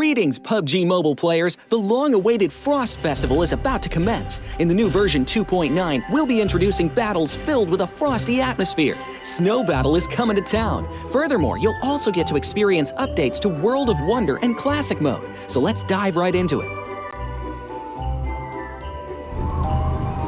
Greetings, PUBG Mobile players! The long-awaited Frost Festival is about to commence. In the new version 2.9, we'll be introducing battles filled with a frosty atmosphere. Snow Battle is coming to town. Furthermore, you'll also get to experience updates to World of Wonder and Classic Mode. So let's dive right into it.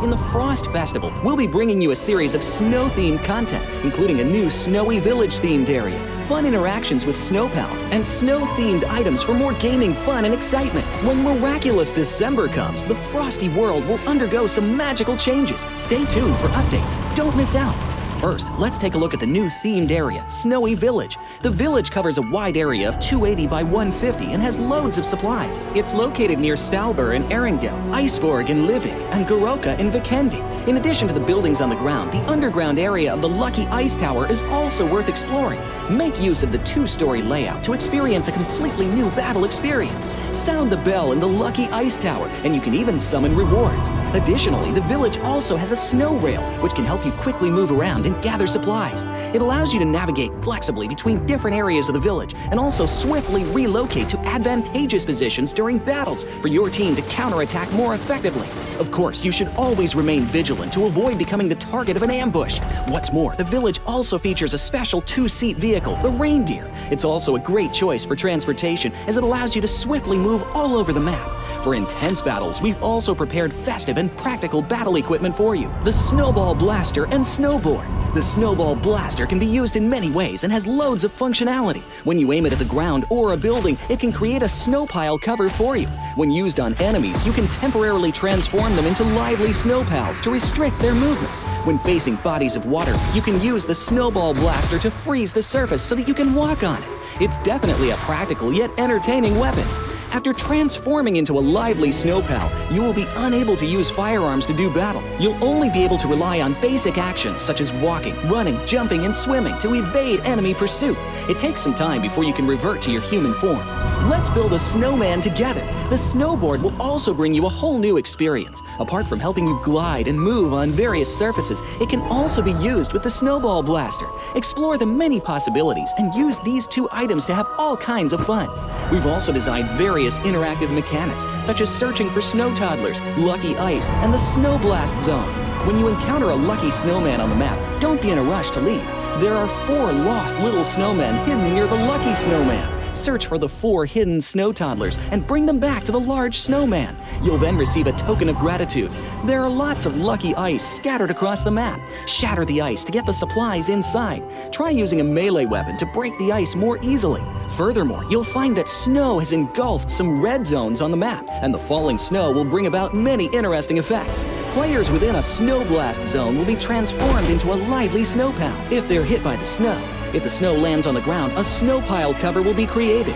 In the Frost Festival, we'll be bringing you a series of snow-themed content, including a new Snowy Village-themed area, fun interactions with snow pals, and snow-themed items for more gaming fun and excitement. When miraculous December comes, the frosty world will undergo some magical changes. Stay tuned for updates. Don't miss out. First, let's take a look at the new themed area, Snowy Village. The village covers a wide area of 280 by 150 and has loads of supplies. It's located near Stalber in Erangel, Iceborg in Livik, and Goroka in Vikendi. In addition to the buildings on the ground, the underground area of the Lucky Ice Tower is also worth exploring. Make use of the two-story layout to experience a completely new battle experience. Sound the bell in the Lucky Ice Tower, and you can even summon rewards. Additionally, the village also has a snow rail, which can help you quickly move around and gather supplies. It allows you to navigate flexibly between different areas of the village and also swiftly relocate to advantageous positions during battles for your team to counterattack more effectively. Of course, you should always remain vigilant to avoid becoming the target of an ambush. What's more, the village also features a special two-seat vehicle, the Reindeer. It's also a great choice for transportation as it allows you to swiftly move all over the map. For intense battles, we've also prepared festive and practical battle equipment for you, the Snowball Blaster and Snowboard. The Snowball Blaster can be used in many ways and has loads of functionality. When you aim it at the ground or a building, it can create a snow pile cover for you. When used on enemies, you can temporarily transform them into lively snow pals to restrict their movement. When facing bodies of water, you can use the Snowball Blaster to freeze the surface so that you can walk on it. It's definitely a practical yet entertaining weapon. After transforming into a lively snow pal, you will be unable to use firearms to do battle. You'll only be able to rely on basic actions such as walking, running, jumping, and swimming to evade enemy pursuit. It takes some time before you can revert to your human form. Let's build a snowman together. The snowboard will also bring you a whole new experience. Apart from helping you glide and move on various surfaces, it can also be used with the Snowball Blaster. Explore the many possibilities and use these two items to have all kinds of fun. We've also designed various interactive mechanics, such as searching for snow toddlers, lucky ice, and the snow blast zone. When you encounter a lucky snowman on the map, don't be in a rush to leave. There are 4 lost little snowmen hidden near the lucky snowman. Search for the 4 hidden snow toddlers and bring them back to the large snowman. You'll then receive a token of gratitude. There are lots of lucky ice scattered across the map. Shatter the ice to get the supplies inside. Try using a melee weapon to break the ice more easily. Furthermore, you'll find that snow has engulfed some red zones on the map, and the falling snow will bring about many interesting effects. Players within a snow blast zone will be transformed into a lively snow pal if they're hit by the snow. If the snow lands on the ground, a snow pile cover will be created.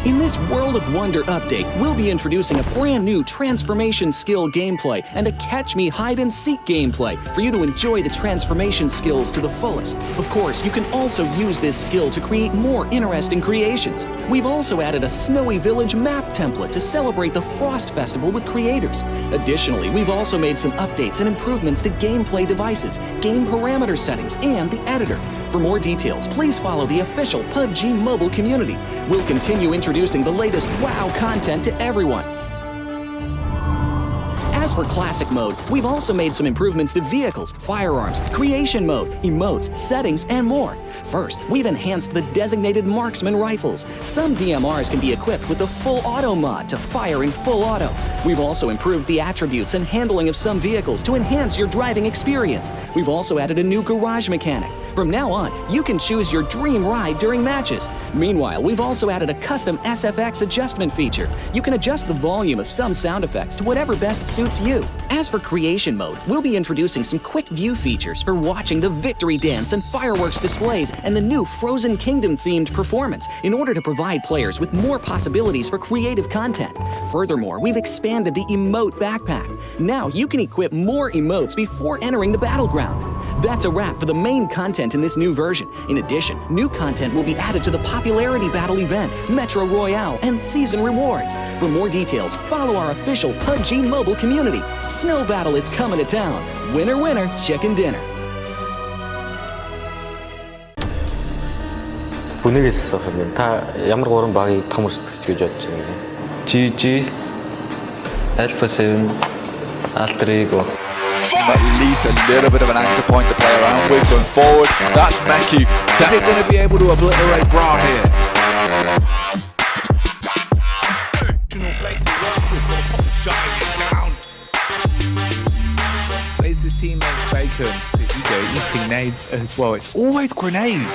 In this World of Wonder update, we'll be introducing a brand new transformation skill gameplay and a catch me hide and seek gameplay for you to enjoy the transformation skills to the fullest. Of course, you can also use this skill to create more interesting creations. We've also added a Snowy Village map template to celebrate the Frost Festival with creators. Additionally, we've also made some updates and improvements to gameplay devices, game parameter settings, and the editor. For more details, please follow the official PUBG Mobile community. We'll continue introducing the latest WoW content to everyone. As for Classic Mode, we've also made some improvements to vehicles, firearms, creation mode, emotes, settings, and more. First, we've enhanced the designated marksman rifles. Some DMRs can be equipped with the full auto mod to fire in full auto. We've also improved the attributes and handling of some vehicles to enhance your driving experience. We've also added a new garage mechanic. From now on, you can choose your dream ride during matches. Meanwhile, we've also added a custom SFX adjustment feature. You can adjust the volume of some sound effects to whatever best suits you. As for creation mode, we'll be introducing some quick view features for watching the victory dance and fireworks displays and the new Frozen Kingdom themed performance in order to provide players with more possibilities for creative content. Furthermore, we've expanded the emote backpack. Now you can equip more emotes before entering the battleground. That's a wrap for the main content in this new version. In addition, new content will be added to the Popularity Battle event, Metro Royale, and Season Rewards. For more details, follow our official PUBG Mobile community. Snow Battle is coming to town. Winner, winner, chicken dinner. 분위기했었어 하면 다 ямар гурван багийг том өрсөлдөгч гэж бодож байна гэнэ. GG, Alpha 7, Alter Ego. At least a little bit of an anchor point to play around with going forward. That's Meki. Is it going to be able to obliterate Bra here? Plays his teammate Bacon. Eating nades as well. It's always grenades.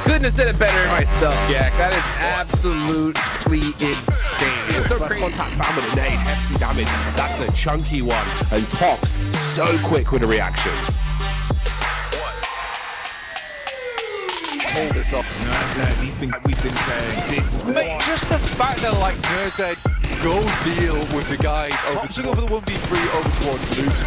Couldn't have said it better myself, Jack. That is absolutely insane. It's so crazy. Contact found with a nade, hefty damage. That's a chunky one. And Tops so quick with the reactions. Hold this off. We've been saying this. Mate, just the fact that like Nurse go deal with the guys over the 1v3 over towards Loot.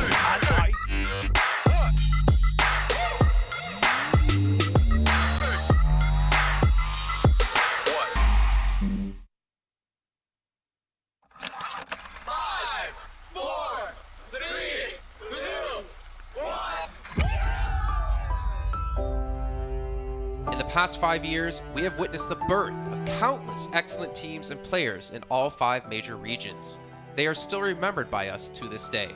In the past 5 years, we have witnessed the birth of countless excellent teams and players in all 5 major regions. They are still remembered by us to this day.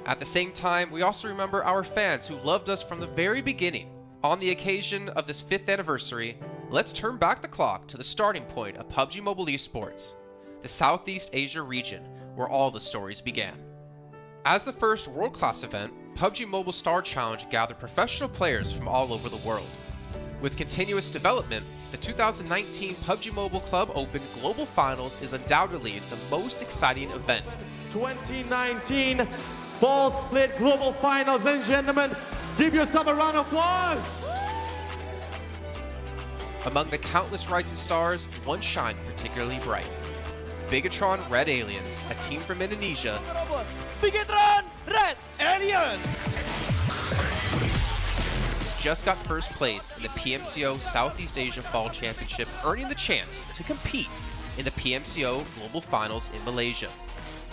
At the same time, we also remember our fans who loved us from the very beginning. On the occasion of this 5th anniversary, let's turn back the clock to the starting point of PUBG Mobile Esports, the Southeast Asia region, where all the stories began. As the first world-class event, PUBG Mobile Star Challenge gathered professional players from all over the world. With continuous development, the 2019 PUBG Mobile Club Open Global Finals is undoubtedly the most exciting event. 2019 Fall Split Global Finals, ladies and gentlemen, give yourself a round of applause! Among the countless rising stars, one shined particularly bright. Bigatron Red Aliens, a team from Indonesia, Bigatron Red Aliens! just got first place in the PMCO Southeast Asia Fall Championship, earning the chance to compete in the PMCO Global Finals in Malaysia.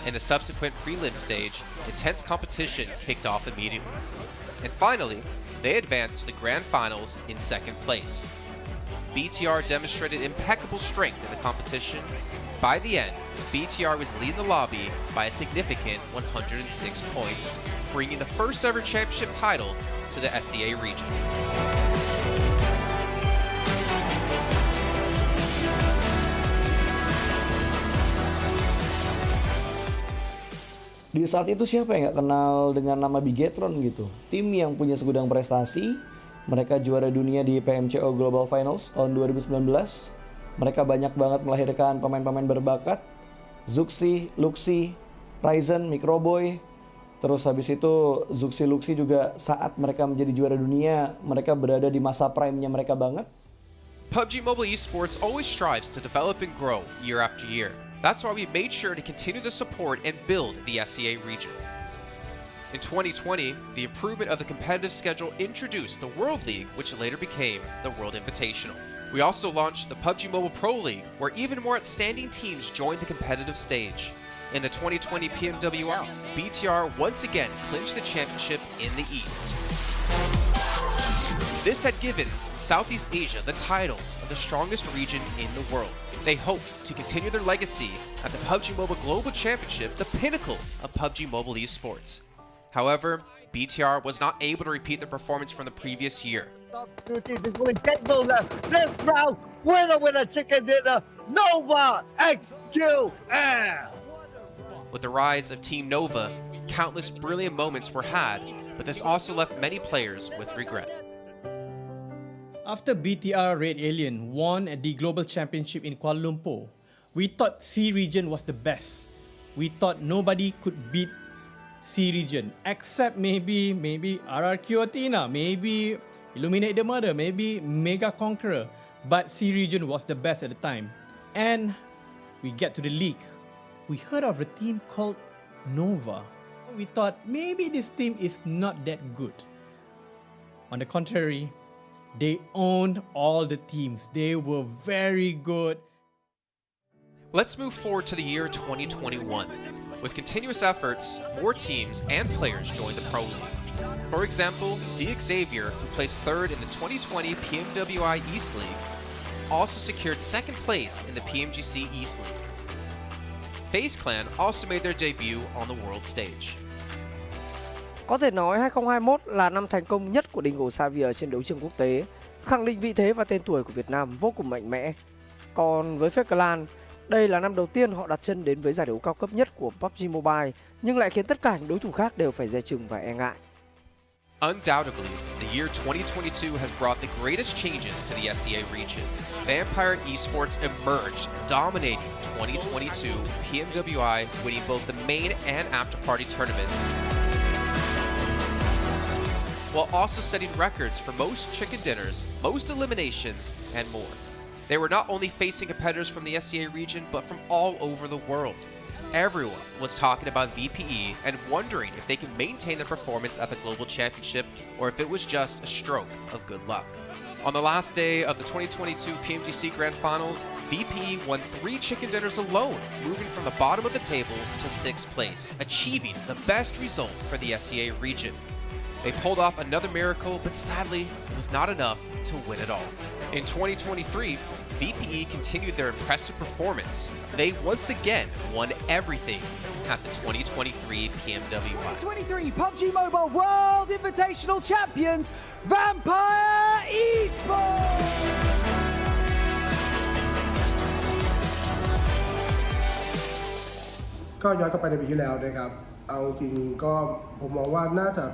In the subsequent prelim stage, intense competition kicked off immediately. And finally, they advanced to the Grand Finals in 2nd place. BTR demonstrated impeccable strength in the competition. By the end, BTR was leading the lobby by a significant 106 points, bringing the first ever championship title to the SEA region. Di saat itu siapa yang nggak kenal dengan nama Bigatron gitu? Tim yang punya segudang prestasi, mereka juara dunia di PMCO Global Finals tahun 2019. Mereka banyak banget melahirkan pemain-pemain berbakat, Zuxi, Luxi, Ryzen, Microboy. Terus habis itu Zuxi, Luxi juga saat mereka menjadi juara dunia, mereka berada di masa prime-nya mereka banget. PUBG Mobile Esports always strives to develop and grow year after year. That's why we made sure to continue the support and build the SEA region. In 2020, the improvement of the competitive schedule introduced the World League, which later became the World Invitational. We also launched the PUBG Mobile Pro League, where even more outstanding teams joined the competitive stage. In the 2020 PMWL, BTR once again clinched the championship in the East. This had given Southeast Asia the title of the strongest region in the world. They hoped to continue their legacy at the PUBG Mobile Global Championship, the pinnacle of PUBG Mobile Esports. However, BTR was not able to repeat the performance from the previous year. This round, winner with a chicken dinner, Nova XQL! With the rise of Team Nova, countless brilliant moments were had, but this also left many players with regret. After BTR Red Alien won at the Global Championship in Kuala Lumpur, we thought C region was the best. We thought nobody could beat C region except maybe RRQ Athena, maybe Illuminate the Murder, maybe Mega Conqueror, but C region was the best at the time. And we get to the league. We heard of a team called Nova. We thought maybe this team is not that good. On the contrary, they owned all the teams. They were very good. Let's move forward to the year 2021. With continuous efforts, more teams and players joined the Pro League. For example, Xavier, who placed third in the 2020 PMWI East League, also secured second place in the PMGC East League. FaZe Clan also made their debut on the world stage. Có thể nói 2021 là năm thành công nhất của Dingo Xavier trên đấu trường quốc tế, khẳng định vị thế và tên tuổi của Việt Nam vô cùng mạnh mẽ. Còn với FaZe Clan, đây là năm đầu tiên họ đặt chân đến với giải đấu cao cấp nhất của PUBG Mobile, nhưng lại khiến tất cả những đối thủ khác đều phải dè chừng và e ngại. Undoubtedly, the year 2022 has brought the greatest changes to the SEA region. Vampire Esports emerged, dominating 2022 PMWI, winning both the main and after-party tournaments, while also setting records for most chicken dinners, most eliminations, and more. They were not only facing competitors from the SEA region, but from all over the world. Everyone was talking about VPE and wondering if they can maintain their performance at the Global Championship or if it was just a stroke of good luck. On the last day of the 2022 PMGC Grand Finals, VPE won 3 chicken dinners alone, moving from the bottom of the table to 6th place, achieving the best result for the SEA region. They pulled off another miracle, but sadly, it was not enough to win it all. In 2023, VPE continued their impressive performance. They once again won everything at the 2023 PMWI. 2023 PUBG Mobile World Invitational Champions, Vampire Esports! ก็ย้อนกลับไปในปีที่แล้วนะครับเอาจริงก็ผมมองว่าน่าจะ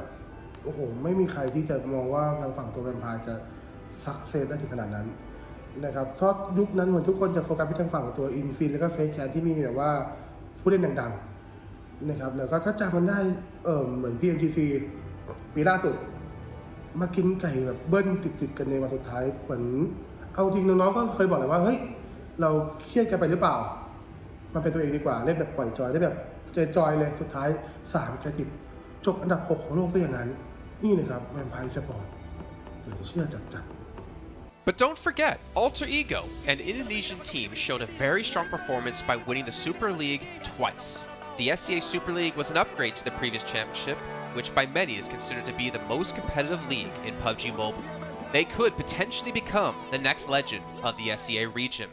โอ้โหไม่มีใครที่จะมองว่าทางฝั่งตัวแวมไพร์จะซักเซสได้ถึงขนาดนั้นนะครับเพราะยุคนั้นเหมือนทุกคนจะโฟกัสไปทางฝั่งตัวอินฟินแล้วก็เฟซแคนที่มีแบบว่าผู้เล่นดังๆนะครับแล้วก็ถ้าจำมันได้เหมือน PMGC ปีล่าสุดมากินไก่แบบเบิ้ลติดกันในวันสุดท้ายเหมือนเอาจริงน้องๆก็เคยบอกเลยว่าเฮ้ยเราเครียดกันไปหรือเปล่ามันเป็นตัวเองดีกว่าเล่นแบบปล่อยจอยได้แบบจอยเลยสุดท้าย3คะแนนติดจบอันดับ6ของโลกซะอย่างนั้นนี่นะครับแวมไพร์สปอร์ตเหลือเชื่อจัด But don't forget, Alter Ego, an Indonesian team, showed a very strong performance by winning the Super League twice. The SEA Super League was an upgrade to the previous championship, which by many is considered to be the most competitive league in PUBG Mobile. They could potentially become the next legend of the SEA region.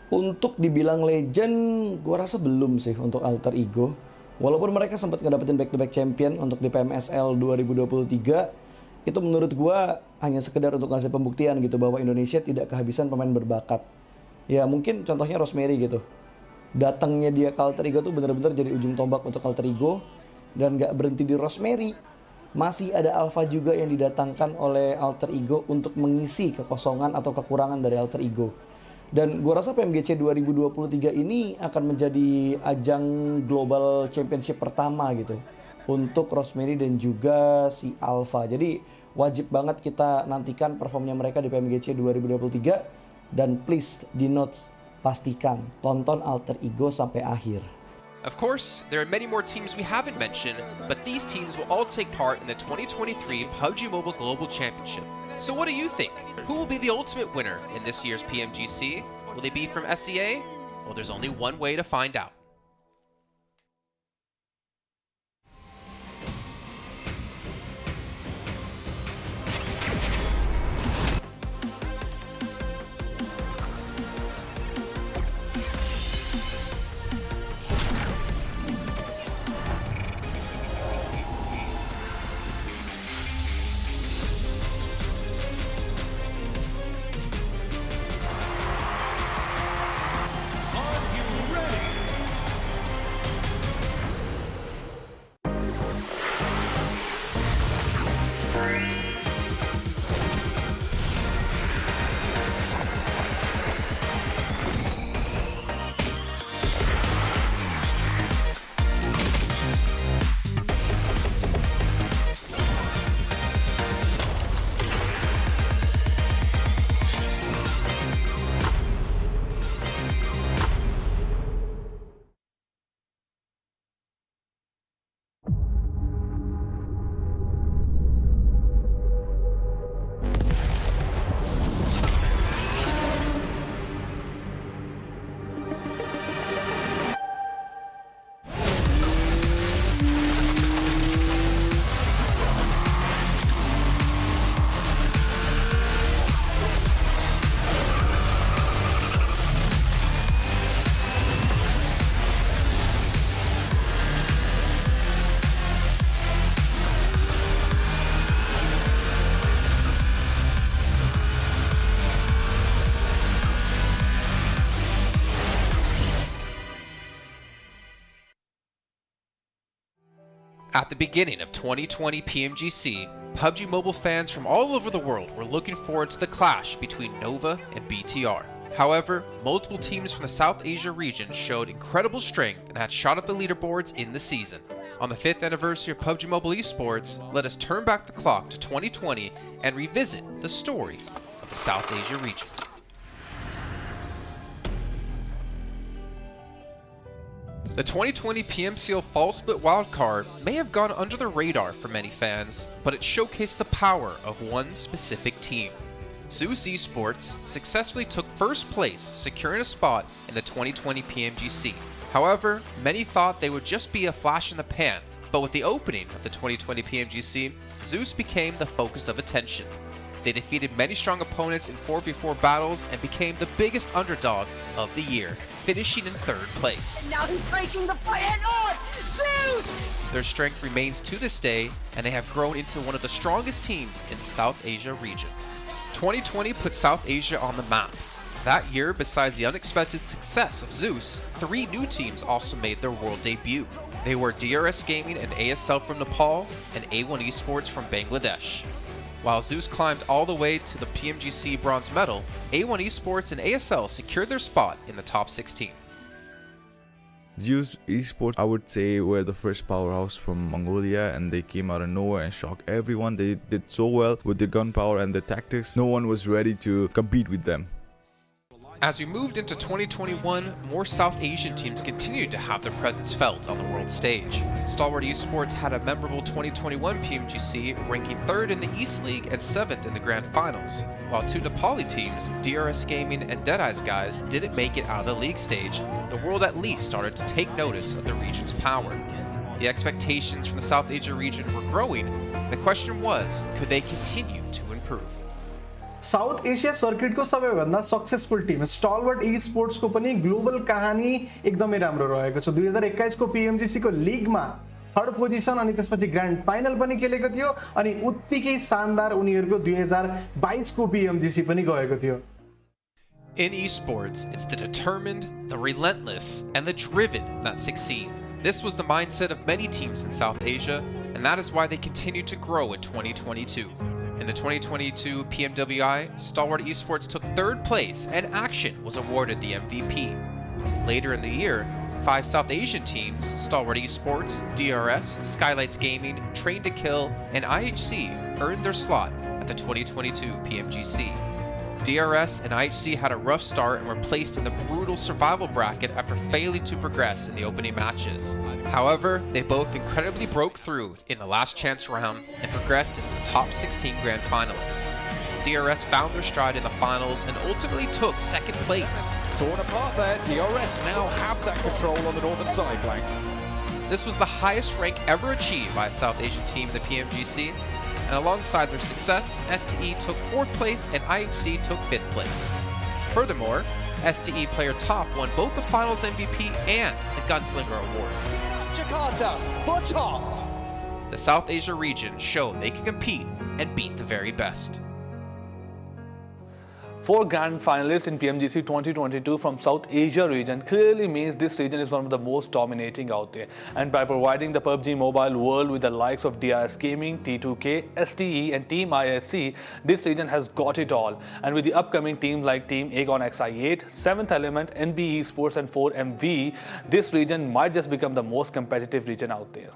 Untuk dibilang legend, gue rasa belum sih untuk Alter Ego. Walaupun mereka sempat ngedapetin back-to-back champion untuk di PMSL 2023, itu menurut gue hanya sekedar untuk ngasih pembuktian gitu bahwa Indonesia tidak kehabisan pemain berbakat. Ya mungkin contohnya Rosemary gitu. Datangnya dia ke Alter Ego tuh benar-benar jadi ujung tombak untuk Alter Ego. Dan gak berhenti di Rosemary. Masih ada Alpha juga yang didatangkan oleh Alter Ego untuk mengisi kekosongan atau kekurangan dari Alter Ego. Dan gue rasa PMGC 2023 ini akan menjadi ajang Global Championship pertama gitu. Untuk Rosemary dan juga si Alpha. Jadi wajib banget kita nantikan performnya mereka di PMGC 2023. Dan please di notes pastikan tonton Alter Ego sampai akhir. Of course, there are many more teams we haven't mentioned, but these teams will all take part in the 2023 PUBG Mobile Global Championship. So what do you think? Who will be the ultimate winner in this year's PMGC? Will they be from SEA? Well, there's only one way to find out. At the beginning of 2020 PMGC, PUBG Mobile fans from all over the world were looking forward to the clash between Nova and BTR. However, multiple teams from the South Asia region showed incredible strength and had shot up the leaderboards in the season. On the 5th anniversary of PUBG Mobile Esports, let us turn back the clock to 2020 and revisit the story of the South Asia region. The 2020 PMCO Fall Split wildcard may have gone under the radar for many fans, but it showcased the power of one specific team. Zeus Esports successfully took first place, securing a spot in the 2020 PMGC. However, many thought they would just be a flash in the pan, but with the opening of the 2020 PMGC, Zeus became the focus of attention. They defeated many strong opponents in 4v4 battles and became the biggest underdog of the year, finishing in 3rd place. And now he's breaking the fight head on! Zeus! Their strength remains to this day, and they have grown into one of the strongest teams in the South Asia region. 2020 put South Asia on the map. That year, besides the unexpected success of Zeus, 3 new teams also made their world debut. They were DRS Gaming and ASL from Nepal, and A1 Esports from Bangladesh. While Zeus climbed all the way to the PMGC bronze medal, A1 Esports and ASL secured their spot in the top 16. Zeus Esports, I would say, were the first powerhouse from Mongolia, and they came out of nowhere and shocked everyone. They did so well with their gunpowder and their tactics. No one was ready to compete with them. As we moved into 2021, more South Asian teams continued to have their presence felt on the world stage. Stalwart Esports had a memorable 2021 PMGC, ranking 3rd in the East League and 7th in the Grand Finals, while 2 Nepali teams, DRS Gaming and Deadeye's Guys, didn't make it out of the league stage. The world at least started to take notice of the region's power. The expectations from the South Asia region were growing. The question was, could they continue to improve? South Asia सर्किटको सबैभन्दा successful Tim स्टलवर्ट ई-स्पोर्ट्सको पनि global कहानी एकदमै राम्रो रहेको छ। 2021 को PMGC को लिगमा 3rd पोजिसन अनि त्यसपछि ग्रान्ड फाइनल पनि खेलेको थियो अनि उत्तिकै शानदार उनीहरुको 2022 को PMGC पनि गएको थियो। In esports, it's the determined, the relentless, and the driven that succeed. This was the mindset of many teams in South Asia, and that is why they continue to grow in 2022. In the 2022 PMWI, Stalwart Esports took 3rd place and Action was awarded the MVP. Later in the year, 5 South Asian teams, Stalwart Esports, DRS, Skylights Gaming, Train to Kill, and IHC earned their slot at the 2022 PMGC. DRS and IHC had a rough start and were placed in the brutal survival bracket after failing to progress in the opening matches. However, they both incredibly broke through in the last chance round and progressed into the top 16 Grand Finalists. DRS found their stride in the finals and ultimately took 2nd place. Torn apart there, DRS now have that control on the northern side flank. This was the highest rank ever achieved by a South Asian team in the PMGC, and alongside their success, STE took 4th place and IHC took 5th place. Furthermore, STE Player Top won both the Finals MVP and the Gunslinger Award. Jakarta for top! The South Asia region showed they can compete and beat the very best. 4 grand finalists in PMGC 2022 from South Asia region clearly means this region is one of the most dominating out there. And by providing the PUBG Mobile world with the likes of DRS Gaming, T2K, STE and Team ISC, this region has got it all. And with the upcoming teams like Team Aegon XI8, 7th Element, NB Esports and 4MV, this region might just become the most competitive region out there.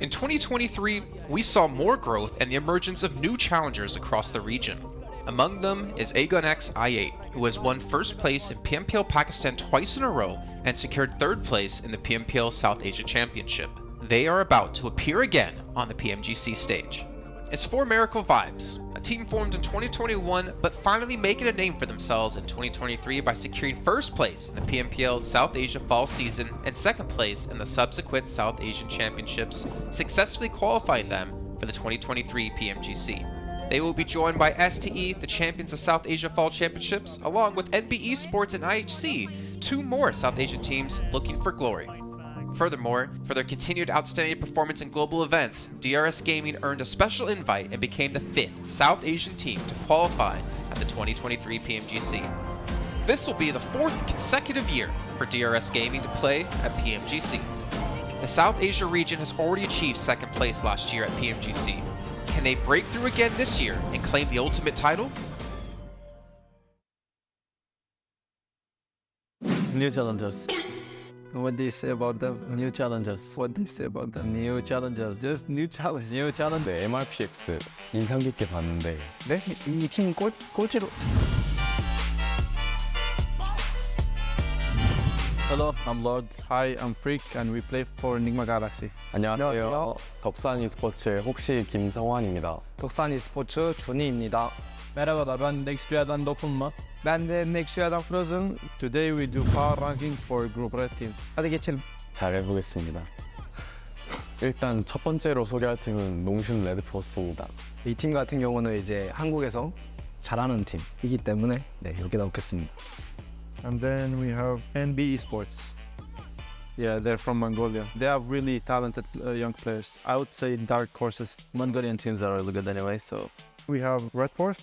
In 2023, we saw more growth and the emergence of new challengers across the region. Among them is Aegon XI8, who has won 1st place in PMPL Pakistan twice in a row and secured 3rd place in the PMPL South Asia Championship. They are about to appear again on the PMGC stage. It's 4 Miracle Vibes, a team formed in 2021 but finally making a name for themselves in 2023 by securing 1st place in the PMPL South Asia Fall season and 2nd place in the subsequent South Asian Championships, successfully qualifying them for the 2023 PMGC. They will be joined by STE, the champions of South Asia Fall Championships, along with NB Esports and IHC, 2 more South Asian teams looking for glory. Furthermore, for their continued outstanding performance in global events, DRS Gaming earned a special invite and became the 5th South Asian team to qualify at the 2023 PMGC. This will be the 4th consecutive year for DRS Gaming to play at PMGC. The The South Asia region has already achieved second place last year at PMGC. Can they break through again this year and claim the ultimate title? New challengers. What do you say about them? New challengers. What do you say about them? New challengers. Just new challenge. New challenge. 네, MRPX 인상 깊게 봤는데 네? 이 팀 꼴찌로. Hello, I'm Lord. Hi, I'm Freak, and we play for Enigma Galaxy. 안녕하세요. 덕산 e스포츠의 혹시 김성환입니다. 덕산 e스포츠 준희입니다. Merhaba, ben Nextüya'dan Dokunma. Ben de Nextüya'dan Frozen. Today we do power ranking for group red teams. hadi geçelim. 잘 해보겠습니다. 일단 첫 번째로 소개할 팀은 농심 레드포스입니다. 이 팀 같은 경우는 이제 한국에서 잘하는 팀이기 때문에 여기다 놓겠습니다. And then we have NB Esports. Yeah, they're from Mongolia. They have really talented young players. I would say dark horses. Mongolian teams are really good anyway, so. We have Red Force.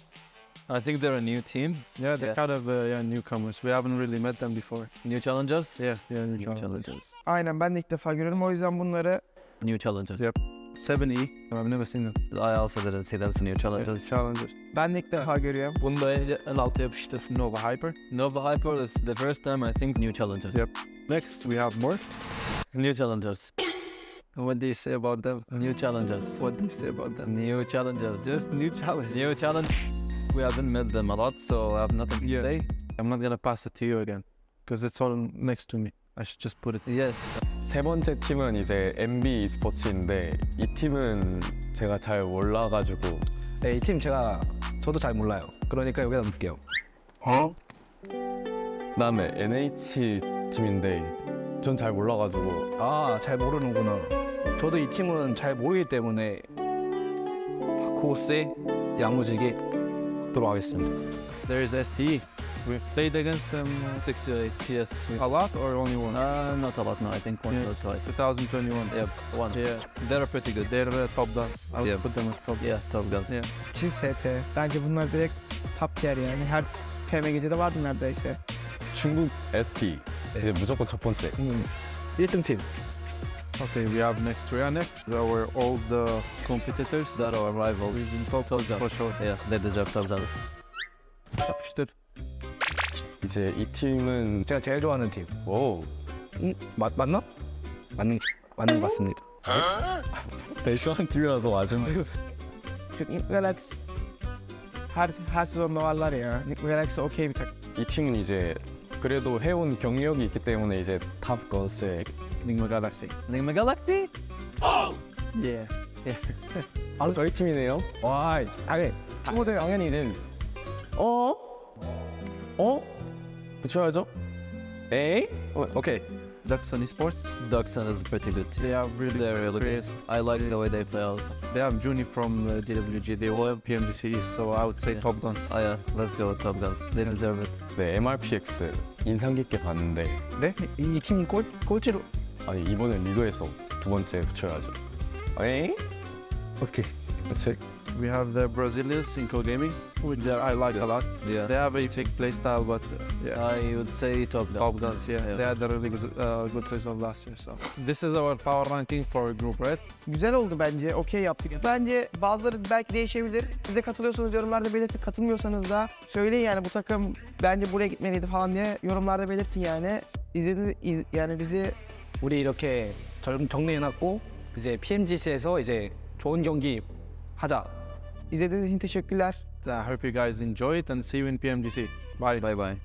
I think they're a new team. Yeah, they're kind of newcomers. We haven't really met them before. New challengers? Yeah, new challengers. Aynen, ben de ilk defa görüyorum, o yüzden bunları. New challengers. Yep. 7E. I've never seen them. I also didn't see them as new challengers. Challengers. Ben de ilk defa görüyorum. Bunu da en alta yapıştır. Nova Hyper. Nova Hyper is the first time I think new challengers. Yep. Next we have Morph. New challengers. What do you say about them? New challengers. What do you say about them? New challengers. Just new challenge. New challenge. We haven't met them a lot, so I have nothing to say. I'm not gonna pass it to you again, because it's all next to me. I should just put it. Yeah. 세 번째 팀은 이제 NB e스포츠인데 이 팀은 제가 잘 몰라가지고 이 팀 저도 잘 몰라요. 그러니까 여기다 놓을게요. 그다음에 NH 팀인데 전 잘 몰라가지고 잘 모르는구나. 저도 이 팀은 잘 모르기 때문에 코스에 야무지게 하도록 하겠습니다. There's STE. We played against them 6 to 8 yes. a lot or only once? Not a lot, no. I think once or twice. 2021. Yep, once. Yeah. They're pretty good. They're top guns. I would put them at top. Yeah, top guns. Yeah. ST. Bence bunlar direkt top tier yani. Her PMGC'de vardı neredeyse. 중국 ST. 이제 무조건 첫 번째. 1등 팀. Okay, we have next Reanek. Our old competitors. That are our rivals. We've been top guns for sure. Yeah, they deserve top guns. yapıştır. 이제 이 팀은 제가 제일 좋아하는 팀. 오. 맞나? 맞는 것 같습니다. 제일 좋아하는 팀이라도 맞으면. Galaxy. Her sezon varlar ya. Galaxy okey bir takım. 이 팀은 이제 그래도 해온 경력이 있기 때문에 이제 탑 건스의 Enigma Galaxy. Enigma Galaxy? Yeah. 바로 저희 팀이네요. 와, 친구들 당연히 이제 붙여야죠. 에이? 오케이. Duxon Esports. Duxon is pretty good too. They are really good. I like the way they play also. They have Juni from DWG. They all have PMGC, so I would say top guns. Yeah, let's go with top guns. They deserve it. 네, MRPX 인상 깊게 봤는데. 네? 이 팀 꼴찌로. 아니 이번엔 리그에서 두 번째 붙여야죠. 에이? Okay. Let's check. We have the Brazilians in co-gaming, which I like a lot. Yeah. They have a fake playstyle, but I would say top guns. Yeah. They had a really good result last year. So this is our power ranking for Group Red. Güzel oldu bence. Okey yaptık. Bence bazıları belki değişebilir. Siz de katılıyorsanız yorumlarda belirtin. Katılmıyorsanız da söyleyin yani bu takım bence buraya gitmeliydi falan diye yorumlarda belirtin yani. Yani bizi 우리 이렇게 정리해놨고 이제 PMGC에서 이제 좋은 경기 하자. İzlediğiniz için teşekkürler. I hope you guys enjoy it and see you in PMGC. Bye. Bye bye.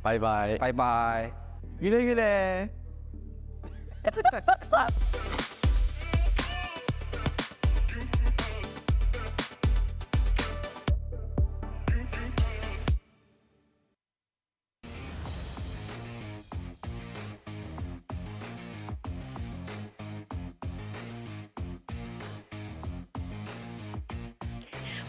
Bye bye. Bye bye. Güle güle.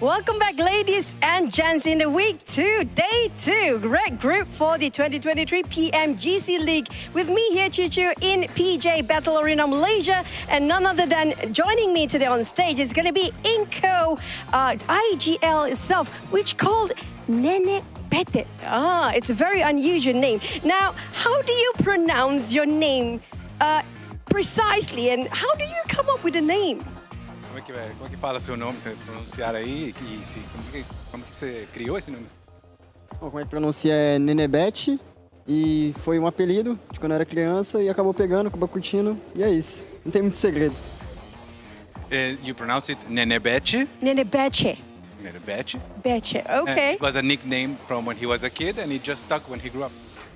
Welcome back, ladies and gents, in the week 2, day 2, Red Group for the 2023 PMGC League. With me here, Chuchu, in PJ Battle Arena, Malaysia, and none other than joining me today on stage is going to be Inco IGL itself, which called Nene Pete. It's a very unusual name. Now, how do you pronounce your name? precisely, and how do you come up with a name? Como é que fala seu nome? Pronunciar aí e como que você criou esse nome? Bom, como é que pronuncia é Nenebete e foi um apelido de quando eu era criança e acabou pegando, acabou curtindo e é isso. Não tem muito segredo. You pronounce it Nenebete? Nenebete. Nenebete. Betche, okay. It was a nickname from when he was a kid and it just stuck when he grew up.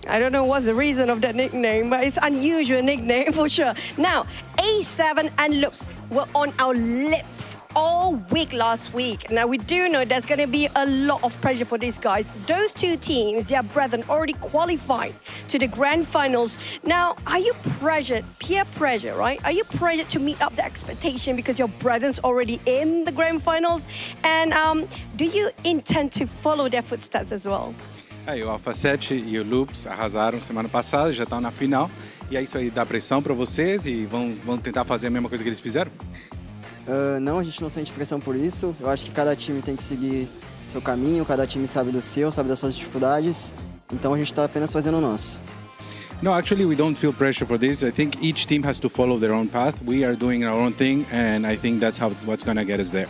I don't know what's the reason of that nickname, but it's unusual nickname for sure. Now, A7 and Loops were on our lips all week last week. Now, we do know there's going to be a lot of pressure for these guys. Those two teams, their brethren, already qualified to the Grand Finals. Now, are you pressured, peer pressure, right? Are you pressured to meet up the expectation because your brethren's already in the Grand Finals? And do you intend to follow their footsteps as well? Aí, o Alpha 7 e o Loops arrasaram semana passada, já estão na final. E é isso aí, dá pressão para vocês e vão tentar fazer a mesma coisa que eles fizeram? Não, a gente não sente pressão por isso. Eu acho que cada time tem que seguir seu caminho, cada time sabe do seu, sabe das suas dificuldades. Então a gente está apenas fazendo o nosso. No, actually, we don't feel pressure for this. I think each team has to follow their own path. We are doing our own thing, and I think that's what's going to get us there.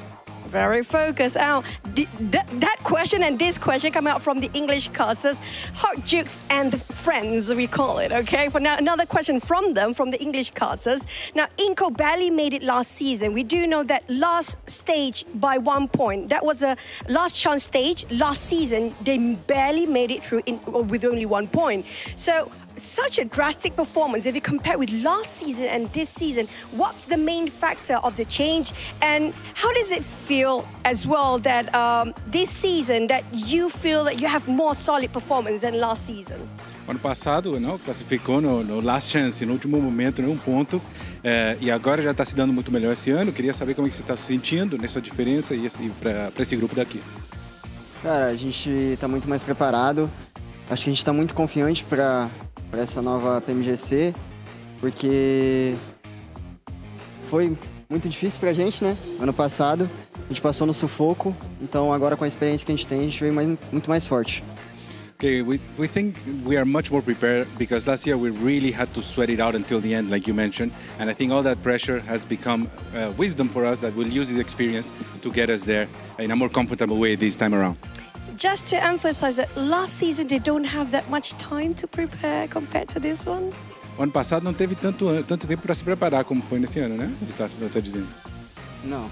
Very focused. Now, that question and this question come out from the English casters, Hot Jukes and Friends, we call it, okay? For now, another question from them, from the English casters. Now, Inco barely made it last season. We do know that last stage by 1 point. That was a last chance stage. Last season, they barely made it through with only 1 point. So, such a drastic performance. If you compare with last season and this season, what's the main factor of the change? And how does it feel as well that this season that you feel that you have more solid performance than last season? Ano passado, não, classificou no last chance, no último momento, um ponto. E agora já está se dando muito melhor esse ano. Queria saber como é que você está se sentindo nessa diferença e para esse grupo daqui. Cara, a gente está muito mais preparado. Acho que a gente está muito confiante para essa nova PMGC, porque foi muito difícil pra gente, né? Ano passado, a gente passou no sufoco, então agora com a experiência que a gente tem, a gente veio muito mais forte. Okay, we think we are much more prepared because last year we really had to sweat it out until the end, like you mentioned, and I think all that pressure has become wisdom for us that we'll use this experience to get us there in a more comfortable way this time around. Just to emphasize that last season they don't have that much time to prepare compared to this one. O ano passado não teve tanto tempo para se preparar como foi nesse ano, né? Está dizendo. Não.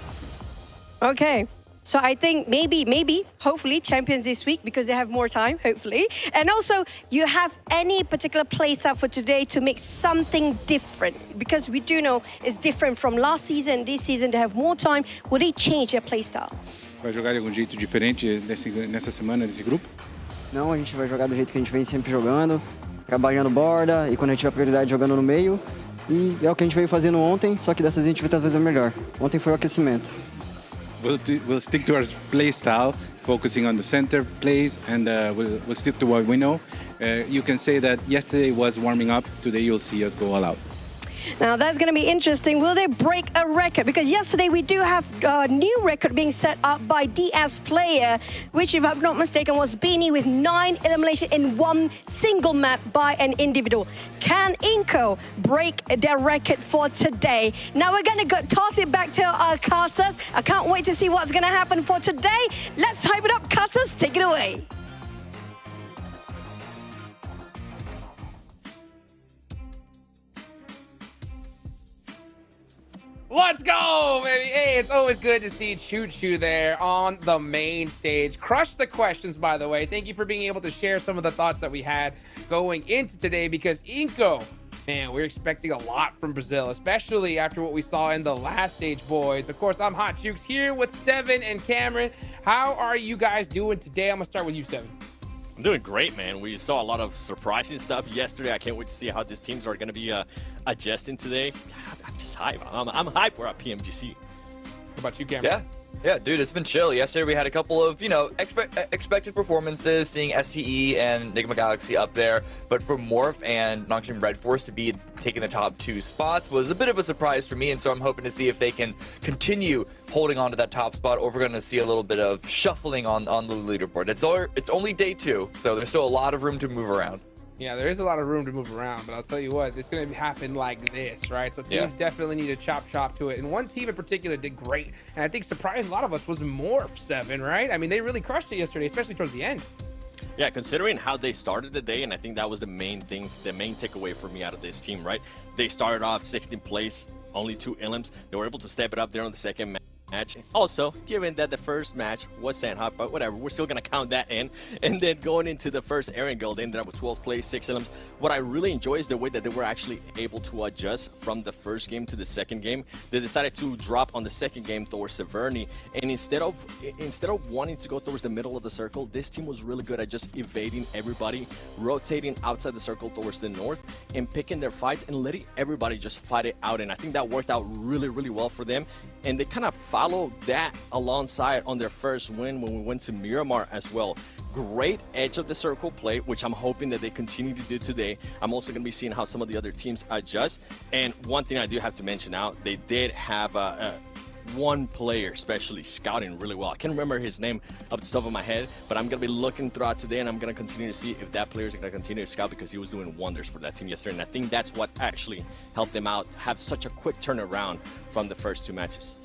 Okay. So I think maybe, hopefully, champions this week because they have more time, hopefully. And also, you have any particular play style for today to make something different? Because we do know it's different from last season. This season, they have more time. Will they change their play style? Vai jogar de algum jeito diferente nessa semana, nesse grupo? Não, a gente vai jogar do jeito que a gente vem sempre jogando, trabalhando borda e quando a gente tiver prioridade jogando no meio. E é o que a gente veio fazendo ontem, só que dessa vez a gente vai estar fazendo melhor. Ontem foi o aquecimento. We'll stick to our play style, focusing on the center plays, and we'll stick to what we know. You can say that yesterday was warming up. Today you'll see us go all out. Now that's going to be interesting. Will they break a record? Because yesterday we do have a new record being set up by DS player, which if I'm not mistaken was Beanie with 9 eliminations in one single map by an individual. Can Inco break their record for today? Now we're going to toss it back to our casters. I can't wait to see what's going to happen for today. Let's hype it up, casters. Take it away. Let's go, baby. Hey, it's always good to see Choo Choo there on the main stage. Crush the questions, by the way. Thank you for being able to share some of the thoughts that we had going into today because Inco, man, we're expecting a lot from Brazil, especially after what we saw in the last stage, boys. Of course, I'm Hot Jukes here with Seven and Cameron. How are you guys doing today? I'm going to start with you, Seven. I'm doing great, man. We saw a lot of surprising stuff yesterday. I can't wait to see how these teams are going to be adjusting today. I'm just hype. I'm hyped. We're at PMGC. How about you, Cameron? Yeah, dude, it's been chill. Yesterday we had a couple of, expected performances, seeing STE and Nigma Galaxy up there, but for Morph and Nocturne Red Force to be taking the top 2 spots was a bit of a surprise for me, and so I'm hoping to see if they can continue holding on to that top spot, or we're going to see a little bit of shuffling on the leaderboard. It's only day 2, so there's still a lot of room to move around. Yeah, there is a lot of room to move around, but I'll tell you what, it's going to happen like this, right? So teams definitely need to chop to it. And one team in particular did great, and I think surprised a lot of us was Morph 7, right? I mean, they really crushed it yesterday, especially towards the end. Yeah, considering how they started the day, and I think that was the main thing, the main takeaway for me out of this team, right? They started off 16th place, only 2 elims. They were able to step it up there on the second match. Also, given that the first match was Sanhok, but whatever, we're still going to count that in. And then going into the first Erangel, they ended up with 12th place, 6 elims. What I really enjoy is the way that they were actually able to adjust from the first game to the second game. They decided to drop on the second game towards Severny, and instead of wanting to go towards the middle of the circle, this team was really good at just evading everybody, rotating outside the circle towards the north, and picking their fights and letting everybody just fight it out. And I think that worked out really, really well for them. And they kind of followed that alongside on their first win when we went to Miramar as well. Great edge of the circle play, which I'm hoping that they continue to do today. I'm also going to be seeing how some of the other teams adjust. And one thing I do have to mention out, they did have one player especially scouting really well. I can't remember his name off the top of my head, but I'm going to be looking throughout today, and I'm going to continue to see if that player is going to continue to scout, because he was doing wonders for that team yesterday. And I think that's what actually helped them out, have such a quick turnaround from the first 2 matches.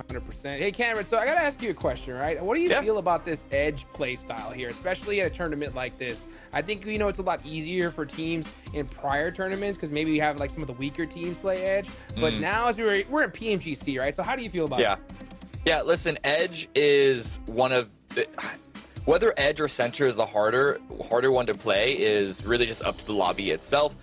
100%. Hey, Cameron, so I got to ask you a question, right? What do you feel about this edge play style here, especially at a tournament like this? I think, you know, it's a lot easier for teams in prior tournaments because maybe you have like some of the weaker teams play edge. But now as we're in PMGC, right? So how do you feel about it? Yeah, listen, edge is one of the... Whether edge or center is the harder one to play is really just up to the lobby itself.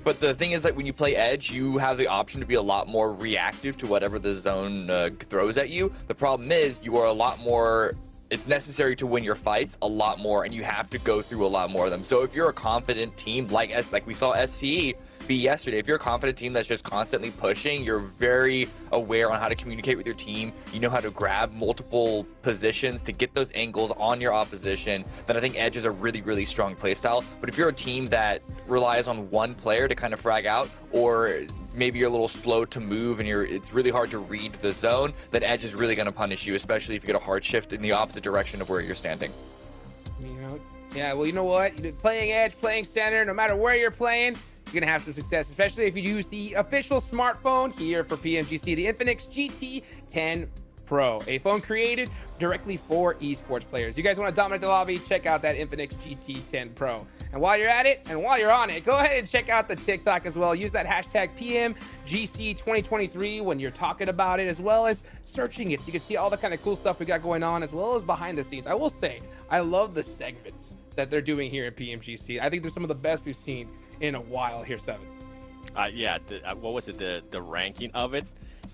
But the thing is that when you play edge, you have the option to be a lot more reactive to whatever the zone throws at you. The problem is you are a lot more... It's necessary to win your fights a lot more, and you have to go through a lot more of them. So if you're a confident team like we saw STE be yesterday, if you're a confident team that's just constantly pushing, you're very aware on how to communicate with your team, you know how to grab multiple positions to get those angles on your opposition, then I think edge is a really, really strong playstyle. But if you're a team that relies on one player to kind of frag out, or maybe you're a little slow to move and it's really hard to read the zone, then edge is really going to punish you, especially if you get a hard shift in the opposite direction of where you're standing. Yeah, well, you know what? Playing edge, playing center, no matter where you're playing, you're going to have some success, especially if you use the official smartphone here for PMGC, the Infinix GT10 Pro, a phone created directly for esports players. You guys want to dominate the lobby? Check out that Infinix GT10 Pro. And while you're at it, and while you're on it, go ahead and check out the TikTok as well. Use that hashtag PMGC 2023 when you're talking about it, as well as searching it. So you can see all the kind of cool stuff we got going on, as well as behind the scenes. I will say, I love the segments that they're doing here at PMGC. I think they're some of the best we've seen in a while here, Seven. Yeah, what was it, the ranking of it?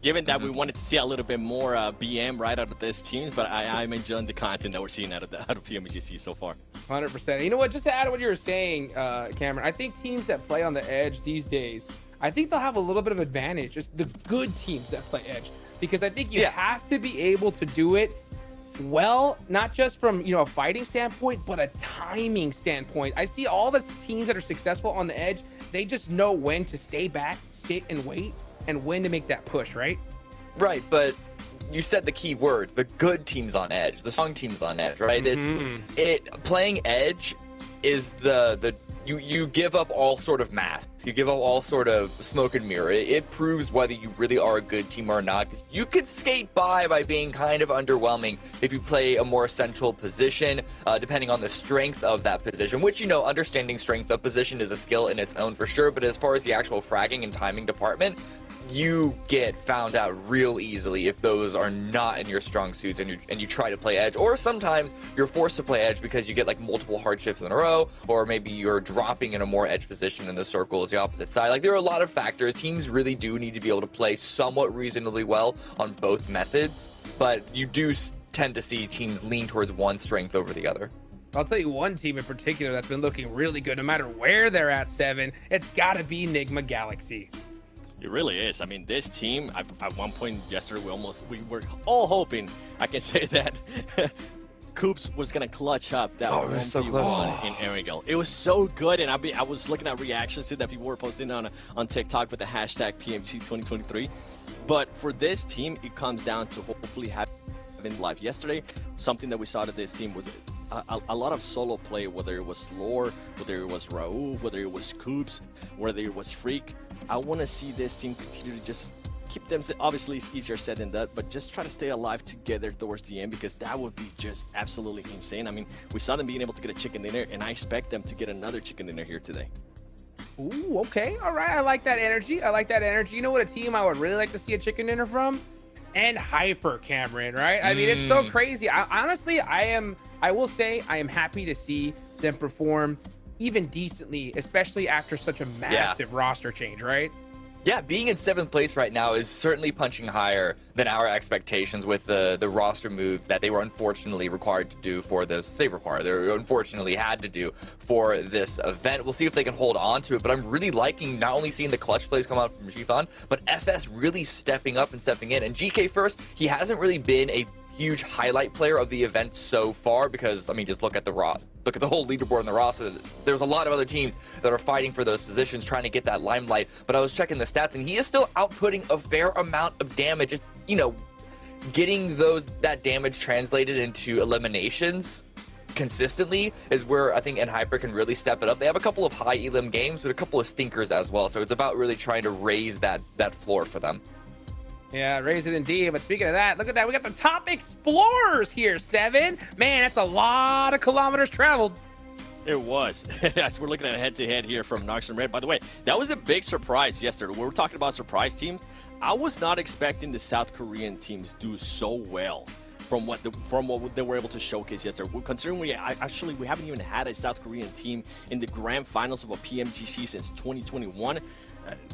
Given that we wanted to see a little bit more BM right out of this team, but I'm enjoying the content that we're seeing out of PMGC so far. 100%. You know what? Just to add to what you were saying, Cameron, I think teams that play on the edge these days, I think they'll have a little bit of advantage. Just the good teams that play edge, because I think you have to be able to do it well, not just from a fighting standpoint, but a timing standpoint. I see all the teams that are successful on the edge, they just know when to stay back, sit and wait, and when to make that push, right? Right, but you said the key word, the good teams on edge, the strong teams on edge, right? Playing edge is you give up all sort of masks, you give up all sort of smoke and mirror. It proves whether you really are a good team or not. You could skate by being kind of underwhelming if you play a more central position, depending on the strength of that position, which, understanding strength of position is a skill in its own for sure, but as far as the actual fragging and timing department, you get found out real easily if those are not in your strong suits and you try to play edge, or sometimes you're forced to play edge because you get like multiple hard shifts in a row, or maybe you're dropping in a more edge position and the circle is the opposite side. Like, there are a lot of factors. Teams really do need to be able to play somewhat reasonably well on both methods, but you do tend to see teams lean towards one strength over the other. I'll tell you one team in particular that's been looking really good no matter where they're at, Seven. It's got to be Enigma Galaxy. It really is. I mean, this team, at one point yesterday, we were all hoping, I can say that, Coops was going to clutch up that 1v1 in Erangel. It was so good, and I was looking at reactions to that people were posting on TikTok with the hashtag PMGC 2023. But for this team, it comes down to hopefully having life. Yesterday, something that we saw that this team was a lot of solo play, whether it was Lore, whether it was Raul, whether it was Coops, whether it was Freak. I want to see this team continue to just keep them, obviously it's easier said than that, but just try to stay alive together towards the end, because that would be just absolutely insane. I mean, we saw them being able to get a chicken dinner, and I expect them to get another chicken dinner here today. Ooh, okay, all right, I like that energy. I like that energy. You know what a team I would really like to see a chicken dinner from? And Hyper, Cameron, right? I mean, it's so crazy. Honestly, I will say I am happy to see them perform even decently, especially after such a massive roster change, right? Yeah, being in 7th place right now is certainly punching higher than our expectations with the roster moves that they were unfortunately required to do for this. They unfortunately had to do for this event. We'll see if they can hold on to it, but I'm really liking not only seeing the clutch plays come out from Jifan, but FS really stepping up and stepping in. And GK first, he hasn't really been a huge highlight player of the event so far, because I mean, just look at the whole leaderboard and the roster. There's a lot of other teams that are fighting for those positions, trying to get that limelight. But I was checking the stats, and he is still outputting a fair amount of damage. It's, you know, getting that damage translated into eliminations consistently is where I think Hyper can really step it up. They have a couple of high elim games with a couple of stinkers as well, so it's about really trying to raise that floor for them. Yeah, raise it indeed. But speaking of that, look at that. We got the top explorers here, 7. Man, that's a lot of kilometers traveled. It was. As we're looking at a head-to-head here from Nox and Red. By the way, that was a big surprise yesterday. We were talking about surprise teams. I was not expecting the South Korean teams do so well from what they were able to showcase yesterday. Considering we haven't even had a South Korean team in the grand finals of a PMGC since 2021.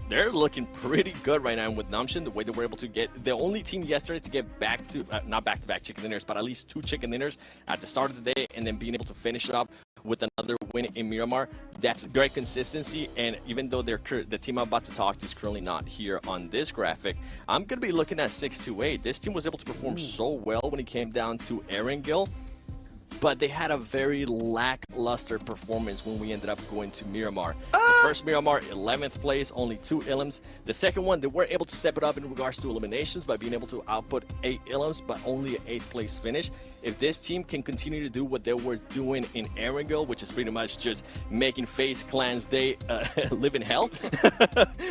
They're looking pretty good right now with Namshin, the way they were able to get the only team yesterday to get back to, not back-to-back chicken dinners, but at least 2 chicken dinners at the start of the day, and then being able to finish it up with another win in Miramar. That's great consistency, and even though the team I'm about to talk to is currently not here on this graphic, I'm going to be looking at 6-8. This team was able to perform so well when it came down to Erangel, but they had a very lackluster performance when we ended up going to Miramar. The first Miramar, 11th place, only 2 Ilims. The second one, they were able to step it up in regards to eliminations by being able to output 8 Ilims, but only an 8th place finish. If this team can continue to do what they were doing in Erangel, which is pretty much just making FaZe Clan's day live in hell,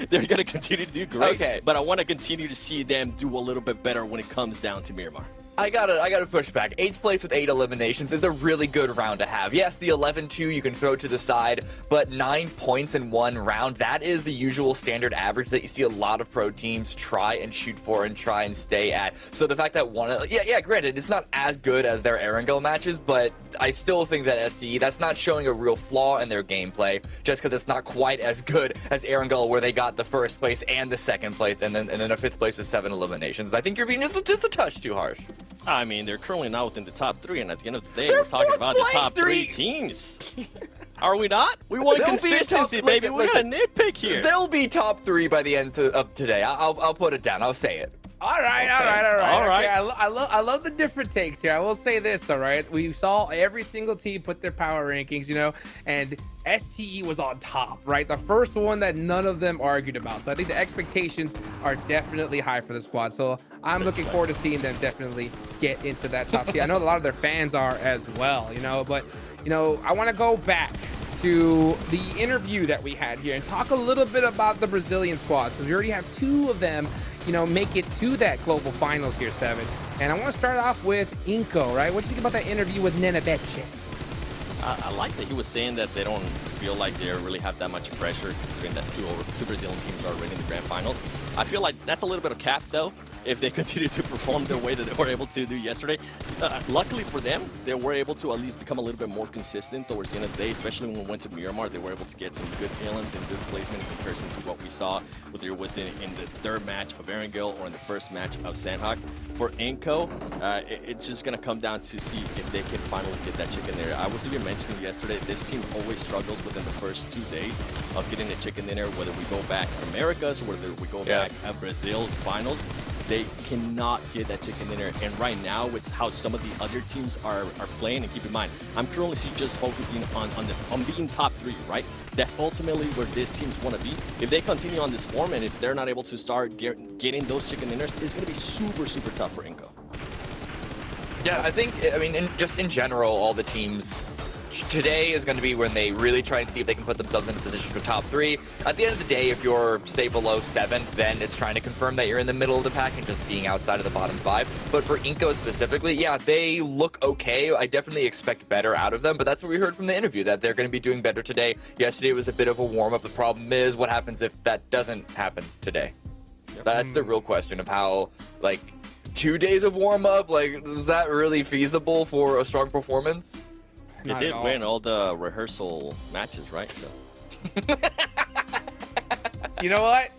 they're going to continue to do great. Okay. But I want to continue to see them do a little bit better when it comes down to Miramar. I gotta push back. 8th place with 8 eliminations is a really good round to have. Yes, the 11-2 you can throw to the side, but 9 points in 1 round, that is the usual standard average that you see a lot of pro teams try and shoot for and try and stay at. So the fact that granted, it's not as good as their Erangel matches, but I still think that SDE, that's not showing a real flaw in their gameplay, just because it's not quite as good as Erangel, where they got the 1st place and the 2nd place, and then a 5th place with 7 eliminations. I think you're being just a touch too harsh. I mean, they're currently not within the top 3, and at the end of the day, we're talking about the top 3 teams. Are we not? We want consistency, baby. We got a nitpick here. They'll be top 3 by the end of today. I'll put it down. I'll say it. All right. Okay, I love the different takes here. I will say this, all right? We saw every single team put their power rankings, you know, and STE was on top, right? The first one that none of them argued about. So I think the expectations are definitely high for the squad. So I'm looking forward to seeing them definitely get into that top tier. I know a lot of their fans are as well, you know, but, you know, I want to go back to the interview that we had here and talk a little bit about the Brazilian squads, because we already have 2 of them, you know, make it to that global finals here, 7. And I want to start off with Inko, right? What do you think about that interview with Nenebeche? I like that he was saying that they don't feel like they really have that much pressure, considering that 2 Brazilian teams are already in the grand finals. I feel like that's a little bit of cap, though, if they continue to perform the way that they were able to do yesterday. Luckily for them, they were able to at least become a little bit more consistent towards the end of the day, especially when we went to Miramar. They were able to get some good elims and good placement in comparison to what we saw, whether it was in the 3rd match of Erangel or in the 1st match of Sanhok. For Inko, it's just going to come down to see if they can finally get that chicken dinner. I was even mentioning yesterday, this team always struggles within the first 2 days of getting a chicken dinner, whether we go back to Americas, whether we go back at Brazil's finals. They cannot get that chicken dinner, and right now it's how some of the other teams are playing. And keep in mind, I'm currently just focusing on being top 3, right? That's ultimately where these teams want to be. If they continue on this form, and if they're not able to start getting those chicken dinners, it's going to be super tough for Inko. Yeah, I think, I mean, just in general, all the teams, today is going to be when they really try and see if they can put themselves in a position for top 3. At the end of the day, if you're, say, below 7th, then it's trying to confirm that you're in the middle of the pack and just being outside of the bottom 5. But for Inco specifically, yeah, they look okay. I definitely expect better out of them, but that's what we heard from the interview, that they're going to be doing better today. Yesterday was a bit of a warm-up. The problem is, what happens if that doesn't happen today? That's the real question of how, like, 2 days of warm-up, like, is that really feasible for a strong performance? They did win all the rehearsal matches, right? So. You know what?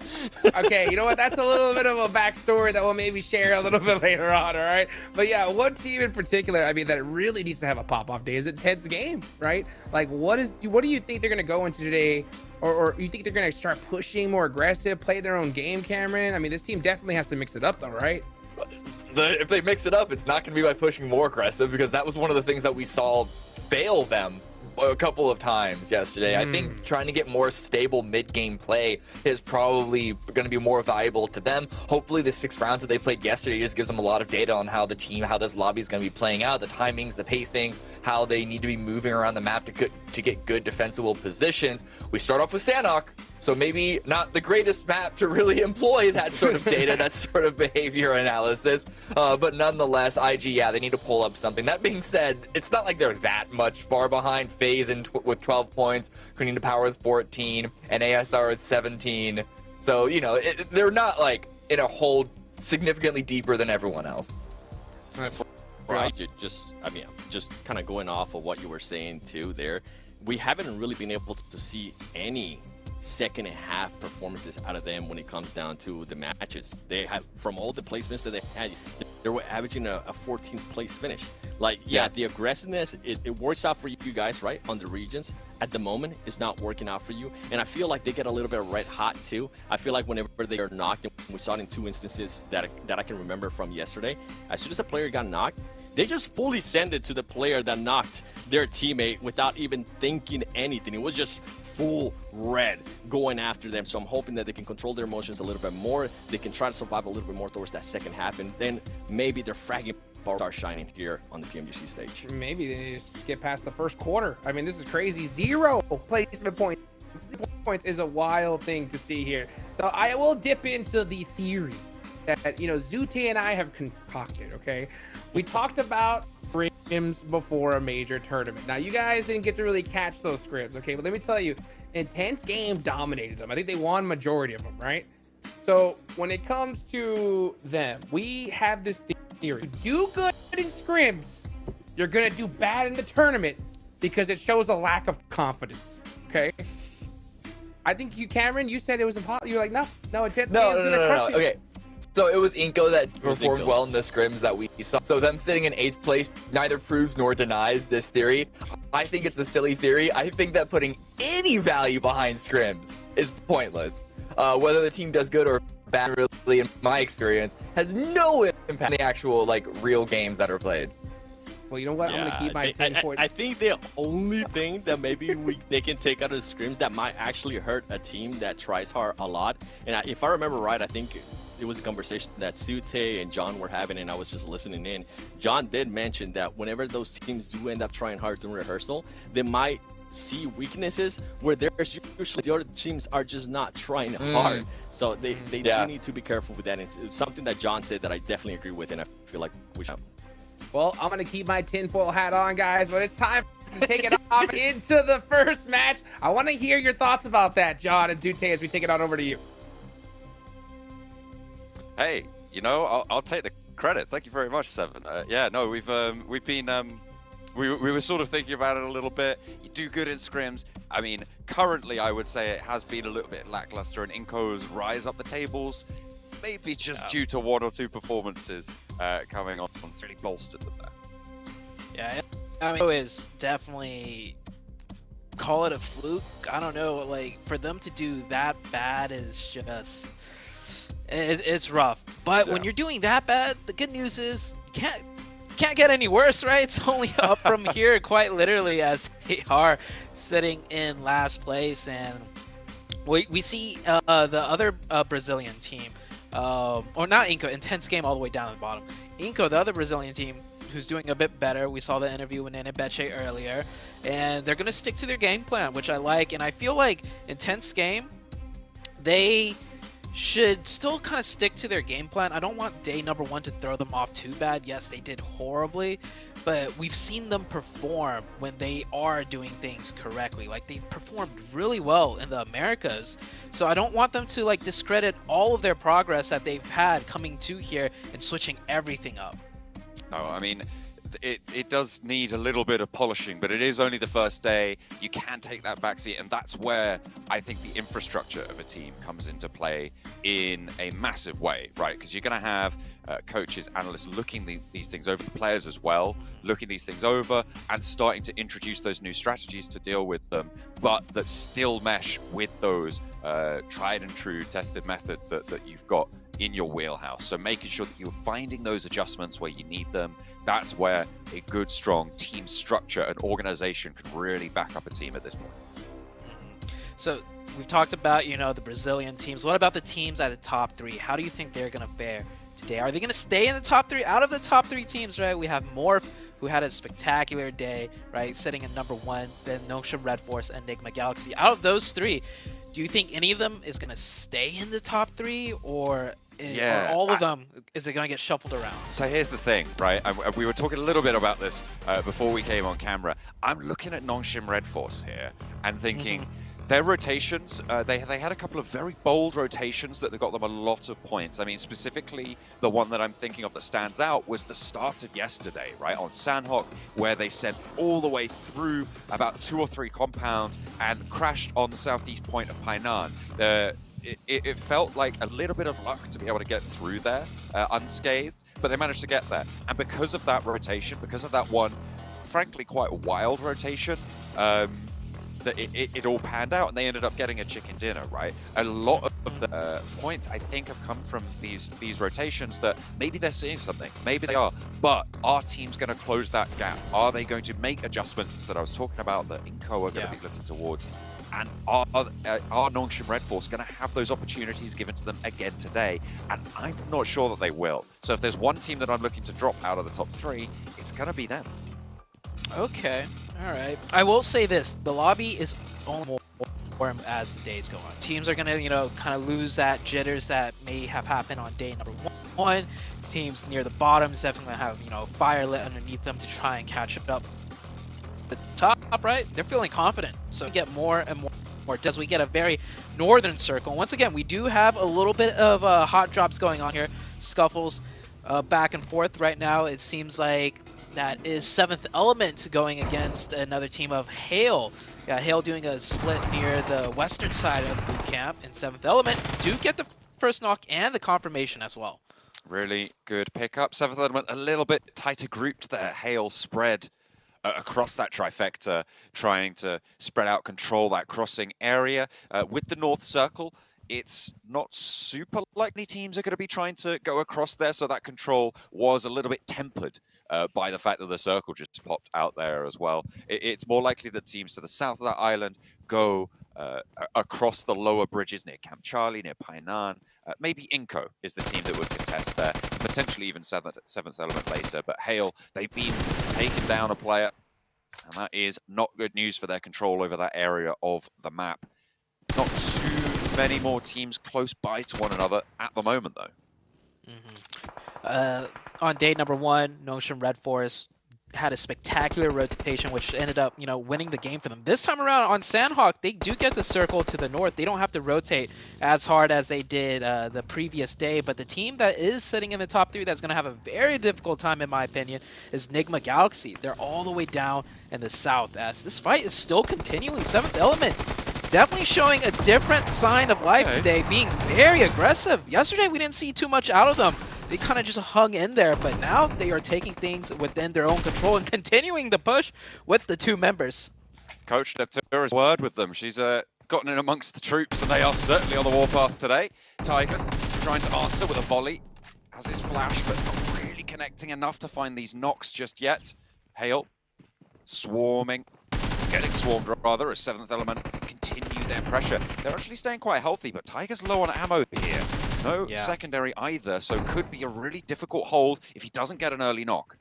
Okay, you know what? That's a little bit of a backstory that we'll maybe share a little bit later on, all right? But yeah, one team in particular, I mean, that really needs to have a pop-off day is it Ted's game, right? Like, what do you think they're going to go into today? Or you think they're going to start pushing more aggressive, play their own game, Cameron? I mean, this team definitely has to mix it up, though, right? If they mix it up, it's not going to be by pushing more aggressive, because that was one of the things that we saw fail them a couple of times yesterday. I think trying to get more stable mid-game play is probably going to be more valuable to them. Hopefully the 6 rounds that they played yesterday just gives them a lot of data on how the team, how this lobby is going to be playing out, the timings, the pacings, how they need to be moving around the map to get good defensible positions. We start off with Sanhok, so maybe not the greatest map to really employ that sort of data, that sort of behavior analysis, but nonetheless, IG, yeah, they need to pull up something. That being said, it's not like they're that much far behind. FaZe with 12 points, Kunina Power with 14, and ASR with 17. So, you know, they're not like in a hole significantly deeper than everyone else. Right, just kind of going off of what you were saying too there, we haven't really been able to see any second half performances out of them when it comes down to the matches. They have, from all the placements that they had, they were averaging a 14th place finish. Like, yeah, the aggressiveness, it works out for you guys, right, on the regions. At the moment, it's not working out for you. And I feel like they get a little bit red hot too. I feel like whenever they are knocked, and we saw it in 2 instances that I can remember from yesterday, as soon as the player got knocked, they just fully send it to the player that knocked their teammate without even thinking anything. It was just full red going after them. So I'm hoping that they can control their emotions a little bit more. They can try to survive a little bit more towards that second half, and then maybe their fragging power start shining here on the PMGC stage. Maybe they just get past the first quarter. I mean, this is crazy. 0 placement points. Points is a wild thing to see here. So I will dip into the theory that, you know, Zute and I have concocted, okay? We talked about scrims before a major tournament. Now, you guys didn't get to really catch those scrims, okay? But let me tell you, Intense Game dominated them. I think they won majority of them, right? So when it comes to them, we have this theory. Do good in scrims, you're going to do bad in the tournament because it shows a lack of confidence, okay? I think you, Cameron, you said it was impossible. You were like, no, Intense Game is going to crush you. Okay. So it was Inco that performed well in the scrims that we saw. So them sitting in 8th place neither proves nor denies this theory. I think it's a silly theory. I think that putting any value behind scrims is pointless. Whether the team does good or bad, really, in my experience, has no impact on the actual, like, real games that are played. Well, you know what? I'm going to keep my 10 points. I think the only thing that maybe they can take out of the scrims that might actually hurt a team that tries hard a lot, and if I remember right, I think it was a conversation that Sute and John were having, and I was just listening in. John did mention that whenever those teams do end up trying hard during rehearsal, they might see weaknesses where there's usually the other teams are just not trying hard. So they do need to be careful with that. It's something that John said that I definitely agree with, and I feel like we should. Well, I'm going to keep my tinfoil hat on, guys, but it's time to take it off into the first match. I want to hear your thoughts about that, John and Zute, as we take it on over to you. Hey, you know, I'll take the credit. Thank you very much, Seven. Yeah, no, we've been we were sort of thinking about it a little bit. You do good in scrims. I mean, currently I would say it has been a little bit lackluster, and Inco's rise up the tables, maybe just due to 1 or 2 performances coming on, really bolstered them there. Yeah, I mean, is definitely, call it a fluke. I don't know, like, for them to do that bad is just, it's rough. But when you're doing that bad, the good news is you can't get any worse, right? It's only up from here, quite literally, as they are sitting in last place. And we see the other Brazilian team, or not Inco, Intense Game all the way down at the bottom. Inco, the other Brazilian team, who's doing a bit better. We saw the interview with Nenebeche earlier, and they're going to stick to their game plan, which I like. And I feel like intense game, they should still kind of stick to their game plan. I don't want day number 1 to throw them off too bad. Yes, they did horribly, but we've seen them perform when they are doing things correctly. Like, they've performed really well in the Americas. So I don't want them to like discredit all of their progress that they've had coming to here and switching everything up. No, I mean, it does need a little bit of polishing, but it is only the first day. You can take that backseat, and that's where I think the infrastructure of a team comes into play in a massive way, right? Because you're going to have coaches, analysts looking these things over, the players as well, looking these things over and starting to introduce those new strategies to deal with them, but that still mesh with those tried and true tested methods that you've got in your wheelhouse. So making sure that you're finding those adjustments where you need them, that's where a good, strong team structure and organization can really back up a team at this point. So we've talked about, you know, the Brazilian teams. What about the teams at the top 3? How do you think they're going to fare today? Are they going to stay in the top 3? Out of the top 3 teams, right, we have Morph, who had a spectacular day, right, sitting in number 1, then Nongshim Red Force and Enigma Galaxy. Out of those 3, do you think any of them is going to stay in the top 3, or all of them, is it going to get shuffled around? So here's the thing, right? We were talking a little bit about this before we came on camera. I'm looking at Nongshim Red Force here and thinking their rotations, they had a couple of very bold rotations that got them a lot of points. I mean, specifically, the one that I'm thinking of that stands out was the start of yesterday, right, on Sanhok, where they sent all the way through about 2 or 3 compounds and crashed on the southeast point of Painan. It felt like a little bit of luck to be able to get through there unscathed, but they managed to get there. And because of that rotation, because of that one, frankly, quite wild rotation, it all panned out, and they ended up getting a chicken dinner, right? A lot of the points, I think, have come from these rotations that maybe they're seeing something, maybe they are, but our team's going to close that gap. Are they going to make adjustments that I was talking about that Inco are going to be looking towards? And are Nongshim Red Force going to have those opportunities given to them again today? And I'm not sure that they will. So if there's one team that I'm looking to drop out of the top 3, it's going to be them. Okay, all right. I will say this: the lobby is only more warm as the days go on. Teams are gonna, you know, kind of lose that jitters that may have happened on day number 1. Teams near the bottom is definitely gonna have, you know, fire lit underneath them to try and catch up. The top, right? They're feeling confident, so we get more and more. As we get a very northern circle. Once again, we do have a little bit of hot drops going on here, scuffles back and forth right now. It seems like that is 7th Element going against another team of Hale. Yeah, Hale doing a split near the western side of boot camp, and 7th Element do get the first knock and the confirmation as well. Really good pickup. 7th Element a little bit tighter grouped there. Hale spread across that trifecta, trying to spread out, control that crossing area. With the North Circle, it's not super likely teams are going to be trying to go across there, so that control was a little bit tempered by the fact that the circle just popped out there as well. It's more likely that teams to the south of that island go across the lower bridges near Camp Charlie, near Painan. Maybe Inco is the team that would contest there, potentially even 7th Element later. But Hale, they've been taking down a player, and that is not good news for their control over that area of the map. Not too many more teams close by to one another at the moment, though. On day number 1, Nongshim Red Force had a spectacular rotation, which ended up, you know, winning the game for them. This time around on Sanhok, they do get the circle to the north. They don't have to rotate as hard as they did the previous day, but the team that is sitting in the top 3 that's going to have a very difficult time, in my opinion, is Enigma Galaxy. They're all the way down in the south, as this fight is still continuing. 7th Element definitely showing a different sign of life today, being very aggressive. Yesterday, we didn't see too much out of them. They kind of just hung in there, but now they are taking things within their own control and continuing the push with the 2 members. Coach Neptura's word with them. She's gotten in amongst the troops, and they are certainly on the warpath today. Tiger trying to answer with a volley. Has his flash, but not really connecting enough to find these knocks just yet. Hale swarming, getting swarmed rather, as 7th Element continue their pressure. They're actually staying quite healthy, but Tiger's low on ammo here. No secondary either, so could be a really difficult hold if he doesn't get an early knock.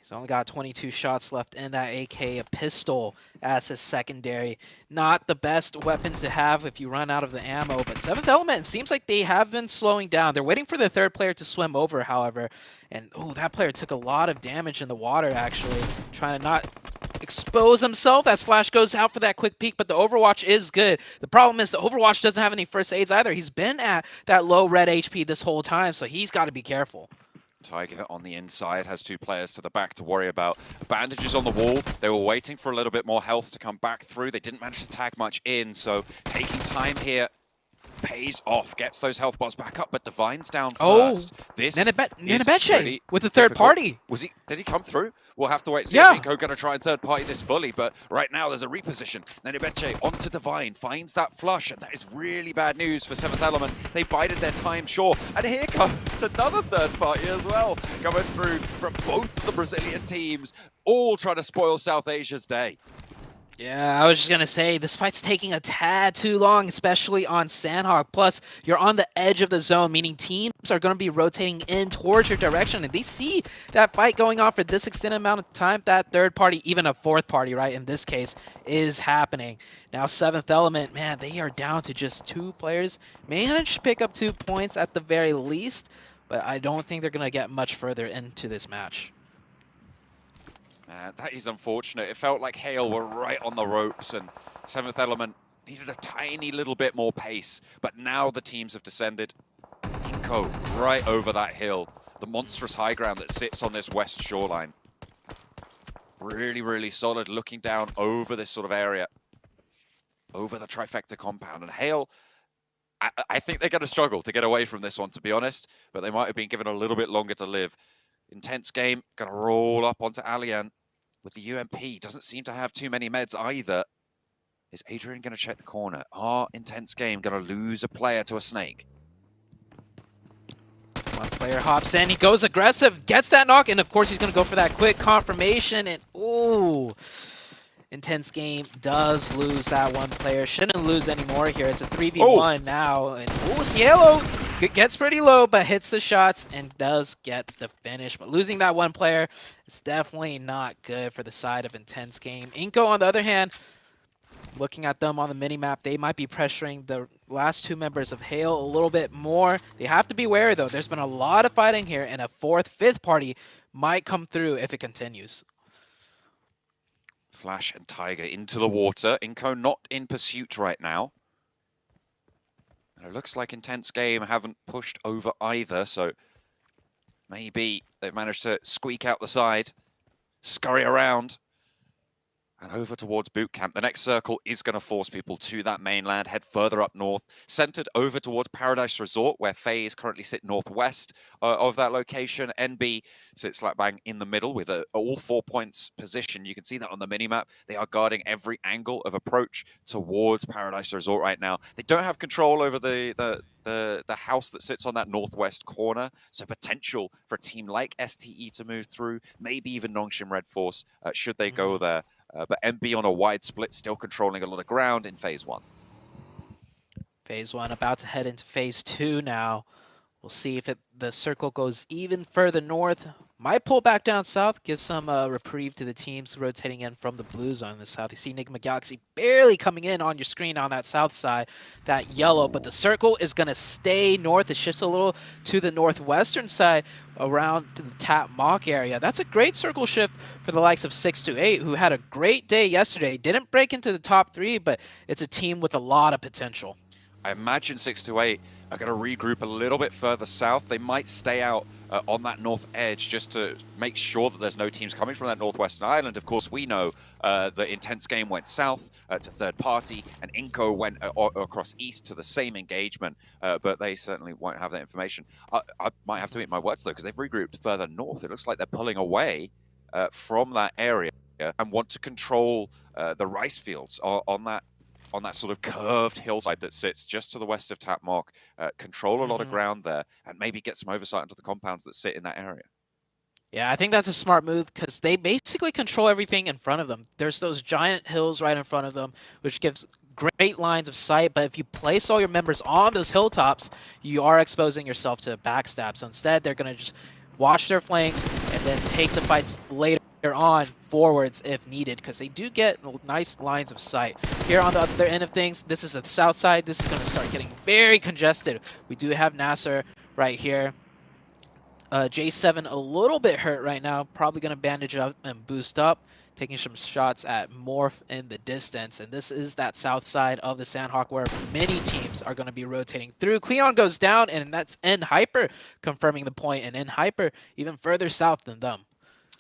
He's only got 22 shots left in that AK, a pistol as his secondary. Not the best weapon to have if you run out of the ammo, but 7th Element, it seems like they have been slowing down. They're waiting for the third player to swim over, however. And, oh, that player took a lot of damage in the water, actually. Trying to not expose himself as Flash goes out for that quick peek, but the Overwatch is good. The problem is the Overwatch doesn't have any first aids either. He's been at that low red HP this whole time, so he's got to be careful. Tiger on the inside has 2 players to the back to worry about. Bandages on the wall. They were waiting for a little bit more health to come back through. They didn't manage to tag much in, so taking time here pays off. Gets those health bars back up, but Divine's down first. This Nenebeche with the third party. Did he come through? We'll have to wait and see Yeah. if Inko going to try and third party this fully, but right now there's a reposition. Nenebeche onto Divine, finds that flush, and that is really bad news for 7th Element. They bided their time, sure. And here comes another third party as well, coming through from both the Brazilian teams, all trying to spoil South Asia's day. Yeah, I was just going to say, this fight's taking a tad too long, especially on Sanhok. Plus, you're on the edge of the zone, meaning teams are going to be rotating in towards your direction. And they see that fight going on for this extended amount of time, that third party, even a fourth party, right, in this case, is happening. Now, 7th Element, man, they are down to just 2 players. Managed to pick up 2 points at the very least, but I don't think they're going to get much further into this match. Man, that is unfortunate. It felt like Hale were right on the ropes, and 7th Element needed a tiny little bit more pace. But now the teams have descended. Inko right over that hill. The monstrous high ground that sits on this west shoreline. Really, really solid, looking down over this sort of area. Over the trifecta compound. And Hale, I think they're going to struggle to get away from this one, to be honest. But they might have been given a little bit longer to live. Intense game, going to roll up onto Alian with the UMP. Doesn't seem to have too many meds either. Is Adrian going to check the corner? Intense game, going to lose a player to a snake. One player hops in, he goes aggressive, gets that knock, and of course he's going to go for that quick confirmation, and ooh. Intense game does lose that one player. Shouldn't lose anymore here. It's a 3v1 now. And ooh, Cielo gets pretty low, but hits the shots and does get the finish. But losing that one player is definitely not good for the side of Intense Game. Inko, on the other hand, looking at them on the minimap, they might be pressuring the last 2 members of Hale a little bit more. They have to be wary, though. There's been a lot of fighting here, and a 4th, 5th party might come through if it continues. Flash and Tiger into the water. Inko not in pursuit right now. And it looks like Intense Game haven't pushed over either, so maybe they've managed to squeak out the side, scurry around, and over towards boot camp. The next circle is going to force people to that mainland, head further up north, centered over towards Paradise Resort, where FaZe currently sit northwest of that location. NB sits slap bang in the middle with all 4 points position. You can see that on the minimap. They are guarding every angle of approach towards Paradise Resort right now. They don't have control over the house that sits on that northwest corner, so potential for a team like STE to move through, maybe even Nongshim Red Force, should they go there. But MB on a wide split, still controlling a lot of ground in Phase 1. Phase 1 about to head into Phase 2 now. We'll see if the circle goes even further north. Might pull back down south, give some reprieve to the teams rotating in from the blue zone in the south. You see Enigma Galaxy barely coming in on your screen on that south side, that yellow, but the circle is going to stay north. It shifts a little to the northwestern side around to the Tap Mock area. That's a great circle shift for the likes of 628, who had a great day yesterday. Didn't break into the top 3, but it's a team with a lot of potential. I imagine 628 are going to regroup a little bit further south. They might stay out on that north edge just to make sure that there's no teams coming from that northwestern island. Of course, we know the Intense Game went south to third party, and Inko went across east to the same engagement, but they certainly won't have that information. I might have to eat my words, though, because they've regrouped further north. It looks like they're pulling away from that area and want to control the rice fields on that sort of curved hillside that sits just to the west of Tapmok, control a lot of ground there, and maybe get some oversight into the compounds that sit in that area. Yeah, I think that's a smart move because they basically control everything in front of them. There's those giant hills right in front of them, which gives great lines of sight, but if you place all your members on those hilltops, you are exposing yourself to backstab. So instead, they're going to just watch their flanks and then take the fights later on forwards if needed, because they do get nice lines of sight. Here on the other end of things, this is the south side. This is going to start getting very congested. We do have Nasser right here. J7 a little bit hurt right now, probably going to bandage up and boost up, taking some shots at Morph in the distance. And this is that south side of the Sanhok where many teams are going to be rotating through. Cleon goes down, and that's N-Hyper confirming the point, and N-Hyper even further south than them.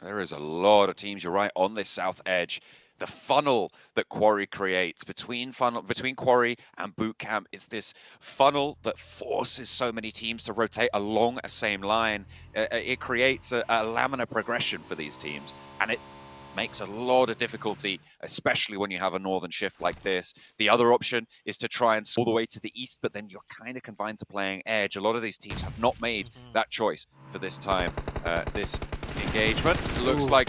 There is a lot of teams, you're right, on this south edge. The funnel that Quarry creates between Quarry and Bootcamp is this funnel that forces so many teams to rotate along a same line. It creates a laminar progression for these teams, and it makes a lot of difficulty, especially when you have a northern shift like this. The other option is to try and all the way to the east, but then you're kind of confined to playing edge. A lot of these teams have not made that choice for this time. This engagement looks like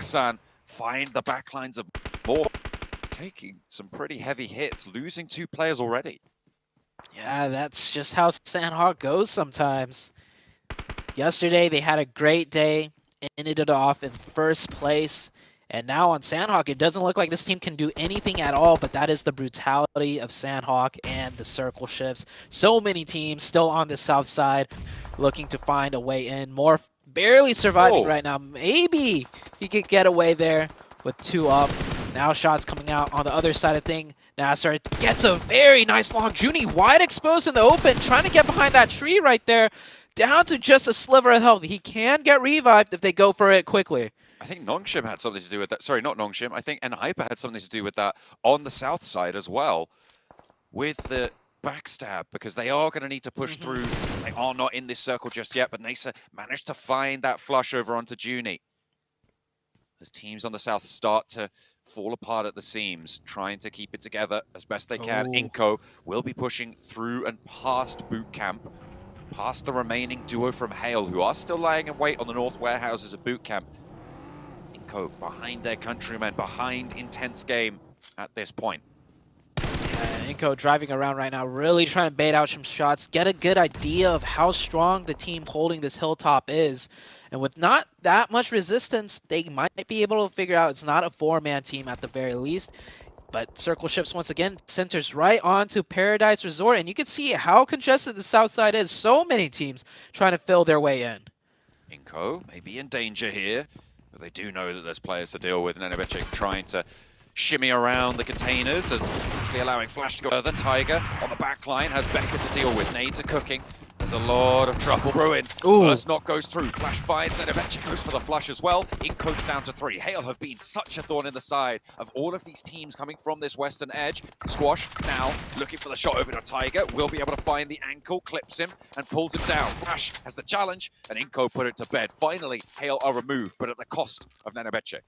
San find the backlines of more, taking some pretty heavy hits, losing 2 players already. Yeah, that's just how Sanhok goes sometimes. Yesterday, they had a great day, ended it off in first place. And now on Sanhok, it doesn't look like this team can do anything at all, but that is the brutality of Sanhok and the circle shifts. So many teams still on the south side looking to find a way in. Morph barely surviving right now. Maybe he could get away there with 2 up. Now shots coming out on the other side of thing. Nasser gets a very nice long Junie wide exposed in the open, trying to get behind that tree right there. Down to just a sliver of health. He can get revived if they go for it quickly. I think Nongshim had something to do with that. Sorry, not Nongshim. I think N-Hyper had something to do with that on the south side as well, with the backstab, because they are going to need to push through. They are not in this circle just yet, but Nasa managed to find that flush over onto Junie. As teams on the south start to fall apart at the seams, trying to keep it together as best they can. Inco will be pushing through and past Bootcamp, past the remaining duo from Hale, who are still lying in wait on the north warehouses of Bootcamp. Inco behind their countrymen, behind Intense Game at this point. Inco driving around right now, really trying to bait out some shots, get a good idea of how strong the team holding this hilltop is. And with not that much resistance, they might be able to figure out it's not a 4-man team at the very least. But circle shifts once again centers right onto Paradise Resort, and you can see how congested the south side is. So many teams trying to fill their way in. Inco may be in danger here, but they do know that there's players to deal with. Nenebecic trying to shimmy around the containers and actually allowing Flash to go further. Tiger on the back line has Becca to deal with. Nades are cooking. There's a lot of trouble brewing. First knock goes through. Flash finds, Nenebecic goes for the flush as well. Inco's down to 3. Hale have been such a thorn in the side of all of these teams coming from this western edge. Squash now looking for the shot over to Tiger. Will be able to find the ankle, clips him and pulls him down. Flash has the challenge and Inco put it to bed. Finally, Hale are removed, but at the cost of Nenebecic.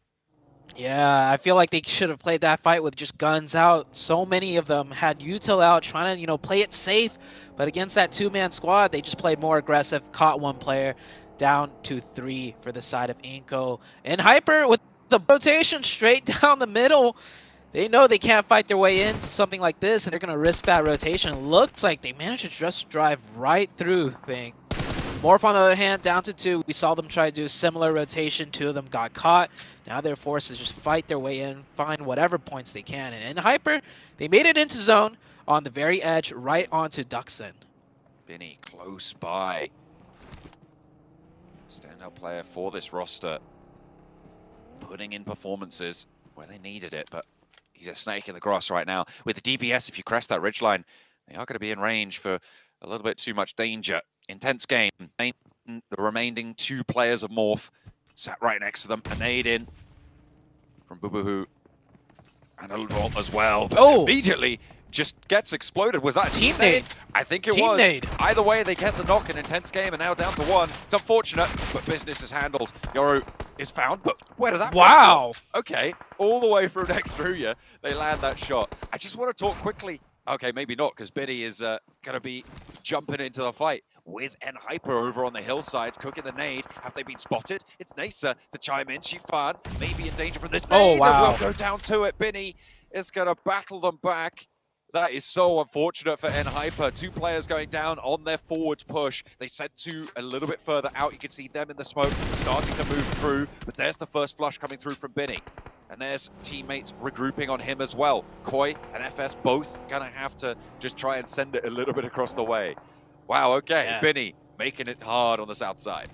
Yeah, I feel like they should have played that fight with just guns out. So many of them had util out, trying to, play it safe. But against that 2-man squad, they just played more aggressive, caught 1 player, down to 3 for the side of Inco. And Hyper with the rotation straight down the middle. They know they can't fight their way into something like this, and they're going to risk that rotation. Looks like they managed to just drive right through things. Morph, on the other hand, down to 2. We saw them try to do a similar rotation. 2 of them got caught. Now they're forced to just fight their way in, find whatever points they can. And in Hyper, they made it into zone on the very edge, right onto Duxon. Binny close by. Standout player for this roster. Putting in performances where they needed it, but he's a snake in the grass right now. With the DBS, if you crest that ridgeline, they are going to be in range for a little bit too much danger. Intense game. The remaining 2 players of Morph sat right next to them. A nade in from Bubuhu. And a vault as well. But immediately just gets exploded. Was that a team nade? I think it was. Nade. Either way, they get the knock in Intense Game and now down to 1. It's unfortunate, but business is handled. Yoru is found, but where did that come from? Okay, all the way from next through you, they land that shot. I just want to talk quickly. Okay, maybe not, because Biddy is going to be jumping into the fight with N-Hyper over on the hillside, cooking the nade. Have they been spotted? It's Nasa to chime in. Shifan may be in danger from this nade. And we'll go down to it. Binny is going to battle them back. That is so unfortunate for Enhyper. 2 players going down on their forward push. They sent 2 a little bit further out. You can see them in the smoke starting to move through. But there's the first flush coming through from Binny. And there's teammates regrouping on him as well. Koi and FS both gonna have to just try and send it a little bit across the way. Wow, okay, Yeah. Binny making it hard on the south side.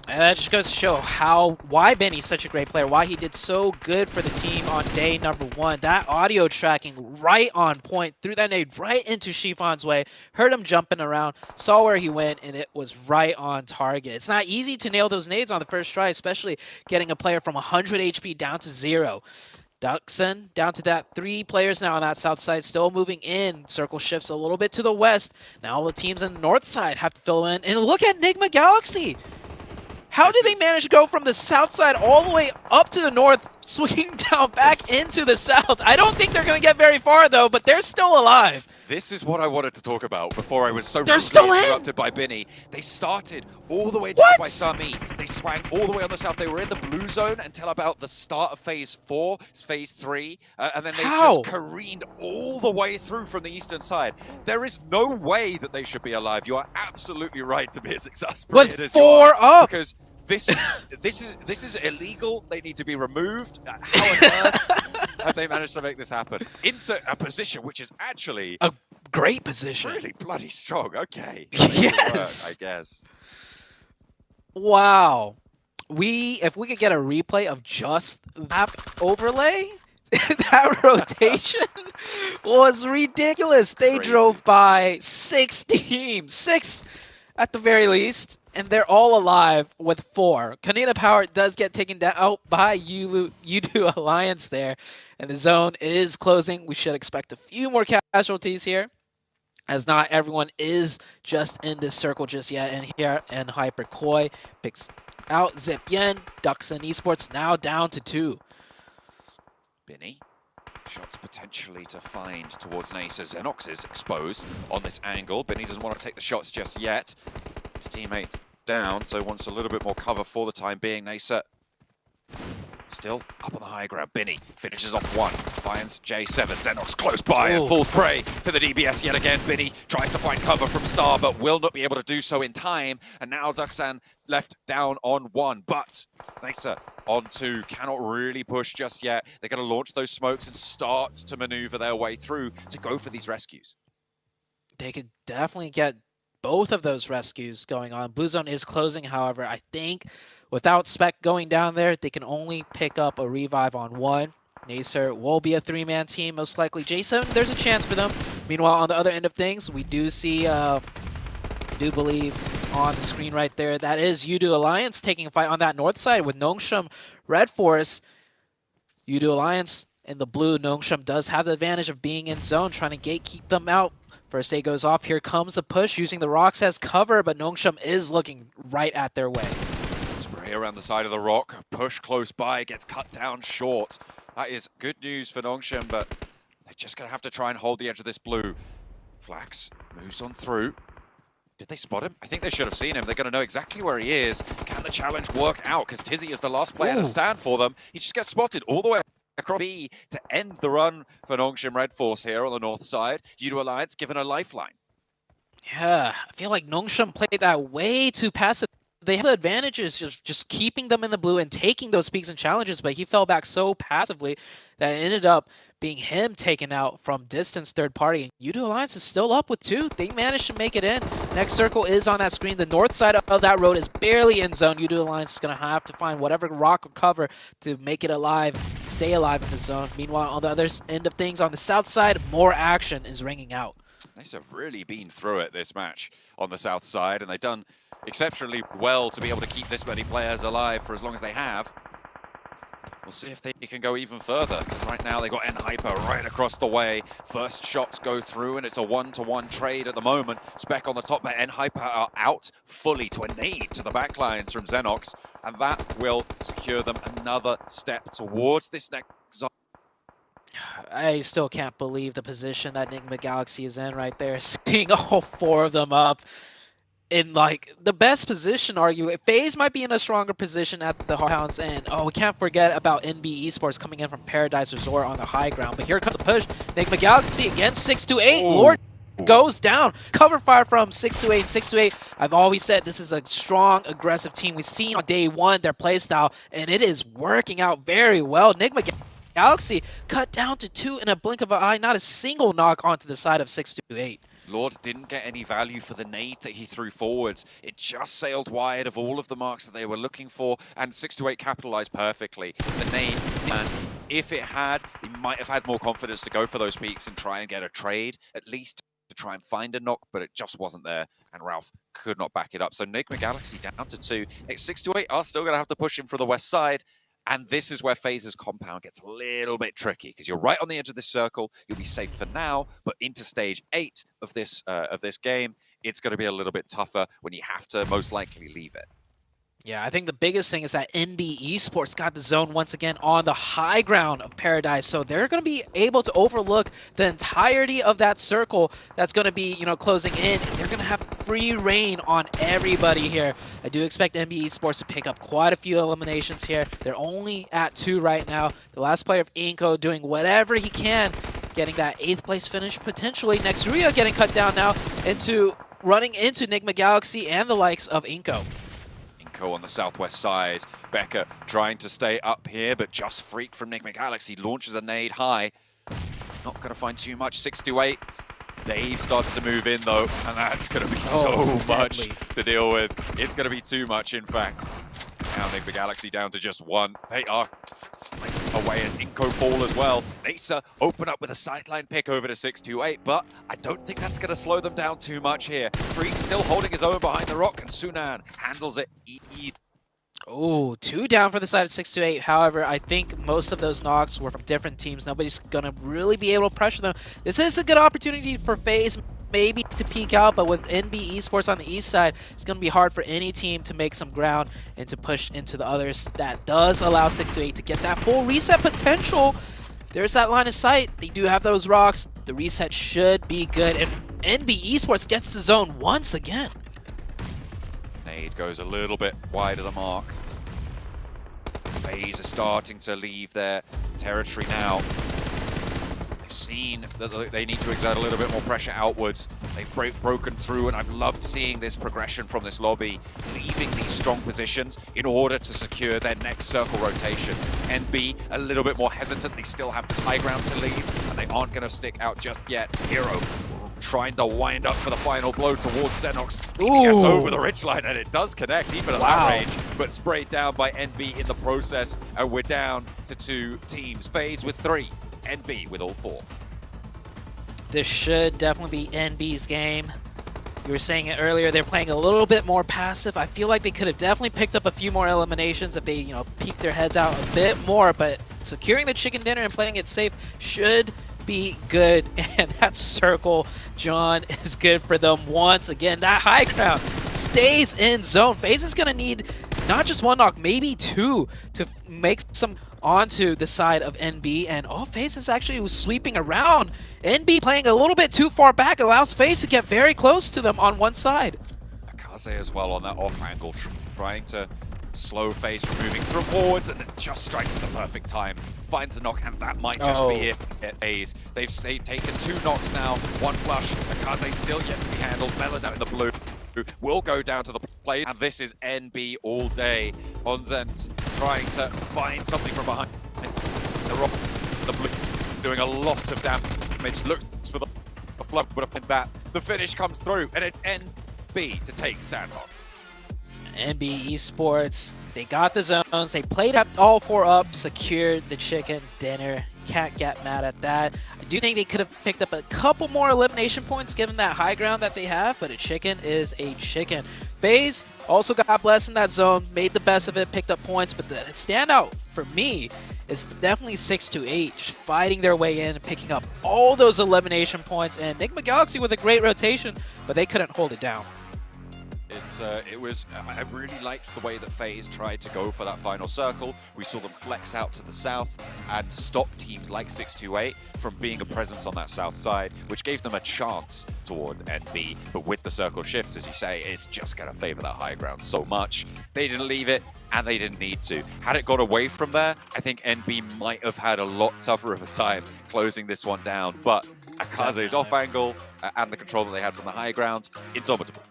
And that just goes to show why Benny's such a great player, why he did so good for the team on day number 1. That audio tracking right on point, threw that nade right into Shifon's way, heard him jumping around, saw where he went, and it was right on target. It's not easy to nail those nades on the first try, especially getting a player from 100 HP down to 0. Duxon down to that 3 players now on that south side, still moving in. Circle shifts a little bit to the west. Now all the teams on the north side have to fill in. And look at Nigma Galaxy. How did they manage to go from the south side all the way up to the north, swinging down back into the south? I don't think they're going to get very far, though, but they're still alive. This is what I wanted to talk about before I was so They're rudely still in? interrupted by Binny. They started all the way down by Sami. They swang all the way on the south. They were in the blue zone until about the start of phase 4, phase 3, and then they just careened all the way through from the eastern side. There is no way that they should be alive. You are absolutely right to be as exasperated as you are. With 4 up! Because this is illegal. They need to be removed. How on earth have they managed to make this happen? Into a position which is actually a great position. Really bloody strong. Okay. Yes. I guess. Wow. If we could get a replay of just that overlay, that rotation was ridiculous. They drove by 6 teams, 6 at the very least. And they're all alive with 4. Kanina Power does get taken down out by Udo Alliance there. And the zone is closing. We should expect a few more casualties here, as not everyone is just in this circle just yet. And here, and Hyper Koi picks out Zipyen. Duxon Esports now down to 2. Binny. Shots potentially to find towards Nasa. Xenox is exposed on this angle. Binny doesn't want to take the shots just yet. His teammates down, so wants a little bit more cover for the time being. Nasa still up on the high ground. Binny finishes off 1, finds J7. Xenox close by and falls prey to the DBS yet again. Binny tries to find cover from Star, but will not be able to do so in time. And now Duxan left down on 1, but Nasa on 2, cannot really push just yet. They're going to launch those smokes and start to maneuver their way through to go for these rescues. They could definitely get both of those rescues going on. Blue Zone is closing, however. I think without Spec going down there, they can only pick up a revive on 1. Nacer will be a 3-man team, most likely. J7, there's a chance for them. Meanwhile, on the other end of things, we do see, do believe on the screen right there, that is Udo Alliance taking a fight on that north side with Nongshim Red Forest. Udo Alliance in the blue. Nongshim does have the advantage of being in zone, trying to gatekeep them out. First aid goes off. Here comes the push, using the rocks as cover, but Nongshim is looking right at their way. Spray around the side of the rock. Push close by, gets cut down short. That is good news for Nongshim, but they're just going to have to try and hold the edge of this blue. Flax moves on through. Did they spot him? I think they should have seen him. They're going to know exactly where he is. Can the challenge work out? Because Tizzy is the last player to stand for them. He just gets spotted all the way across B to end the run for Nongshim Red Force here on the north side. Udo Alliance given a lifeline. Yeah, I feel like Nongshim played that way too passive. They have the advantages just keeping them in the blue and taking those peaks and challenges, but he fell back so passively that it ended up being him taken out from distance third party. Udo Alliance is still up with 2. They managed to make it in. Next circle is on that screen. The north side of that road is barely in zone. Udo Alliance is going to have to find whatever rock or cover to make it alive, stay alive in the zone. Meanwhile, on the other end of things, on the south side, more action is ringing out. Nice have really been through it this match on the south side, and they've done exceptionally well to be able to keep this many players alive for as long as they have. We'll see if they can go even further, because right now they've got Enhyper right across the way. First shots go through, and it's a 1-to-1 trade at the moment. Spec on the top, but Enhyper are out fully to a nade to the backlines from Xenox, and that will secure them another step towards this next zone. I still can't believe the position that Enigma Galaxy is in right there, seeing all 4 of them up. in like the best position, arguably. FaZe might be in a stronger position at the Hounds, and we can't forget about NB Esports coming in from Paradise Resort on the high ground. But here comes the push. Enigma Galaxy against 628. Lord goes down. Cover fire from 628 and 628. I've always said this is a strong, aggressive team. We've seen on day one their playstyle, and it is working out very well. Enigma Galaxy cut down to 2 in a blink of an eye. Not a single knock onto the side of 628. Lord didn't get any value for the nade that he threw forwards. It just sailed wide of all of the marks that they were looking for, and 628 capitalized perfectly. The nade, man, if it had, he might have had more confidence to go for those peaks and try and get a trade, at least to try and find a knock, but it just wasn't there, and Ralph could not back it up. So Enigma Galaxy down to 2. 628 are still going to have to push him for the west side. And this is where FaZe's compound gets a little bit tricky, because you're right on the edge of this circle. You'll be safe for now, but into stage 8 of this game, it's going to be a little bit tougher when you have to most likely leave it. Yeah, I think the biggest thing is that NB Esports got the zone once again on the high ground of Paradise, so they're going to be able to overlook the entirety of that circle that's going to be, closing in. They're going to have free reign on everybody here. I do expect NB Esports to pick up quite a few eliminations here. They're only at 2 right now. The last player of Inko doing whatever he can, getting that 8th place finish potentially. Nexuria getting cut down now running into Enigma Galaxy and the likes of Inko. On the southwest side, Becca trying to stay up here, but just freaked from Enigma Galaxy, launches a nade high. Not going to find too much. 628. Dave starts to move in though, and that's going to be so much to deal with. It's going to be too much, in fact. Now Enigma Galaxy down to just 1. They are slicing away as Inko fall as well. Nasa open up with a sideline pick over to 628, but I don't think that's going to slow them down too much here. Freak still holding his own behind the rock, and Sunan handles it easy. Oh, 2 down for the side of 628. However, I think most of those knocks were from different teams. Nobody's going to really be able to pressure them. This is a good opportunity for FaZe maybe to peek out, but with NB Esports on the east side, it's going to be hard for any team to make some ground and to push into the others. That does allow 628 to get that full reset potential. There's that line of sight. They do have those rocks. The reset should be good, and NB Esports gets the zone once again. Nade goes a little bit wide of the mark. FaZe are starting to leave their territory now. They've seen that they need to exert a little bit more pressure outwards. They've broken through, and I've loved seeing this progression from this lobby, leaving these strong positions in order to secure their next circle rotation. NB a little bit more hesitant. They still have this high ground to leave, and they aren't going to stick out just yet. Hero trying to wind up for the final blow towards Sanhok's DPS over the ridgeline, and it does connect even at that range, but sprayed down by NB in the process, and we're down to 2 teams. FaZe with 3, NB with all 4. This should definitely be NB's game. You were saying it earlier, they're playing a little bit more passive. I feel like they could have definitely picked up a few more eliminations if they, peeked their heads out a bit more, but securing the chicken dinner and playing it safe should be good, and that circle, John, is good for them once again. That high ground stays in zone. FaZe is going to need not just 1 knock, maybe 2 to make some onto the side of NB, and FaZe is actually sweeping around. NB playing a little bit too far back allows FaZe to get very close to them on one side. Akaze as well on that off angle, trying to slow FaZe from moving through forwards, and it just strikes at the perfect time. Finds a knock, and that might just be it at FaZe. They've taken 2 knocks now, 1 flush. Akaze still yet to be handled. Bella's out in the blue. Will go down to the play, and this is NB all day. Onzent trying to find something from behind the rock. The blitz doing a lot of damage. Looks for the flood, but I think that the finish comes through, and it's NB to take Sanhok. NB Esports, they got the zones, they played up all 4 up, secured the chicken dinner. Can't get mad at that. I do think they could have picked up a couple more elimination points given that high ground that they have, but a chicken is a chicken. FaZe also got blessed in that zone, made the best of it, picked up points, but the standout for me is definitely 628, just fighting their way in and picking up all those elimination points, and Enigma Galaxy with a great rotation, but they couldn't hold it down. It's it was. I really liked the way that FaZe tried to go for that final circle. We saw them flex out to the south and stop teams like 628 from being a presence on that south side, which gave them a chance towards NB. But with the circle shifts, as you say, it's just going to favor that high ground so much. They didn't leave it, and they didn't need to. Had it got away from there, I think NB might have had a lot tougher of a time closing this one down. But Akaze's off angle and the control that they had from the high ground, indomitable.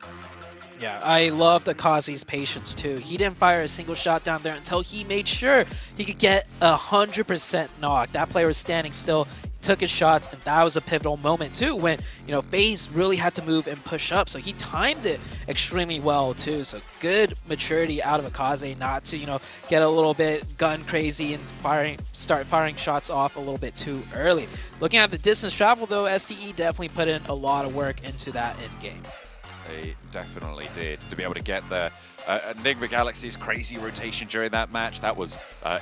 Yeah, I loved Akaze's patience too. He didn't fire a single shot down there until he made sure he could get 100% knock. That player was standing still, took his shots, and that was a pivotal moment too when, you know, FaZe really had to move and push up. So he timed it extremely well too. So good maturity out of Akaze not to, you know, get a little bit gun crazy and start firing shots off a little bit too early. Looking at the distance travel though, STE definitely put in a lot of work into that end game. They definitely did, to be able to get there. Enigma Galaxy's crazy rotation during that match, that was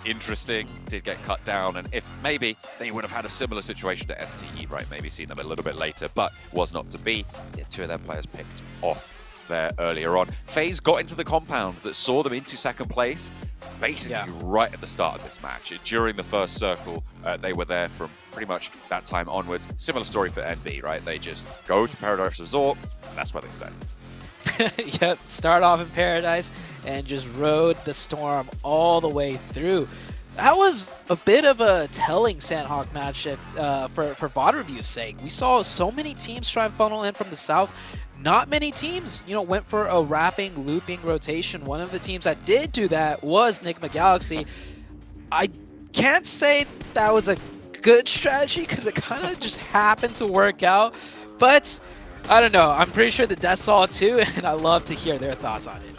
interesting, did get cut down, and if maybe they would have had a similar situation to STE, right, maybe seen them a little bit later, but was not to be. Yeah, two of their players picked off there earlier on. FaZe got into the compound that saw them into second place, basically right at the start of this match. During the first circle, they were there from pretty much that time onwards. Similar story for NB, right? They just go to Paradise Resort, and that's where they stay. Yep, start off in Paradise and just rode the storm all the way through. That was a bit of a telling Sanhok matchup for VOD review's sake. We saw so many teams try and funnel in from the south. Not many teams, you know, went for a wrapping, looping rotation. One of the teams that did do that was Enigma Galaxy. I can't say that was a good strategy because it kind of just happened to work out, but I don't know. I'm pretty sure that Death saw it too, and I love to hear their thoughts on it.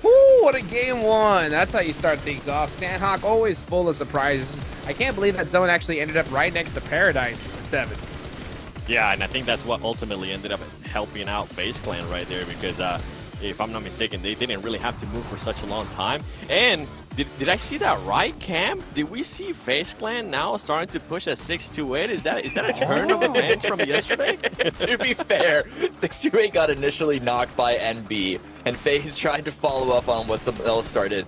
Woo, what a game one. That's how you start things off. Sanhok always full of surprises. I can't believe that zone actually ended up right next to Paradise 7. Yeah, and I think that's what ultimately ended up helping out FaZe Clan right there because if I'm not mistaken, they didn't really have to move for such a long time. And did I see that right, Cam? Did we see FaZe Clan now starting to push at 628? Is that a turn of events from yesterday? To be fair, 628 got initially knocked by NB, and FaZe tried to follow up on what something else started.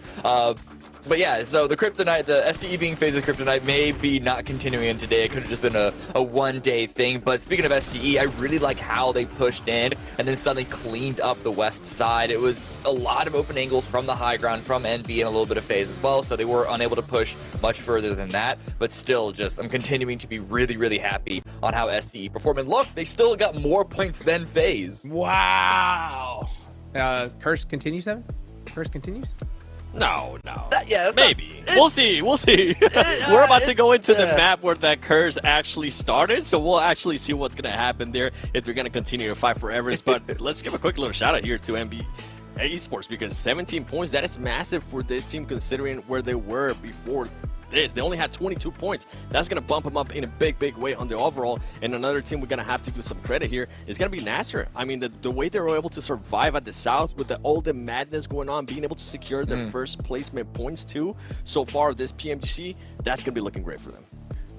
But yeah, so the Kryptonite, the SCE being FaZe's Kryptonite may be not continuing in today. It could have just been a one-day thing. But speaking of SCE, I really like how they pushed in and then suddenly cleaned up the west side. It was a lot of open angles from the high ground, from NB, and a little bit of FaZe as well. So they were unable to push much further than that. But still, just I'm continuing to be really, really happy on how SCE performed. And look, they still got more points than FaZe. Wow. Curse continues, Evan? Curse continues? No. Yeah, maybe. We'll see. We're about to go into the map where that curse actually started, so we'll actually see what's going to happen there if they're going to continue to fight forever. But let's give a quick little shout out here to MB Esports because 17 points, that is massive for this team considering where they were before this. They only had 22 points. That's going to bump them up in a big way on the overall. And another team we're going to have to give some credit here is going to be Nasser. I mean, the way they were able to survive at the south with all the madness going on, being able to secure their first placement points too so far this PMGC, that's going to be looking great for them.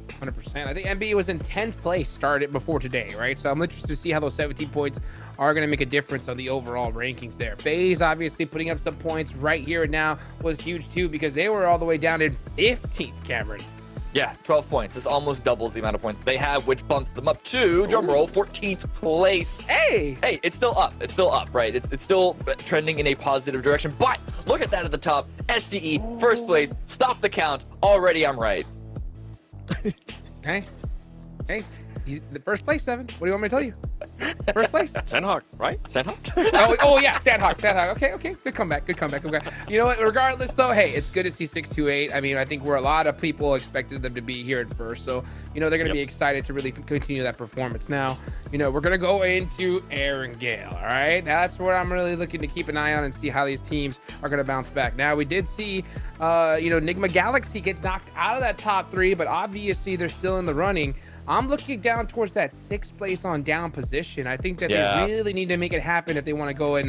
100%. I think NB was in 10th place started before today, right? So I'm interested to see how those 17 points are going to make a difference on the overall rankings there. FaZe obviously putting up some points right here and now was huge too because they were all the way down in 15th, Cameron. Yeah, 12 points. This almost doubles the amount of points they have, which bumps them up to, drumroll, 14th place. Hey, it's still up. It's still up, right? It's still trending in a positive direction. But look at that at the top. SDE, first place. Stop the count. Already I'm right. Hey, he's the first place, 7. What do you want me to tell you? First place. Sanhok, right? Sanhok? oh yeah, Sanhok. Okay. Good comeback. You know what? Regardless, though, hey, it's good to see 628. I mean, I think where a lot of people expected them to be here at first. So, you know, they're going to be excited to really continue that performance. Now, you know, we're going to go into Erangel, all right? Now, that's where I'm really looking to keep an eye on and see how these teams are going to bounce back. Now, we did see, you know, Enigma Galaxy get knocked out of that top 3, but obviously they're still in the running. I'm looking down towards that 6th place on down position. I think that they really need to make it happen if they want to go and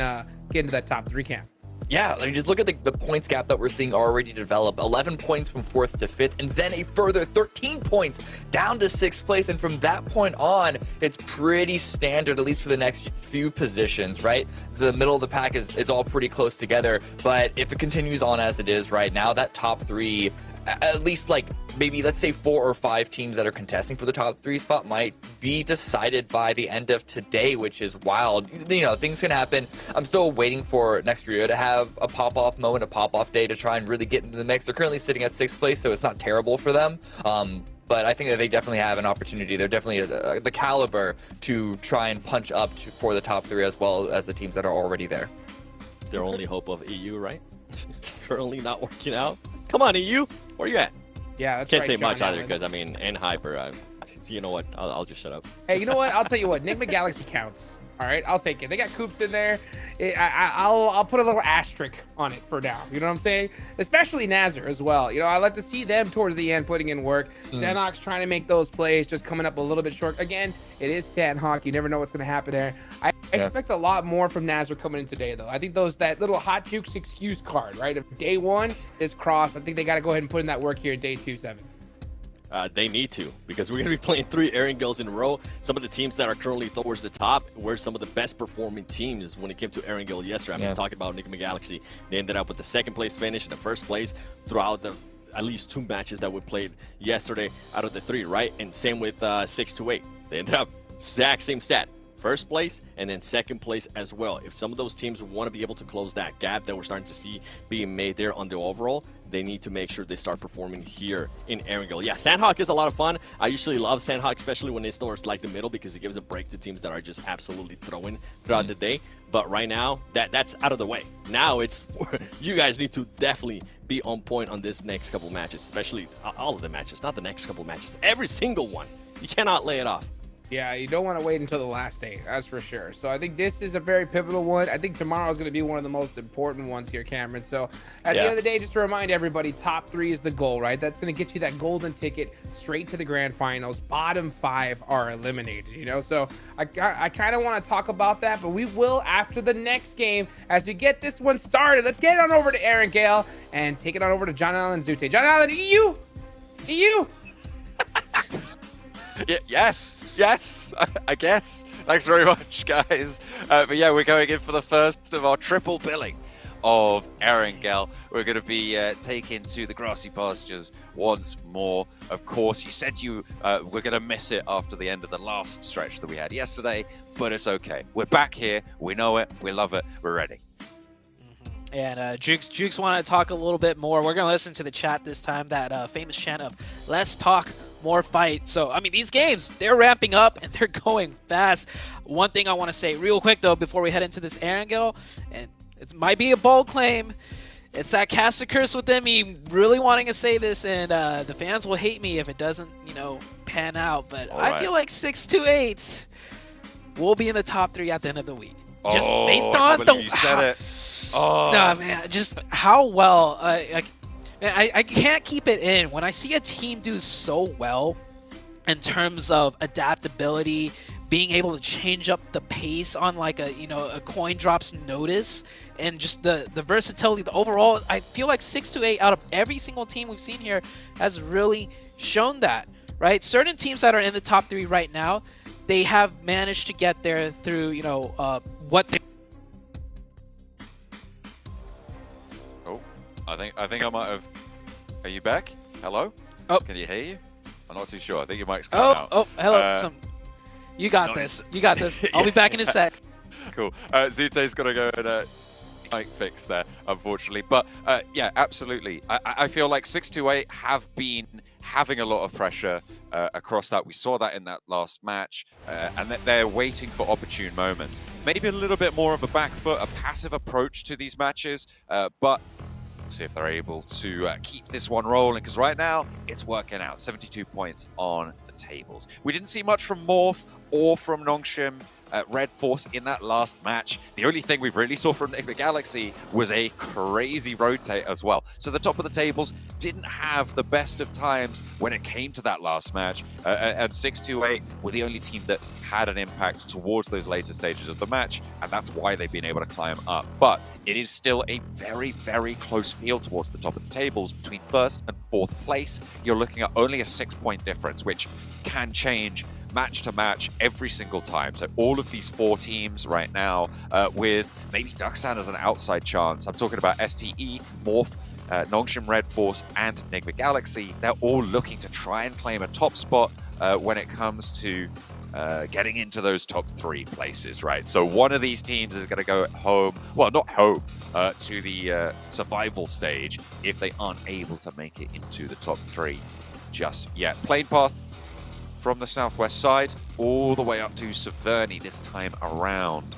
get into that top 3 camp. Yeah, I mean, just look at the points gap that we're seeing already develop. 11 points from 4th to 5th, and then a further 13 points down to 6th place. And from that point on, it's pretty standard, at least for the next few positions, right? The middle of the pack is all pretty close together. But if it continues on as it is right now, that top 3, at least like maybe let's say 4 or 5 teams that are contesting for the top 3 spot might be decided by the end of today, which is wild. You know, things can happen. I'm still waiting for next Rio to have a pop-off moment, a pop-off day to try and really get into the mix. They're currently sitting at 6th place, so it's not terrible for them. But I think that they definitely have an opportunity. They're definitely the caliber to try and punch up for the top 3 as well as the teams that are already there. Their only hope of EU, right? Currently not working out. Come on, EU. Where you at? Yeah, that's Can't right, say John much either Allen. because, I mean, in Hyper, you know what? I'll just shut up. Hey, you know what? I'll tell you what. Enigma Galaxy counts. All right, I'll take it. They got Coops in there. I'll put a little asterisk on it for now. You know what I'm saying? Especially Nazar as well. You know, I like to see them towards the end putting in work. Sanhok's trying to make those plays, just coming up a little bit short. Again, it is Sanhok. You never know what's going to happen there. I expect a lot more from Nazar coming in today, though. I think that little hot jukes excuse card, right? If day 1 is crossed, I think they got to go ahead and put in that work here day 2, 7. They need to, because we're going to be playing 3 Erangels in a row. Some of the teams that are currently towards the top were some of the best performing teams when it came to Erangel yesterday. I'm talking about Enigma Galaxy. They ended up with the 2nd place finish and the 1st place throughout the at least 2 matches that we played yesterday out of the 3, right? And same with 628. They ended up exact same stat. 1st place and then 2nd place as well. If some of those teams want to be able to close that gap that we're starting to see being made there on the overall, they need to make sure they start performing here in Erangel. Yeah, Sanhok is a lot of fun. I usually love Sanhok, especially when it's towards like the middle, because it gives a break to teams that are just absolutely throwing throughout the day. But right now, that's out of the way. Now it's you guys need to definitely be on point on this next couple matches, especially all of the matches, not the next couple matches, every single one. You cannot lay it off. Yeah, you don't want to wait until the last day, that's for sure. So I think this is a very pivotal one. I think tomorrow is going to be one of the most important ones here, Cameron. So at the end of the day, just to remind everybody, top 3 is the goal, right? That's going to get you that golden ticket straight to the grand finals. Bottom 5 are eliminated, you know? So I kind of want to talk about that, but we will after the next game as we get this one started. Let's get on over to Erangel and take it on over to John Allen Zute. John Allen, EU! EU! Yes, I guess. Thanks very much, guys. But yeah, we're going in for the first of our triple billing of Erangel. We're going to be taken to the grassy pastures once more. Of course, you said you were going to miss it after the end of the last stretch that we had yesterday, but it's okay. We're back here. We know it. We love it. We're ready. And Jukes want to talk a little bit more. We're going to listen to the chat this time, that famous chant of "Let's talk more fight." So, I mean, these games, they're ramping up and they're going fast. One thing I want to say real quick, though, before we head into this Erangel, and it might be a bold claim, it's that cast a curse within me really wanting to say this, and the fans will hate me if it doesn't, you know, pan out. But I feel like 628 will be in the top 3 at the end of the week. Just based on you said it. Nah, man, just how well I can't keep it in when I see a team do so well in terms of adaptability, being able to change up the pace on like a coin drops notice, and just the versatility, the overall. I feel like 628 out of every single team we've seen here has really shown that, right? Certain teams that are in the top 3 right now, they have managed to get there through what they. I think I might have. Are you back? Hello? Oh. Can you hear you? I'm not too sure. I think your mic's cut out. Oh, hello. You got this. You got this. I'll be back in a sec. Cool. Zute's got to go and mic fix there, unfortunately. But yeah, absolutely. I feel like 628 have been having a lot of pressure across that. We saw that in that last match, and that they're waiting for opportune moments. Maybe a little bit more of a back foot, a passive approach to these matches, but see if they're able to keep this one rolling, because right now it's working out. 72 points on the tables. We didn't see much from Morph or from Nongshim Red Force in that last match. The only thing we really saw from Enigma Galaxy was a crazy rotate as well. So the top of the tables didn't have the best of times when it came to that last match. And 628 were the only team that had an impact towards those later stages of the match, and that's why they've been able to climb up. But it is still a very, very close field towards the top of the tables between first and fourth place. You're looking at only a 6-point difference, which can change match to match every single time. So all of these 4 teams right now, with maybe Duxan as an outside chance. I'm talking about STE, Morph, Nongshim Red Force, and Enigma Galaxy. They're all looking to try and claim a top spot when it comes to getting into those top 3 places, right? So one of these teams is going to go home, well, not home, to the survival stage if they aren't able to make it into the top 3 just yet. Plane path from the southwest side all the way up to Severny this time around.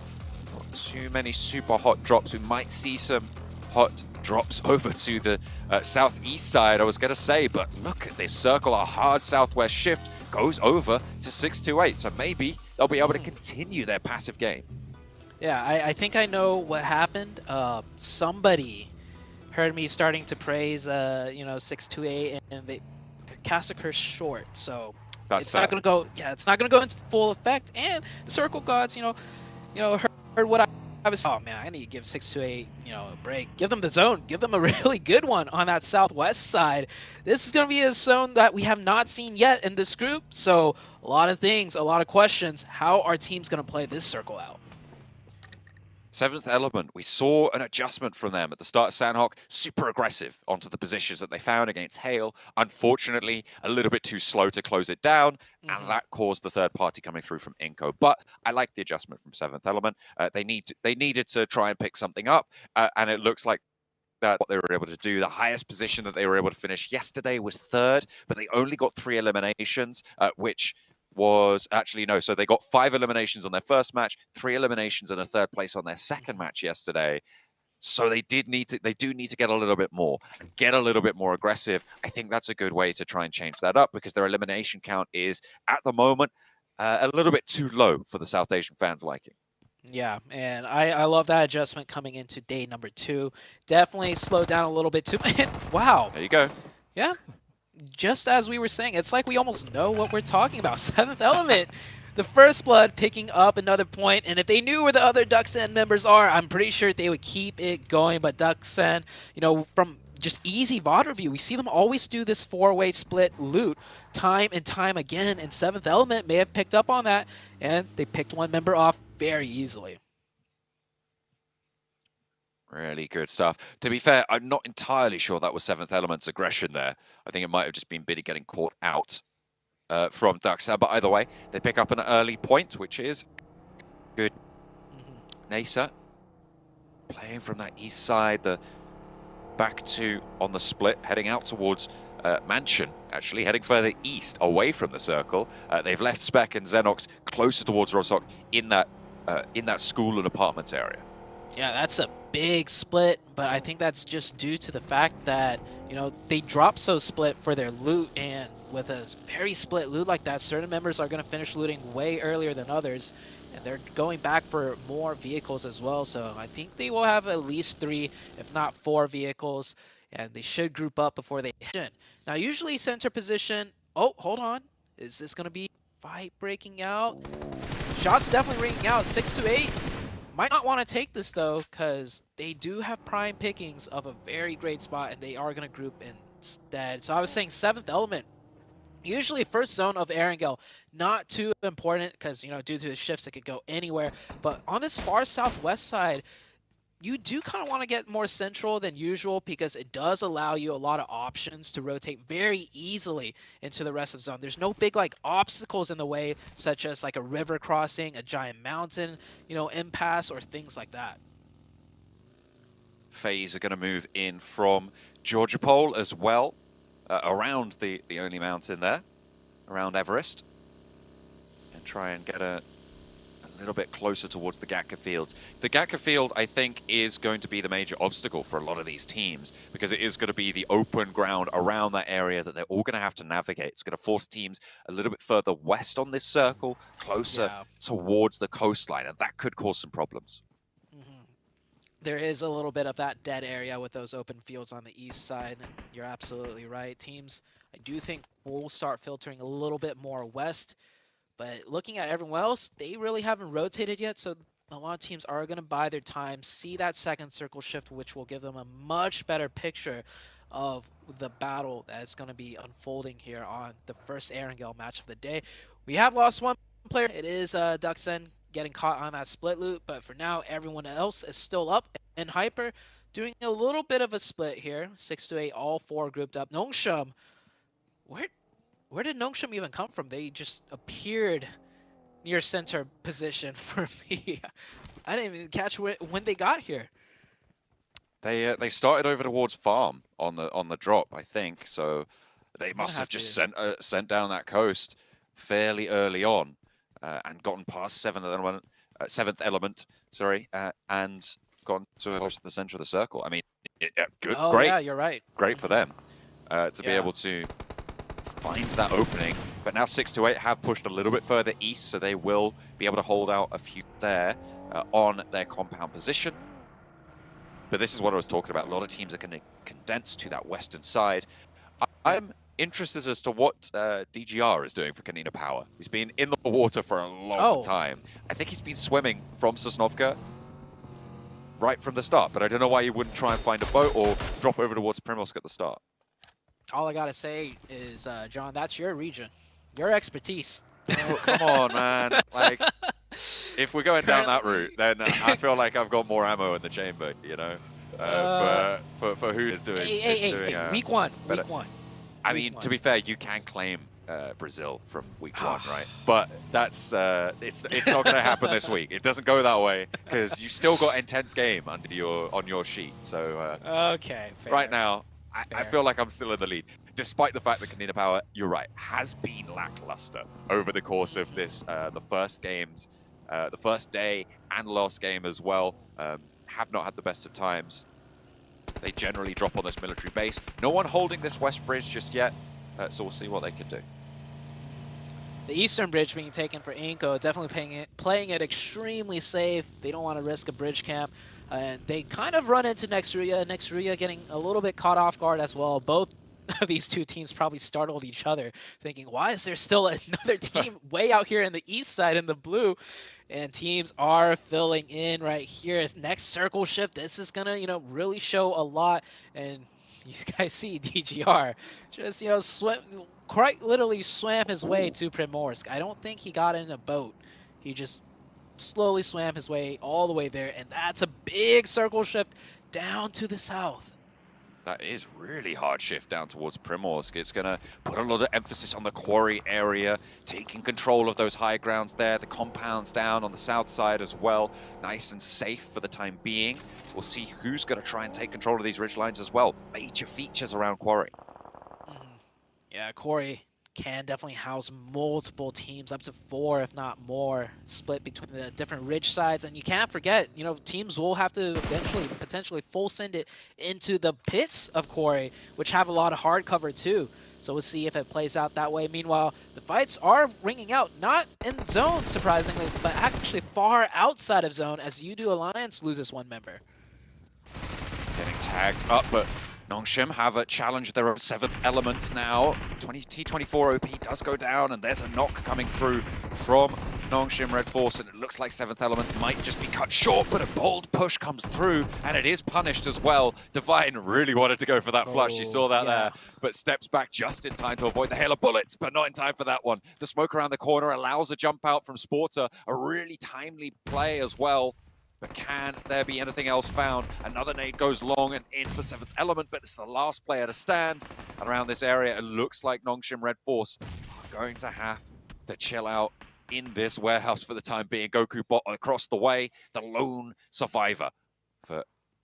Not too many super hot drops. We might see some hot drops over to the southeast side, I was going to say, but look at this circle. A hard southwest shift goes over to 628, so maybe they'll be able to continue their passive game. Yeah, I think I know what happened. Somebody heard me starting to praise, 628, and they cast a curse short, so it's not going to go. Yeah, it's not going to go into full effect. And the Circle Gods, heard what I was. Oh man, I need to give 628, a break. Give them the zone. Give them a really good one on that southwest side. This is going to be a zone that we have not seen yet in this group. So a lot of things, a lot of questions. How are teams going to play this circle out? Seventh Element, we saw an adjustment from them at the start of Sanhok, super aggressive onto the positions that they found against Hale. Unfortunately, a little bit too slow to close it down, and that caused the third party coming through from Inco. But I like the adjustment from Seventh Element. They needed to try and pick something up, and it looks like that's what they were able to do. The highest position that they were able to finish yesterday was third, but they only got 3 eliminations, which was actually no. So they got 5 eliminations on their first match, 3 eliminations and a third place on their second match yesterday. So they do need to get a little bit more and get a little bit more aggressive. I think that's a good way to try and change that up, because their elimination count is at the moment a little bit too low for the South Asian fans' liking. Yeah, and I love that adjustment coming into day number 2. Definitely slowed down a little bit too. Wow. There you go. Yeah. Just as we were saying, it's like we almost know what we're talking about. Seventh Element, the First Blood picking up another point, and if they knew where the other Duxan members are, I'm pretty sure they would keep it going. But Duxan, from just easy VOD review, we see them always do this 4-way split loot time and time again, and Seventh Element may have picked up on that, and they picked one member off very easily. Really good stuff. To be fair, I'm not entirely sure that was Seventh Element's aggression there. I think it might have just been Biddy getting caught out from Duxan. But either way, they pick up an early point, which is good. Nasa playing from that east side, the back 2 on the split, heading out towards Mansion, actually heading further east, away from the circle. They've left Spec and Xenox closer towards Rosok in that school and apartments area. Yeah, that's a big split, but I think that's just due to the fact that, they dropped so split for their loot, and with a very split loot like that, certain members are going to finish looting way earlier than others, and they're going back for more vehicles as well. So I think they will have at least 3, if not 4 vehicles, and they should group up before they hit in. Now, usually center position, oh, hold on. Is this going to be fight breaking out? Shots definitely ringing out, 6-8. Might not want to take this, though, because they do have prime pickings of a very great spot, and they are going to group instead. So I was saying 7th Element. Usually first zone of Erangel, not too important because, due to the shifts, it could go anywhere. But on this far southwest side, you do kind of want to get more central than usual, because it does allow you a lot of options to rotate very easily into the rest of the zone. There's no big obstacles in the way, such as a river crossing, a giant mountain, impasse, or things like that. FaZe are going to move in from Georgia Pole as well, around the only mountain there, around Everest, and try and get a little bit closer towards the Gatka fields. The Gatka field, I think, is going to be the major obstacle for a lot of these teams because it is going to be the open ground around that area that they're all going to have to navigate. It's going to force teams a little bit further west on this circle, closer towards the coastline, and that could cause some problems. There is a little bit of that dead area with those open fields on the east side, and you're absolutely right. Teams, I do think, will start filtering a little bit more west, but looking at everyone else, they really haven't rotated yet, so a lot of teams are going to buy their time, see that second circle shift, which will give them a much better picture of the battle that's going to be unfolding here on the first Erangel match of the day. We have lost one player. It is Duxen getting caught on that split loop, but for now, everyone else is still up. And Hyper doing a little bit of a split here. 6 to 8, all four grouped up. Nongshim, where did Nongshim even come from? They just appeared near center position for me. I didn't even catch when they got here. They started over towards farm on the drop, I think. So they must have just sent down that coast fairly early on. And gotten past seventh element, and gone to the center of the circle. I mean, good, great. Yeah, you're right. Great for them to be able to find that opening. But now 6 to 8 have pushed a little bit further east, so they will be able to hold out a few there on their compound position. But this is what I was talking about. A lot of teams are going to condense to that western side. I'm interested as to what DGR is doing for Kanina Power. He's been in the water for a long time. I think he's been swimming from Sosnovka right from the start, but I don't know why you wouldn't try and find a boat or drop over towards Primorsk at the start. All I gotta say is, John, that's your region, your expertise. Oh, come on, man. Like, if we're going down that route, then I feel like I've got more ammo in the chamber, you know, for who is doing. Week one. I mean, to be fair, you can claim Brazil from week 1, right? But that's it's not going to happen this week. It doesn't go that way because you still got intense game on your sheet. So okay, fair. Right now, I feel like I'm still in the lead, despite the fact that Kanina Power, you're right, has been lackluster over the course of this the first games, the first day and last game as well. Have not had the best of times. They generally drop on this military base. No one holding this west bridge just yet, so we'll see what they can do. The eastern bridge being taken for Inko, definitely playing it extremely safe. They don't want to risk a bridge camp. And they kind of run into Nextruya. Nextruya getting a little bit caught off guard as well. Both of these two teams probably startled each other, thinking, why is there still another team way out here in the east side in the blue? And teams are filling in right here. As next circle shift, this is gonna, really show a lot. And you guys see DGR just, quite literally swam his way to Primorsk. I don't think he got in a boat. He just slowly swam his way all the way there, and that's a big circle shift down to the south. That is really hard shift down towards Primorsk. It's going to put a lot of emphasis on the quarry area, taking control of those high grounds there. The compounds down on the south side as well. Nice and safe for the time being. We'll see who's going to try and take control of these ridge lines as well. Major features around quarry. Yeah, quarry can definitely house multiple teams, up to 4 if not more, split between the different ridge sides. And you can't forget, teams will have to eventually potentially full send it into the pits of quarry, which have a lot of hard cover too. So we'll see if it plays out that way. Meanwhile, the fights are ringing out, not in zone surprisingly, but actually far outside of zone, as Udo Alliance loses one member. Getting tagged up, but Nongshim have a challenge their 7th element now. T24 OP does go down, and there's a knock coming through from Nongshim Red Force, and it looks like 7th element might just be cut short, but a bold push comes through, and it is punished as well. Divine really wanted to go for that flush. You saw that there, but steps back just in time to avoid the hail of bullets, but not in time for that one. The smoke around the corner allows a jump out from Sporter, a really timely play as well. But can there be anything else found? Another nade goes long and in for 7th element, but it's the last player to stand. And around this area, it looks like Nongshim Red Force are going to have to chill out in this warehouse for the time being. Goku Bot across the way, the lone survivor for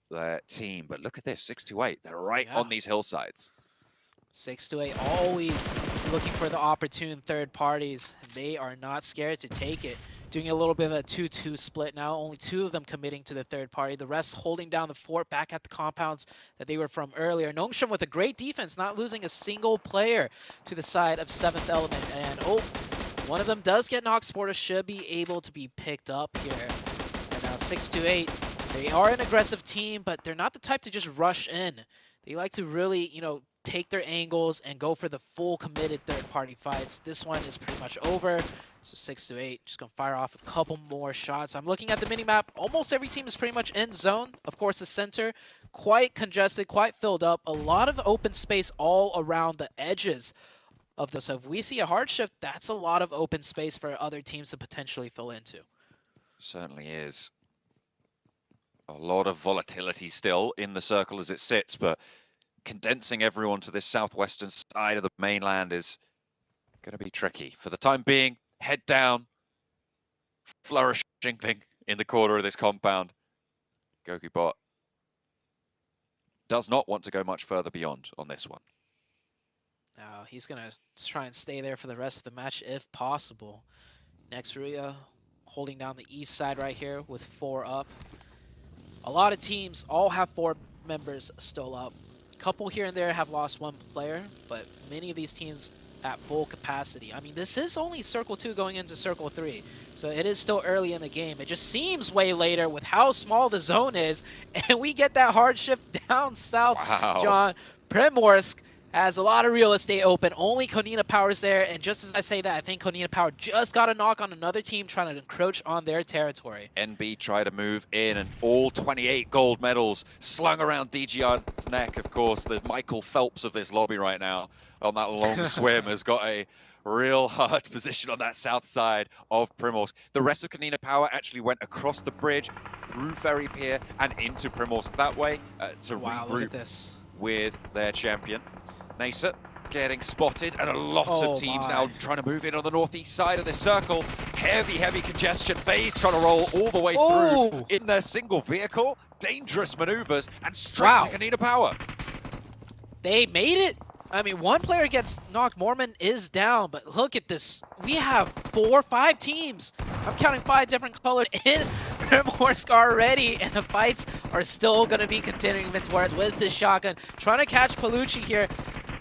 their team. But look at this, 6-8. They're right on these hillsides. 6-8, always looking for the opportune third parties. They are not scared to take it. doing a little bit of a 2-2 split now. Only 2 of them committing to the third party. The rest holding down the fort back at the compounds that they were from earlier. Nongshim with a great defense, not losing a single player to the side of 7th Element. And one of them does get knocked. Sporta should be able to be picked up here. And now 6-8. They are an aggressive team, but they're not the type to just rush in. They like to really, take their angles and go for the full committed third-party fights. This one is pretty much over. So 6-8, just gonna fire off a couple more shots. I'm looking at the mini-map. Almost every team is pretty much in zone. Of course, the center, quite congested, quite filled up. A lot of open space all around the edges of this. So if we see a hard shift, that's a lot of open space for other teams to potentially fill into. Certainly is. A lot of volatility still in the circle as it sits, but condensing everyone to this southwestern side of the mainland is going to be tricky. For the time being, head down, flourishing thing in the corner of this compound. GokuBot does not want to go much further beyond on this one. Now he's going to try and stay there for the rest of the match if possible. Next, Ruya holding down the east side right here with 4 up. A lot of teams all have 4 members still up. A couple here and there have lost 1 player, but many of these teams at full capacity. I mean, this is only Circle 2 going into Circle 3, so it is still early in the game. It just seems way later with how small the zone is, and we get that hard shift down south. Wow. John, Primorsk has a lot of real estate open. Only Konina Power's there, and just as I say that, I think Konina Power just got a knock on another team trying to encroach on their territory. NB try to move in, and all 28 gold medals slung around DGR's neck, of course. The Michael Phelps of this lobby right now on that long swim has got a real hard position on that south side of Primorsk. The rest of Konina Power actually went across the bridge, through Ferry Pier, and into Primorsk that way to regroup with their champion. Nasa getting spotted, and a lot of teams now trying to move in on the northeast side of this circle. Heavy congestion. FaZe trying to roll all the way through in their single vehicle. Dangerous maneuvers, and straight to Konina Power. They made it. I mean, 1 player gets knocked. Mormon is down, but look at this. We have 5 teams. I'm counting 5 different colors in Primorsk already, and the fights are still going to be continuing. Venturas with this shotgun, trying to catch Palucci here.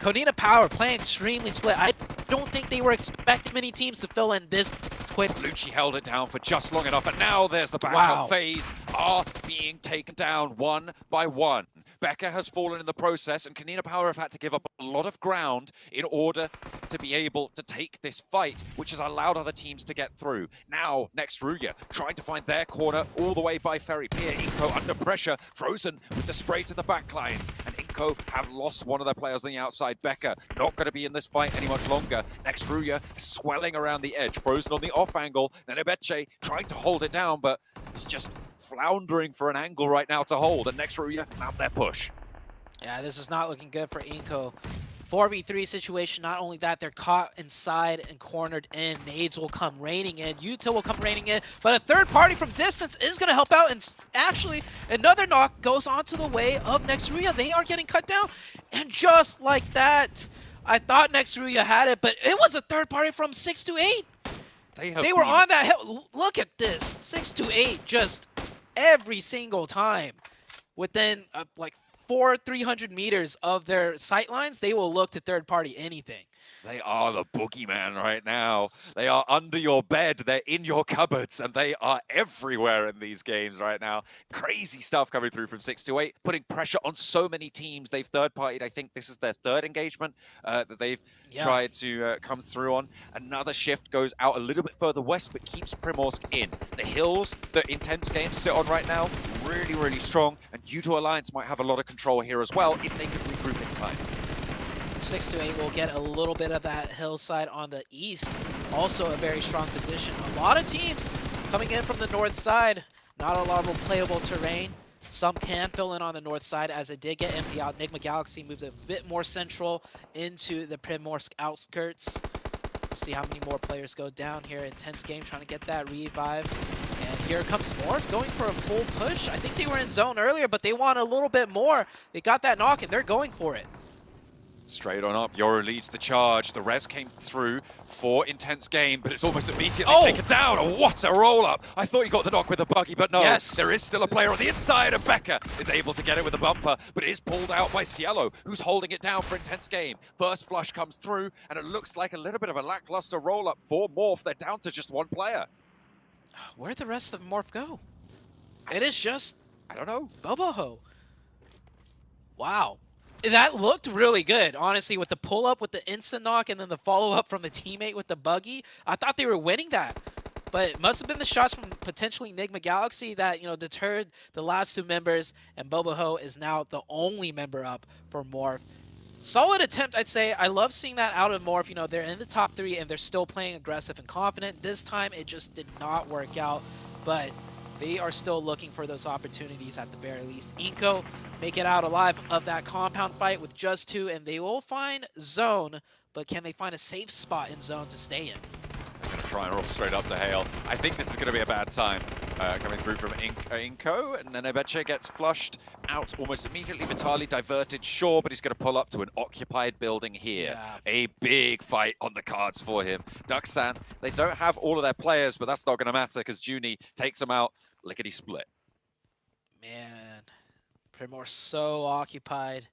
Konina Power playing extremely split. I don't think they were expecting many teams to fill in this quick. Palucci held it down for just long enough, and now there's the backup. FaZe are being taken down 1 by 1. Becca has fallen in the process, and Konina Power have had to give up a lot of ground in order to be able to take this fight, which has allowed other teams to get through. Now, next Ruya, trying to find their corner all the way by Ferry Pier. Inco under pressure, frozen with the spray to the back lines, and Inco have lost one of their players on the outside. Becca not going to be in this fight any much longer. Next Ruya swelling around the edge, frozen on the off angle. Then Ebeche trying to hold it down, but it's just floundering for an angle right now to hold, and next Ruya mount their push. Yeah, this is not looking good for Inco. 4v3 situation. Not only that, they're caught inside and cornered in. Nades will come raining in. Util will come raining in. But a third party from distance is going to help out. And actually, another knock goes onto the way of Nextruya. They are getting cut down. And just like that, I thought Nextruya had it, but it was a third party from 6-8. They were on that hill. Look at this. 6-8 just every single time. Within like 300 meters of their sight lines, they will look to third party anything. They are the boogeyman right now. They are under your bed, they're in your cupboards, and they are everywhere in these games right now. Crazy stuff coming through from 6-8, putting pressure on so many teams. They've third-partied, I think this is their 3rd engagement that they've tried to come through on. Another shift goes out a little bit further west, but keeps Primorsk in. The hills that Intense Games sit on right now, really strong, and Uto Alliance might have a lot of control here as well if they can regroup in time. 6-8 will get a little bit of that hillside on the east. Also a very strong position. A lot of teams coming in from the north side. Not a lot of playable terrain. Some can fill in on the north side as it did get empty out. Enigma Galaxy moves a bit more central into the Primorsk outskirts. We'll see how many more players go down here. Intense game trying to get that revive. And here comes Morph going for a full push. I think they were in zone earlier, but they want a little bit more. They got that knock and they're going for it. Straight on up, Yoru leads the charge. The res came through for intense game, but it's almost immediately taken down. Oh, what a roll-up! I thought he got the knock with the buggy, but no. Yes. There is still a player on the inside, and Becca is able to get it with a bumper, but it is pulled out by Cielo, who's holding it down for intense game. First flush comes through, and it looks like a little bit of a lackluster roll-up for Morph. They're down to just one player. Where'd the rest of Morph go? It is just... I don't know. Boboho. Wow. That looked really good, honestly, with the pull-up, with the instant knock, and then the follow-up from the teammate with the buggy. I thought they were winning that. But it must have been the shots from potentially Enigma Galaxy that, you know, deterred the last two members, and Boboho is now the only member up for Morph. Solid attempt, I'd say. I love seeing that out of Morph. You know, they're in the top 3, and they're still playing aggressive and confident. This time, it just did not work out, but they are still looking for those opportunities at the very least. Inko make it out alive of that compound fight with just 2, and they will find zone, but can they find a safe spot in zone to stay in? I'm going to try and roll straight up to Hale. I think this is going to be a bad time coming through from Inko, and then Ebeche gets flushed out almost immediately. Vitali diverted, sure, but he's going to pull up to an occupied building here. Yeah. A big fight on the cards for him. Duxan, they don't have all of their players, but that's not going to matter because Junie takes them out lickety-split. Man, Primor so occupied.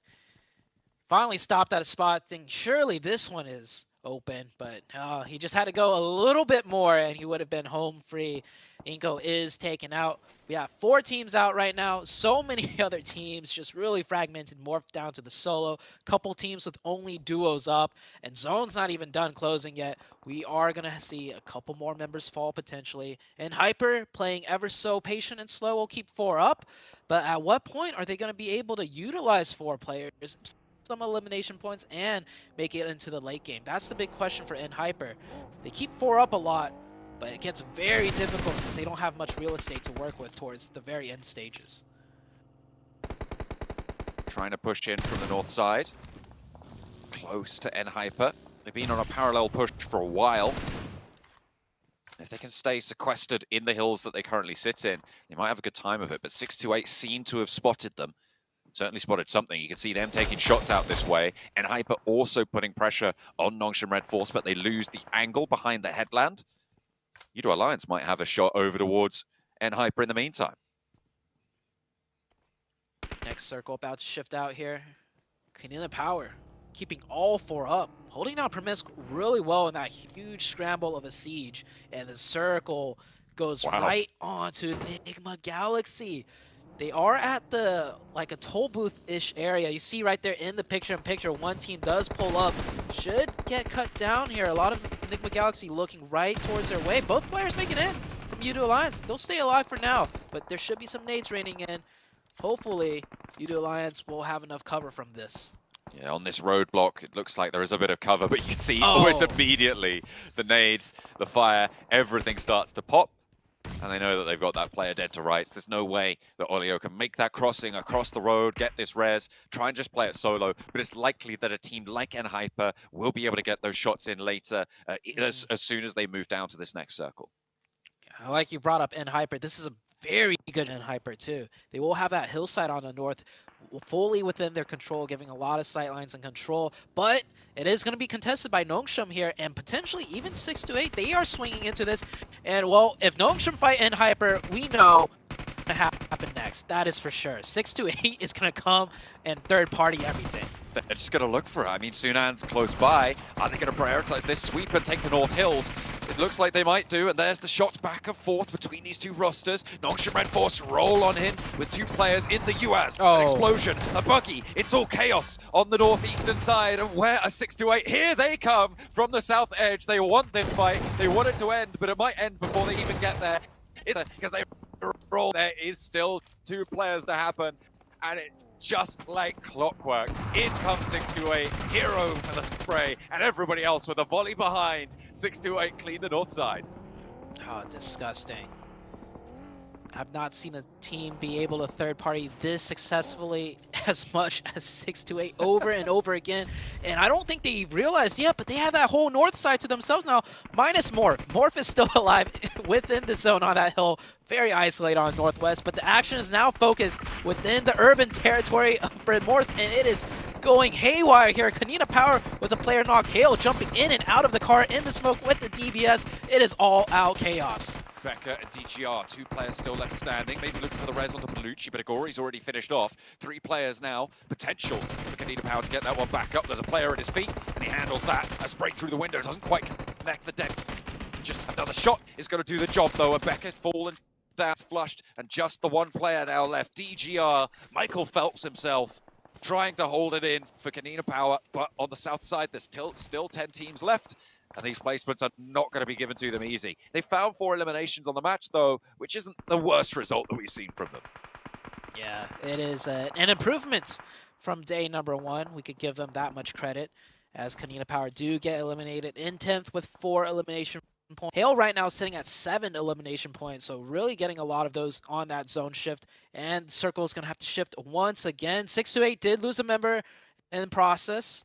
Finally stopped at a spot, thinking surely this one is open, but he just had to go a little bit more and he would have been home free. Inko is taken out. We have 4 teams out right now. So many other teams just really fragmented, morphed down to the solo. Couple teams with only duos up, and zone's not even done closing yet. We are going to see a couple more members fall potentially. And Hyper, playing ever so patient and slow, will keep 4 up. But at what point are they going to be able to utilize 4 players, some elimination points, and make it into the late game? That's the big question for Hyper. They keep 4 up a lot, but it gets very difficult since they don't have much real estate to work with towards the very end stages. Trying to push in from the north side. Close to Hyper. They've been on a parallel push for a while. If they can stay sequestered in the hills that they currently sit in, they might have a good time of it, but 628 seem to have spotted them. Certainly spotted something. You can see them taking shots out this way. Hyper also putting pressure on Nongshim Red Force, but they lose the angle behind the headland. Yudo Alliance might have a shot over towards Hyper in the meantime. Next circle about to shift out here. Kanina Power keeping all 4 up. Holding down Permisk really well in that huge scramble of a siege. And the circle goes right onto Enigma Galaxy. They are at the, like a toll booth-ish area. You see right there in the picture-in-picture, one team does pull up. Should get cut down here. A lot of Enigma Galaxy looking right towards their way. Both players make it in from Yudo Alliance. They'll stay alive for now, but there should be some nades raining in. Hopefully, Yudo Alliance will have enough cover from this. Yeah, on this roadblock, it looks like there is a bit of cover, but you can see almost immediately the nades, the fire, everything starts to pop. And they know that they've got that player dead to rights. There's no way that Olio can make that crossing across the road, get this res, try and just play it solo. But it's likely that a team like Hyper will be able to get those shots in later as soon as they move down to this next circle. I like you brought up Hyper. This is a very good Hyper too. They will have that hillside on the north fully within their control, giving a lot of sightlines and control, but it is going to be contested by Nongshim here, and potentially even 628. They are swinging into this, and well, if Nongshim fight Hyper, we know what's going to happen next. That is for sure. 628 is going to come and third party everything. They're just going to look for it. I mean, Sunan's close by. Are they going to prioritize this sweep and take the North Hills? It looks like they might do, and there's the shots back and forth between these two rosters. Nongshim Red Force roll on in with 2 players in the US. An explosion, a buggy. It's all chaos on the northeastern side. And where are 628? Here they come from the south edge. They want this fight. They want it to end, but it might end before they even get there. Because they roll. There is still 2 players to happen. And it's just like clockwork. In comes 628, hero for the spray, and everybody else with a volley behind. 628 clean the north side. Oh, disgusting. I've not seen a team be able to third party this successfully as much as 628 over and over again. And I don't think they realized yet, but they have that whole north side to themselves now, minus Morph. Morph is still alive within the zone on that hill, very isolated on northwest, but the action is now focused within the urban territory of Bryn Morse, and it is going haywire here. Kanina Power with a player knock. Hale jumping in and out of the car in the smoke with the DBS. It is all out chaos. Becca and DGR, 2 players still left standing. Maybe looking for the res on the Bellucci, but Agori's already finished off. 3 players now. Potential for Kanina Power to get that one back up. There's a player at his feet, and he handles that. A spray through the window doesn't quite connect the deck. Just another shot is going to do the job, though. And Becca's fallen down, flushed, and just the 1 player now left. DGR, Michael Phelps himself, trying to hold it in for Kanina Power, but on the south side, there's still 10 teams left. And these placements are not going to be given to them easy. They found 4 eliminations on the match, though, which isn't the worst result that we've seen from them. Yeah, it is an improvement from day number 1. We could give them that much credit, as Kanina Power do get eliminated in 10th with 4 elimination points. Hale right now is sitting at 7 elimination points, so really getting a lot of those on that zone shift. And Circle is going to have to shift once again. 628 did lose a member in the process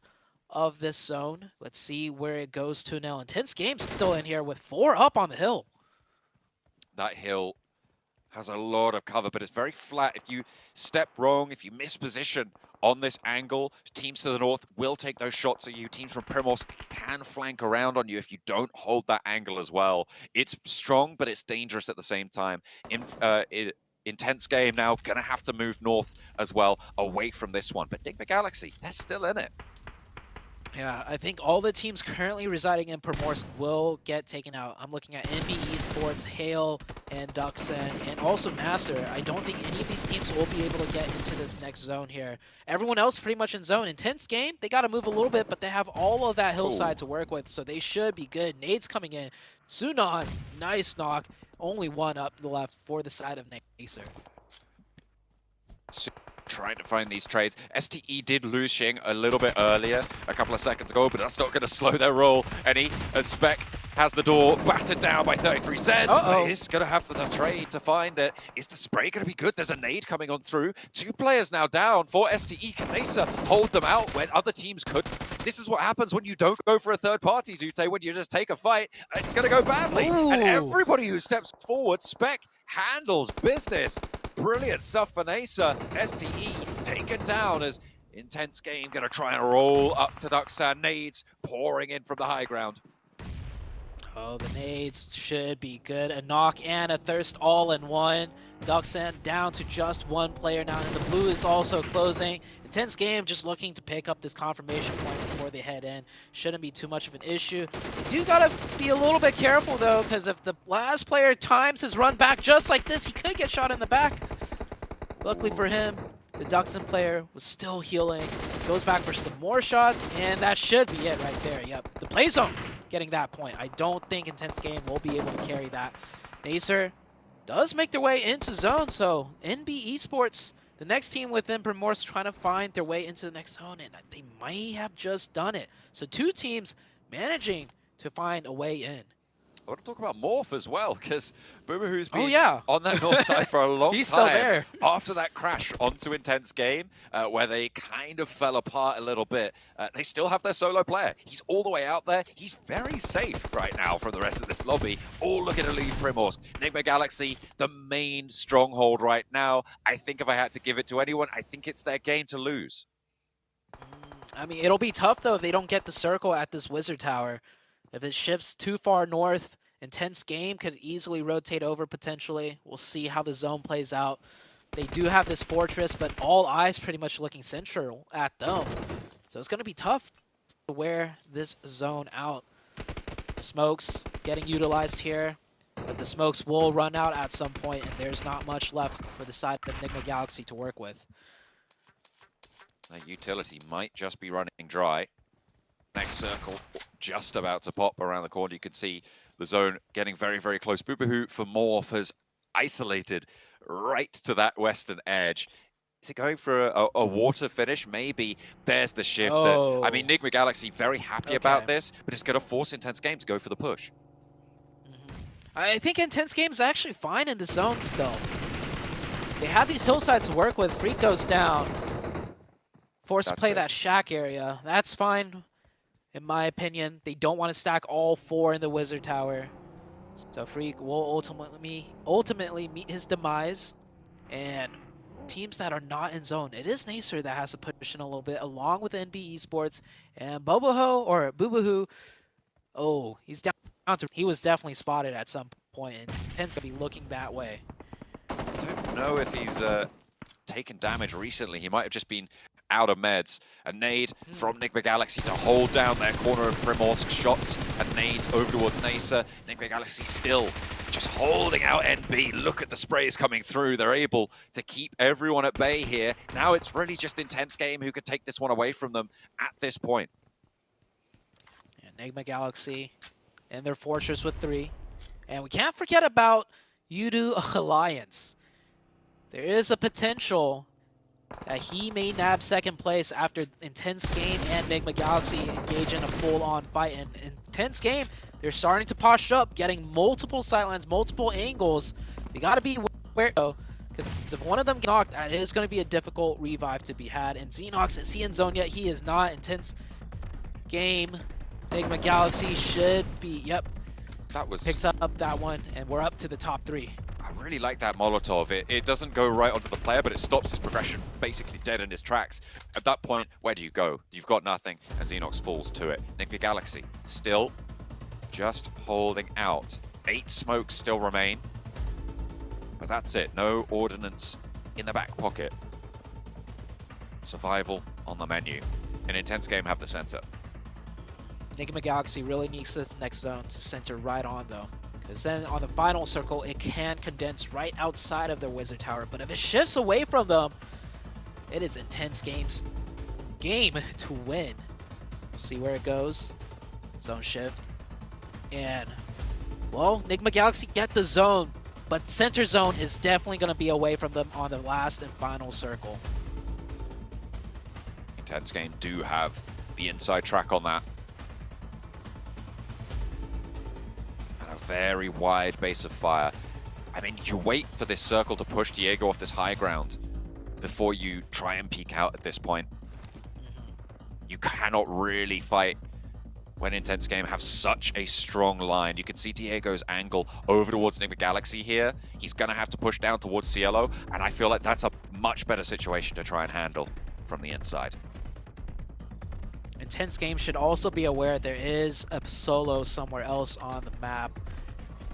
of this zone. Let's see where it goes to now. Intense game still in here with 4 up on the hill. That hill has a lot of cover, but it's very flat. If you step wrong, if you miss position on this angle, teams to the north will take those shots at you. Teams from Primorsk can flank around on you if you don't hold that angle as well. It's strong, but it's dangerous at the same time. Intense game now, gonna have to move north as well, away from this one. But Enigma Galaxy, they're still in it. Yeah, I think all the teams currently residing in Primorsk will get taken out. I'm looking at NB Esports, Hale, and Duxen, and also Nasser. I don't think any of these teams will be able to get into this next zone here. Everyone else pretty much in zone. Intense game, they got to move a little bit, but they have all of that hillside to work with, so they should be good. Nades coming in. Sunon, nice knock. Only 1 up the left for the side of Nacer. Trying to find these trades. STE did lose Xing a little bit earlier, a couple of seconds ago, but that's not going to slow their roll any, as Spec has the door battered down by 33 Zeds. But he's going to have the trade to find it. Is the spray going to be good? There's a nade coming on through. 2 players now down for STE. Can Nacer hold them out when other teams could? This is what happens when you don't go for a third party, Zute. When you just take a fight, it's going to go badly. Ooh. And everybody who steps forward, Spec handles business. Brilliant stuff for Nacer. STE taken down as Intense game, going to try and roll up to Duxan. Nades pouring in from the high ground. Oh, the nades should be good. A knock and a thirst all in one. Duxan down to just 1 player now, and the blue is also closing. Intense game, just looking to pick up this confirmation point before they head in. Shouldn't be too much of an issue. You do gotta be a little bit careful though, because if the last player times his run back just like this, he could get shot in the back. Luckily for him, the Duxan player was still healing. Goes back for some more shots, and that should be it right there. Yep, the play zone getting that point. I don't think Intense game will be able to carry that. Nacer does make their way into zone, so NB Esports, the next team within Primorsk, trying to find their way into the next zone, and they might have just done it. So 2 teams managing to find a way in. I want to talk about Morph as well, because Boomeroo's been yeah. on that north side for a long He's time. still there. After that crash onto Intense game, where they kind of fell apart a little bit, they still have their solo player. He's all the way out there. He's very safe right now from the rest of this lobby. All looking to leave Primorsk. Enigma Galaxy, the main stronghold right now. I think if I had to give it to anyone, I think it's their game to lose. I mean, it'll be tough, though, if they don't get the circle at this Wizard Tower. If it shifts too far north, Intense game could easily rotate over potentially. We'll see how the zone plays out. They do have this fortress, but all eyes pretty much looking central at them. So it's going to be tough to wear this zone out. Smokes getting utilized here, but the smokes will run out at some point, and there's not much left for the side of Enigma Galaxy to work with. That utility might just be running dry. Next circle just about to pop around the corner. You can see the zone getting very, very close. Boobahoo for Morph has isolated right to that western edge. Is it going for a water finish? Maybe. There's the shift. Oh. I mean, Enigma Galaxy very happy about this, but it's going to force Intense game to go for the push. I think Intense game's actually fine in the zone still. They have these hillsides to work with. Freak goes down. Forced to play that shack area. That's fine. In my opinion, they don't want to stack all 4 in the Wizard Tower. So Freak will ultimately meet his demise. And teams that are not in zone, it is Nacer that has to push in a little bit, along with NB Esports and Bubuhu. Oh, he's down. He was definitely spotted at some point and tends to be looking that way. I don't know if he's taken damage recently. He might have just been out of meds. A nade from Nigma Galaxy to hold down their corner of Primorsk. Shots and nades over towards Nacer. Nigma Galaxy still just holding out NB. Look at the sprays coming through. They're able to keep everyone at bay here. Now it's really just Intense Game who could take this one away from them at this point. Nigma Galaxy and their Fortress with 3. And we can't forget about Yudu Alliance. There is a potential that he may nab second place after Intense Game and Nigma Galaxy engage in a full-on fight. And Intense Game, they're starting to posture up, getting multiple sightlines, multiple angles. They got to be aware, though, because if one of them gets knocked, that is going to be a difficult revive to be had. And Xenox, is he in zone yet? He is not. Intense Game, Nigma Galaxy should be, yep. That was... Picks up that one, and we're up to the top 3. I really like that Molotov. It doesn't go right onto the player, but it stops his progression basically dead in his tracks. At that point, where do you go? You've got nothing, and Xenox falls to it. Nigma Galaxy still just holding out. 8 smokes still remain, but that's it. No ordnance in the back pocket. Survival on the menu. An Intense Game have the center. Nigma Galaxy really needs this next zone to center right on, though. Because then on the final circle, it can condense right outside of their Wizard Tower. But if it shifts away from them, it is Intense Game's game to win. We'll see where it goes. Zone shift. And, well, Nigma Galaxy get the zone, but center zone is definitely going to be away from them on the last and final circle. Intense Game do have the inside track on that. Very wide base of fire. I mean, you wait for this circle to push Diego off this high ground before you try and peek out at this point. You cannot really fight when Intense Game have such a strong line. You can see Diego's angle over towards Nigma Galaxy here. He's going to have to push down towards Cielo, and I feel like that's a much better situation to try and handle from the inside. Intense Game should also be aware there is a solo somewhere else on the map.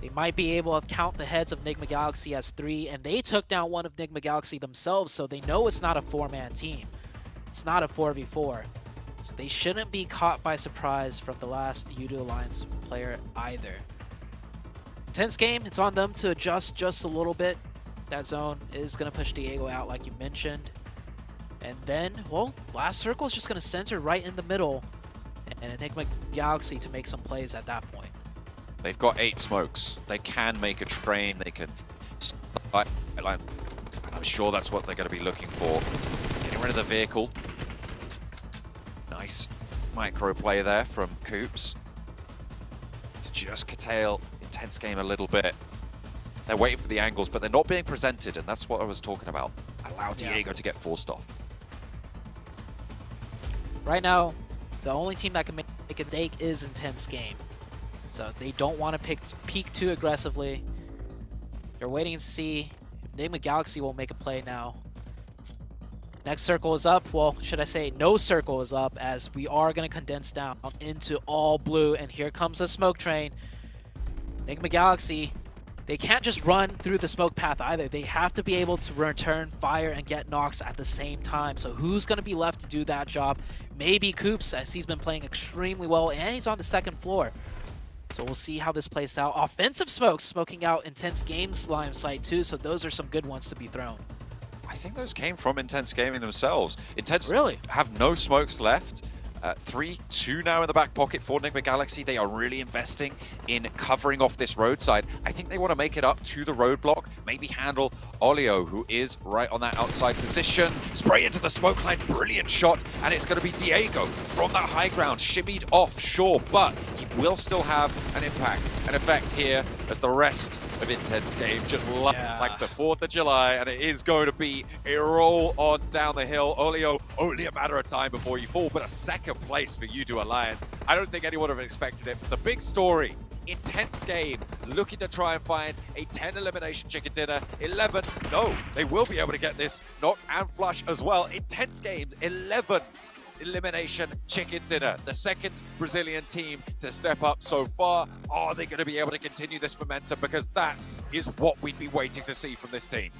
They might be able to count the heads of Nigma Galaxy as 3, and they took down one of Nigma Galaxy themselves, so they know it's not a 4-man team. It's not a 4v4. So they shouldn't be caught by surprise from the last Yudu Alliance player either. Intense Game, it's on them to adjust just a little bit. That zone is going to push Diego out like you mentioned. And then, well, last circle is just going to center right in the middle and Enigma Galaxy to make some plays at that point. They've got 8 smokes. They can make a train. They can... I'm sure that's what they're going to be looking for. Getting rid of the vehicle. Nice micro play there from Coops to just curtail Intense Game a little bit. They're waiting for the angles, but they're not being presented, and that's what I was talking about. Allow Diego to get forced off. Right now, the only team that can make a mistake is Intense Game. So they don't want to peek too aggressively. They're waiting to see if Enigma Galaxy will make a play now. Next circle is up. Well, should I say no circle is up, as we are going to condense down into all blue. And here comes the smoke train. Enigma Galaxy, they can't just run through the smoke path either. They have to be able to return fire and get knocks at the same time. So who's going to be left to do that job? Maybe Coops, as he's been playing extremely well, and he's on the second floor. So we'll see how this plays out. Offensive smokes smoking out Intense Game's line sight too, so those are some good ones to be thrown. I think those came from Intense Gaming themselves. Intense really have no smokes left. 3-2 now in the back pocket for Enigma Galaxy. They are really investing in covering off this roadside. I think they want to make it up to the roadblock, maybe handle Olio, who is right on that outside position. Spray into the smoke line, brilliant shot, and it's going to be Diego from that high ground, shimmied off, sure, but he will still have an impact, an effect here as the rest of Intense Game just like the 4th of July, and it is going to be a roll on down the hill. Olio, only a matter of time before you fall, but a second place for Yudu Alliance. I don't think anyone would have expected it, but the big story Intense game, looking to try and find a 10 elimination chicken dinner. 11, no, they will be able to get this knock and flush as well. Intense games, 11 elimination chicken dinner. The second Brazilian team to step up so far. Are they going to be able to continue this momentum? Because that is what we'd be waiting to see from this team.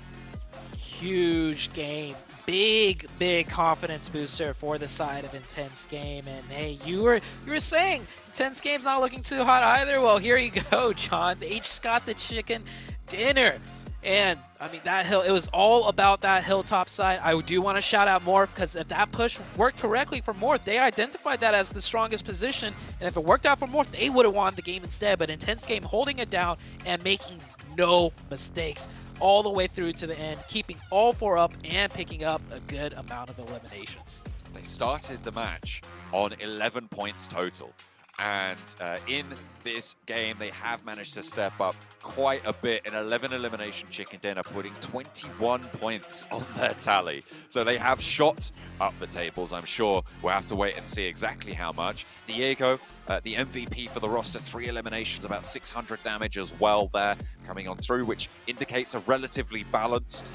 Huge game. Big confidence booster for the side of Intense Game. And hey, you were saying Intense Game's not looking too hot either. Well, here you go, John. They just got the chicken dinner. And I mean, that hill, it was all about that hilltop side. I do want to shout out Morph, because if that push worked correctly for Morph, they identified that as the strongest position. And if it worked out for Morph, they would have won the game instead. But Intense Game holding it down and making no mistakes all the way through to the end, keeping all 4 up and picking up a good amount of eliminations. They started the match on 11 points total. And in this game, they have managed to step up quite a bit. An 11 elimination chicken dinner, putting 21 points on their tally. So they have shot up the tables. I'm sure we'll have to wait and see exactly how much. Diego, the MVP for the roster, 3 eliminations, about 600 damage as well there coming on through, which indicates a relatively balanced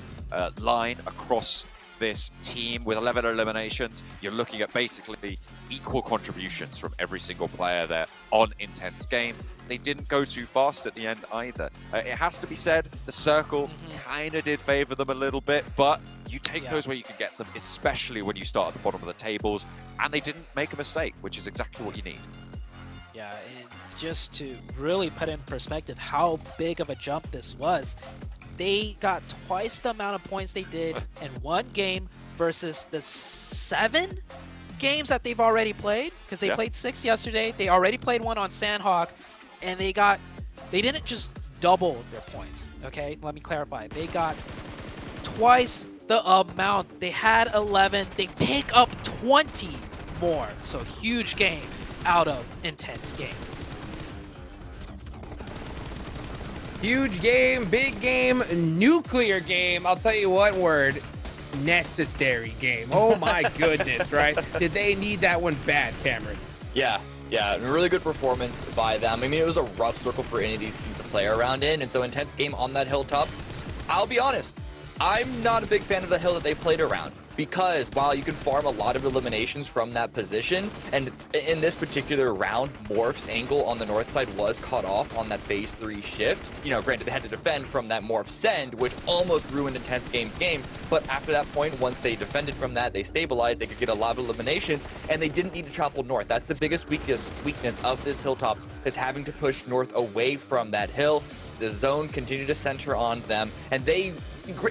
line across this team. With 11 eliminations, you're looking at basically equal contributions from every single player there on Intense Game. They didn't go too fast at the end either. It has to be said, the circle kind of did favor them a little bit, but you take those where you can get them, especially when you start at the bottom of the tables, and they didn't make a mistake, which is exactly what you need. Yeah, and just to really put in perspective how big of a jump this was, they got twice the amount of points they did in one game versus the 7 games that they've already played, because they played 6 yesterday. They already played 1 on Sanhok, and they didn't just double their points, okay? Let me clarify. They got twice the amount. They had 11. They pick up 20 more. So huge game out of Intense Game. Huge game, big game, nuclear game. I'll tell you one word. Necessary game. Oh my goodness, right? Did they need that one bad, Cameron? Yeah, a really good performance by them. I mean, it was a rough circle for any of these teams to play around in, and so Intense Game on that hilltop. I'll be honest, I'm not a big fan of the hill that they played around, because while you can farm a lot of eliminations from that position, and in this particular round, Morph's angle on the north side was cut off on that phase 3 shift. You know, granted, they had to defend from that Morph send, which almost ruined Intense Game's game, but after that point, once they defended from that, they stabilized, they could get a lot of eliminations, and they didn't need to travel north. That's the biggest weakness of this hilltop, is having to push north away from that hill. The zone continued to center on them, and they...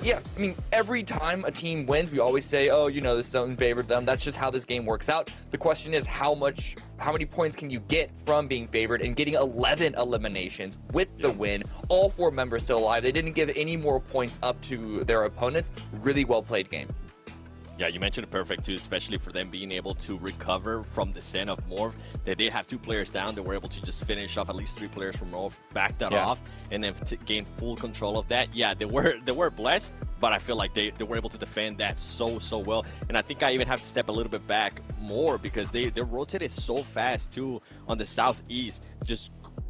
Yes, I mean, every time a team wins, we always say, oh, you know, the zone favored them. That's just how this game works out. The question is how many points can you get from being favored and getting 11 eliminations with the win? All 4 members still alive. They didn't give any more points up to their opponents. Really well played game. Yeah, you mentioned it perfect too, especially for them being able to recover from the send of Morph. They did have 2 players down. They were able to just finish off at least 3 players from Morph, back that off, and then gain full control of that. Yeah, they were blessed, but I feel like they were able to defend that so well. And I think I even have to step a little bit back more, because they rotated so fast too on the southeast.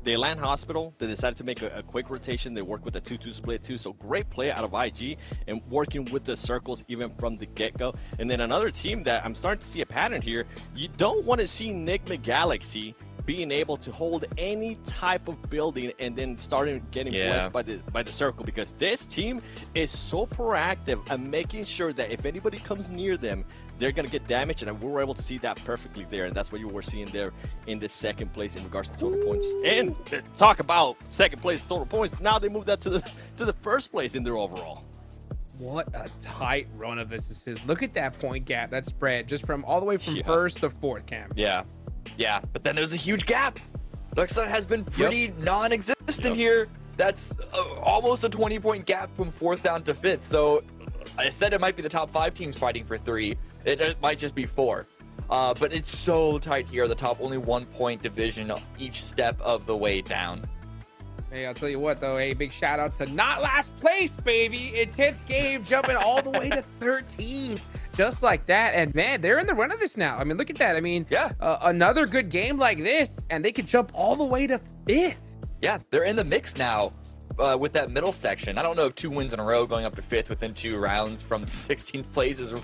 They land hospital. They decided to make a quick rotation. They work with a 2-2 split too. So great play out of IG and working with the circles even from the get-go. And then another team that I'm starting to see a pattern here. You don't want to see Enigma Galaxy being able to hold any type of building and then starting getting blessed by the circle, because this team is so proactive and making sure that if anybody comes near them, they're going to get damaged, and we were able to see that perfectly there, and that's what you were seeing there in the second place in regards to total points. And talk about second place total points, now they moved that to the first place in their overall. What a tight run of this is. Look at that point gap, that spread, just from all the way from first to fourth, Cam. Yeah, but then there's a huge gap. Lexon has been pretty non-existent here. That's almost a 20-point gap from 4th down to 5th. So I said it might be the top 5 teams fighting for 3. It might just be 4. But it's so tight here. The top only 1-point division each step of the way down. Hey, I'll tell you what, though. Hey, big shout out to not last place, baby. Intense Game jumping all the way to 13th. Just like that. And man, they're in the run of this now. I mean, look at that. I mean, another good game like this, and they could jump all the way to 5th. Yeah, they're in the mix now. With that middle section, I don't know if 2 wins in a row going up to 5th within 2 rounds from 16th place is a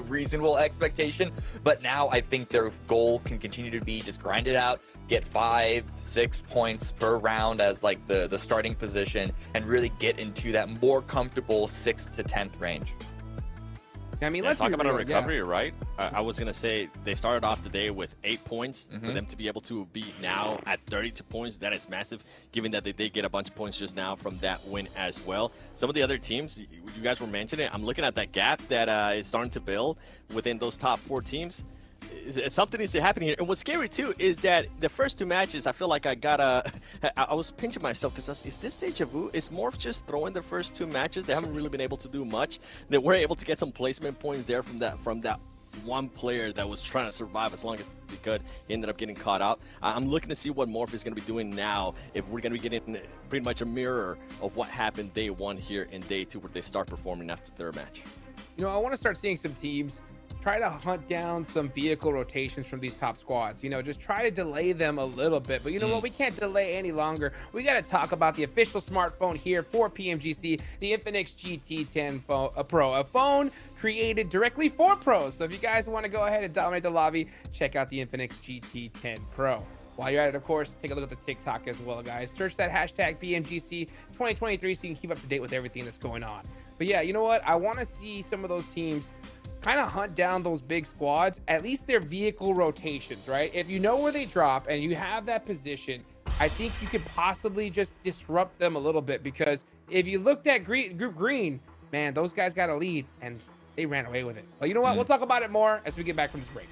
reasonable expectation, but now I think their goal can continue to be just grind it out, get 5-6 points per round as like the starting position, and really get into that more comfortable 6th to 10th range. I mean, Yeah, let's talk be about real, a recovery, right? I was gonna say they started off the day with 8 points. For them to be able to be now at 32 points, that is massive. Given that they did get a bunch of points just now from that win as well. Some of the other teams you guys were mentioning, I'm looking at that gap that is starting to build within those top 4 teams. Something needs to happen here. And what's scary too is that the first 2 matches, I feel like I was pinching myself because is this deja vu? Is Morph just throwing the first 2 matches? They haven't really been able to do much. They were able to get some placement points there from that one player that was trying to survive as long as he could. He ended up getting caught out. I'm looking to see what Morph is going to be doing now, if we're going to be getting pretty much a mirror of what happened day 1 here in day 2 where they start performing after their match. You know, I want to start seeing some teams try to hunt down some vehicle rotations from these top squads. You know, just try to delay them a little bit. But you know what? We can't delay any longer. We got to talk about the official smartphone here for PMGC, the Infinix GT10 Pro, a phone created directly for pros. So if you guys want to go ahead and dominate the lobby, check out the Infinix GT10 Pro. While you're at it, of course, take a look at the TikTok as well, guys. Search that hashtag PMGC 2023 so you can keep up to date with everything that's going on. But yeah, you know what? I want to see some of those teams kind of hunt down those big squads, at least their vehicle rotations, right? If you know where they drop and you have that position, I think you could possibly just disrupt them a little bit, because if you looked at Group Green, man, those guys got a lead and they ran away with it. But you know what? We'll talk about it more as we get back from this break.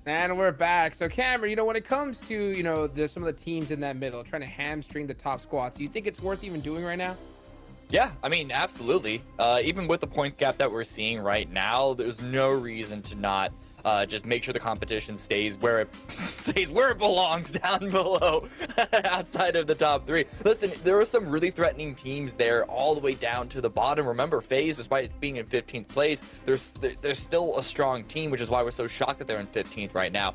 And we're back. So Cameron, you know, when it comes to, you know, some of the teams in that middle trying to hamstring the top squads, do you think it's worth even doing right now? Yeah, I mean, absolutely. Even with the point gap that we're seeing right now, there's no reason to not just make sure the competition stays where it belongs, down below, outside of the top 3. Listen, there were some really threatening teams there all the way down to the bottom. Remember, FaZe, despite being in 15th place, they're still a strong team, which is why we're so shocked that they're in 15th right now.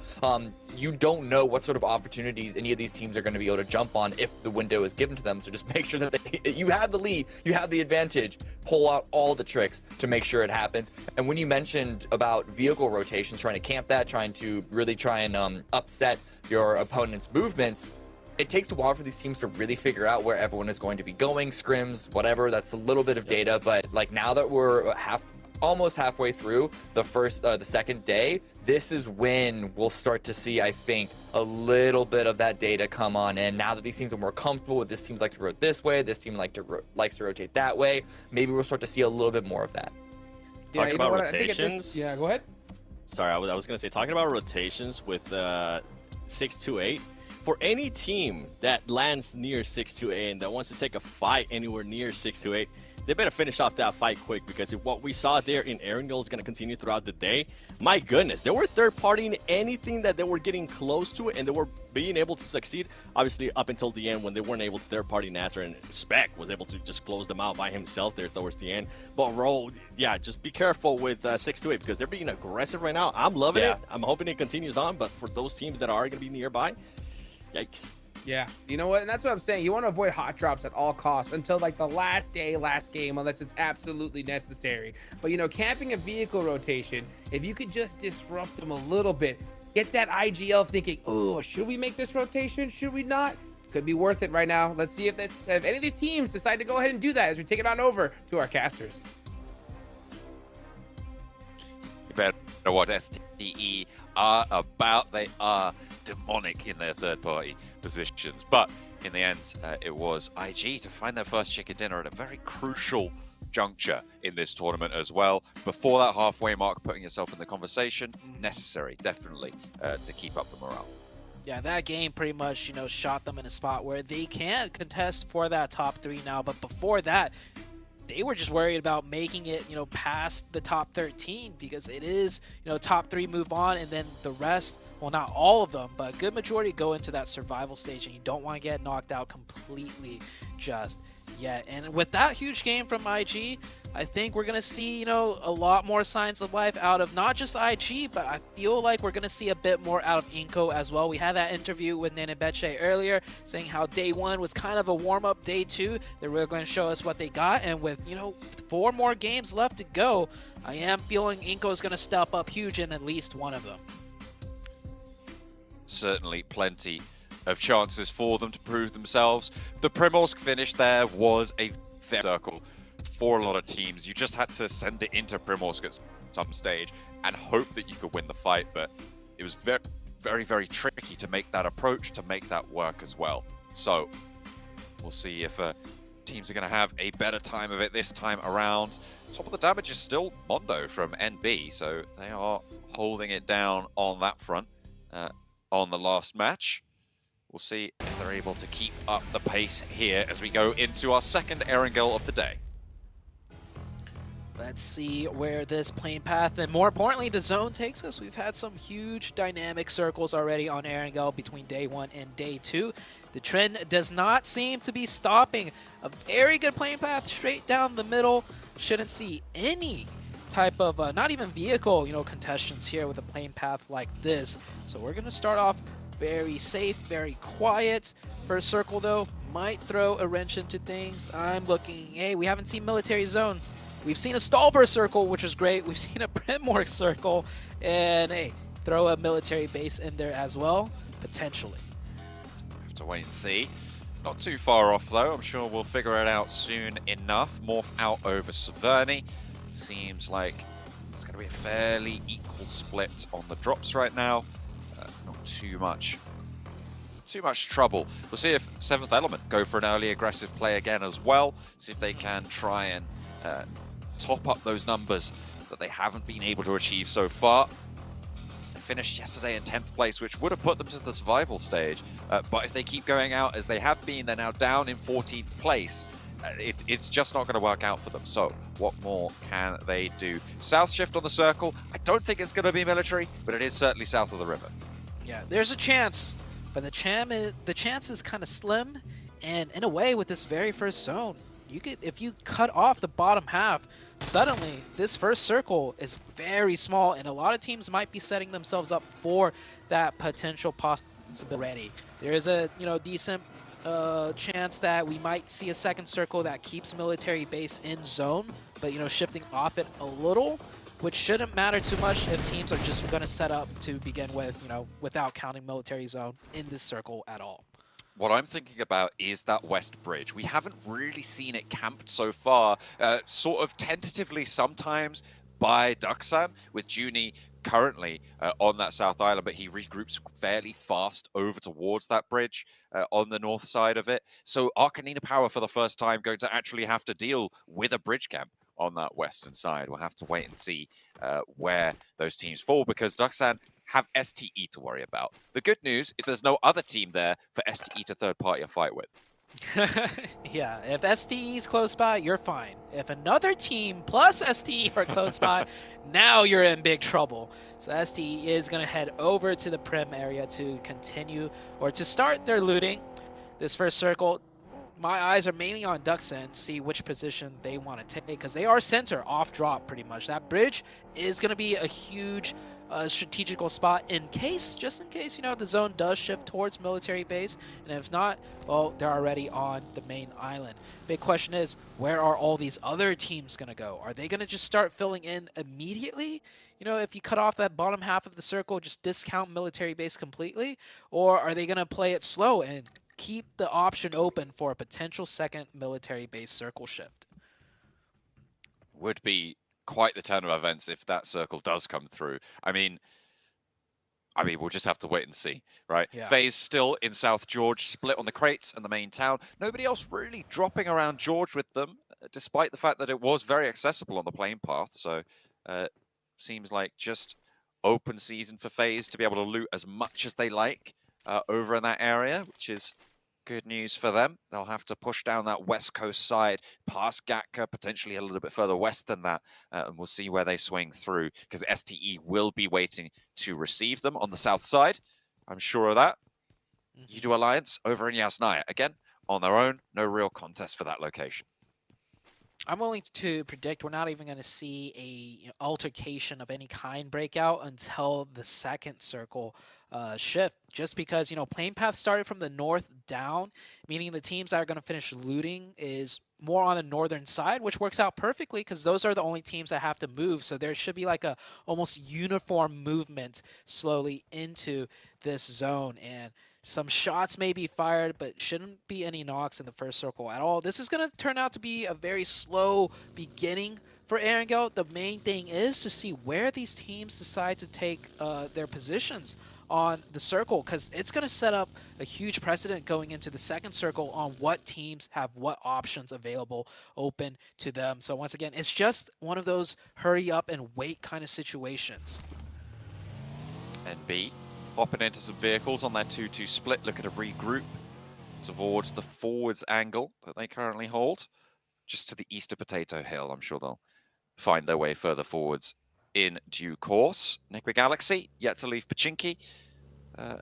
You don't know what sort of opportunities any of these teams are going to be able to jump on if the window is given to them. So just make sure that you have the lead, you have the advantage, pull out all the tricks to make sure it happens. And when you mentioned about vehicle rotations, trying to camp that, trying to really try and upset your opponent's movements, it takes a while for these teams to really figure out where everyone is going to be going, scrims, whatever. That's a little bit of data, but like now that we're almost halfway through the second day, this is when we'll start to see, I think, a little bit of that data come on. And now that these teams are more comfortable with this team's like to rotate this way, this team likes to rotate that way, maybe we'll start to see a little bit more of that. Talking about rotations. Yeah, go ahead. Sorry, I was going to say, talking about rotations with 628, for any team that lands near 628 and that wants to take a fight anywhere near 628, they better finish off that fight quick, because if what we saw there in Erangel is going to continue throughout the day, my goodness, they were third-partying anything that they were getting close to it, and they were being able to succeed, obviously, up until the end when they weren't able to third-party Nasser, and Spec was able to just close them out by himself there towards the end. But Ro, yeah, just be careful with 6-8, because they're being aggressive right now. I'm loving it. I'm hoping it continues on, but for those teams that are going to be nearby, yikes. Yeah, you know what? And that's what I'm saying. You want to avoid hot drops at all costs until like the last day, last game, unless it's absolutely necessary. But, you know, camping a vehicle rotation, if you could just disrupt them a little bit, get that IGL thinking, oh, should we make this rotation? Should we not? Could be worth it right now. Let's see if any of these teams decide to go ahead and do that as we take it on over to our casters. You better know what STE are about. They are demonic in their third-party positions, but in the end it was IG to find their first chicken dinner at a very crucial juncture in this tournament as well. Before that halfway mark, putting yourself in the conversation, necessary, definitely, to keep up the morale. Yeah, that game pretty much, you know, shot them in a spot where they can contest for that top 3 now, but before that, they were just worried about making it, you know, past the top 13, because it is, you know, top 3 move on, and then the rest, well, not all of them, but a good majority go into that survival stage, and you don't want to get knocked out completely just yet. And with that huge game from IG, I think we're going to see, you know, a lot more signs of life out of not just IG, but I feel like we're going to see a bit more out of Inko as well. We had that interview with Nenebeche earlier saying how day 1 was kind of a warm-up. Day 2, they're really going to show us what they got. And with, you know, 4 more games left to go, I am feeling Inko is going to step up huge in at least one of them. Certainly plenty of chances for them to prove themselves. The Primorsk finish there was a fair circle for a lot of teams. You just had to send it into Primorsk at some stage and hope that you could win the fight, but it was very, very, very tricky to make that approach, to make that work as well. So we'll see if teams are going to have a better time of it this time around. Top of the damage is still Mondo from NB, so they are holding it down on that front on the last match. We'll see if they're able to keep up the pace here as we go into our second Erangel of the day. Let's see where this plane path and more importantly the zone takes us. We've had some huge dynamic circles already on Erangel between day 1 and day 2. The trend does not seem to be stopping. A very good plane path straight down the middle. Shouldn't see any type of not even vehicle, you know, contestants here with a plane path like this. So we're gonna start off very safe, very quiet. First circle though might throw a wrench into things. I'm looking, hey, we haven't seen military zone. We've seen a Stallburst circle, which is great. We've seen a Primorsk circle, and hey, throw a military base in there as well, potentially. Have to wait and see. Not too far off though. I'm sure we'll figure it out soon enough. Morph out over Severny. Seems like it's going to be a fairly equal split on the drops right now. Not too much trouble. We'll see if 7th Element go for an early aggressive play again as well. See if they can try and top up those numbers that they haven't been able to achieve so far. They finished yesterday in 10th place, which would have put them to the survival stage. But if they keep going out as they have been, they're now down in 14th place. It's just not going to work out for them. So what more can they do? South shift on the circle. I don't think it's going to be military, but it is certainly south of the river. Yeah, there's a chance, but the chance is kind of slim. And in a way, with this very first zone, you could, if you cut off the bottom half, suddenly this first circle is very small, and a lot of teams might be setting themselves up for that potential possibility. There is a decent chance that we might see a second circle that keeps military base in zone, but shifting off it a little, which shouldn't matter too much if teams are just going to set up to begin with, without counting military zone in this circle at all. What I'm thinking about is that west bridge. We haven't really seen it camped so far, sort of tentatively sometimes by Duxan, with Junie currently on that south island, but he regroups fairly fast over towards that bridge on the north side of it. So Arcanina Power for the first time going to actually have to deal with a bridge camp on that western side. We'll have to wait and see where those teams fall, because Duxan have STE to worry about. The good news is there's no other team there for STE to third party a fight with. Yeah, if STE is close by, you're fine. If another team plus STE are close by, now you're in big trouble. So STE is going to head over to the Prim area to continue or to start their looting. This first circle, my eyes are mainly on Duxon, see which position they want to take, because they are center off drop pretty much. That bridge is going to be a huge strategical spot just in case, the zone does shift towards military base. And if not, well, they're already on the main island. Big question is, where are all these other teams going to go? Are they going to just start filling in immediately? If you cut off that bottom half of the circle, just discount military base completely? Or are they going to play it slow and keep the option open for a potential second military base circle shift? Would be quite the turn of events if that circle does come through. I mean, we'll just have to wait and see, right? Yeah. FaZe still in South George, split on the crates and the main town. Nobody else really dropping around George with them, despite the fact that it was very accessible on the plane path. So, seems like just open season for FaZe to be able to loot as much as they like over in that area, which is good news for them. They'll have to push down that west coast side, past Gatka, potentially a little bit further west than that, and we'll see where they swing through, because STE will be waiting to receive them on the south side. I'm sure of that. Yidu Alliance over in Yasnaya. Again, on their own, no real contest for that location. I'm willing to predict we're not even going to see a altercation of any kind breakout until the second circle shift, just because plane path started from the north down, meaning the teams that are going to finish looting is more on the northern side, which works out perfectly because those are the only teams that have to move. So there should be like a almost uniform movement slowly into this zone, and some shots may be fired, but shouldn't be any knocks in the first circle at all. This is going to turn out to be a very slow beginning for Erangel. The main thing is to see where these teams decide to take their positions on the circle, because it's going to set up a huge precedent going into the second circle on what teams have what options available open to them. So once again, it's just one of those hurry up and wait kind of situations. NB hopping into some vehicles on their 2-2 split, looking to regroup towards the forwards angle that they currently hold, just to the east of Potato Hill. I'm sure they'll find their way further forwards in due course. Nigma Galaxy yet to leave Pachinki,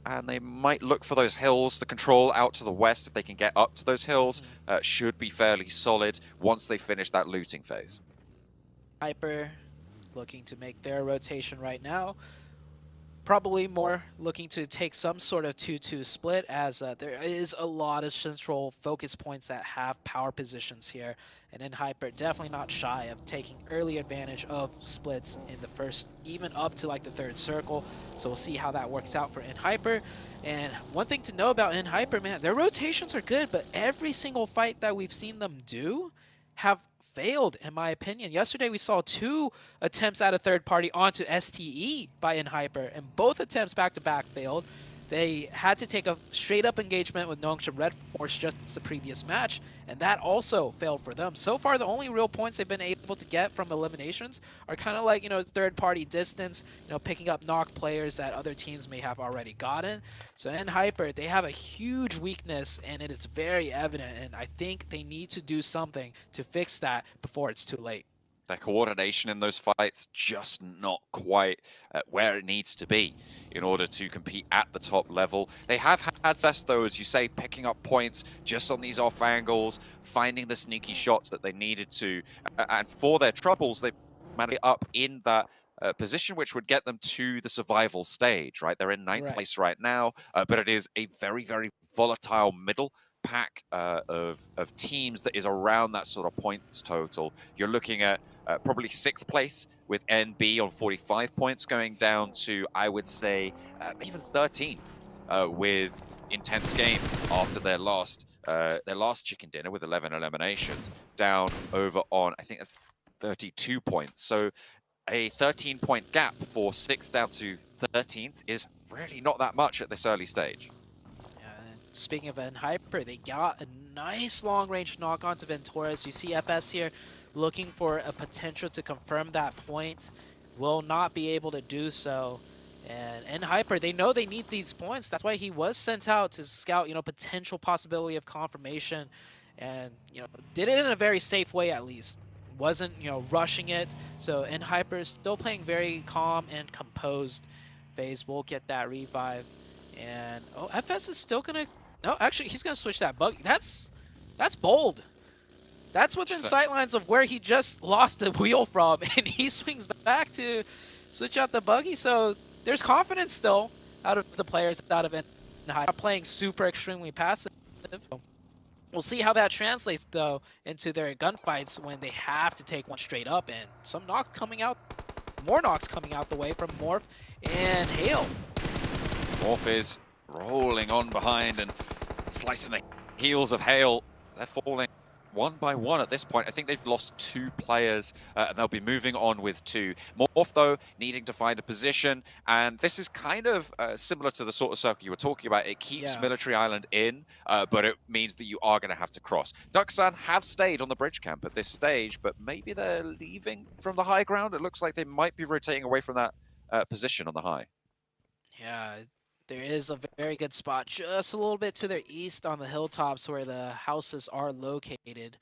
and they might look for those hills. The control out to the west, if they can get up to those hills, should be fairly solid once they finish that looting phase. Hyper looking to make their rotation right now. Probably more looking to take some sort of 2-2 split, as there is a lot of central focus points that have power positions here. And in Hyper, definitely not shy of taking early advantage of splits in the first, even up to like the third circle. So we'll see how that works out for Hyper. And one thing to know about Hyper, man, their rotations are good, but every single fight that we've seen them do have failed, in my opinion. Yesterday we saw 2 attempts at a third party onto STE by Hyper, and both attempts back-to-back failed. They had to take a straight-up engagement with Nongshim Red Force just the previous match, and that also failed for them. So far, the only real points they've been able to get from eliminations are kind of like, third-party distance, picking up knocked players that other teams may have already gotten. So in Hyper, they have a huge weakness, and it is very evident, and I think they need to do something to fix that before it's too late. Their coordination in those fights just not quite where it needs to be in order to compete at the top level. They have had success, though, as you say, picking up points just on these off angles, finding the sneaky shots that they needed to. And for their troubles, they've managed up in that position, which would get them to the survival stage, right? They're in 9th place right now, but it is a very, very volatile middle pack of teams that is around that sort of points total. You're looking at probably 6th place with NB on 45 points, going down to, I would say, even 13th with Intense Game after their last chicken dinner with 11 eliminations, down over on, I think that's 32 points. So a 13-point gap for 6th down to 13th is really not that much at this early stage. Speaking of Hyper, they got a nice long-range knock onto Venturas. You see FS here looking for a potential to confirm that point. Will not be able to do so. And Hyper, they know they need these points. That's why he was sent out to scout, potential possibility of confirmation. And, did it in a very safe way at least. Wasn't, rushing it. So Hyper is still playing very calm and composed. FaZe will get that revive. And, FS is still going to... No, actually, he's going to switch that bug. That's bold. That's within sightlines of where he just lost the wheel from. And he swings back to switch out the buggy. So there's confidence still out of the players, out of Hyper. Playing super extremely passive. We'll see how that translates, though, into their gunfights when they have to take one straight up. And some knocks coming out, more knocks coming out the way from Morph and Hale. Morph is rolling on behind and slicing the heels of Hale. They're falling one by one at this point. I think they've lost 2 players, and they'll be moving on with 2. Morph, though, needing to find a position, and this is kind of similar to the sort of circle you were talking about. It keeps Military Island in, but it means that you are going to have to cross. Ducksan have stayed on the bridge camp at this stage, but maybe they're leaving from the high ground. It looks like they might be rotating away from that position on the high. Yeah, there is a very good spot just a little bit to their east on the hilltops where the houses are located.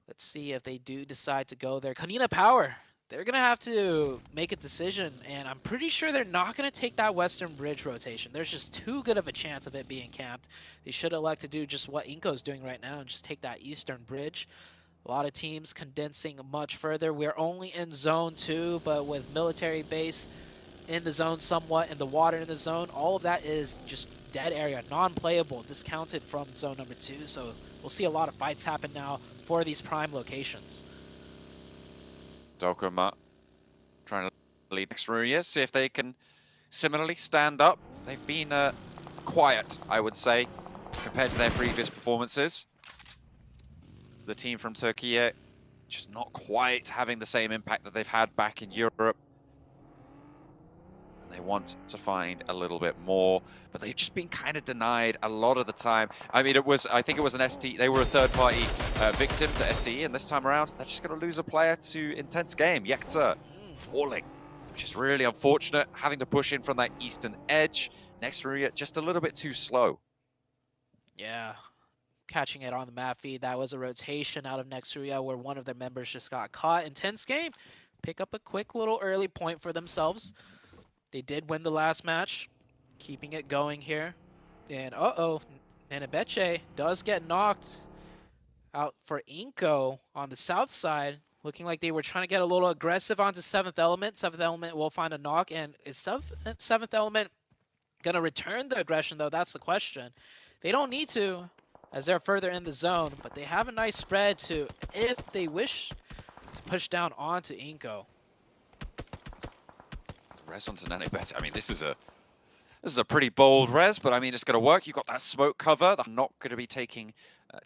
Let's see if they do decide to go there. Kanina Power, they're going to have to make a decision, and I'm pretty sure they're not going to take that western bridge rotation. There's just too good of a chance of it being camped. They should elect to do just what Inko's doing right now and just take that eastern bridge. A lot of teams condensing much further. We're only in zone 2, but with military base in the zone somewhat, and the water in the zone, all of that is just dead area, non-playable, discounted from zone number 2. So we'll see a lot of fights happen now for these prime locations. Dokuma trying to lead next Ruya, see if they can similarly stand up. They've been quiet, I would say, compared to their previous performances. The team from Turkey just not quite having the same impact that they've had back in Europe. They want to find a little bit more, but they've just been kind of denied a lot of the time. I mean, I think it was an ST. They were a third-party victim to STE, and this time around, they're just going to lose a player to intense game. Yekta falling, which is really unfortunate. Having to push in from that eastern edge. Next Ruya just a little bit too slow. Yeah, catching it on the map feed. That was a rotation out of Next Ruya where one of their members just got caught. Intense game. Pick up a quick little early point for themselves. They did win the last match, keeping it going here. And Nenebeche does get knocked out for Inko on the south side. Looking like they were trying to get a little aggressive onto 7th Element. 7th Element will find a knock, and is 7th Element going to return the aggression, though? That's the question. They don't need to, as they're further in the zone, but they have a nice spread to, if they wish, to push down onto Inko. Res onto Nenebeche. I mean, this is a pretty bold res, but I mean, it's going to work. You've got that smoke cover. They're not going to be taking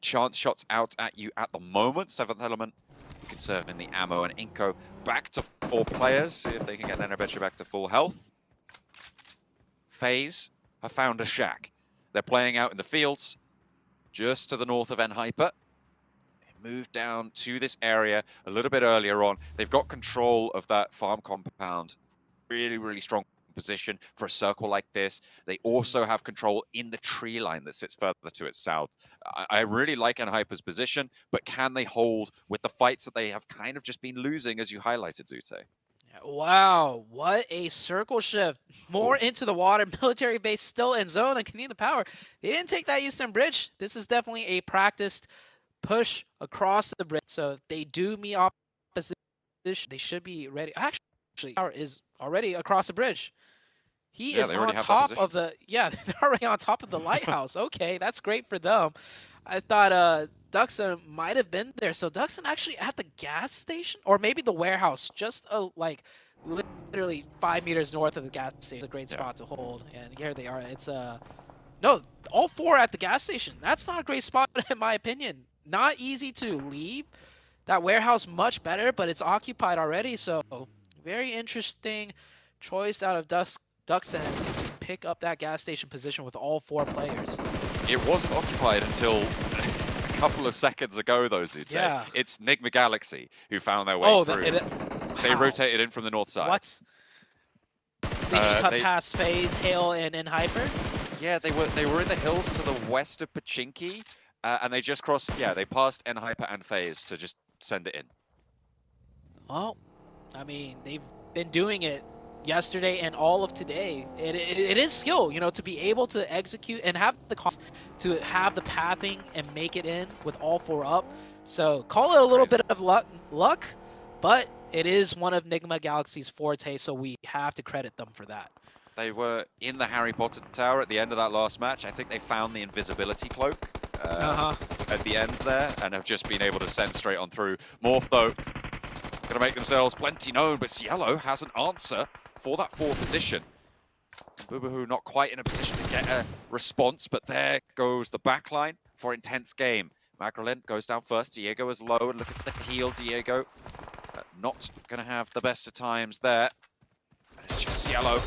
chance shots out at you at the moment. 7th Element conserving the ammo, and Inko back to 4 players. See if they can get Nenebeche back to full health. FaZe have found a shack. They're playing out in the fields, just to the north of Enhyper. They moved down to this area a little bit earlier on. They've got control of that farm compound. Really, really strong position for a circle like this. They also have control in the tree line that sits further to its south. I really like Enhyper's position, but can they hold with the fights that they have kind of just been losing, as you highlighted, Zute? Wow, what a circle shift. More into the water. Military base still in zone, and Kanina Power, they didn't take that eastern bridge. This is definitely a practiced push across the bridge. So if they do meet opposition, they should be ready. Actually, Power is already across the bridge. He is on top of the, they're already on top of the lighthouse. Okay, that's great for them. I thought Duxon might have been there. So Duxon actually at the gas station, or maybe the warehouse, just like literally 5 meters north of the gas station. It's a great spot to hold. And here they are. It's no, all 4 at the gas station. That's not a great spot in my opinion. Not easy to leave. That warehouse much better, but it's occupied already. So very interesting choice out of Duxon to pick up that gas station position with all 4 players. It wasn't occupied until a couple of seconds ago, though, Zute. Yeah. It's Nigma Galaxy who found their way through. They rotated in from the north side. What? They just cut past FaZe, Hail, and Hyper? Yeah, they were in the hills to the west of Pachinki, and they just crossed, yeah, they passed Hyper and FaZe to just send it in. Well, I mean, they've been doing it yesterday and all of today. It is skill, you know, to be able to execute and have the cost to have the pathing and make it in with all 4 up. So call it a little bit of luck, but it is one of Nigma Galaxy's forte, so we have to credit them for that. They were in the Harry Potter Tower at the end of that last match. I think they found the invisibility cloak at the end there and have just been able to send straight on through. Morph, though, going to make themselves plenty known, but Cielo has an answer for that 4 position. Boobahu not quite in a position to get a response, but there goes the backline for intense game. Magrelin goes down first. Diego is low and looking for the heal. Diego not going to have the best of times there. And it's just Cielo.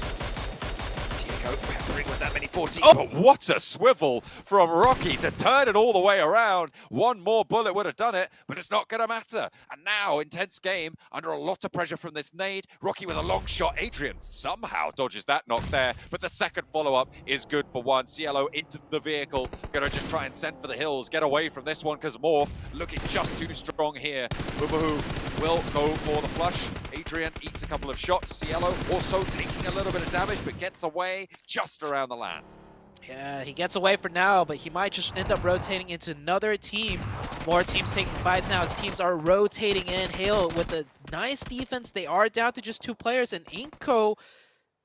Diego peppering with that mini 14. Oh, but what a swivel from Rocky to turn it all the way around. One more bullet would have done it, but it's not going to matter. And now, intense game, under a lot of pressure from this nade. Rocky with a long shot. Adrian somehow dodges that knock there, but the second follow-up is good for one. Cielo into the vehicle. Going to just try and send for the hills. Get away from this one, because Morph looking just too strong here. Boobahu will go for the flush. Adrian eats a couple of shots. Cielo also taking a little bit of damage, but gets away just around the land. Yeah, he gets away for now, but he might just end up rotating into another team. More teams taking fights now as teams are rotating in. Hail with a nice defense. They are down to just 2 players, and Inko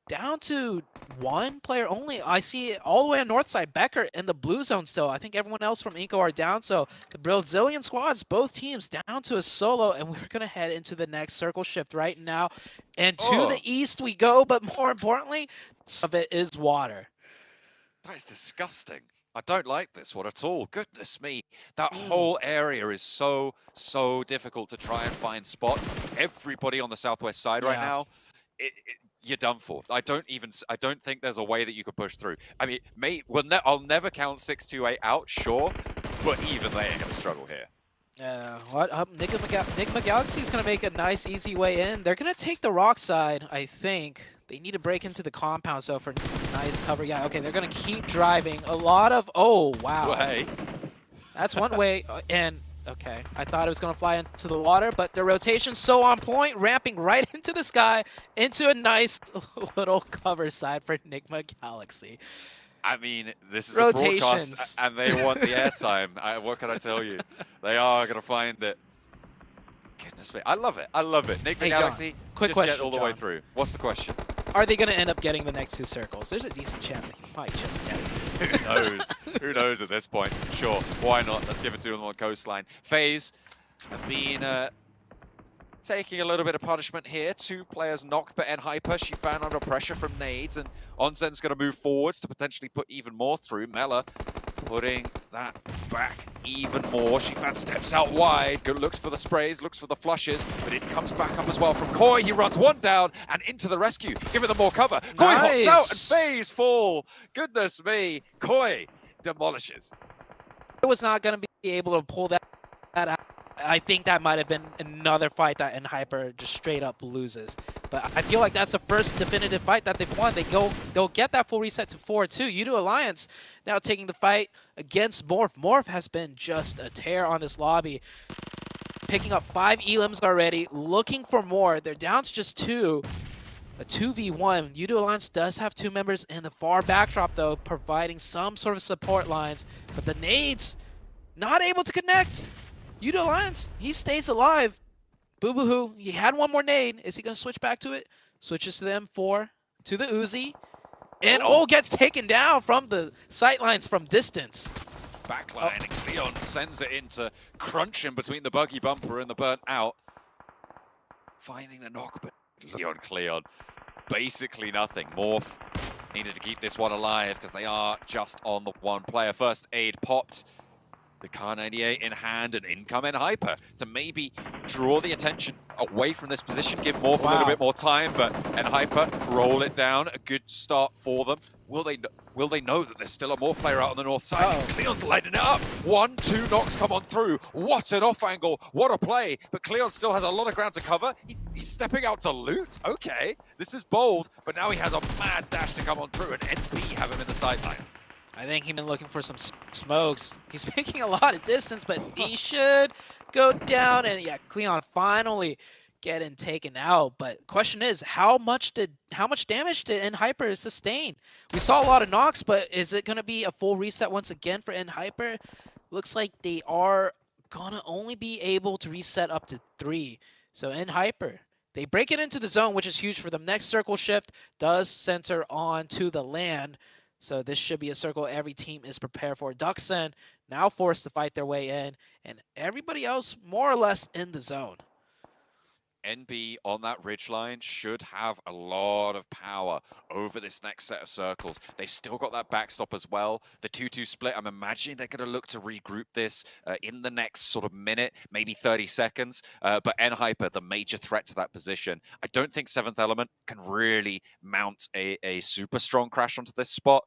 down to 1 player only. I see it all the way on north side. Becker in the blue zone still. I think everyone else from Inko are down. So the Brazilian squads, both teams down to a solo, and we're going to head into the next circle shift right now. And to the east we go, but more importantly, some of it is water. That is disgusting. I don't like this one at all. Goodness me. That whole area is so difficult to try and find spots. Everybody on the southwest side right now, you're done for. I don't think there's a way that you could push through. I mean, I'll never count 628 out, sure, but even they are going to struggle here. Yeah, Nigma Galaxy is going to make a nice, easy way in. They're going to take the rock side, I think. They need to break into the compound, so for nice cover. Yeah, okay, they're going to keep driving. A lot of... Oh, wow. Hey. That's one way, and... Okay, I thought it was going to fly into the water, but the rotation's so on point, ramping right into the sky, into a nice little cover side for Nigma Galaxy. I mean, this is a broadcast, and they want the airtime. What can I tell you? They are going to find it. Goodness me, I love it. I love it. Nigma Galaxy, John, quick just question, get all the way through. What's the question? Are they going to end up getting the next 2 circles? There's a decent chance they might just get it. Who knows? Who knows at this point? Sure, why not? Let's give it to them on coastline. FaZe have been taking a little bit of punishment here. 2 players knocked, but Hyper, she found under pressure from nades, and Onsen's going to move forwards to potentially put even more through. Mela putting that back even more. She steps out wide, looks for the sprays, looks for the flushes, but it comes back up as well from Koi. He runs one down and into the rescue, giving them more cover. Koi hops out and FaZe fall. Goodness me, Koi demolishes. It was not going to be able to pull that out. I think that might have been another fight that Hyper just straight up loses. But I feel like that's the first definitive fight that they've won. They'll get that full reset to 4-2. Udo Alliance now taking the fight against Morph. Morph has been just a tear on this lobby. Picking up 5 elims already, looking for more. They're down to just 2. A 2v1. Udo Alliance does have 2 members in the far backdrop, though, providing some sort of support lines. But the nades, not able to connect. Udo Alliance, he stays alive. Boobahu, he had one more nade. Is he going to switch back to it? Switches to the M4, to the Uzi. And gets taken down from the sightlines from distance. Backline, and Cleon sends it in to crunch him between the buggy bumper and the burnt out. Finding the knock, but Cleon, basically nothing. Morph needed to keep this one alive because they are just on the 1 player. First aid popped. The Car 98 in hand and income in Hyper to maybe draw the attention away from this position, give Morph a little bit more time, but Hyper roll it down. A good start for them. Will they know that there's still a Morph player out on the north side? It's Cleon's lighting it up. 1, 2 knocks come on through. What an off angle. What a play. But Cleon still has a lot of ground to cover. He's stepping out to loot. Okay, this is bold, but now he has a mad dash to come on through, and NB have him in the sidelines. I think he's been looking for some smokes. He's making a lot of distance, but he should go down. And yeah, Cleon finally getting taken out. But question is, how much damage did Hyper sustain? We saw a lot of knocks, but is it going to be a full reset once again for Hyper? Looks like they are gonna only be able to reset up to 3. So Hyper, they break it into the zone, which is huge for them. Next circle shift does center on to the land. So this should be a circle every team is prepared for. Duxon now forced to fight their way in, and everybody else more or less in the zone. NB on that ridgeline should have a lot of power over this next set of circles. They've still got that backstop as well. The 2-2 split, I'm imagining they're going to look to regroup this in the next sort of minute, maybe 30 seconds. But Hyper, the major threat to that position. I don't think 7th Element can really mount a super strong crash onto this spot.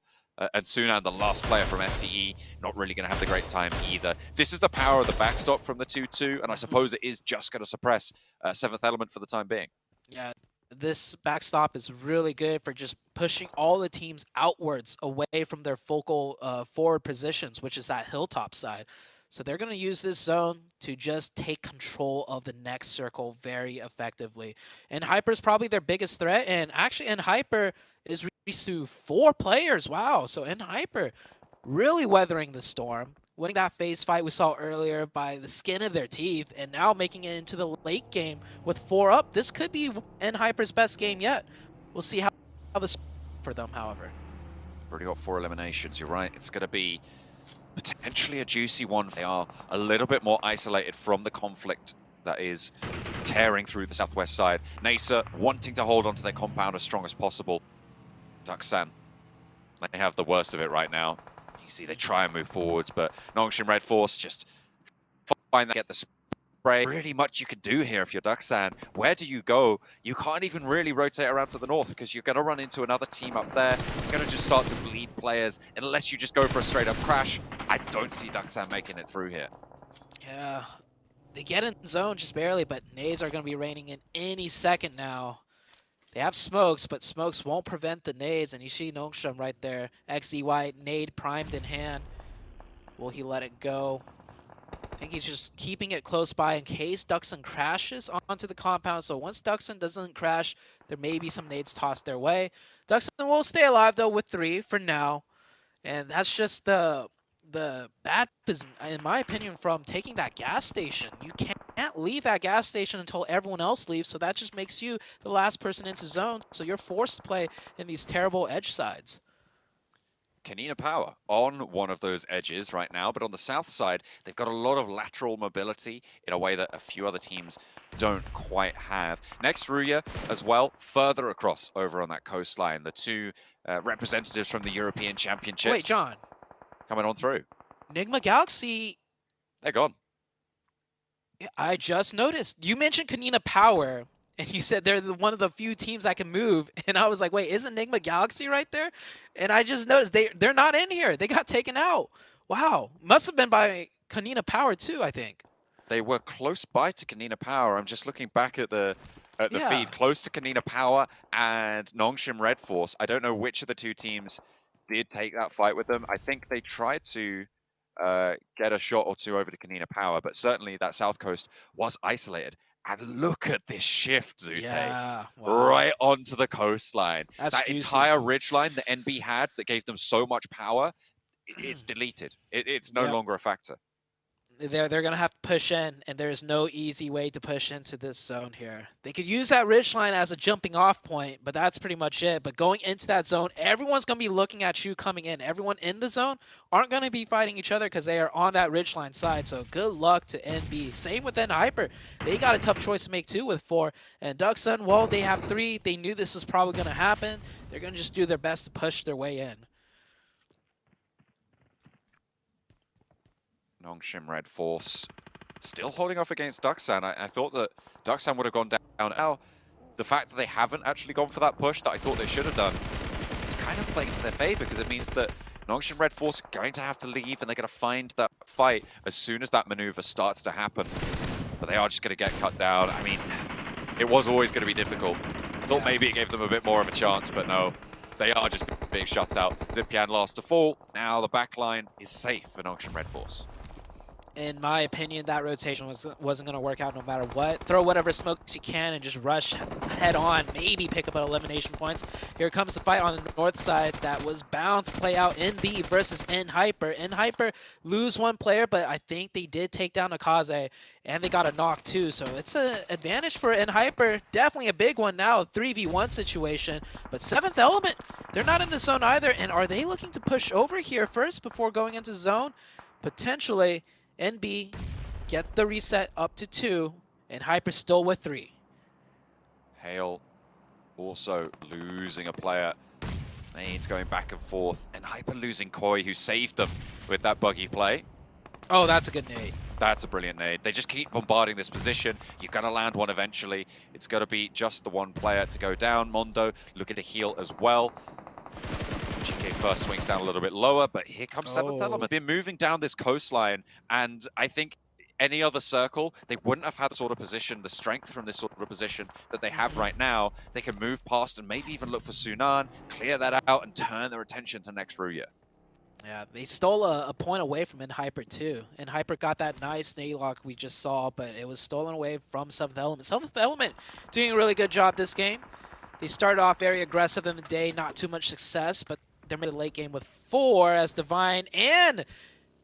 And Sunan, the last player from STE, not really going to have the great time either. This is the power of the backstop from the 2-2, and I suppose it is just going to suppress 7th Element for the time being. Yeah, this backstop is really good for just pushing all the teams outwards away from their focal forward positions, which is that hilltop side. So they're going to use this zone to just take control of the next circle very effectively. And Hyper is probably their biggest threat, and actually Hyper is reduced to 4 players. Wow, so Hyper really weathering the storm, winning that phase fight we saw earlier by the skin of their teeth, and now making it into the late game with 4 up. This could be Hyper's best game yet. We'll see how this for them, however. Already got 4 eliminations, you're right. It's going to be potentially a juicy one. They are a little bit more isolated from the conflict that is tearing through the southwest side. Nasa wanting to hold onto their compound as strong as possible. Duxan, they have the worst of it right now. You see they try and move forwards, but Nongshim Red Force just find that, get the spray. Really much you can do here if you're Duxan. Where do you go? You can't even really rotate around to the north because you're going to run into another team up there. You're going to just start to bleed players unless you just go for a straight up crash. I don't see Duxan making it through here. Yeah, they get in zone just barely, but nades are going to be raining in any second now. They have smokes, but smokes won't prevent the nades, and you see Nongshim right there. XEY nade primed in hand. Will he let it go? I think he's just keeping it close by in case Duxon crashes onto the compound. So once Duxon doesn't crash, there may be some nades tossed their way. Duxon will stay alive though with 3 for now, and that's just the bad position, in my opinion, from taking that gas station. You can't leave that gas station until everyone else leaves, so that just makes you the last person into zone, so you're forced to play in these terrible edge sides. Kanina Power on one of those edges right now, but on the south side, they've got a lot of lateral mobility in a way that a few other teams don't quite have. Next, Ruya as well, further across over on that coastline. The 2 representatives from the European Championships. Wait, John. Coming on through. Nigma Galaxy. They're gone. I just noticed. You mentioned Kanina Power, and you said they're one of the few teams that can move. And I was like, wait, isn't Nigma Galaxy right there? And I just noticed they're not in here. They got taken out. Wow. Must have been by Kanina Power too, I think. They were close by to Kanina Power. I'm just looking back at the feed. Close to Kanina Power and Nongshim Red Force. I don't know which of the 2 teams did take that fight with them. I think they tried to get a shot or 2 over to Kanina Power, but certainly that south coast was isolated. And look at this shift, Zute. Yeah, wow. Right onto the coastline. That's that juicy. Entire ridgeline that NB had that gave them so much power, it's deleted. It's no longer a factor. They're going to have to push in, and there's no easy way to push into this zone here. They could use that ridgeline as a jumping off point, but that's pretty much it. But going into that zone, everyone's going to be looking at you coming in. Everyone in the zone aren't going to be fighting each other because they are on that ridgeline side. So good luck to NB. Same with Hyper. They got a tough choice to make too with 4. And Duxon, well, they have 3. They knew this was probably going to happen. They're going to just do their best to push their way in. Nongshim Red Force still holding off against Ducksan. I thought that Ducksan would have gone down. Now, the fact that they haven't actually gone for that push that I thought they should have done, it's kind of playing to their favor, because it means that Nongshim Red Force are going to have to leave, and they're going to find that fight as soon as that maneuver starts to happen. But they are just going to get cut down. I mean, it was always going to be difficult. I thought maybe it gave them a bit more of a chance, but no. They are just being shut out. Zipian last to fall. Now the backline is safe for Nongshim Red Force. In my opinion, that rotation wasn't going to work out no matter what. Throw whatever smokes you can and just rush head on. Maybe pick up elimination points. Here comes the fight on the north side that was bound to play out. NB versus NHyper. NHyper lose one player, but I think they did take down Akaze, and they got a knock too. So it's an advantage for NHyper. Definitely a big one now, a 3v1 situation. But 7th Element, they're not in the zone either. And are they looking to push over here first before going into zone? Potentially. NB gets the reset up to 2, and Hyper still with 3. Hale also losing a player. Nades going back and forth, and Hyper losing Koi, who saved them with that buggy play. Oh, that's a good nade. That's a brilliant nade. They just keep bombarding this position. You're going to land one eventually. It's going to be just the one player to go down. Mondo looking to heal as well. GK first swings down a little bit lower, but here comes 7th Element. Been moving down this coastline, and I think any other circle, they wouldn't have had the sort of position, the strength from this sort of position that they have right now. They can move past and maybe even look for Sunan, clear that out, and turn their attention to next Ruya. Yeah, they stole a point away from NHyper too. NHyper got that nice nade lock we just saw, but it was stolen away from 7th Element. 7th Element doing a really good job this game. They started off very aggressive in the day, not too much success, but they're made a late game with 4 as Divine and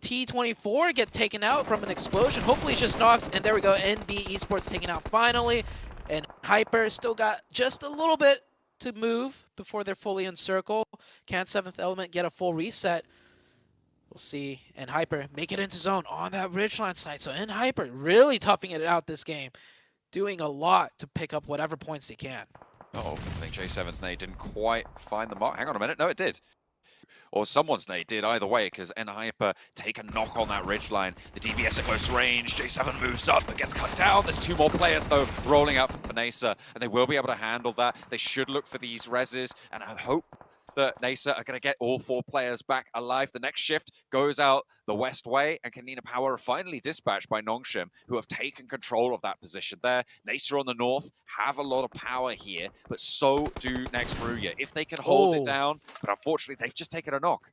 T24 get taken out from an explosion. Hopefully it's just knocks, and there we go, NB Esports taken out finally. And Hyper still got just a little bit to move before they're fully in circle. Can 7th Element get a full reset? We'll see. And Hyper make it into zone on that ridgeline side. So NHyper really toughing it out this game, doing a lot to pick up whatever points they can. Uh-oh, I think J7's nade didn't quite find the mark. Hang on a minute. No, it did. Or someone's nade did, either way, because NHyper take a knock on that ridgeline. The DBS at close range. J7 moves up but gets cut down. There's 2 more players, though, rolling out for Nasa, and they will be able to handle that. They should look for these reses, and I hope that Nasa are going to get all 4 players back alive. The next shift goes out the west way, and Kanina Power are finally dispatched by Nongshim, who have taken control of that position there. Nasa on the north have a lot of power here, but so do next Ruya. If they can hold it down, but unfortunately, they've just taken a knock.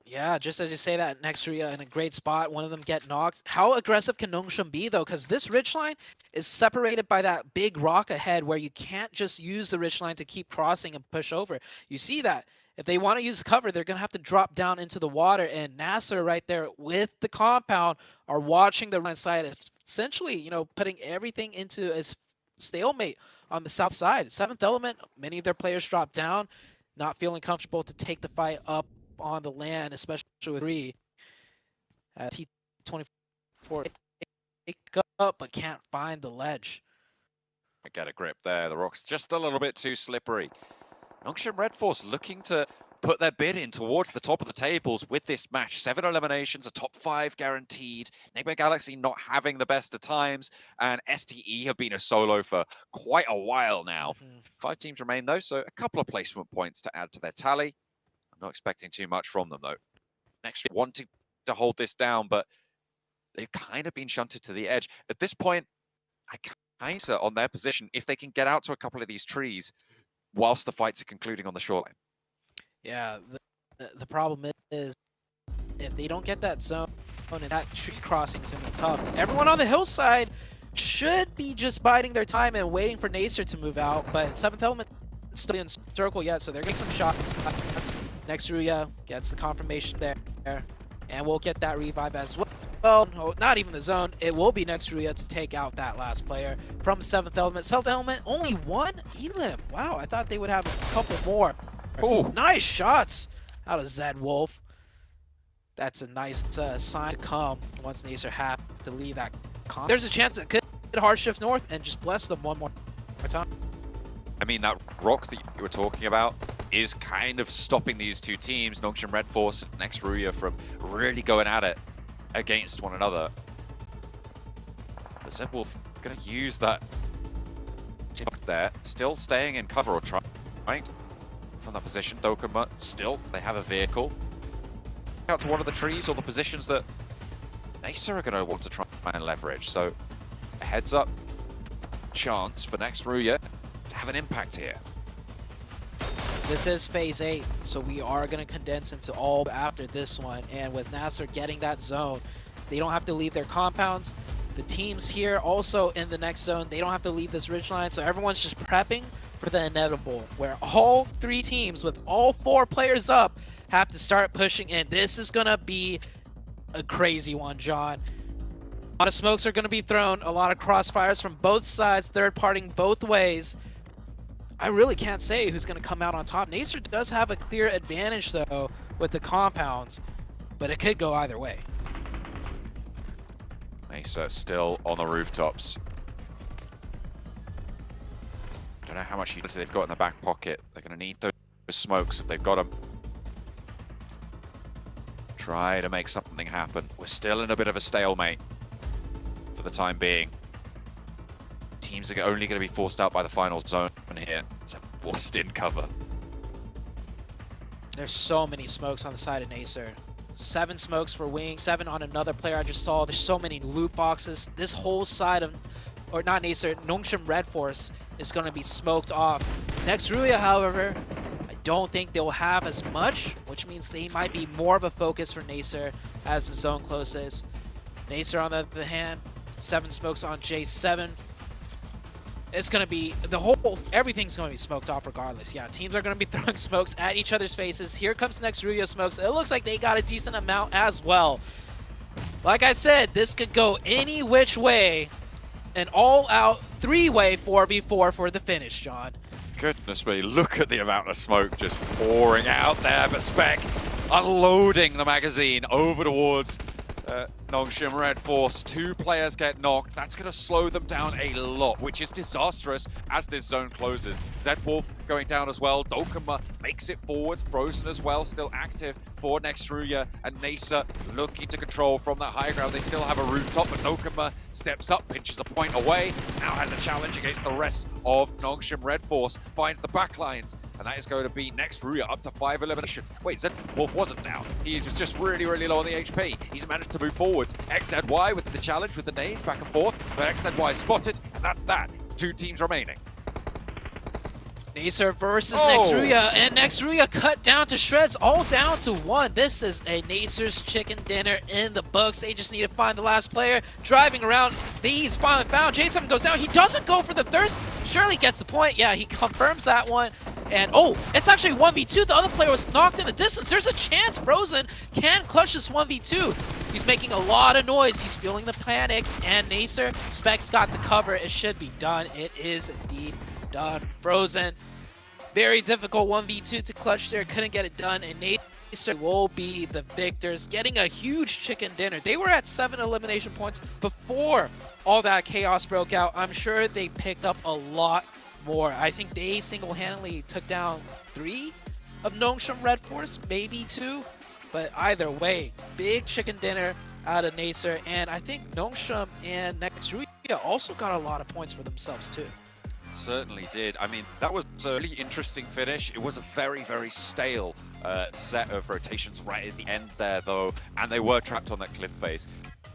Yeah, just as you say that, next Ruya in a great spot, one of them get knocked. How aggressive can Nongshim be, though? Because this ridgeline is separated by that big rock ahead where you can't just use the ridgeline to keep crossing and push over. You see that. If they want to use cover, they're going to have to drop down into the water, and NASA right there with the compound are watching the right side, essentially, you know, putting everything into a stalemate on the south side. 7th Element, many of their players drop down, not feeling comfortable to take the fight up on the land, especially with 3. T24 pick up, but can't find the ledge. I get a grip there. The rock's just a little bit too slippery. Nongshim Red Force looking to put their bid in towards the top of the tables with this match. 7 eliminations, a top 5 guaranteed. Enigma Galaxy not having the best of times, and STE have been a solo for quite a while now. 5 teams remain, though, so a couple of placement points to add to their tally. I'm not expecting too much from them, though. Next, wanting to hold this down, but they've kind of been shunted to the edge. At this point, I kind of on their position, if they can get out to a couple of these trees, whilst the fights are concluding on the shoreline. Yeah, the problem is if they don't get that zone and that tree crossing is in the tough, everyone on the hillside should be just biding their time and waiting for Nacer to move out, but 7th Element still in circle yet, so they're getting some shots. Next Ruya gets the confirmation there, and we'll get that revive as well. Well, no, not even the zone. It will be next Ruya to take out that last player from 7th Element. 7th Element, only 1 elim. Wow, I thought they would have a couple more. Oh, nice shots out of Zed Wolf. That's a nice sign to come once Nacer have to leave that comp. There's a chance that could hard shift north and just bless them one more time. I mean, that rock that you were talking about is kind of stopping these 2 teams, Nongshim Red Force and next Ruya, from really going at it. against one another. But Zedwolf going to use that there, still staying in cover or trying from that position. Dokuma still, they have a vehicle. Out to one of the trees or the positions that Nasa are going to want to try and leverage. So a heads up chance for next Ruya to have an impact here. This is phase 8, so we are going to condense into all after this one. And with Nasser getting that zone, they don't have to leave their compounds. The teams here also in the next zone, they don't have to leave this ridgeline, so everyone's just prepping for the inevitable, where all 3 teams with all 4 players up have to start pushing in. This is going to be a crazy one, John. A lot of smokes are going to be thrown, a lot of crossfires from both sides, third-partying both ways. I really can't say who's going to come out on top. Nacer does have a clear advantage, though, with the compounds, but it could go either way. Nacer still on the rooftops. I don't know how much utility they've got in the back pocket. They're going to need those smokes if they've got them. Try to make something happen. We're still in a bit of a stalemate for the time being. Teams are only going to be forced out by the final zone here. So forced in cover. There's so many smokes on the side of Nacer. 7 smokes for Wing, 7 on another player I just saw. There's so many loot boxes. This whole side of, or not Nacer, Nongshim Red Force is going to be smoked off. Next Ruya, however, I don't think they'll have as much, which means they might be more of a focus for Nacer as the zone closes. Nacer on the other hand, 7 smokes on J7. It's going to be, everything's going to be smoked off regardless. Yeah, teams are going to be throwing smokes at each other's faces. Here comes next Ruya smokes. It looks like they got a decent amount as well. Like I said, this could go any which way. An all-out 3-way 4v4 for the finish, John. Goodness me, look at the amount of smoke just pouring out there. But Spec unloading the magazine over towards Nongshim Red Force. 2 players get knocked. That's going to slow them down a lot, which is disastrous as this zone closes. Zedwolf going down as well. Dokuma makes it forwards. Frozen as well, still active for next Ruya. And Nacer looking to control from that high ground. They still have a rooftop, but Dokuma steps up, pinches a point away. Now has a challenge against the rest of Nongshim Red Force. Finds the backlines. And that is going to be next Ruya up to 5 eliminations. Wait, Zedwolf wasn't down. He was just really, really low on the HP. He's managed to move forwards. XZY with the challenge with the nades back and forth. But XZY spotted, and that's that. 2 teams remaining. Nacer versus next Ruya, and next Ruya cut down to shreds, all down to 1. This is a Nacer's chicken dinner in the books. They just need to find the last player. Driving around, he's finally found. J7 goes down. He doesn't go for the thirst. Shirley gets the point. Yeah, he confirms that one. And it's actually 1v2. The other player was knocked in the distance. There's a chance Frozen can clutch this 1v2. He's making a lot of noise. He's feeling the panic. And Nacer, Specs got the cover. It should be done. It is indeed done. Frozen, very difficult 1v2 to clutch there. Couldn't get it done. And Nacer will be the victors, getting a huge chicken dinner. They were at 7 elimination points before all that chaos broke out. I'm sure they picked up a lot more. I think they single-handedly took down 3 of Nongshim Red Force, maybe 2. But either way, big chicken dinner out of Nacer. And I think Nongshim and next Ruya also got a lot of points for themselves too. Certainly did. I mean, that was a really interesting finish. It was a very, very stale set of rotations right at the end there, though, and they were trapped on that cliff face.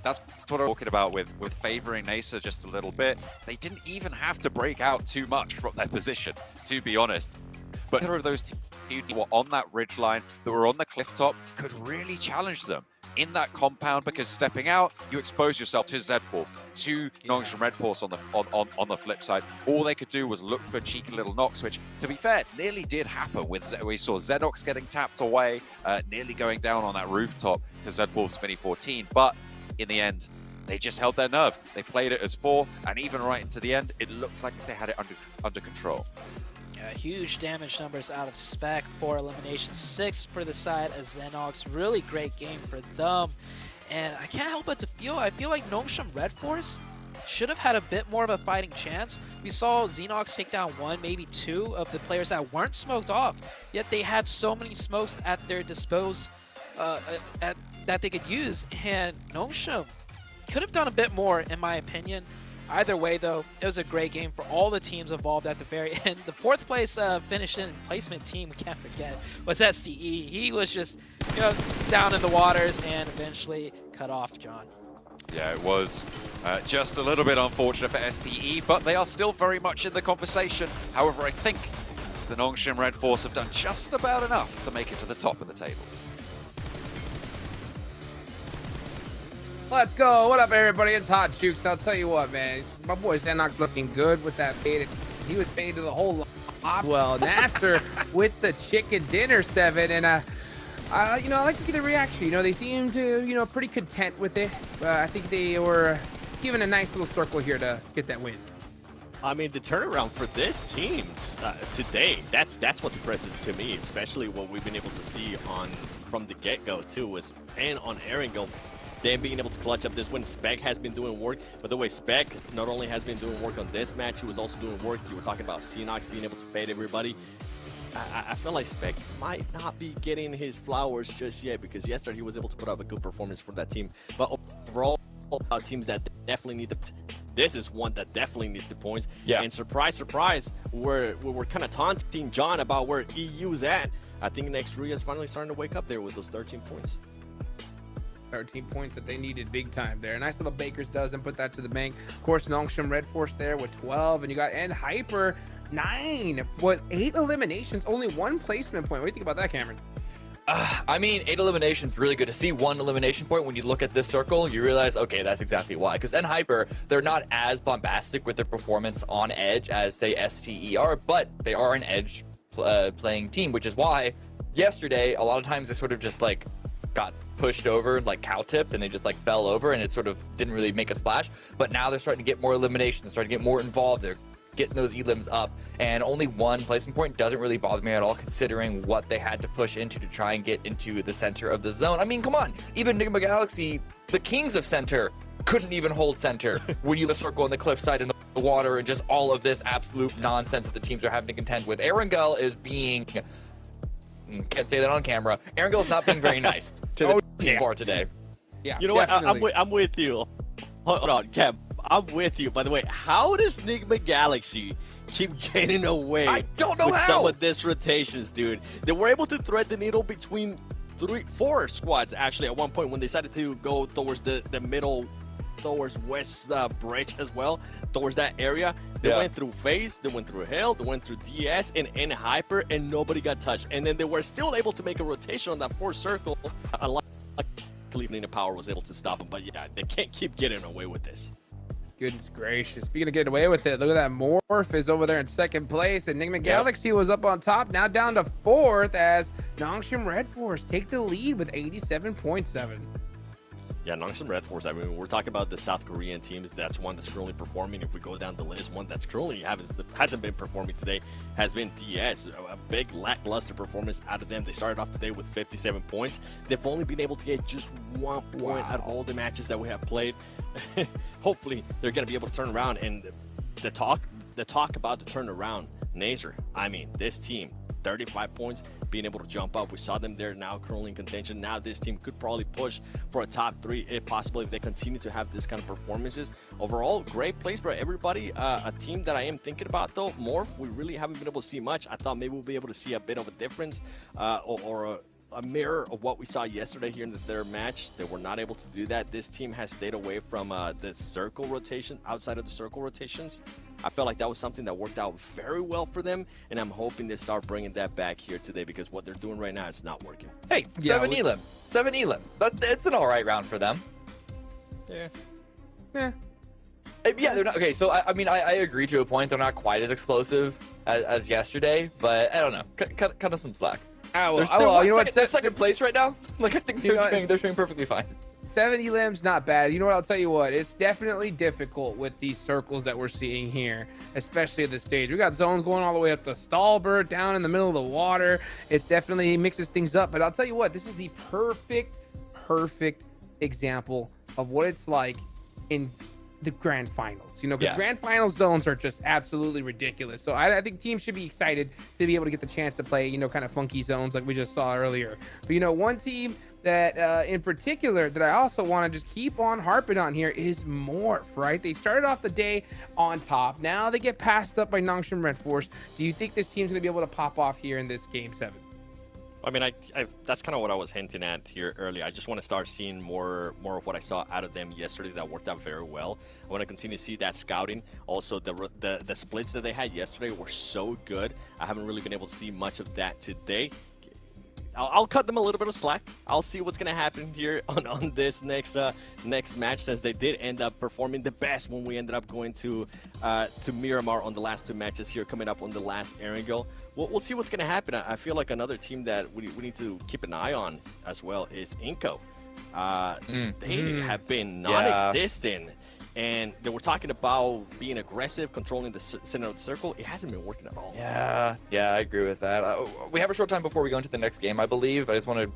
That's what I'm talking about with favoring Nacer just a little bit. They didn't even have to break out too much from their position, to be honest. But either of those teams were on that ridgeline, that were on the cliff top, could really challenge them in that compound, because stepping out, you expose yourself to Zedwolf, to Nongshim Red Force on the flip side. All they could do was look for cheeky little knocks, which, to be fair, nearly did happen. We saw Zenox getting tapped away, nearly going down on that rooftop to Zedwolf's Mini 14, but in the end, they just held their nerve. They played it as 4, and even right into the end, it looked like they had it under control. Yeah, huge damage numbers out of Spec, 4 eliminations, 6 for the side of Xenox. Really great game for them. And I can't help but to I feel like Nongshim Red Force should have had a bit more of a fighting chance. We saw Xenox take down 1, maybe 2 of the players that weren't smoked off, yet they had so many smokes at their disposal. that they could use, and Nongshim could have done a bit more, in my opinion. Either way, though, it was a great game for all the teams involved at the very end. The 4th place finished in placement team, we can't forget, was STE. He was just, you know, down in the waters and eventually cut off, John. Yeah, it was just a little bit unfortunate for STE, but they are still very much in the conversation. However, I think the Nongshim Red Force have done just about enough to make it to the top of the tables. Let's go. What up, everybody? It's Hot Jukes. I'll tell you what, man. My boy Sanhok's looking good with that fade. He was faded to the whole lot. Well, Nasser with the chicken dinner 7. And, you know, I like to see the reaction. You know, they seem to, you know, pretty content with it. I think they were given a nice little circle here to get that win. I mean, the turnaround for this team today, that's what's impressive to me, especially what we've been able to see from the get-go, too, and on Erangel. Them being able to clutch up this win. Spec has been doing work. By the way, Spec not only has been doing work on this match, he was also doing work. You were talking about Xenox being able to fade everybody. I feel like Spec might not be getting his flowers just yet, because yesterday he was able to put up a good performance for that team. But overall, teams that definitely need this is one that definitely needs the points. Yeah. And surprise, surprise, we're kind of taunting John about where EU's at. I think next Ruya is finally starting to wake up there with those 13 points. 13 points that they needed big time there. Nice little Baker's dozen, put that to the bank. Of course, Nongshim Red Force there with 12, and you got N Hyper 9 with 8 eliminations, only 1 placement point. What do you think about that, Cameron? I mean, 8 eliminations, really good to see. 1 elimination point. When you look at this circle, you realize, okay, that's exactly why. Because N-Hyper, they're not as bombastic with their performance on Edge as, say, STE are, but they are an Edge playing team, which is why yesterday, a lot of times they sort of just, like, got pushed over, like cow-tipped, and they just, like, fell over, and it sort of didn't really make a splash. But now they're starting to get more eliminations, starting to get more involved. They're getting those elims up, and only 1 placement point doesn't really bother me at all, considering what they had to push into to try and get into the center of the zone. I mean, come on, even Enigma Galaxy, the kings of center, couldn't even hold center when you circle on the cliffside in the water, and just all of this absolute nonsense that the teams are having to contend with. Erangel is being, can't say that on camera, Erangel is not being very nice to the team bar today. Yeah, you know definitely. What, I'm with you. Hold on, Kev. I'm with you. By the way, how does Enigma Galaxy keep getting away I don't know with how. some of these rotations, dude? They were able to thread the needle between 4 squads, actually, at one point when they decided to go towards the middle, towards West Bridge as well, towards that area. They went through FaZe, they went through Hell, they went through DS and N-Hyper, and nobody got touched. And then they were still able to make a rotation on that 4th circle. Unluckily, Power was able to stop them. But yeah, they can't keep getting away with this. Goodness gracious. Speaking of getting away with it, look at that. Morph is over there in 2nd place. Enigma Galaxy was up on top, now down to 4th as Nongshim Red Force take the lead with 87.7. Yeah, Nongshim Red Force, I mean, we're talking about the South Korean teams. That's one that's currently performing. If we go down the list, one that's currently hasn't been performing today has been DS. A big lackluster performance out of them. They started off today with 57 points. They've only been able to get just 1 point out of all the matches that we have played. Hopefully, they're going to be able to turn around. And the talk about the turnaround, Nazer, I mean, this team, 35 points, being able to jump up. We saw them there now currently in contention. Now this team could probably push for a top 3 if possible, if they continue to have this kind of performances. Overall, great place for everybody. A team that I am thinking about though, Morph, we really haven't been able to see much. I thought maybe we'll be able to see a bit of a difference or a mirror of what we saw yesterday here in the 3rd match. They were not able to do that. This team has stayed away from the circle rotation, outside of the circle rotations. I felt like that was something that worked out very well for them, and I'm hoping they start bringing that back here today, because what they're doing right now is not working. Hey, 7 elims. 7 elims. It's an all right round for them. Yeah. Yeah, they're not okay. So I mean, I agree to a point. They're not quite as explosive as yesterday, but I don't know. Cut us some slack. You know what? They're 2nd place right now. Like, I think they're doing perfectly fine. 7 elims, not bad. You know what? I'll tell you what. It's definitely difficult with these circles that we're seeing here, especially at this stage. We got zones going all the way up to Stalbert, down in the middle of the water. It's definitely mixes things up. But I'll tell you what. This is the perfect example of what it's like in the Grand Finals. You know, because Grand Finals zones are just absolutely ridiculous. So I think teams should be excited to be able to get the chance to play, you know, kind of funky zones like we just saw earlier. But, you know, one team that in particular that I also want to just keep on harping on here is Morph, right? They started off the day on top. Now they get passed up by Nongshim Red Force. Do you think this team's going to be able to pop off here in this Game 7? I mean, that's kind of what I was hinting at here earlier. I just want to start seeing more of what I saw out of them yesterday that worked out very well. I want to continue to see that scouting. Also, the splits that they had yesterday were so good. I haven't really been able to see much of that today. I'll cut them a little bit of slack. I'll see what's gonna happen here on this next match, since they did end up performing the best when we ended up going to Miramar on the last 2 matches here, coming up on the last Erangel. We'll see what's gonna happen. I feel like another team that we need to keep an eye on as well is Inco. They have been non-existent. And they were talking about being aggressive, controlling the center of the circle. It hasn't been working at all. Yeah, I agree with that. We have a short time before we go into the next game, I believe. I just want to...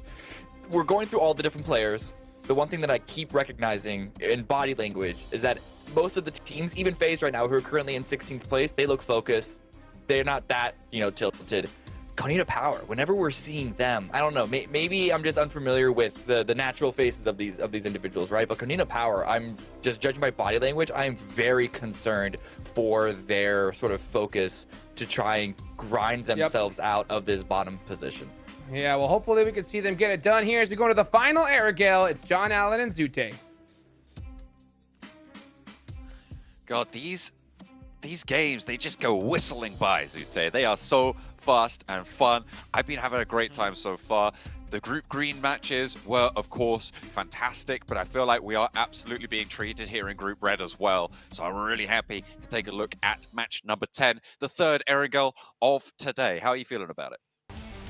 We're going through all the different players. The one thing that I keep recognizing in body language is that most of the teams, even FaZe right now, who are currently in 16th place, they look focused. They're not that, tilted. Konita Power, whenever we're seeing them, I don't know, maybe I'm just unfamiliar with the natural faces of these individuals, right? But Konita Power, I'm just judging by body language, I'm very concerned for their sort of focus to try and grind themselves out of this bottom position. Yeah, well, hopefully we can see them get it done here as we go to the final Erangel. It's John Allen and Zute. God, these games, they just go whistling by, Zute. They are so fast and fun. I've been having a great time so far. The Group Green matches were, of course, fantastic, but I feel like we are absolutely being treated here in Group Red as well. So I'm really happy to take a look at match number 10, the third Erangel of today. How are you feeling about it?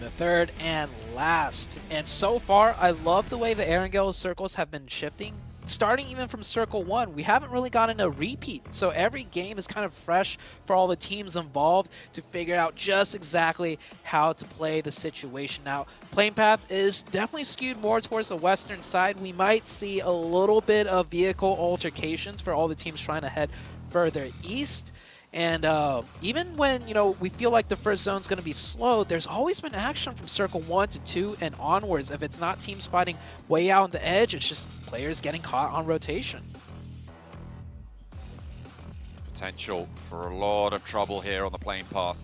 The third and last. And so far, I love the way the Erangel circles have been shifting. Starting even from Circle 1, we haven't really gotten a repeat. So every game is kind of fresh for all the teams involved to figure out just exactly how to play the situation out. Playing path is definitely skewed more towards the western side. We might see a little bit of vehicle altercations for all the teams trying to head further east. And even when, we feel like the first zone is going to be slow, there's always been action from Circle 1 to 2 and onwards. If it's not teams fighting way out on the edge, it's just players getting caught on rotation. Potential for a lot of trouble here on the playing path,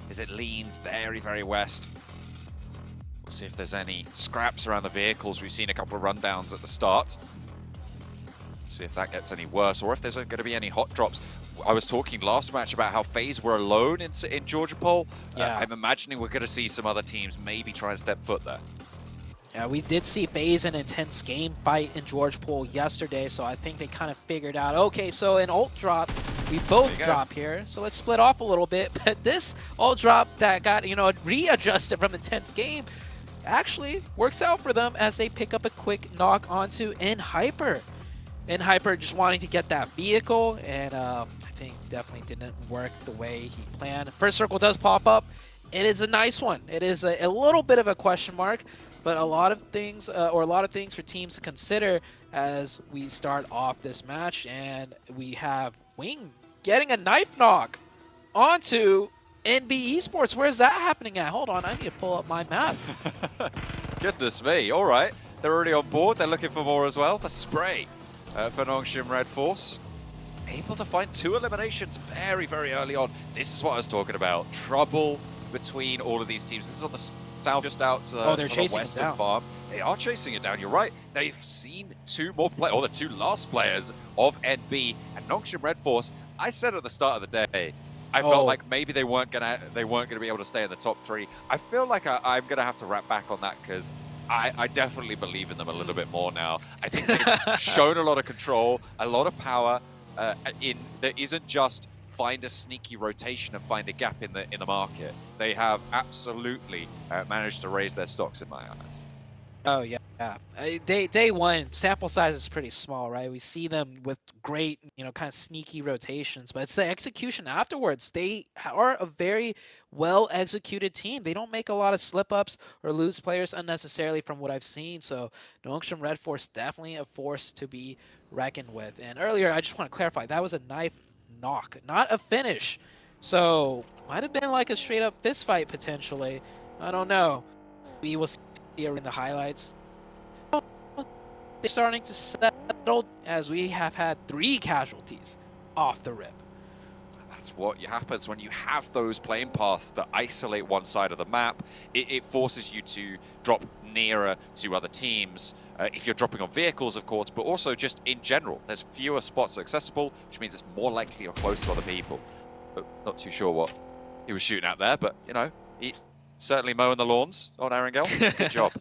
as it leans very, very west. We'll see if there's any scraps around the vehicles. We've seen a couple of rundowns at the start. See if that gets any worse, or if there's going to be any hot drops. I was talking last match about how FaZe were alone in Georgia Pole. Yeah. I'm imagining we're going to see some other teams maybe try and step foot there. Yeah, we did see FaZe an intense game fight in George Pool yesterday, so I think they kind of figured out, okay, so an ult drop, we both drop here, so let's split off a little bit. But this ult drop that got, readjusted from intense game actually works out for them as they pick up a quick knock onto nHyper. nHyper just wanting to get that vehicle, and I think definitely didn't work the way he planned. First circle does pop up. It is a nice one. It is a little bit of a question mark, but a lot of things for teams to consider as we start off this match. And we have Wing getting a knife knock onto NB Esports. Where's that happening at? Hold on, I need to pull up my map. Goodness me. All right. They're already on board. They're looking for more as well. The spray for Nongshim Red Force. Able to find 2 eliminations very, very early on. This is what I was talking about. Trouble between all of these teams. This is on the south, just out to the west of Farm. They are chasing it down, you're right. They've seen 2 more players, or the 2 last players of NB and Nongshim Red Force. I said at the start of the day, I felt like maybe they weren't gonna be able to stay in the top 3. I feel like I'm gonna have to wrap back on that, because I definitely believe in them a little bit more now. I think they've shown a lot of control, a lot of power. There isn't just find a sneaky rotation and find a gap in the market. They have absolutely managed to raise their stocks in my eyes. Oh yeah. Day one, sample size is pretty small, right? We see them with great, kind of sneaky rotations, but it's the execution afterwards. They are a very well executed team. They don't make a lot of slip ups or lose players unnecessarily from what I've seen. So Nongshim Red Force definitely a force to be reckoned with. And earlier, I just want to clarify, that was a knife knock, not a finish. So might have been like a straight up fist fight potentially. I don't know. We will see in the highlights. they're starting to settle as we have had 3 casualties off the rip. That's what happens when you have those playing paths that isolate one side of the map. It forces you to drop nearer to other teams. If you're dropping on vehicles, of course, but also just in general. There's fewer spots accessible, which means it's more likely you're close to other people. But not too sure what he was shooting at there, but, you know, he certainly mowing the lawns on Erangel. Good job.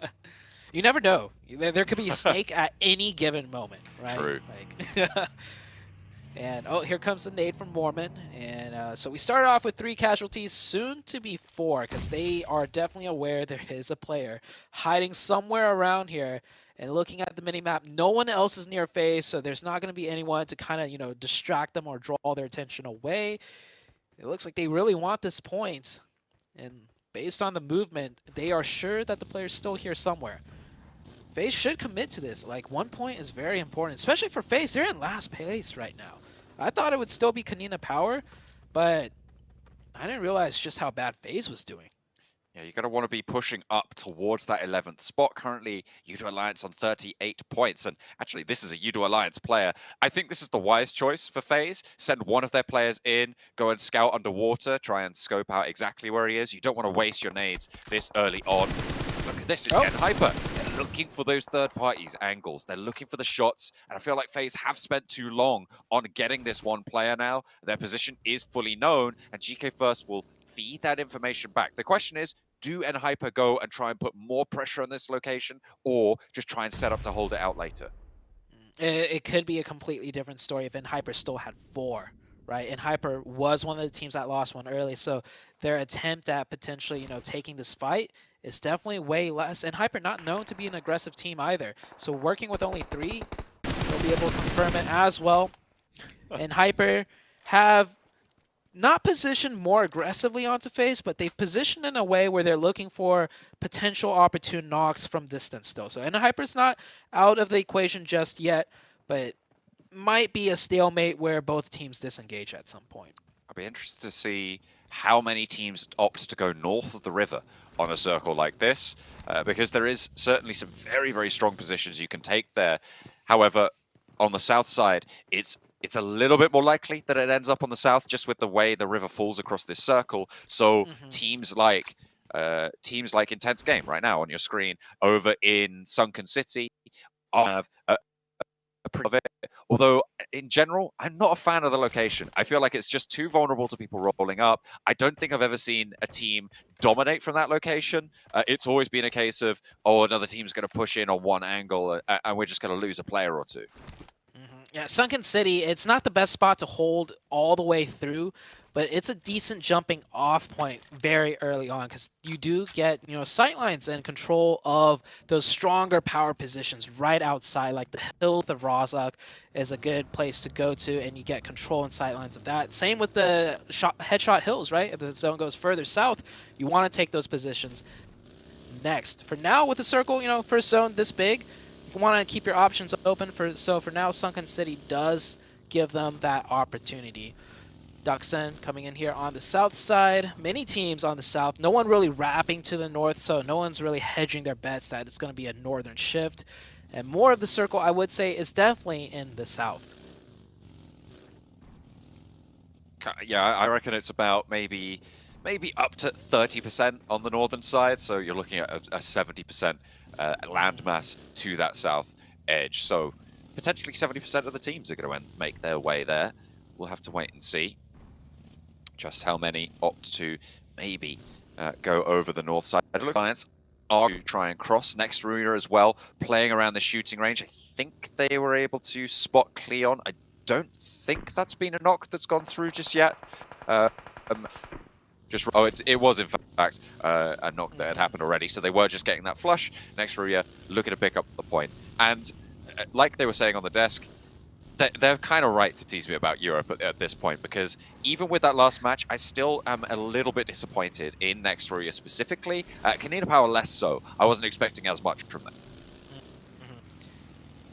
You never know. There could be a snake at any given moment, right? True. Like, and, oh, here comes the nade from Mormon. And so we started off with 3 casualties, soon to be 4, because they are definitely aware there is a player hiding somewhere around here. And looking at the minimap, no one else is near FaZe, so there's not going to be anyone to kind of, you know, distract them or draw their attention away. It looks like they really want this point. And based on the movement, they are sure that the player's still here somewhere. FaZe should commit to this. Like, 1 point is very important, especially for FaZe. They're in last place right now. I thought it would still be Kanina Power, but I didn't realize just how bad FaZe was doing. Yeah, you're going to want to be pushing up towards that 11th spot. Currently, Udo Alliance on 38 points. And actually, this is a Udo Alliance player. I think this is the wise choice for FaZe. Send one of their players in, go and scout underwater, try and scope out exactly where he is. You don't want to waste your nades this early on. Look at this, it's Gen Hyper. They're looking for those third parties angles. They're looking for the shots. And I feel like FaZe have spent too long on getting this one player now. Their position is fully known, and GK First will feed that information back. The question is, do Hyper go and try and put more pressure on this location, or just try and set up to hold it out later? It could be a completely different story if Hyper still had 4, right? Hyper was one of the teams that lost one early, so their attempt at potentially, you know, taking this fight is definitely way less. Hyper not known to be an aggressive team either, so working with only 3, they'll be able to confirm it as well. Hyper have not positioned more aggressively onto FaZe, but they've positioned in a way where they're looking for potential opportune knocks from distance still. So Hyper's not out of the equation just yet, but might be a stalemate where both teams disengage at some point. I'll be interested to see how many teams opt to go north of the river on a circle like this, because there is certainly some very, very strong positions you can take there. However, on the south side, it's a little bit more likely that it ends up on the south, just with the way the river falls across this circle. So teams like Intense Game right now on your screen over in Sunken City have a pretty of it. Although in general, I'm not a fan of the location. I feel like it's just too vulnerable to people rolling up. I don't think I've ever seen a team dominate from that location. It's always been a case of, oh, another team's going to push in on one angle and we're just going to lose a player or two. Yeah, Sunken City, it's not the best spot to hold all the way through, but it's a decent jumping off point very early on, because you do get, you know, sightlines and control of those stronger power positions right outside, like the Hill of Rozhok is a good place to go to, and you get control and sightlines of that. Same with the headshot hills, right? If the zone goes further south, you want to take those positions next. For now, with the circle, you know, first zone this big, you want to keep your options open. So for now, Sunken City does give them that opportunity. Duxon coming in here on the south side. Many teams on the south. No one really wrapping to the north, so no one's really hedging their bets that it's going to be a northern shift. And more of the circle, I would say, is definitely in the south. Yeah, I reckon it's about maybe up to 30% on the northern side. So you're looking at a 70% landmass to that south edge. So potentially 70% of the teams are going to make their way there. We'll have to wait and see just how many opt to maybe go over the north side. Alliance are to try and cross next arena as well, playing around the shooting range. I think they were able to spot Cleon. I don't think that's been a knock that's gone through just yet. It was in fact a knock that had happened already, so they were just getting that flush. Next Ruya looking to pick up the point. And like they were saying on the desk, they're kind of right to tease me about Europe at this point, because even with that last match, I still am a little bit disappointed in Next Ruya specifically. Kanina Power less so. I wasn't expecting as much from them.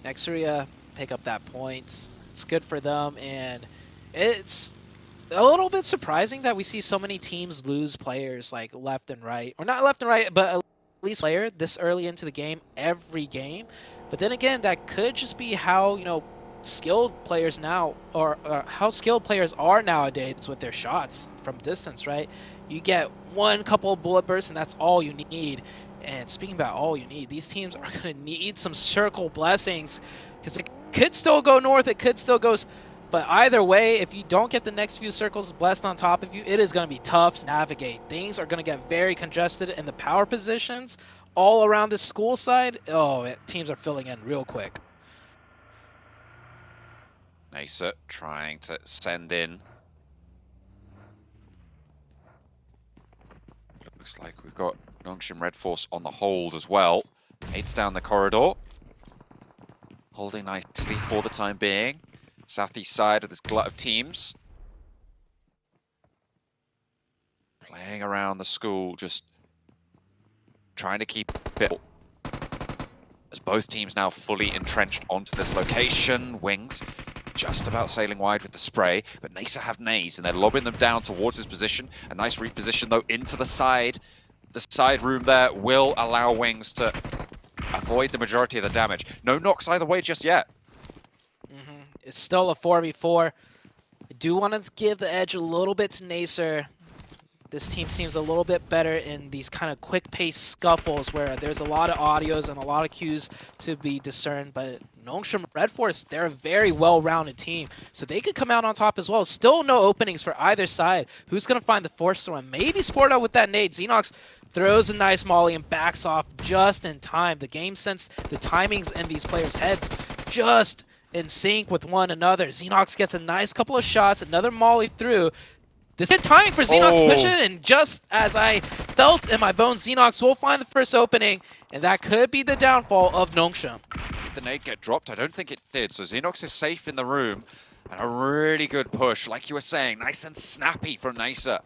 Next Ruya pick up that point. It's good for them, and it's a little bit surprising that we see so many teams lose players like left and right, or not left and right, but at least player this early into the game, every game. But then again, that could just be how, you know, skilled players now, or how skilled players are nowadays with their shots from distance, right? You get one couple of bullet bursts and that's all you need. And speaking about all you need, these teams are going to need some circle blessings, because it could still go north, it could still go, but either way, if you don't get the next few circles blessed on top of you, it is going to be tough to navigate. Things are going to get very congested in the power positions all around the school side. Oh, teams are filling in real quick. Nasa trying to send in. Looks like we've got Nongshim Red Force on the hold as well. Nades down the corridor. Holding nicely for the time being. Southeast side of this glut of teams. Playing around the school, just trying to keep it. As both teams now fully entrenched onto this location. Wings just about sailing wide with the spray, but Nasa have nades and they're lobbing them down towards his position. A nice reposition though into the side. The side room there will allow Wings to avoid the majority of the damage. No knocks either way just yet. It's still a 4v4. I do want to give the edge a little bit to Nacer. This team seems a little bit better in these kind of quick-paced scuffles where there's a lot of audios and a lot of cues to be discerned. But Nongshim Red Force, they're a very well-rounded team, so they could come out on top as well. Still no openings for either side. Who's going to find the force throw? And maybe Sport out with that nade. Xenox throws a nice molly and backs off just in time. The game sense, the timings in these players' heads just in sync with one another. Xenox gets a nice couple of shots, another molly through. This is good timing for Xenox to push it, and just as I felt in my bones, Xenox will find the first opening, and that could be the downfall of Nongshim. Did the nade get dropped? I don't think it did. So Xenox is safe in the room, and a really good push, like you were saying, nice and snappy from Nasa.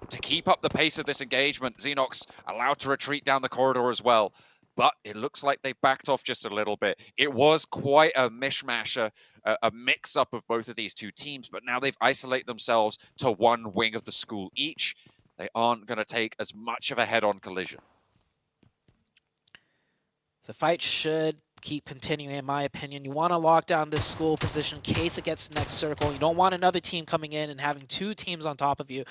To keep up the pace of this engagement, Xenox allowed to retreat down the corridor as well. But it looks like they backed off just a little bit. It was quite a mishmash, a mix-up of both of these two teams, but now they've isolated themselves to one wing of the school each. They aren't going to take as much of a head-on collision. The fight should keep continuing, in my opinion. You want to lock down this school position in case it gets the next circle. You don't want another team coming in and having two teams on top of you.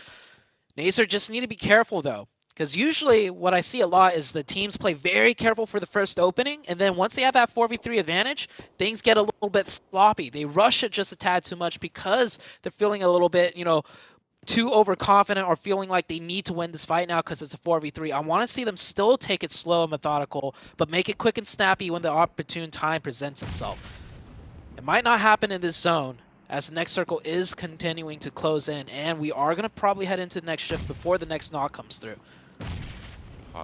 Nacer just need to be careful, though. Because usually what I see a lot is the teams play very careful for the first opening, and then once they have that 4v3 advantage, things get a little bit sloppy. They rush it just a tad too much because they're feeling a little bit, you know, too overconfident or feeling like they need to win this fight now because it's a 4v3. I want to see them still take it slow and methodical, but make it quick and snappy when the opportune time presents itself. It might not happen in this zone, as the next circle is continuing to close in, and we are going to probably head into the next shift before the next knock comes through.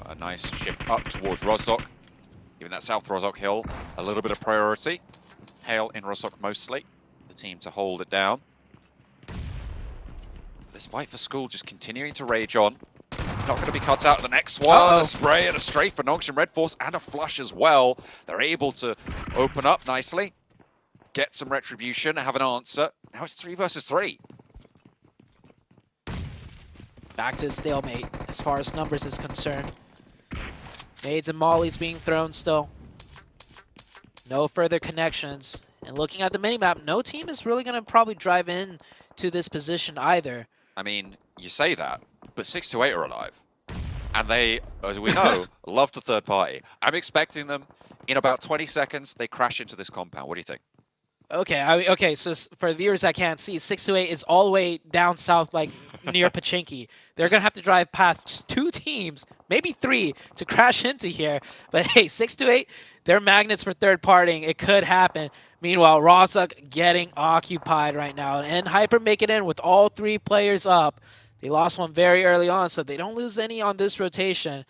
A nice shift up towards Rozok. Giving that South Rozok hill a little bit of priority. Hail in Rozok mostly. The team to hold it down. This fight for school just continuing to rage on. Not going to be cut out. The next one, a spray and a strafe for Nongshim Red Force, and a flush as well. They're able to open up nicely. Get some retribution, have an answer. Now it's 3 versus 3. Back to a stalemate as far as numbers is concerned. Nades and mollies being thrown still. No further connections. And looking at the minimap, no team is really going to probably drive in to this position either. I mean, you say that, but 6 to 8 are alive. And they, as we know, love to third party. I'm expecting them, in about 20 seconds, they crash into this compound. What do you think? Okay, okay. So for the viewers that can't see, 6 to 8 is all the way down south, like near Pachinki. They're gonna have to drive past 2 teams, maybe 3, to crash into here. But hey, 6 to 8, they're magnets for third partying. It could happen. Meanwhile, Rozok getting occupied right now, and Hyper make it in with all 3 players up. They lost one very early on, so they don't lose any on this rotation.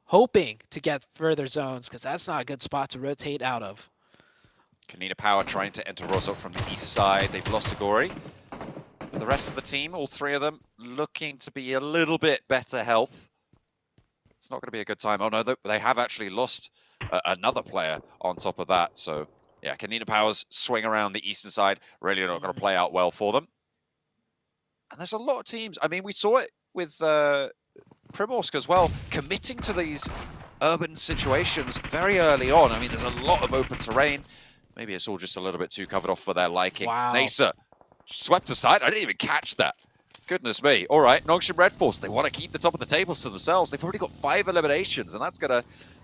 Hoping to get further zones, because that's not a good spot to rotate out of. Kanina Power trying to enter Rozok from the east side. They've lost Agori. The rest of the team, all 3 of them, looking to be a little bit better health. It's not going to be a good time. Oh no, they have actually lost another player on top of that. So yeah, Kanina Power's swing around the eastern side, really not going to play out well for them. And there's a lot of teams. I mean, we saw it with Primorsk as well, committing to these urban situations very early on. I mean, there's a lot of open terrain. Maybe it's all just a little bit too covered off for their liking. Wow. Nasa swept aside. I didn't even catch that. Goodness me. All right, Nongshim Red Force, they want to keep the top of the tables to themselves. They've already got 5 eliminations, and that's going to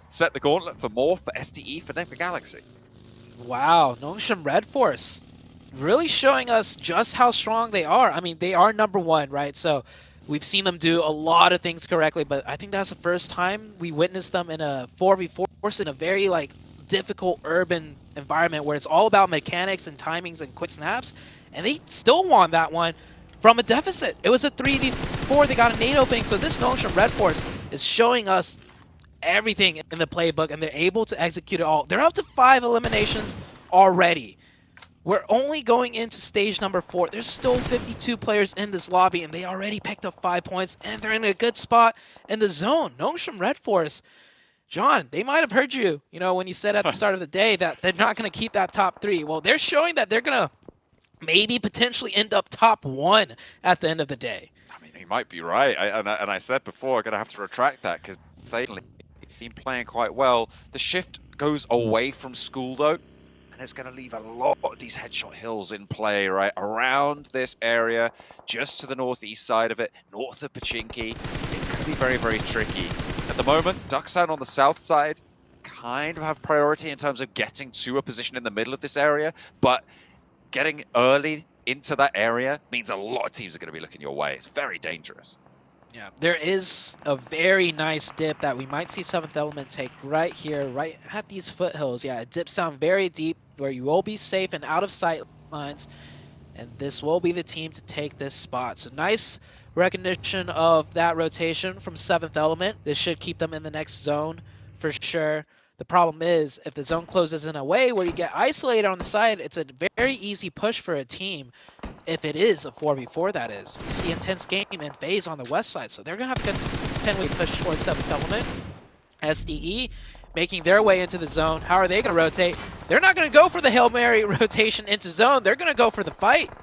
set the gauntlet for more for STE for Enigma Galaxy. Wow, Nongshim Red Force really showing us just how strong they are. I mean, they are #1, right? So we've seen them do a lot of things correctly, but I think that's the first time we witnessed them in a 4v4 in a very difficult urban environment where it's all about mechanics and timings and quick snaps, and they still won that one from a deficit. It was a 3v4. They got a nade opening, so this Nongshim Red Force is showing us everything in the playbook, and they're able to execute it all. They're up to 5 eliminations already. We're only going into stage number 4. There's still 52 players in this lobby, and they already picked up 5 points, and they're in a good spot in the zone. Nongshim Red Force, John, they might have heard you, when you said at the start of the day that they're not going to keep that top 3. Well, they're showing that they're going to maybe potentially end up top 1 at the end of the day. I mean, he might be right. And I said before, I'm going to have to retract that because they've been playing quite well. The shift goes away from school, though, and it's going to leave a lot of these headshot hills in play, right, around this area, just to the northeast side of it, north of Pachinki. It's going to be very, very tricky. At the moment, Duxan on the south side kind of have priority in terms of getting to a position in the middle of this area, but getting early into that area means a lot of teams are going to be looking your way. It's very dangerous. Yeah, there is a very nice dip that we might see 7th Element take right here, right at these foothills. Yeah, it dips down very deep where you will be safe and out of sight lines, and this will be the team to take this spot. So nice recognition of that rotation from 7th Element. This should keep them in the next zone for sure. The problem is, if the zone closes in a way where you get isolated on the side, it's a very easy push for a team, if it is a 4v4, that is. We see Intense Game and FaZe on the west side, so they're going to have to continually push towards 7th Element. SDE making their way into the zone. How are they going to rotate? They're not going to go for the Hail Mary rotation into zone. They're going to go for the fight.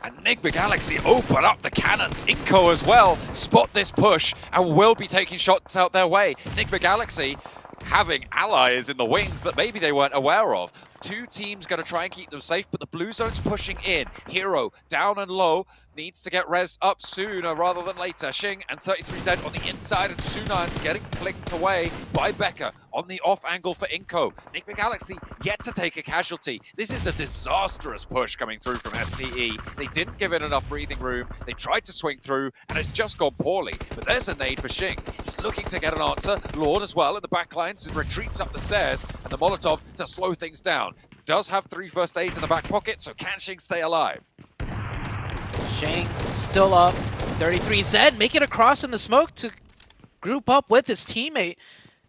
And Enigma Galaxy open up the cannons. Inco as well spot this push and will be taking shots out their way. Enigma Galaxy having allies in the wings that maybe they weren't aware of. 2 teams going to try and keep them safe, but the blue zone's pushing in. Hero down and low, needs to get rezzed up sooner rather than later. Xing and 33Z on the inside, and Sunan's getting flicked away by Becca on the off angle for Inco. Enigma Galaxy yet to take a casualty. This is a disastrous push coming through from STE. They didn't give it enough breathing room. They tried to swing through, and it's just gone poorly. But there's a nade for Xing. He's looking to get an answer. Lord as well in the back lines, retreats up the stairs, and the Molotov to slow things down. Does have 3 first aids in the back pocket, so can Xing stay alive? Xing still up. 33Z make it across in the smoke to group up with his teammate.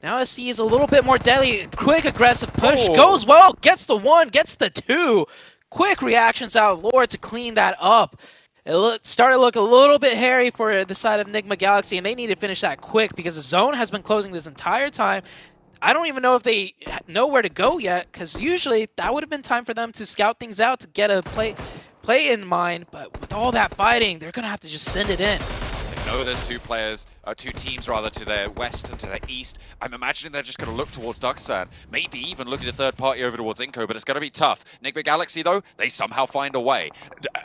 Now SC is a little bit more deadly. Quick aggressive push. Goes well. Gets the 1. Gets the 2. Quick reactions out of Lord to clean that up. It started to look a little bit hairy for the side of Enigma Galaxy, and they need to finish that quick because the zone has been closing this entire time. I don't even know if they know where to go yet, because usually that would have been time for them to scout things out to get a play in mind. But with all that fighting, they're going to have to just send it in. They know there's 2 teams rather, to their west and to their east. I'm imagining they're just going to look towards Duxan, maybe even look at a third party over towards Inco, but it's going to be tough. Enigma Galaxy, though, they somehow find a way.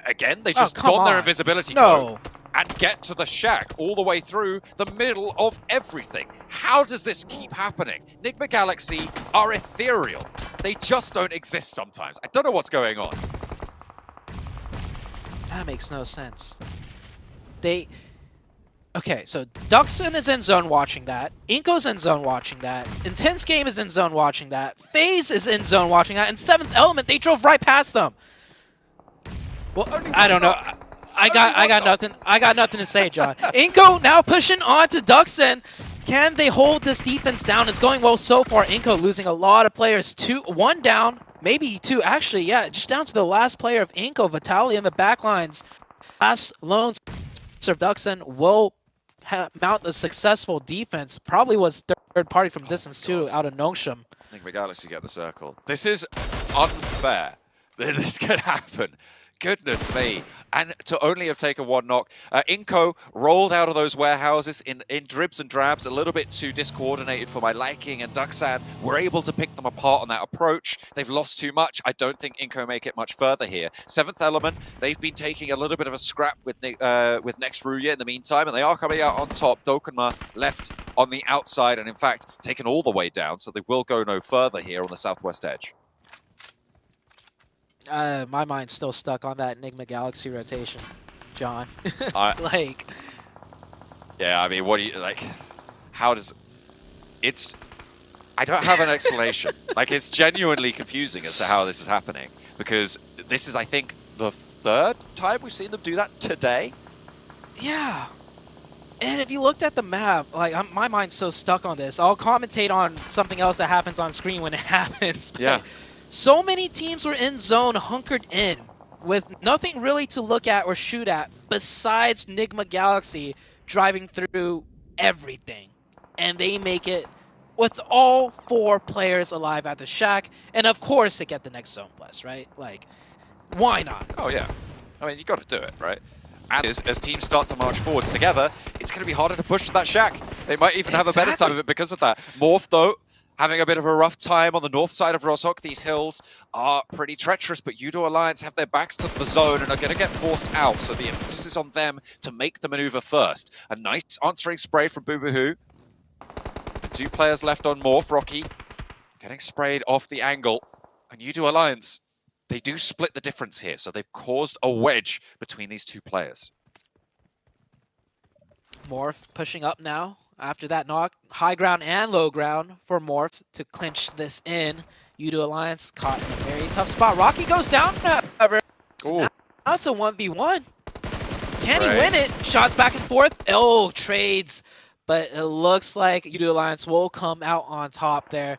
Again, they just don their invisibility code and get to the shack all the way through the middle of everything. How does this keep happening? Enigma Galaxy are ethereal. They just don't exist sometimes. I don't know what's going on. That makes no sense. Okay, so Duxan is in zone watching that. Inco's in zone watching that. Intense Game is in zone watching that. FaZe is in zone watching that. And 7th Element, they drove right past them. Well, I don't know. I got nothing. I got nothing to say, John. Inco now pushing on to Duxan. Can they hold this defense down? It's going well so far. Inco losing a lot of players. 1 down, maybe 2. Actually, yeah, just down to the last player of Inco. Vitaly in the backlines. Last lone serve Duxan will mount a successful defense. Probably was third party from distance too, out of Nongshim. Enigma Galaxy get the circle. This is unfair. This could happen. Goodness me. And to only have taken one knock, Inco rolled out of those warehouses in dribs and drabs, a little bit too discoordinated for my liking, and Duxan were able to pick them apart on that approach. They've lost too much. I don't think Inco make it much further here. Seventh Element, they've been taking a little bit of a scrap with Next Ruya in the meantime, and they are coming out on top. Dokkanma left on the outside, and in fact, taken all the way down, so they will go no further here on the southwest edge. My mind's still stuck on that Enigma Galaxy rotation, John. Like, yeah, I mean, what do you like? How does it's? I don't have an explanation. Like, it's genuinely confusing as to how this is happening, because this is, I think, the third time we've seen them do that today. Yeah. And if you looked at the map, like, my mind's so stuck on this. I'll commentate on something else that happens on screen when it happens. Yeah. So many teams were in zone, hunkered in, with nothing really to look at or shoot at besides Enigma Galaxy driving through everything. And they make it with all 4 players alive at the shack. And of course, they get the next zone bless, right? Like, why not? Oh, yeah. I mean, you got to do it, right? And as teams start to march forwards together, it's going to be harder to push to that shack. They might even have a better time of it because of that. Morph, though, having a bit of a rough time on the north side of Roshok. These hills are pretty treacherous, but Yudo Alliance have their backs to the zone and are going to get forced out, so the emphasis is on them to make the maneuver first. A nice answering spray from Boohoo. The 2 players left on Morph. Rocky getting sprayed off the angle. And Yudo Alliance, they do split the difference here, so they've caused a wedge between these 2 players. Morph pushing up now. After that knock, high ground and low ground for Morph to clinch this in. Yudo Alliance caught in a very tough spot. Rocky goes down, however. So now it's a 1v1. Can he win it? Shots back and forth. Oh, trades. But it looks like Yudo Alliance will come out on top there.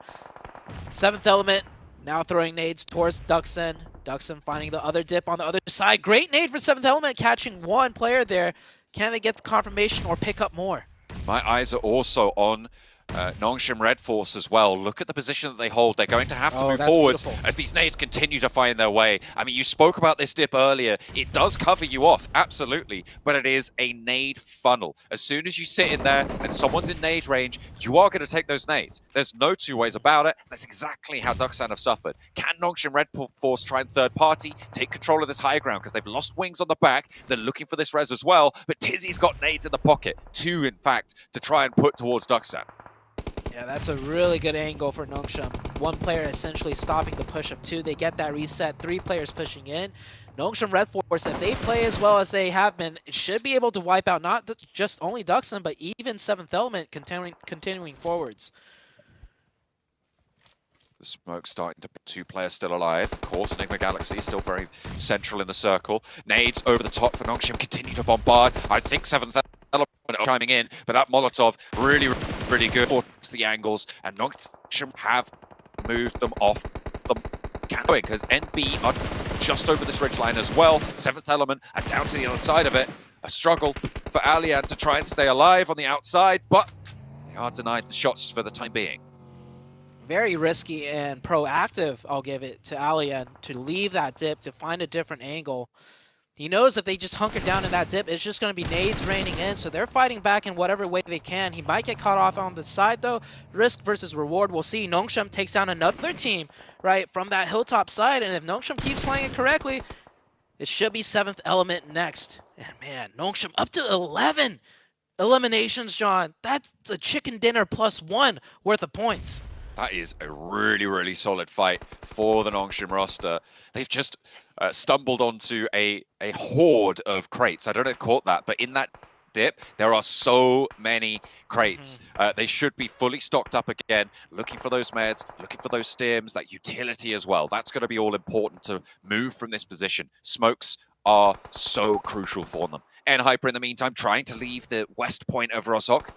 7th Element now throwing nades towards Duxan. Duxan finding the other dip on the other side. Great nade for 7th Element, catching 1 player there. Can they get the confirmation or pick up more? My eyes are also on Nongshim Red Force as well. Look at the position that they hold. They're going to have to move forwards as these nades continue to find their way. I mean, you spoke about this dip earlier. It does cover you off, absolutely, but it is a nade funnel. As soon as you sit in there and someone's in nade range, you are going to take those nades. There's no 2 ways about it. That's exactly how Duxan have suffered. Can Nongshim Red Force try and third party, take control of this high ground, because they've lost wings on the back. They're looking for this res as well, but Tizzy's got nades in the pocket. 2, in fact, to try and put towards Duxan. Yeah, that's a really good angle for Nongshim. 1 player essentially stopping the push of 2. They get that reset. 3 players pushing in. Nongshim Red Force, if they play as well as they have been, should be able to wipe out not just only Duxan, but even 7th Element continuing forwards. The smoke starting to put 2 players still alive. Of course, Enigma Galaxy still very central in the circle. Nades over the top for Nongshim, continue to bombard. I think 7th Element chiming in, but that Molotov really good for the angles, and Nongshim have moved them off the canopy because NB are just over this ridgeline as well. 7th Element are down to the other side of it. A struggle for Alian to try and stay alive on the outside, but they are denied the shots for the time being. Very risky and proactive, I'll give it to Alian, to leave that dip, to find a different angle. He knows if they just hunker down in that dip, it's just going to be nades raining in, so they're fighting back in whatever way they can. He might get caught off on the side, though. Risk versus reward. We'll see. Nongshim takes down another team, right, from that hilltop side, and if Nongshim keeps playing it correctly, it should be 7th Element next. And man, Nongshim up to 11 eliminations, John. That's a chicken dinner +1 worth of points. That is a really solid fight for the Nongshim roster. They've just stumbled onto a horde of crates. I don't know if you caught that, but in that dip, there are so many crates. They should be fully stocked up again, looking for those meds, looking for those stims, that utility as well. That's going to be all important to move from this position. Smokes are so crucial for them. And Hyper, in the meantime, trying to leave the west point of Roshok.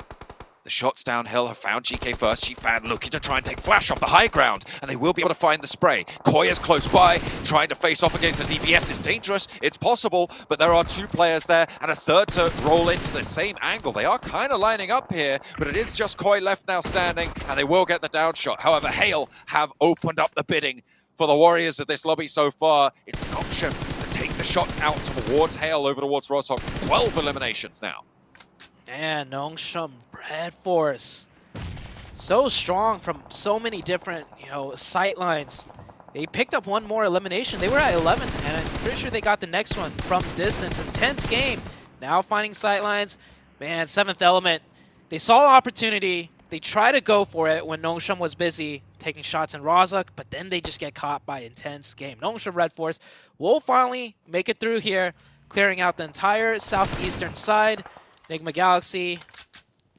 The shots downhill have found GK first. G-Fan looking to try and take Flash off the high ground, and they will be able to find the spray. Koya's close by, trying to face off against the DPS. It's dangerous, it's possible, but there are 2 players there, and a third to roll into the same angle. They are kind of lining up here, but it is just Koi left now standing, and they will get the down shot. However, Hale have opened up the bidding for the Warriors of this lobby so far. It's Nongshim to take the shots out towards Hale, over towards Roshok. 12 eliminations now. And Nongshim Red Force, so strong from so many different, sight lines. They picked up one more elimination. They were at 11, and I'm pretty sure they got the next one from distance. Intense game. Now finding sight lines. Man, 7th Element. They saw an opportunity. They tried to go for it when Nongshim was busy taking shots in Rozhok, but then they just get caught by Intense Game. Nongshim Red Force will finally make it through here, clearing out the entire southeastern side. Enigma Galaxy,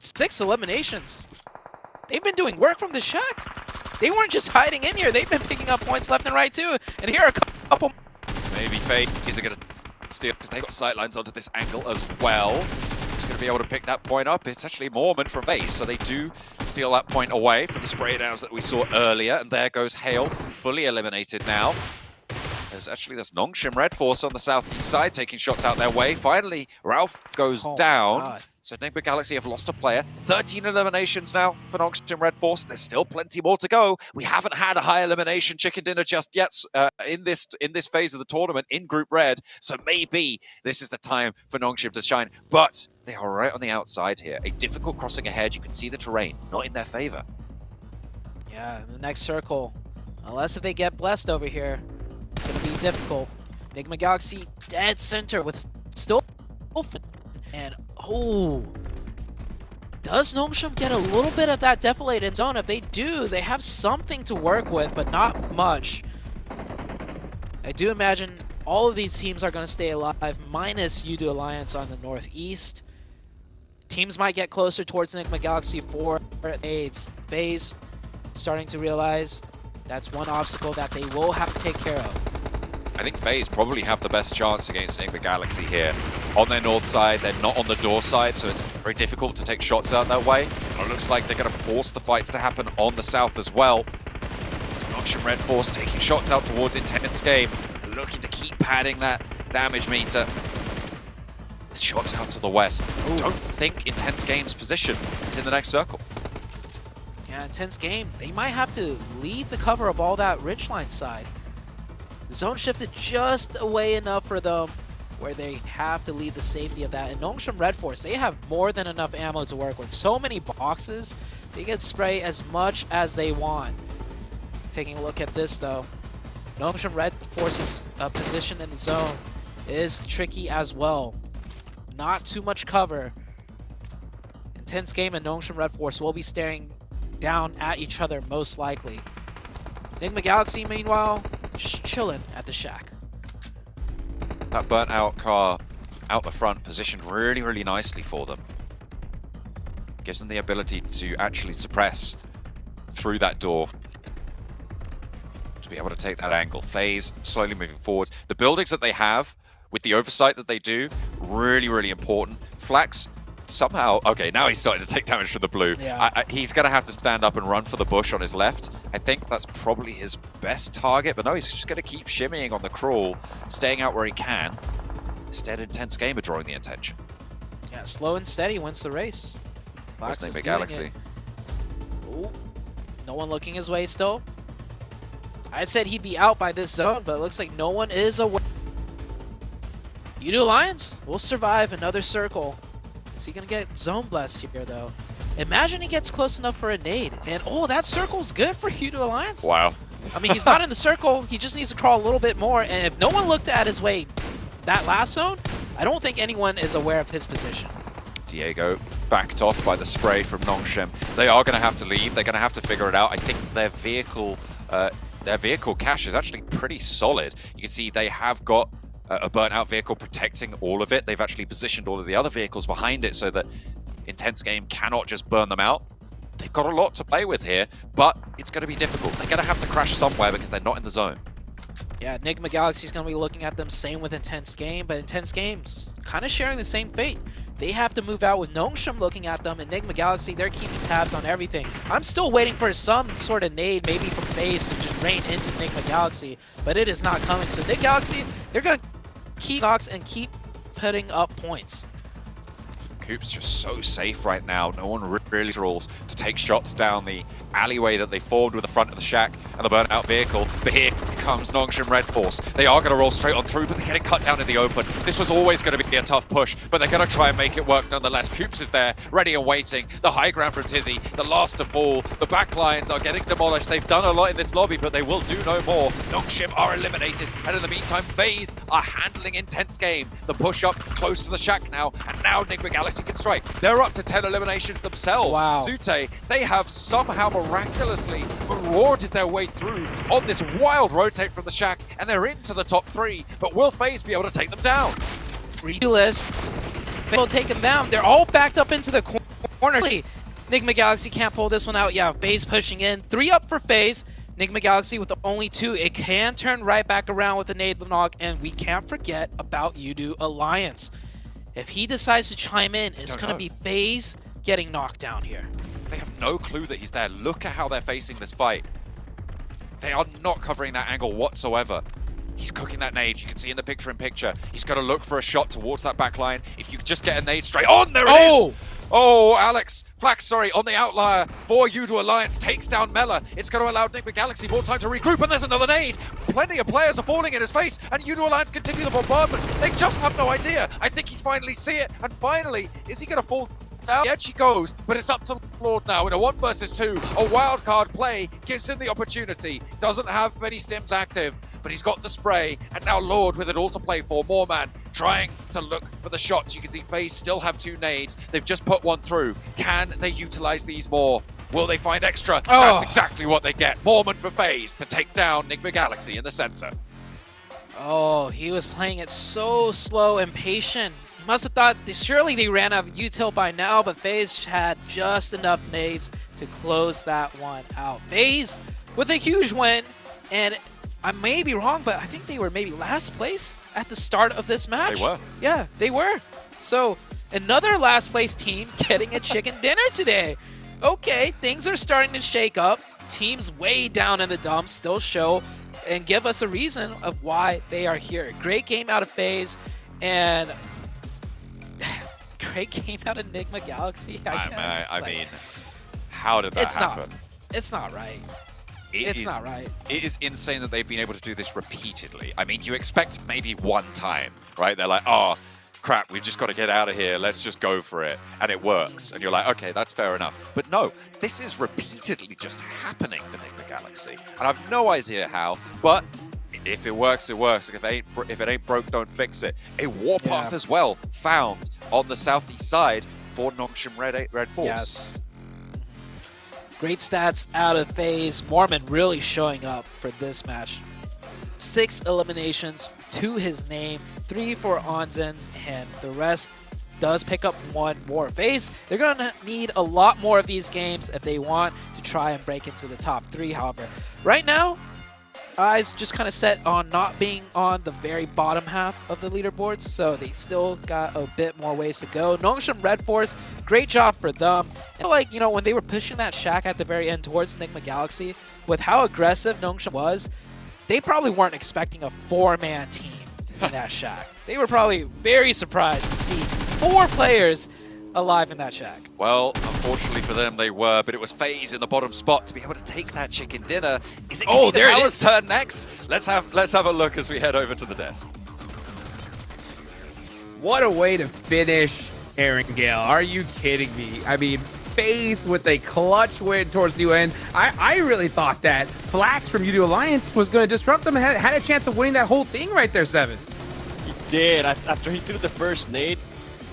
6 eliminations. They've been doing work from the shack. They weren't just hiding in here. They've been picking up points left and right too. And here are a couple. Maybe FaZe are going to steal because they've got sightlines onto this angle as well. Just going to be able to pick that point up. It's actually Mormon for FaZe, so they do steal that point away from the spray downs that we saw earlier. And there goes Hale, fully eliminated now. There's Nongshim Red Force on the southeast side, taking shots out their way. Finally, Ralph goes down. So Enigma Galaxy have lost a player. 13 eliminations now for Nongshim Red Force. There's still plenty more to go. We haven't had a high elimination chicken dinner just yet in this phase of the tournament in Group Red. So maybe this is the time for Nongshim to shine. But they are right on the outside here. A difficult crossing ahead. You can see the terrain not in their favor. Yeah, the next circle, unless if they get blessed over here, it's going to be difficult. Enigma Galaxy dead center with still and does Nongshim get a little bit of that deflated zone? If they do, they have something to work with, but not much. I do imagine all of these teams are going to stay alive, minus Yudu Alliance on the northeast. Teams might get closer towards Enigma Galaxy for AIDS. FaZe starting to realize that's one obstacle that they will have to take care of. I think FaZe probably have the best chance against Enigma Galaxy here. On their north side, they're not on the door side, so it's very difficult to take shots out that way. And it looks like they're going to force the fights to happen on the south as well. Nongshim Red Force taking shots out towards Intense Game, looking to keep padding that damage meter. Shots out to the west. Don't think Intense Game's position is in the next circle. Yeah, Intense Game. They might have to leave the cover of all that ridgeline side. The zone shifted just away enough for them where they have to leave the safety of that. And Nongshim Red Force, they have more than enough ammo to work with. So many boxes, they can spray as much as they want. Taking a look at this though, Nongshim Red Force's position in the zone is tricky as well. Not too much cover. Intense Game and Nongshim Red Force will be staring down at each other most likely. Enigma Galaxy, meanwhile, just chilling at the shack. That burnt out car out the front positioned really, really nicely for them. Gives them the ability to actually suppress through that door to be able to take that angle. FaZe slowly moving forwards. The buildings that they have with the oversight that they do, really, really important. Flax somehow, okay, now he's starting to take damage from the blue. Yeah. He's going to have to stand up and run for the bush on his left. I think that's probably his best target, but no, he's just going to keep shimmying on the crawl, staying out where he can. Instead, Intense Game are drawing the attention. Yeah, slow and steady wins the race. Flax is Galaxy. Ooh, no one looking his way still. I said he'd be out by this zone, but it looks like no one is aware. Yudu Alliance will survive another circle. Is he going to get zone blessed here, though? Imagine he gets close enough for a nade. And, oh, that circle's good for Yudu Alliance. Wow. I mean, he's not in the circle. He just needs to crawl a little bit more. And if no one looked at his way that last zone, I don't think anyone is aware of his position. Diego backed off by the spray from Nongshim. They are going to have to leave. They're going to have to figure it out. I think their vehicle cache is actually pretty solid. You can see they have got a burnt-out vehicle protecting all of it. They've actually positioned all of the other vehicles behind it so that Intense Game cannot just burn them out. They've got a lot to play with here, but it's going to be difficult. They're going to have to crash somewhere because they're not in the zone. Yeah, Enigma Galaxy's going to be looking at them, same with Intense Game, but Intense Game's kind of sharing the same fate. They have to move out with Nongshim looking at them. Enigma Galaxy, they're keeping tabs on everything. I'm still waiting for some sort of nade, maybe from FaZe, to just rain into Enigma Galaxy, but it is not coming. So Enigma Galaxy, they're going to keep box and keep putting up points. Coop's just so safe right now. No one really rolls to take shots down the alleyway that they formed with the front of the shack and the burnt-out vehicle. But here comes Nongshim Red Force. They are going to roll straight on through, but they're getting cut down in the open. This was always going to be a tough push, but they're going to try and make it work nonetheless. Coops is there, ready and waiting. The high ground from Tizzy, the last to fall. The back lines are getting demolished. They've done a lot in this lobby, but they will do no more. Nongshim are eliminated, and in the meantime, FaZe are handling intense game. The push up close to the shack now, and now Enigma Galaxy can strike. They're up to 10 eliminations themselves. Wow. Zute, they have somehow miraculously marauded their way through on this wild rotate from the shack, and they're into the top 3, but will FaZe be able to take them down? Ridiculous. They'll take them down. They're all backed up into the corner. Enigma Galaxy can't pull this one out. Yeah, FaZe pushing in. 3 up for FaZe. Enigma Galaxy with only 2. It can turn right back around with a nade knock, and we can't forget about Yudu Alliance. If he decides to chime in, it's going to be FaZe getting knocked down here. They have no clue that he's there. Look at how they're facing this fight. They are not covering that angle whatsoever. He's cooking that nade. You can see in the picture-in-picture. He's got to look for a shot towards that back line. If you just get a nade straight on, there it is! Oh, Alex Flax, sorry, on the outlier for Yudu Alliance, takes down Mela. It's going to allow Enigma Galaxy more time to regroup, and there's another nade. Plenty of players are falling in his face, and Yudu Alliance continue the bombardment. They just have no idea. I think he's finally see it, and finally, is he going to fall down? The edge he goes, but it's up to Lord now in a 1 versus 2. A wild card play gives him the opportunity. Doesn't have many stims active, but he's got the spray, and now Lord with it all to play for. Moorman trying to look for the shots. You can see FaZe still have 2 nades. They've just put 1 through. Can they utilize these more? Will they find extra? That's exactly what they get. Moorman for FaZe to take down Enigma Galaxy in the center. Oh, he was playing it so slow and patient. He must have thought surely they ran out of util by now, but FaZe had just enough nades to close that one out. FaZe with a huge win, and I may be wrong, but I think they were maybe last place at the start of this match. They were. Yeah, they were. So another last place team getting a chicken dinner today. Okay, things are starting to shake up. Teams way down in the dumps still show and give us a reason of why they are here. Great game out of FaZe, and great game out of Enigma Galaxy, I guess. I mean, how did that happen? It's not right. It's not right. It is insane that they've been able to do this repeatedly. I mean, you expect maybe one time, right? They're like, oh, crap, we've just got to get out of here. Let's just go for it. And it works. And you're like, okay, that's fair enough. But no, this is repeatedly just happening for Enigma Galaxy. And I've no idea how, but if it works, it works. If it ain't broke, don't fix it. A warpath as well found on the southeast side for Nongshim Red Force. Yes. Great stats out of FaZe. Mormon really showing up for this match. 6 eliminations to his name, 3 for Onzens, and the rest does pick up 1 more. FaZe, they're going to need a lot more of these games if they want to try and break into the top 3, however. Right now, eyes just kind of set on not being on the very bottom half of the leaderboards, so they still got a bit more ways to go. Nongshim Red Force, great job for them. And like, you know, when they were pushing that shack at the very end towards Enigma Galaxy, with how aggressive Nongshim was, they probably weren't expecting a 4-man team in that shack. They were probably very surprised to see 4 players alive in that shack. Well, unfortunately for them, they were, but it was FaZe in the bottom spot to be able to take that chicken dinner. Is it going to be Power's turn next? Let's have a look as we head over to the desk. What a way to finish Erangel. Are you kidding me? I mean, FaZe with a clutch win towards the end. I really thought that Flax from Yudu Alliance was going to disrupt them and had a chance of winning that whole thing right there, Seven. He did. After he threw the first nade,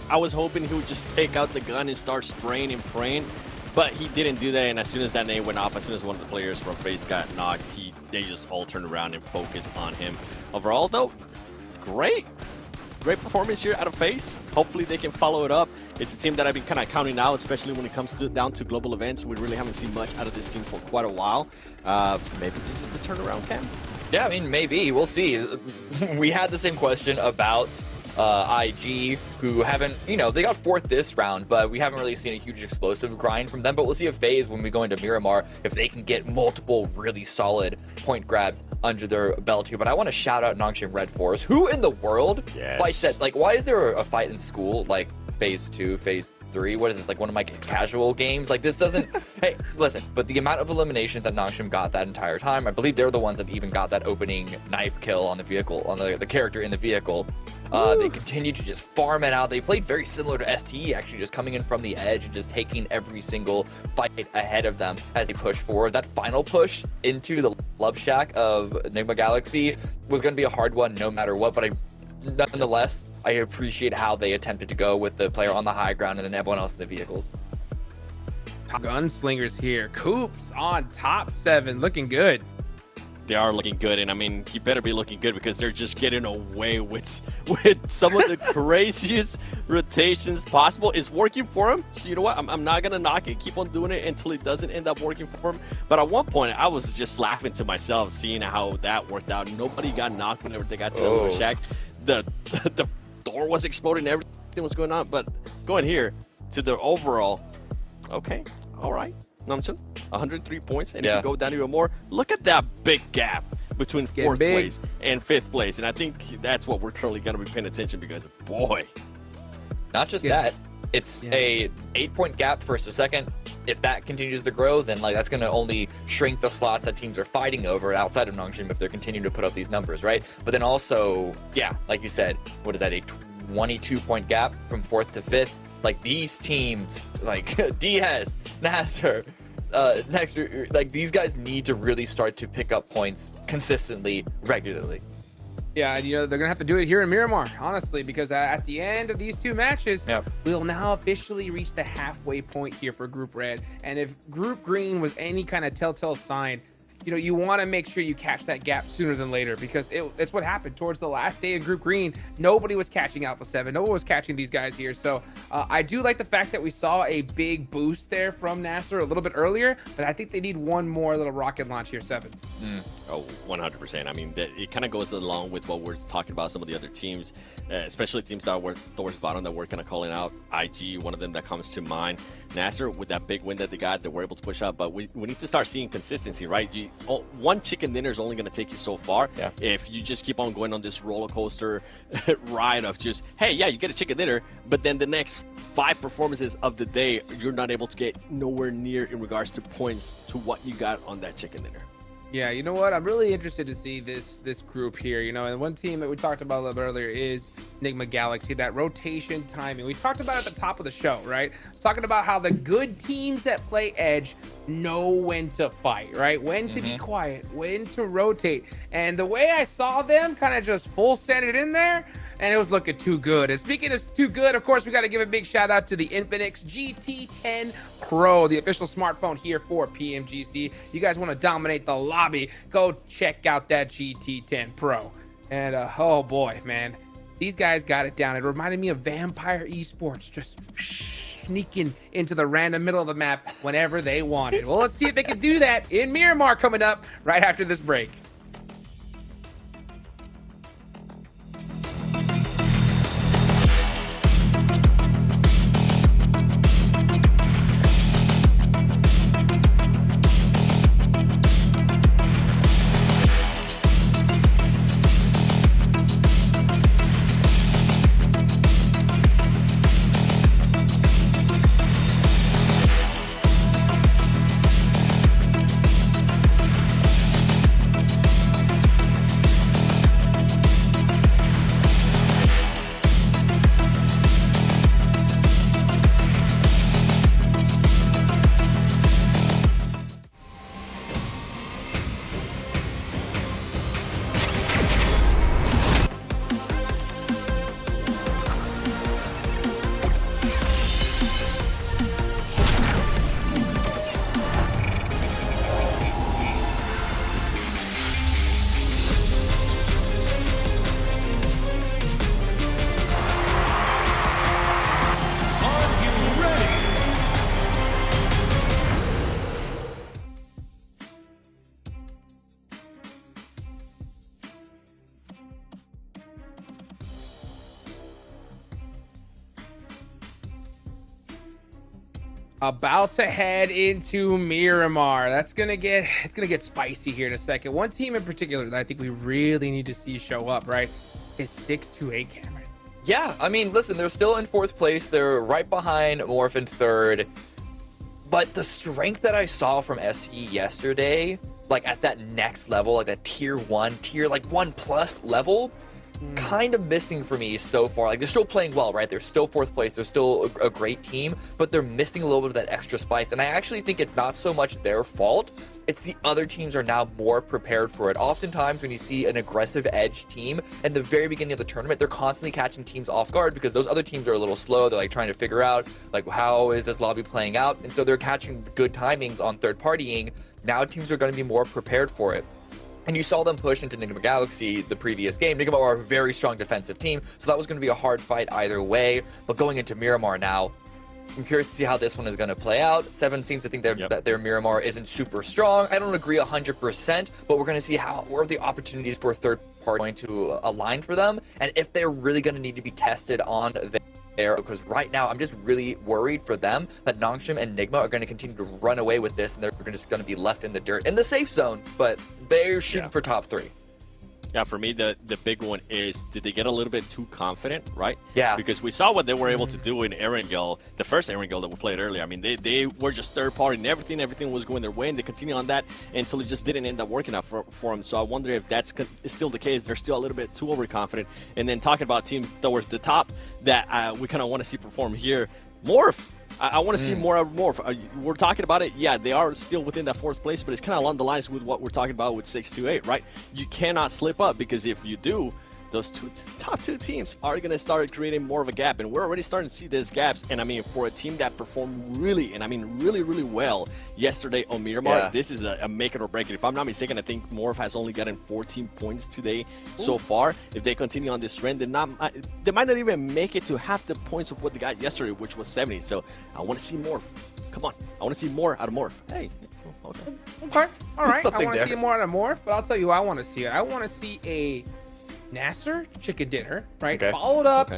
I was hoping he would just take out the gun and start spraying and praying, but he didn't do that, and as soon as that nade went off, as soon as one of the players from FaZe got knocked, they just all turned around and focused on him. Overall, though, great performance here out of FaZe. Hopefully they can follow it up. It's a team that I've been kind of counting out, especially when it comes down to global events. We really haven't seen much out of this team for quite a while. Maybe this is the turnaround, Cam? Yeah, I mean, maybe. We'll see. We had the same question about IG, who haven't, they got 4th this round, but we haven't really seen a huge explosive grind from them. But we'll see if FaZe, when we go into Miramar, if they can get multiple really solid point grabs under their belt here. But I want to shout out Nongshim Red Force. Who in the world fights at, why is there a fight in school, phase 2, phase 3. What is this, like one of my casual games? Like, this doesn't. Hey, listen, but the amount of eliminations that Nongshim got that entire time, I believe they're the ones that even got that opening knife kill on the vehicle, on the character in the vehicle. They continue to just farm it out. They played very similar to STE, actually, just coming in from the edge and just taking every single fight ahead of them as they push forward. That final push into the Love Shack of Enigma Galaxy was going to be a hard one no matter what, but nonetheless, I appreciate how they attempted to go with the player on the high ground and then everyone else in the vehicles. Gunslingers here. Coops on top 7, looking good. They are looking good, and I mean, he better be looking good because they're just getting away with some of the craziest rotations possible. It's working for him, so you know what? I'm not gonna knock it. Keep on doing it until it doesn't end up working for him. But at one point, I was just laughing to myself, seeing how that worked out. Nobody got knocked whenever they got to the shack. The door was exploding, everything was going on. But going here to the overall, okay, all right, Nongshim. 103 points, and if you go down even more, look at that big gap between 4th place and 5th place, and I think that's what we're currently going to be paying attention because, boy. Not just that, it's a 8-point gap first to second. If that continues to grow, then like that's going to only shrink the slots that teams are fighting over outside of Nongshim if they're continuing to put up these numbers, right? But then also, yeah, like you said, what is that, a 22-point gap from 4th to 5th? Like these teams, like Diaz, Nasser, next, like these guys need to really start to pick up points consistently, regularly. Yeah, and you know they're gonna have to do it here in Miramar, honestly, because at the end of these 2 matches, we'll now officially reach the halfway point here for Group Red. And if Group Green was any kind of telltale sign, you know, you want to make sure you catch that gap sooner than later, because it's what happened towards the last day of Group Green. Nobody was catching Alpha 7. No one was catching these guys here. So I do like the fact that we saw a big boost there from Nasser a little bit earlier, but I think they need one more little rocket launch here, 7. Oh, 100%. I mean, it kind of goes along with what we're talking about some of the other teams, especially teams that were towards the bottom that we're kind of calling out. IG, one of them that comes to mind. Nasser, with that big win that they got, they were able to push out, but we need to start seeing consistency, right? One chicken dinner is only going to take you so far. If you just keep on going on this roller coaster ride of just, hey, yeah, you get a chicken dinner, but then the next 5 performances of the day, you're not able to get nowhere near in regards to points to what you got on that chicken dinner. Yeah, you know what? I'm really interested to see this group here. You know, and one team that we talked about a little bit earlier is Enigma Galaxy. That rotation timing. We talked about it at the top of the show, right? It's talking about how the good teams that play Edge know when to fight, right? When to be quiet, when to rotate. And the way I saw them kind of just full send it in there, and it was looking too good. And speaking of too good, of course, we got to give a big shout out to the Infinix GT10 Pro, the official smartphone here for PMGC. You guys want to dominate the lobby, go check out that GT10 Pro. And oh boy, man, these guys got it down. It reminded me of Vampire Esports, just sneaking into the random middle of the map whenever they wanted. Well, let's see if they can do that in Miramar coming up right after this break. About to head into Miramar. It's gonna get spicy here in a second. One team in particular that I think we really need to see show up, right, is 628 Cameron. Yeah, I mean, listen, they're still in 4th place. They're right behind Morph in 3rd. But the strength that I saw from SE yesterday, like at that next level, like that tier 1, like 1+ level, it's kind of missing for me so far. Like, they're still playing well, right? They're still 4th place. They're still a great team, but they're missing a little bit of that extra spice. And I actually think it's not so much their fault. It's the other teams are now more prepared for it. Oftentimes when you see an aggressive edge team in the very beginning of the tournament, they're constantly catching teams off guard because those other teams are a little slow. They're like trying to figure out like, how is this lobby playing out? And so they're catching good timings on third partying. Now teams are going to be more prepared for it. And you saw them push into Nigma Galaxy the previous game. Nigma are a very strong defensive team, so that was going to be a hard fight either way. But going into Miramar now, I'm curious to see how this one is going to play out. Seven seems to think that their Miramar isn't super strong. I don't agree 100%, but we're going to see where are the opportunities for third party going to align for them, and if they're really going to need to be tested on there, because right now I'm just really worried for them that Nongshim and Nigma are going to continue to run away with this, and they're just going to be left in the dirt in the safe zone, but they're shooting for top 3. Yeah, for me, the big one is, did they get a little bit too confident, right? Yeah. Because we saw what they were able to do in Erangel, the first Erangel that we played earlier. I mean, they were just third party and everything was going their way, and they continue on that until it just didn't end up working out for them. So I wonder if that's still the case. They're still a little bit too overconfident. And then talking about teams towards the top that we kind of want to see perform here, Morph. I want to see more of Morph. We're talking about it. Yeah, they are still within that 4th place, but it's kind of along the lines with what we're talking about with 628, right? You cannot slip up, because if you do, those top two teams are going to start creating more of a gap, and we're already starting to see these gaps. And I mean, for a team that performed really well yesterday on Miramar, this is a make it or break it. If I'm not mistaken, I think Morph has only gotten 14 points today so far. If they continue on this trend, they might not even make it to half the points of what they got yesterday, which was 70. So I want to see more. Come on, I want to see more out of Morph. Hey, okay, all right. I want to see more out of Morph, but I'll tell you, I want to see it. I want to see a Nasser chicken dinner, right? Okay. Followed up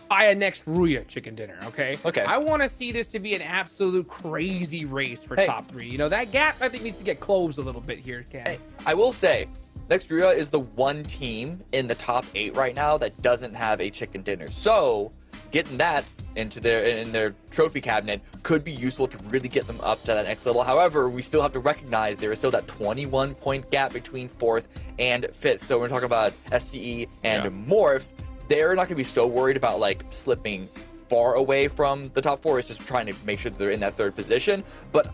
by a next Ruya chicken dinner, okay? Okay. I want to see this to be an absolute crazy race for top 3. You know, that gap, I think, needs to get closed a little bit here, Cam. Hey, I will say, Next Ruya is the one team in the top 8 right now that doesn't have a chicken dinner. So getting that into their trophy cabinet could be useful to really get them up to that next level. However, we still have to recognize there is still that 21-point gap between 4th and 5th. So we're talking about STE and Morph. They're not going to be so worried about like slipping far away from the top 4. It's just trying to make sure that they're in that 3rd position. But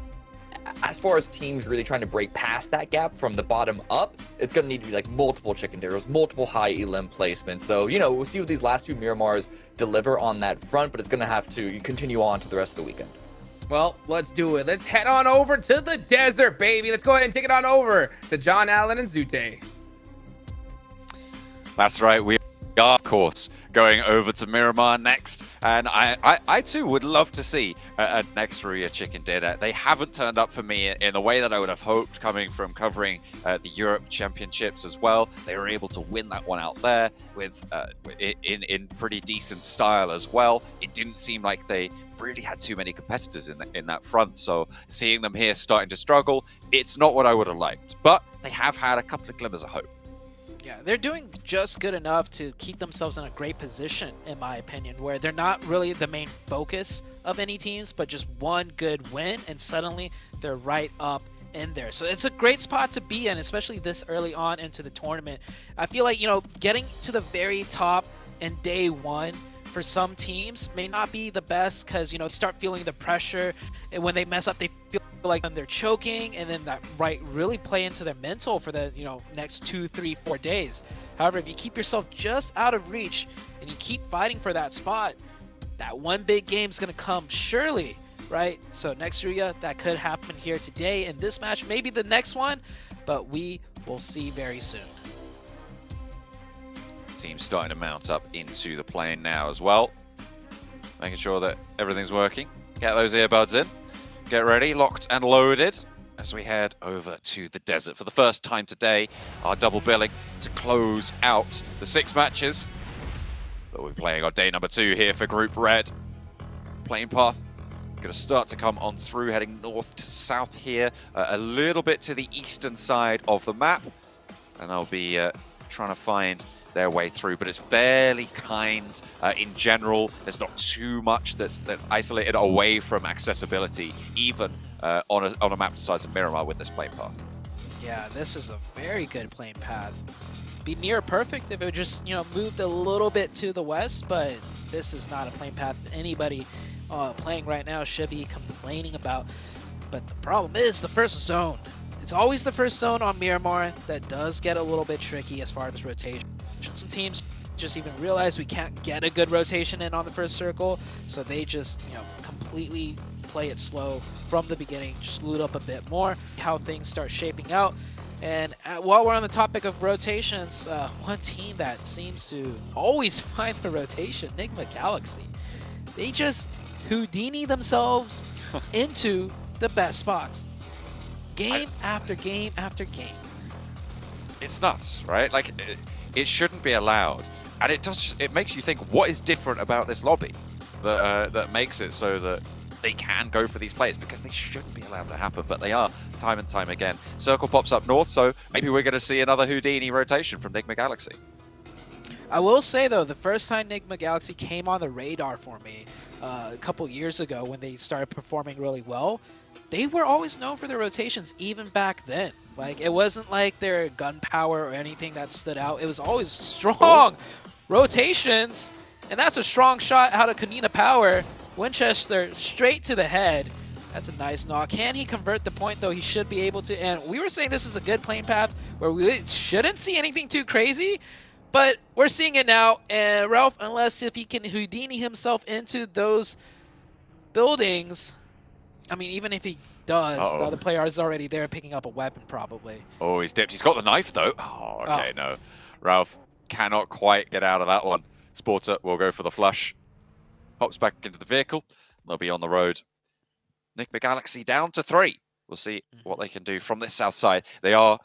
as far as teams really trying to break past that gap from the bottom up, it's going to need to be like multiple chicken dinners, multiple high elim placements. So, you know, we'll see what these last 2 Miramars deliver on that front, but it's going to have to continue on to the rest of the weekend. Well, let's do it. Let's head on over to the desert, baby. Let's go ahead and take it on over to John Allen and Zute. That's right. We are, of course, going over to Miramar next, and I too would love to see a next Ruya chicken dinner. They haven't turned up for me in the way that I would have hoped, coming from covering the Europe Championships as well. They were able to win that one out there with in pretty decent style as well. It didn't seem like they really had too many competitors in that front, so seeing them here starting to struggle, it's not what I would have liked, but they have had a couple of glimmers of hope. Yeah, they're doing just good enough to keep themselves in a great position, in my opinion, where they're not really the main focus of any teams, but just one good win, and suddenly they're right up in there. So it's a great spot to be in, especially this early on into the tournament. I feel like, you know, getting to the very top in day 1 for some teams may not be the best, because, you know, start feeling the pressure, and when they mess up, they feel like they're choking, and then that really play into their mental for the, you know, next 2, 3, 4 days. However, if you keep yourself just out of reach and you keep fighting for that spot, that one big game is going to come surely, right? So next Ruya, that could happen here today in this match, maybe the next one, but we will see very soon. Team's starting to mount up into the plane now as well, making sure that everything's working. Get those earbuds in, get ready, locked and loaded as we head over to the desert for the first time today. Our double billing to close out the 6 matches that we're playing on day number 2 here for Group Red. Plane path going to start to come on through, heading north to south here, a little bit to the eastern side of the map, and they'll be trying to find their way through, but it's fairly kind in general. There's not too much that's isolated away from accessibility, even on a map the size of Miramar with this playing path. Yeah, this is a very good playing path. Be near perfect if it just, you know, moved a little bit to the west, but this is not a playing path anybody playing right now should be complaining about. But the problem is the first zone. It's always the first zone on Miramar that does get a little bit tricky as far as rotation. Some teams just even realize we can't get a good rotation in on the first circle, so they just, you know, completely play it slow from the beginning, just loot up a bit more, how things start shaping out. And while we're on the topic of rotations, one team that seems to always find the rotation, Nigma Galaxy, they just Houdini themselves into the best spots. Game after game after game. It's nuts, right? Like, it shouldn't be allowed. And it makes you think, what is different about this lobby that makes it so that they can go for these plays, because they shouldn't be allowed to happen, but they are time and time again. Circle pops up north, so maybe we're going to see another Houdini rotation from Nigma Galaxy. I will say, though, the first time Nigma Galaxy came on the radar for me a couple years ago when they started performing really well, they were always known for their rotations even back then. Like, it wasn't like their gun power or anything that stood out. It was always strong rotations, and that's a strong shot out of Kanina Power. Winchester straight to the head. That's a nice knock. Can he convert the point, though? He should be able to. And we were saying this is a good playing path where we shouldn't see anything too crazy, but we're seeing it now. And Ralph, unless if he can Houdini himself into those buildings, I mean, even if he does, the other player is already there picking up a weapon probably. Oh, he's dipped. He's got the knife, though. Oh, okay, no. Ralph cannot quite get out of that one. Sporter will go for the flush. Hops back into the vehicle. They'll be on the road. Nigma Galaxy down to 3. We'll see what they can do from this south side. They are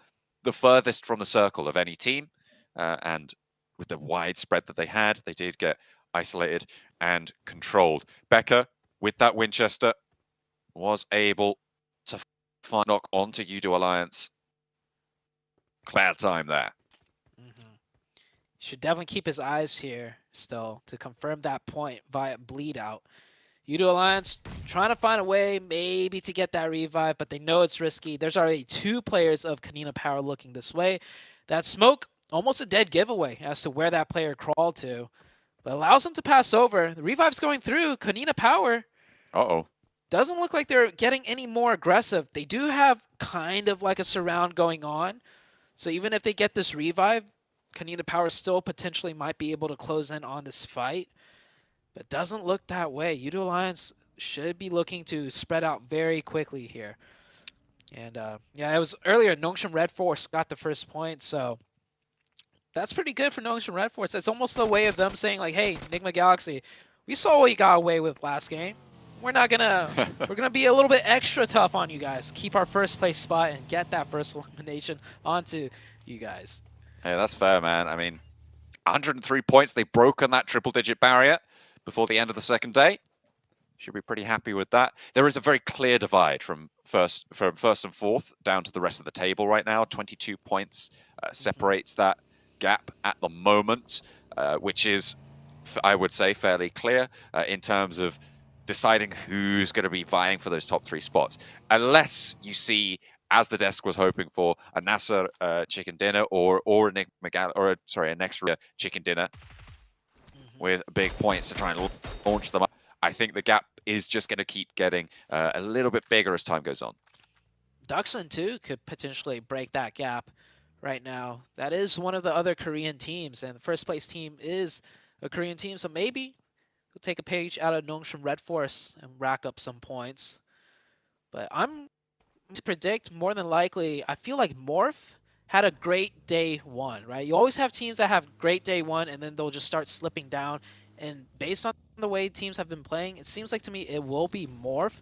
the furthest from the circle of any team. And with the wide spread that they had, they did get isolated and controlled. Becca, with that Winchester, was able to knock onto Udo Alliance. Cloud time there. Should definitely keep his eyes here still to confirm that point via bleed out. Udo Alliance trying to find a way maybe to get that revive, but they know it's risky. There's already 2 players of Kanina Power looking this way. That smoke, almost a dead giveaway as to where that player crawled to, but allows him to pass over. The revive's going through. Kanina Power doesn't look like they're getting any more aggressive. They do have kind of like a surround going on, so even if they get this revive, Kanina Power still potentially might be able to close in on this fight, but doesn't look that way. Udo Alliance should be looking to spread out very quickly here. And yeah, it was earlier Nongshim Red Force got the first point, so that's pretty good for Nongshim Red Force. It's almost the way of them saying like, hey, Nigma Galaxy, we saw what you got away with last game. We're not gonna, we're gonna be a little bit extra tough on you guys. Keep our first place spot and get that first elimination onto you guys. Hey, that's fair, man. I mean, 103 points. They've broken that triple-digit barrier before the end of the second day. Should be pretty happy with that. There is a very clear divide from first and fourth down to the rest of the table right now. 22 points separates that gap at the moment, which is, I would say, fairly clear in terms of deciding who's going to be vying for those top 3 spots. Unless you see, as the desk was hoping for, a Nasser chicken dinner or a Nick McGall, or a next chicken dinner with big points to try and launch them up. I think the gap is just going to keep getting a little bit bigger as time goes on. Duxon too could potentially break that gap right now. That is one of the other Korean teams, and the first place team is a Korean team, so maybe we'll take a page out of Nongshim Red Force and rack up some points. But I'm to predict, more than likely, I feel like Morph had a great day 1, right? You always have teams that have great day 1 and then they'll just start slipping down. And based on the way teams have been playing, it seems like to me it will be Morph.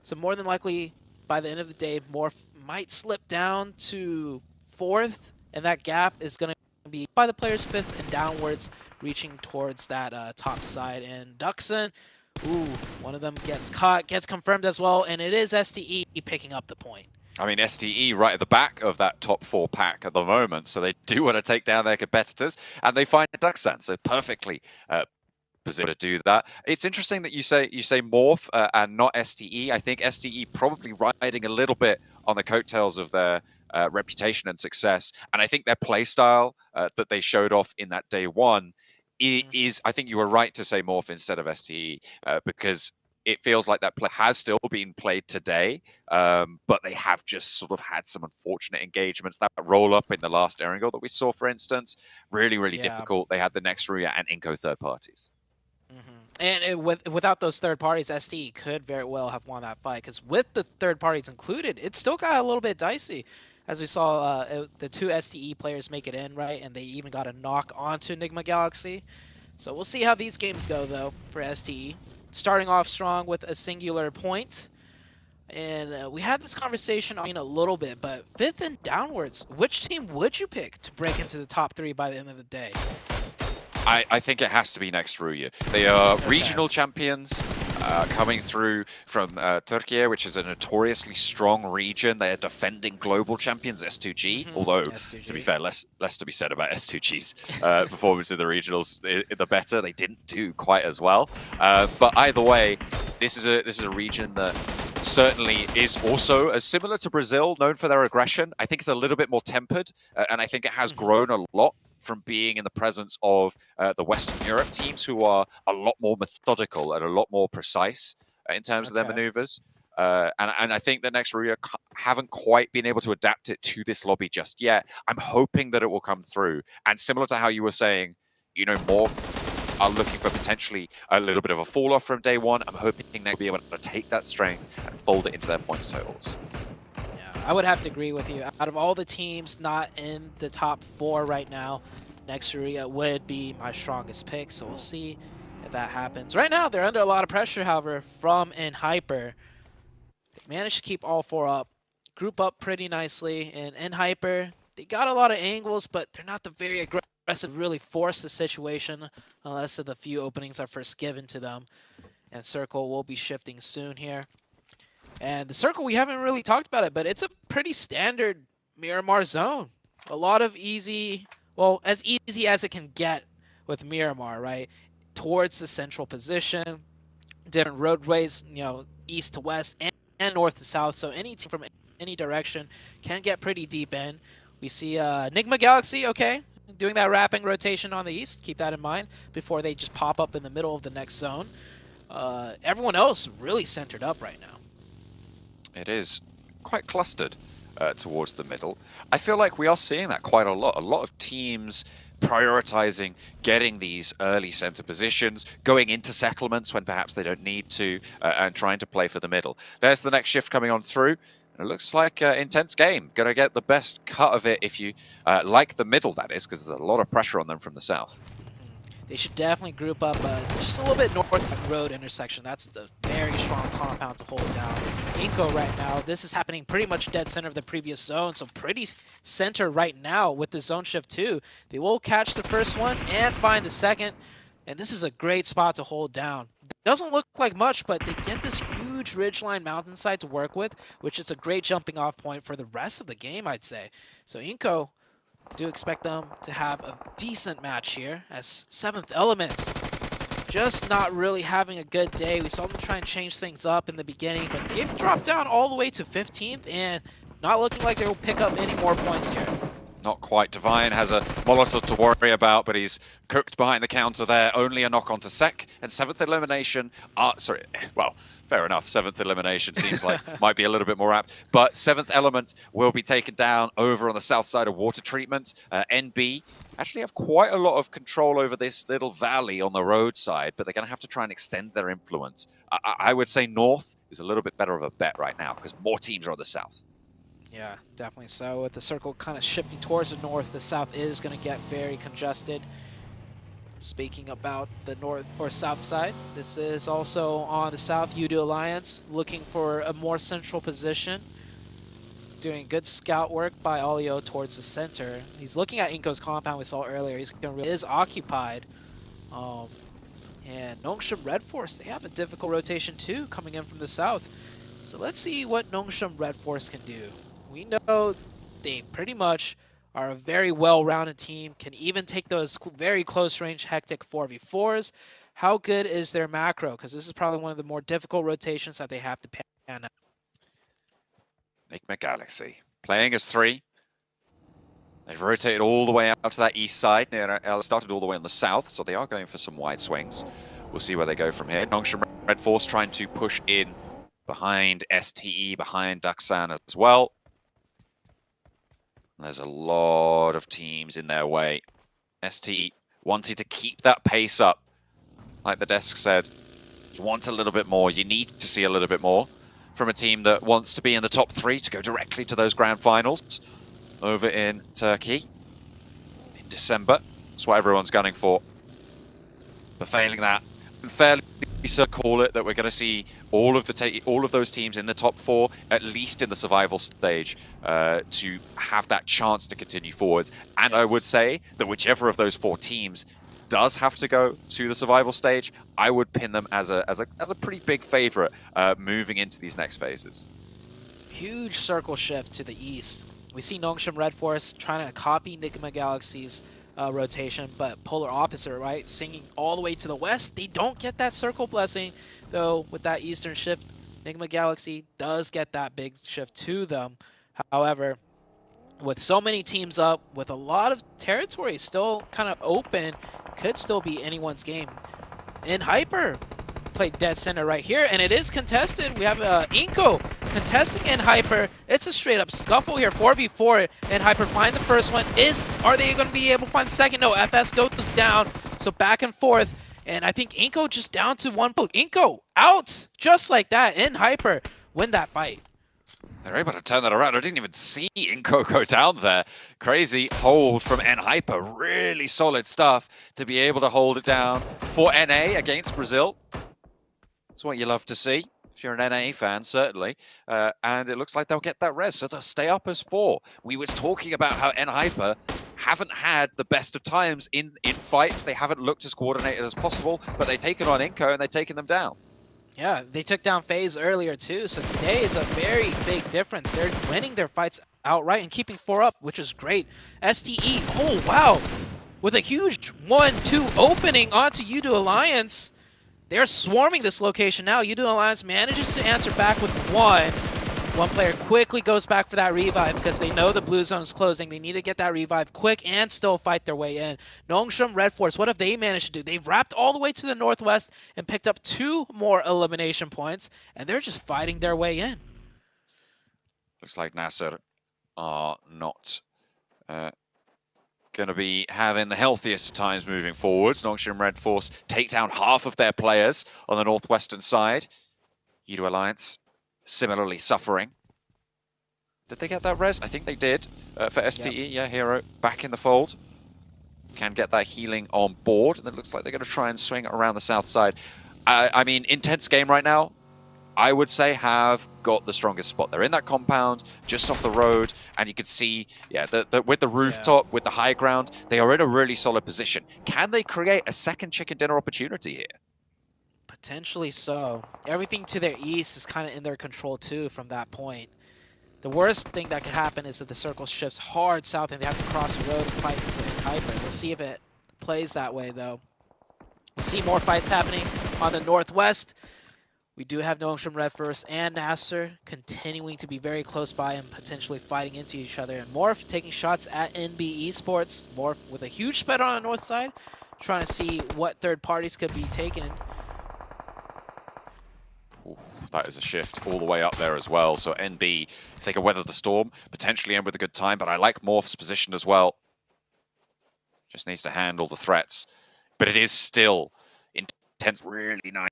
So more than likely, by the end of the day, Morph might slip down to 4th, and that gap is going to be by the players 5th and downwards, reaching towards that top side. And Duxon, ooh, one of them gets caught, gets confirmed as well, and it is STE picking up the point. I mean, STE right at the back of that top 4 pack at the moment, so they do want to take down their competitors, and they find Duxan, so perfectly positioned to do that. It's interesting that you say Morph and not STE. I think STE probably riding a little bit on the coattails of their reputation and success, and I think their playstyle that they showed off in that day one is, I think you were right to say Morph instead of STE, because it feels like that play has still been played today, but they have just sort of had some unfortunate engagements. That roll up in the last Erangel that we saw, for instance, really difficult. They had the next Ruya and Inko third parties. And without those third parties, STE could very well have won that fight, because with the third parties included, it still got a little bit dicey. As we saw, the 2 STE players make it in, right? And they even got a knock onto Enigma Galaxy. So we'll see how these games go, though, for STE. Starting off strong with a singular point. And we had this conversation a little bit, but 5th and downwards, which team would you pick to break into the top 3 by the end of the day? I think it has to be next Ruya. They are regional champions coming through from Türkiye, which is a notoriously strong region. They are defending global champions, S2G, although, S2G. To be fair, less to be said about S2G's performance in the regionals, the better. They didn't do quite as well. But either way, this is a region that certainly is also as similar to Brazil, known for their aggression. I think it's a little bit more tempered, and I think it has grown a lot from being in the presence of the Western Europe teams, who are a lot more methodical and a lot more precise in terms of their maneuvers. And I think the next Ruya haven't quite been able to adapt it to this lobby just yet. I'm hoping that it will come through. And similar to how you were saying, more are looking for potentially a little bit of a fall off from day one. I'm hoping they'll be able to take that strength and fold it into their points totals. I would have to agree with you. Out of all the teams not in the top 4 right now, next Ruya would be my strongest pick, so we'll see if that happens. Right now, they're under a lot of pressure, however, from Enhyper. They managed to keep all 4 up, group up pretty nicely, and Enhyper, they got a lot of angles, but they're not the very aggressive to really force the situation unless the few openings are first given to them. And Circle will be shifting soon here. And the Circle, we haven't really talked about it, but it's a pretty standard Miramar zone. A lot of easy, well, as easy as it can get with Miramar, right? Towards the central position, different roadways, east to west and north to south. So any team from any direction can get pretty deep in. We see Enigma Galaxy, doing that wrapping rotation on the east. Keep that in mind before they just pop up in the middle of the next zone. Everyone else really centered up right now. It is quite clustered towards the middle. I feel like we are seeing that quite a lot. A lot of teams prioritizing getting these early center positions, going into settlements when perhaps they don't need to, and trying to play for the middle. There's the next shift coming on through. It looks like an intense game. Going to get the best cut of it if you like the middle, that is, because there's a lot of pressure on them from the south. They should definitely group up just a little bit north of the road intersection. That's a very strong compound to hold down. Inko right now, this is happening pretty much dead center of the previous zone, so pretty center right now with the zone shift too. They will catch the first one and find the second, and this is a great spot to hold down. Doesn't look like much, but they get this huge ridgeline mountainside to work with, which is a great jumping off point for the rest of the game, I'd say. So Inko, do expect them to have a decent match here, as 7th Element just not really having a good day. We saw them try and change things up in the beginning, but they've dropped down all the way to 15th and not looking like they'll pick up any more points here. Not quite. Divine has a Molotov to worry about, but he's cooked behind the counter there. Only a knock onto Sec, and 7th elimination. Well, fair enough. 7th elimination seems like might be a little bit more apt. But 7th Element will be taken down over on the south side of water treatment. NB actually have quite a lot of control over this little valley on the roadside, but they're going to have to try and extend their influence. I would say north is a little bit better of a bet right now, because more teams are on the south. Yeah, definitely so. With the circle kind of shifting towards the north, the south is going to get very congested. Speaking about the north or south side, this is also on the south. Udo Alliance looking for a more central position. Doing good scout work by Olio towards the center. He's looking at Inko's compound we saw earlier. He is occupied. And Nongshim Red Force, they have a difficult rotation too coming in from the south. So let's see what Nongshim Red Force can do. We know they pretty much are a very well-rounded team, can even take those very close-range hectic 4v4s. How good is their macro? Because this is probably one of the more difficult rotations that they have to pan out. Enigma Galaxy playing as 3. They've rotated all the way out to that east side. Started all the way on the south, so they are going for some wide swings. We'll see where they go from here. Nongshim Red Force trying to push in behind STE, behind Daksan as well. There's a lot of teams in their way. STE wanting to keep that pace up. Like the desk said, you want a little bit more. You need to see a little bit more from a team that wants to be in the top 3 to go directly to those grand finals over in Turkey in December. That's what everyone's gunning for. But failing that, fairly call it that we're going to see all of those teams in the top 4, at least in the survival stage, to have that chance to continue forwards. And yes, I would say that whichever of those 4 teams does have to go to the survival stage, I would pin them as a pretty big favorite moving into these next phases. Huge circle shift to the east. We see Nongshim Red Force trying to copy Enigma Galaxy's rotation, but polar opposite, right? Singing all the way to the west. They don't get that circle blessing, though. With that eastern shift, Enigma Galaxy does get that big shift to them. However, with so many teams up, with a lot of territory still kind of open, could still be anyone's game. In Hyper, played dead center right here, and it is contested. We have Inko contesting in Hyper. It's a straight up scuffle here, 4v4, and Hyper find the first one. Are they going to be able to find the second? No, FS goes down, so back and forth, and I think Inko just down to 1 poke. Inko out, just like that, in Hyper, win that fight. They're able to turn that around. I didn't even see Inko go down there. Crazy hold from N-Hyper. Really solid stuff to be able to hold it down for NA against Brazil. That's what you love to see, if you're an NA fan, certainly. And it looks like they'll get that res, so they'll stay up as 4. We was talking about how N-Hyper haven't had the best of times in fights. They haven't looked as coordinated as possible, but they've taken on Inko and they've taken them down. Yeah, they took down FaZe earlier too, so today is a very big difference. They're winning their fights outright and keeping 4 up, which is great. STE, oh wow, with a huge 1-2 opening onto Udo Alliance. They're swarming this location now. Udo Alliance manages to answer back with 1. One player quickly goes back for that revive because they know the blue zone is closing. They need to get that revive quick and still fight their way in. Nongshim Red Force, what have they managed to do? They've wrapped all the way to the northwest and picked up 2 more elimination points, and they're just fighting their way in. Looks like Nasser are not going to be having the healthiest of times moving forwards. Nongshim Red Force take down half of their players on the northwestern side. Udo Alliance similarly suffering. Did they get that res? I think they did for STE. Yep. Yeah, Hero back in the fold. Can get that healing on board. And it looks like they're going to try and swing around the south side. I mean, intense game right now. I would say have got the strongest spot. They're in that compound, just off the road, and you can see, yeah, with the rooftop, with the high ground, they are in a really solid position. Can they create a second chicken dinner opportunity here? Potentially so. Everything to their east is kind of in their control too from that point. The worst thing that could happen is that the circle shifts hard south and they have to cross the road and fight into Hyper. We'll see if it plays that way though. We'll see more fights happening on the northwest. We do have Nongshim Red Force and Nasser continuing to be very close by and potentially fighting into each other. And Morph taking shots at NB Esports. Morph with a huge spread on the north side, trying to see what third parties could be taken. Ooh, that is a shift all the way up there as well. So NB, if they can weather the storm, potentially end with a good time. But I like Morph's position as well. Just needs to handle the threats. But it is still intense, really nice.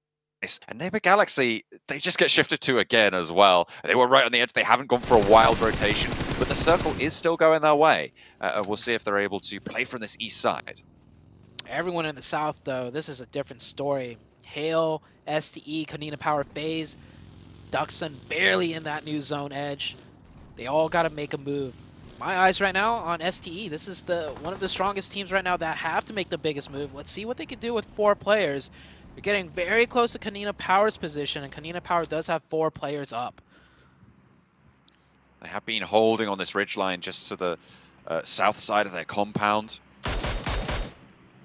And Neighbor Galaxy, they just get shifted to again as well. They were right on the edge. They haven't gone for a wild rotation, but the circle is still going their way. We'll see if they're able to play from this east side. Everyone in the south, though, this is a different story. Hale, STE, Konina Power FaZe, Duxon barely in that new zone edge. They all got to make a move. My eyes right now on STE. This is one of the strongest teams right now that have to make the biggest move. Let's see what they can do with 4 players. We're getting very close to Kanina Power's position, and Kanina Power does have 4 players up. They have been holding on this ridgeline just to the south side of their compound.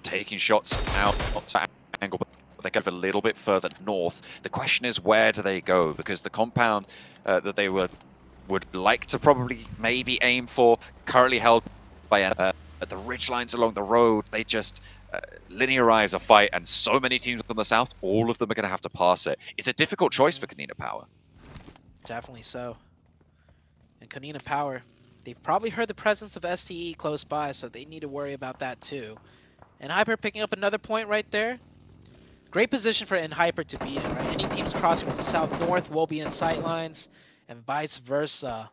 Taking shots out to angle, but they go a little bit further north. The question is, where do they go? Because the compound that they would like to probably maybe aim for, currently held by the ridgelines along the road. They just linearize a fight, and so many teams on the south, all of them are going to have to pass it. It's a difficult choice for Kanina Power. Definitely so. And Kanina Power, they've probably heard the presence of STE close by, so they need to worry about that too. And Hyper picking up another point right there. Great position for Hyper to be in, right? Any teams crossing from the south-north will be in sightlines, and vice versa.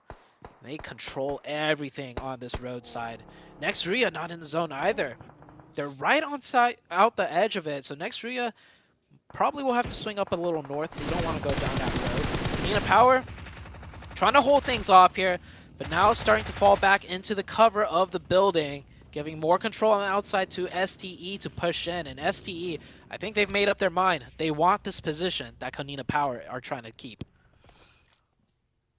They control everything on this roadside. Nexria not in the zone either. They're right on site, out the edge of it, so Nexria probably will have to swing up a little north. They don't want to go down that road. Kanina Power trying to hold things off here, but now starting to fall back into the cover of the building, giving more control on the outside to STE to push in. And STE, I think they've made up their mind. They want this position that Kanina Power are trying to keep.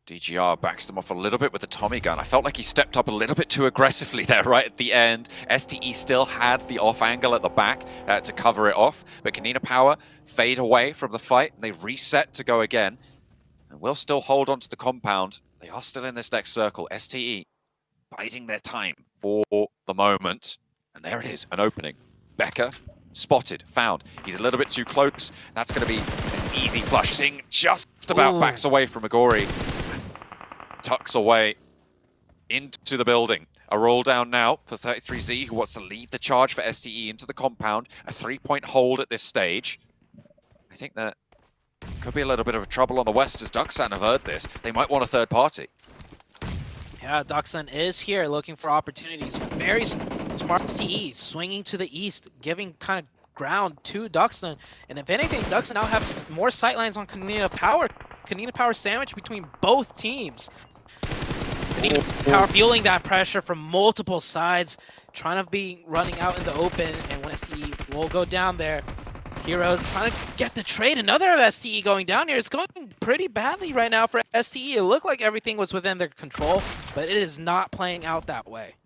DGR backs them off a little bit with the Tommy gun. I felt like he stepped up a little bit too aggressively there right at the end. STE still had the off angle at the back to cover it off, but Kanina Power fade away from the fight. They reset to go again, and will still hold on to the compound. They are still in this next circle. STE biding their time for the moment, and there it is, an opening. Becker spotted, found. He's a little bit too close. That's going to be an easy flush. Singh just about backs away from Agori. Tucks away into the building. A roll down now for 33Z, who wants to lead the charge for STE into the compound. A 3-point hold at this stage. I think that could be a little bit of a trouble on the west, as Duxan have heard this. They might want a third party. Yeah, Duxan is here looking for opportunities. Very smart STE, swinging to the east, giving kind of ground to Duxan. And if anything, Duxan now have more sightlines on Kanina Power. Kanina Power sandwich between both teams. Kanina Power feeling that pressure from multiple sides, trying to be running out in the open, and when STE will go down there, Heroes trying to get the trade. Another of STE going down here. It's going pretty badly right now for STE. It looked like everything was within their control, but it is not playing out that way.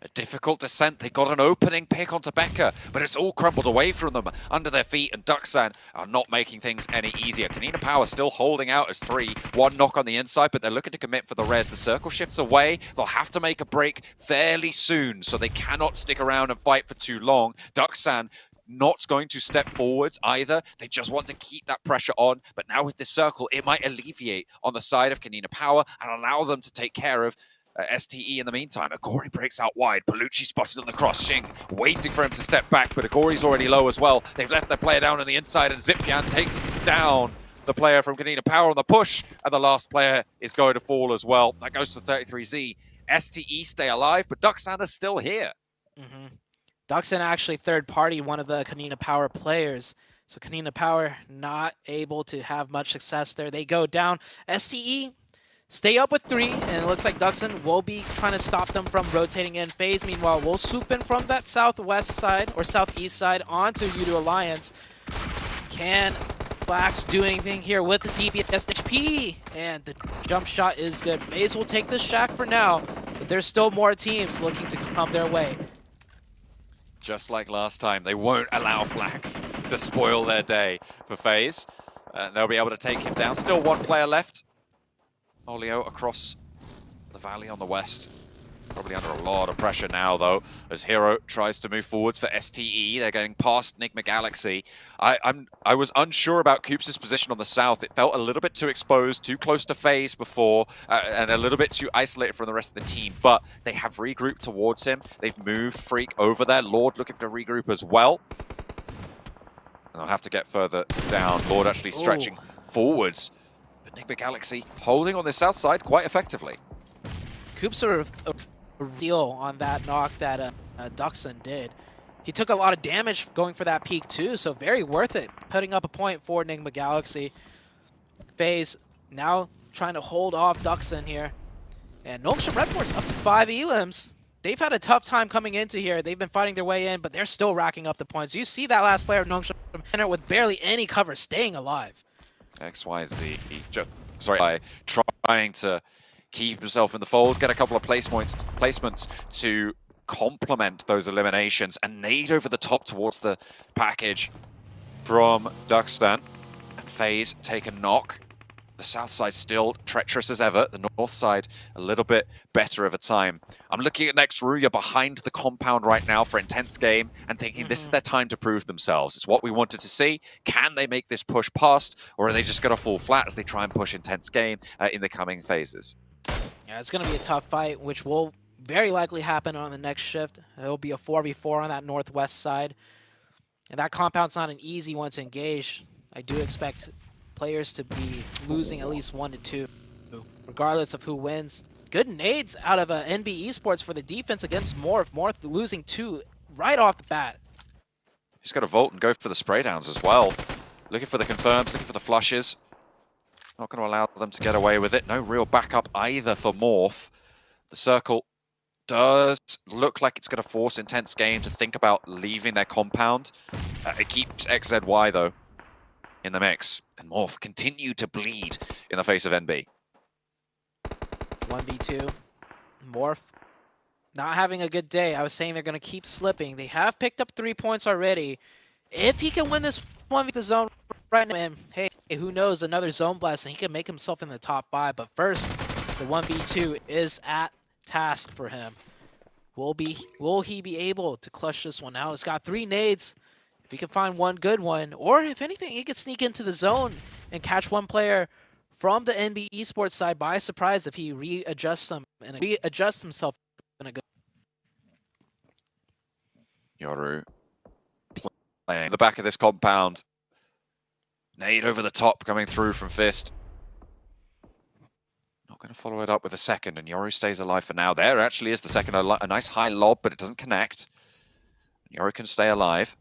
A difficult descent. They got an opening pick onto Becker, but it's all crumbled away from them under their feet, and Duxan are not making things any easier. Kanina Power still holding out as 3. 1 knock on the inside, but they're looking to commit for the res. The circle shifts away. They'll have to make a break fairly soon, so they cannot stick around and fight for too long. Duxan not going to step forwards either. They just want to keep that pressure on, but now with this circle, it might alleviate on the side of Kanina Power and allow them to take care of STE in the meantime. Agori breaks out wide. Palucci spotted on the cross. Shing waiting for him to step back, but Agori's already low as well. They've left their player down on the inside, and Zipyan takes down the player from Kanina Power on the push, and the last player is going to fall as well. That goes to 33Z. STE stay alive, but Duxan is still here. Duxan actually third party one of the Kanina Power players. So Kanina Power not able to have much success there. They go down. STE stay up with 3, and it looks like Duxan will be trying to stop them from rotating in. FaZe, meanwhile, will swoop in from that southwest side or southeast side onto U2 Alliance. Can Flax do anything here with the DPS HP? And the jump shot is good. FaZe will take this shack for now, but there's still more teams looking to come their way. Just like last time, they won't allow Flax to spoil their day for FaZe. They'll be able to take him down. Still 1 player left. Olio across the valley on the west. Probably under a lot of pressure now, though, as Hero tries to move forwards for STE. They're getting past Enigma Galaxy. I was unsure about Coops' position on the south. It felt a little bit too exposed, too close to FaZe before, and a little bit too isolated from the rest of the team. But they have regrouped towards him. They've moved Freak over there. Lord looking to regroup as well. And they'll have to get further down. Lord actually stretching forwards. But Enigma Galaxy holding on the south side quite effectively. Coops are a deal on that knock that Duxan did. He took a lot of damage going for that peak too, so very worth it. Putting up a point for Enigma Galaxy. FaZe now trying to hold off Duxan here. And Nongshan Red Force up to 5 elims. They've had a tough time coming into here. They've been fighting their way in, but they're still racking up the points. You see that last player, Nongshan with barely any cover, staying alive. XYZ just trying to keep himself in the fold, get a couple of placements to complement those eliminations, and nade over the top towards the package from Duckstan. And FaZe take a knock. The south side still treacherous as ever. The north side a little bit better of a time. I'm looking at next Ruya behind the compound right now for intense game and thinking this is their time to prove themselves. It's what we wanted to see. Can they make this push past, or are they just going to fall flat as they try and push intense game in the coming phases? Yeah, it's going to be a tough fight, which will very likely happen on the next shift. It'll be a 4v4 on that northwest side. And that compound's not an easy one to engage. I do expect players to be losing at least 1 to 2, regardless of who wins. Good nades out of NB Esports for the defense against Morph. Morph losing 2 right off the bat. He's got to vault and go for the spray downs as well. Looking for the confirms, looking for the flushes. Not going to allow them to get away with it. No real backup either for Morph. The circle does look like it's going to force intense game to think about leaving their compound. It keeps XZY though in the mix, and Morph continue to bleed in the face of NB. 1v2. Morph not having a good day. I was saying they're going to keep slipping. They have picked up 3 points already. If he can win this 1v the zone right now, and hey, who knows, another zone blast and he can make himself in the top 5. But first, the 1v2 is at task for him. Will he be able to clutch this one out? He's got 3 nades. If he can find one good one, or if anything, he could sneak into the zone and catch one player from the NB Esports side by surprise if he readjusts himself in a good. Yoru playing the back of this compound. Nade over the top coming through from Fist. Not going to follow it up with a second, and Yoru stays alive for now. There actually is the second, a nice high lob, but it doesn't connect. Yoru can stay alive.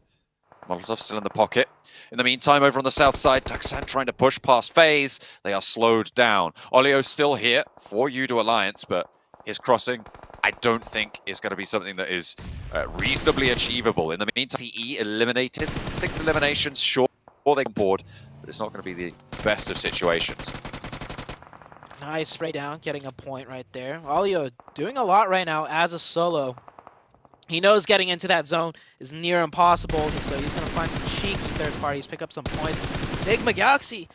Molotov still in the pocket. In the meantime, over on the south side, Ducksan trying to push past FaZe. They are slowed down. Olio's still here for U2 Alliance, but his crossing, I don't think is going to be something that is reasonably achievable. In the meantime, TE eliminated. 6 eliminations, sure, they on board, but it's not going to be the best of situations. Nice spray down, getting a point right there. Olio doing a lot right now as a solo. He knows getting into that zone is near impossible, so he's going to find some cheeky third parties, pick up some points. Enigma Galaxy,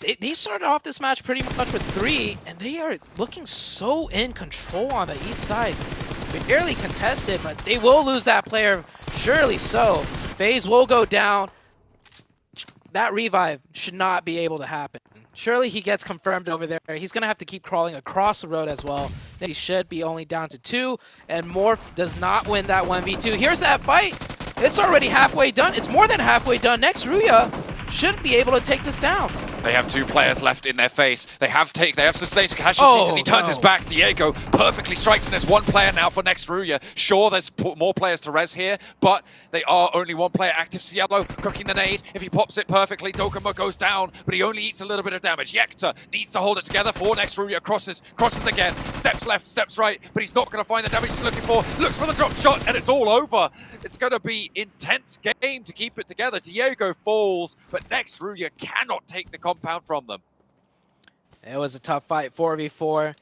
they started off this match pretty much with 3, and they are looking so in control on the east side. Barely contested, but they will lose that player, surely so. FaZe will go down. That revive should not be able to happen. Surely he gets confirmed over there. He's going to have to keep crawling across the road as well. He should be only down to 2, and Morph does not win that 1v2. Here's that fight. It's already halfway done. It's more than halfway done. Next, Ruya should be able to take this down. They have 2 players left in their face. They have sustained casualties, and he turns his back. Diego perfectly strikes, and there's 1 player now for next Ruya. Sure, there's more players to res here, but they are only 1 player active. Cielo cooking the nade. If he pops it perfectly, Dokuma goes down, but he only eats a little bit of damage. Yekta needs to hold it together for next Ruya. Crosses again. Steps left, steps right, but he's not going to find the damage he's looking for. Looks for the drop shot, and it's all over. It's going to be intense game to keep it together. Diego falls, but next Ruya cannot take the compound from them. It was a tough fight, 4v4.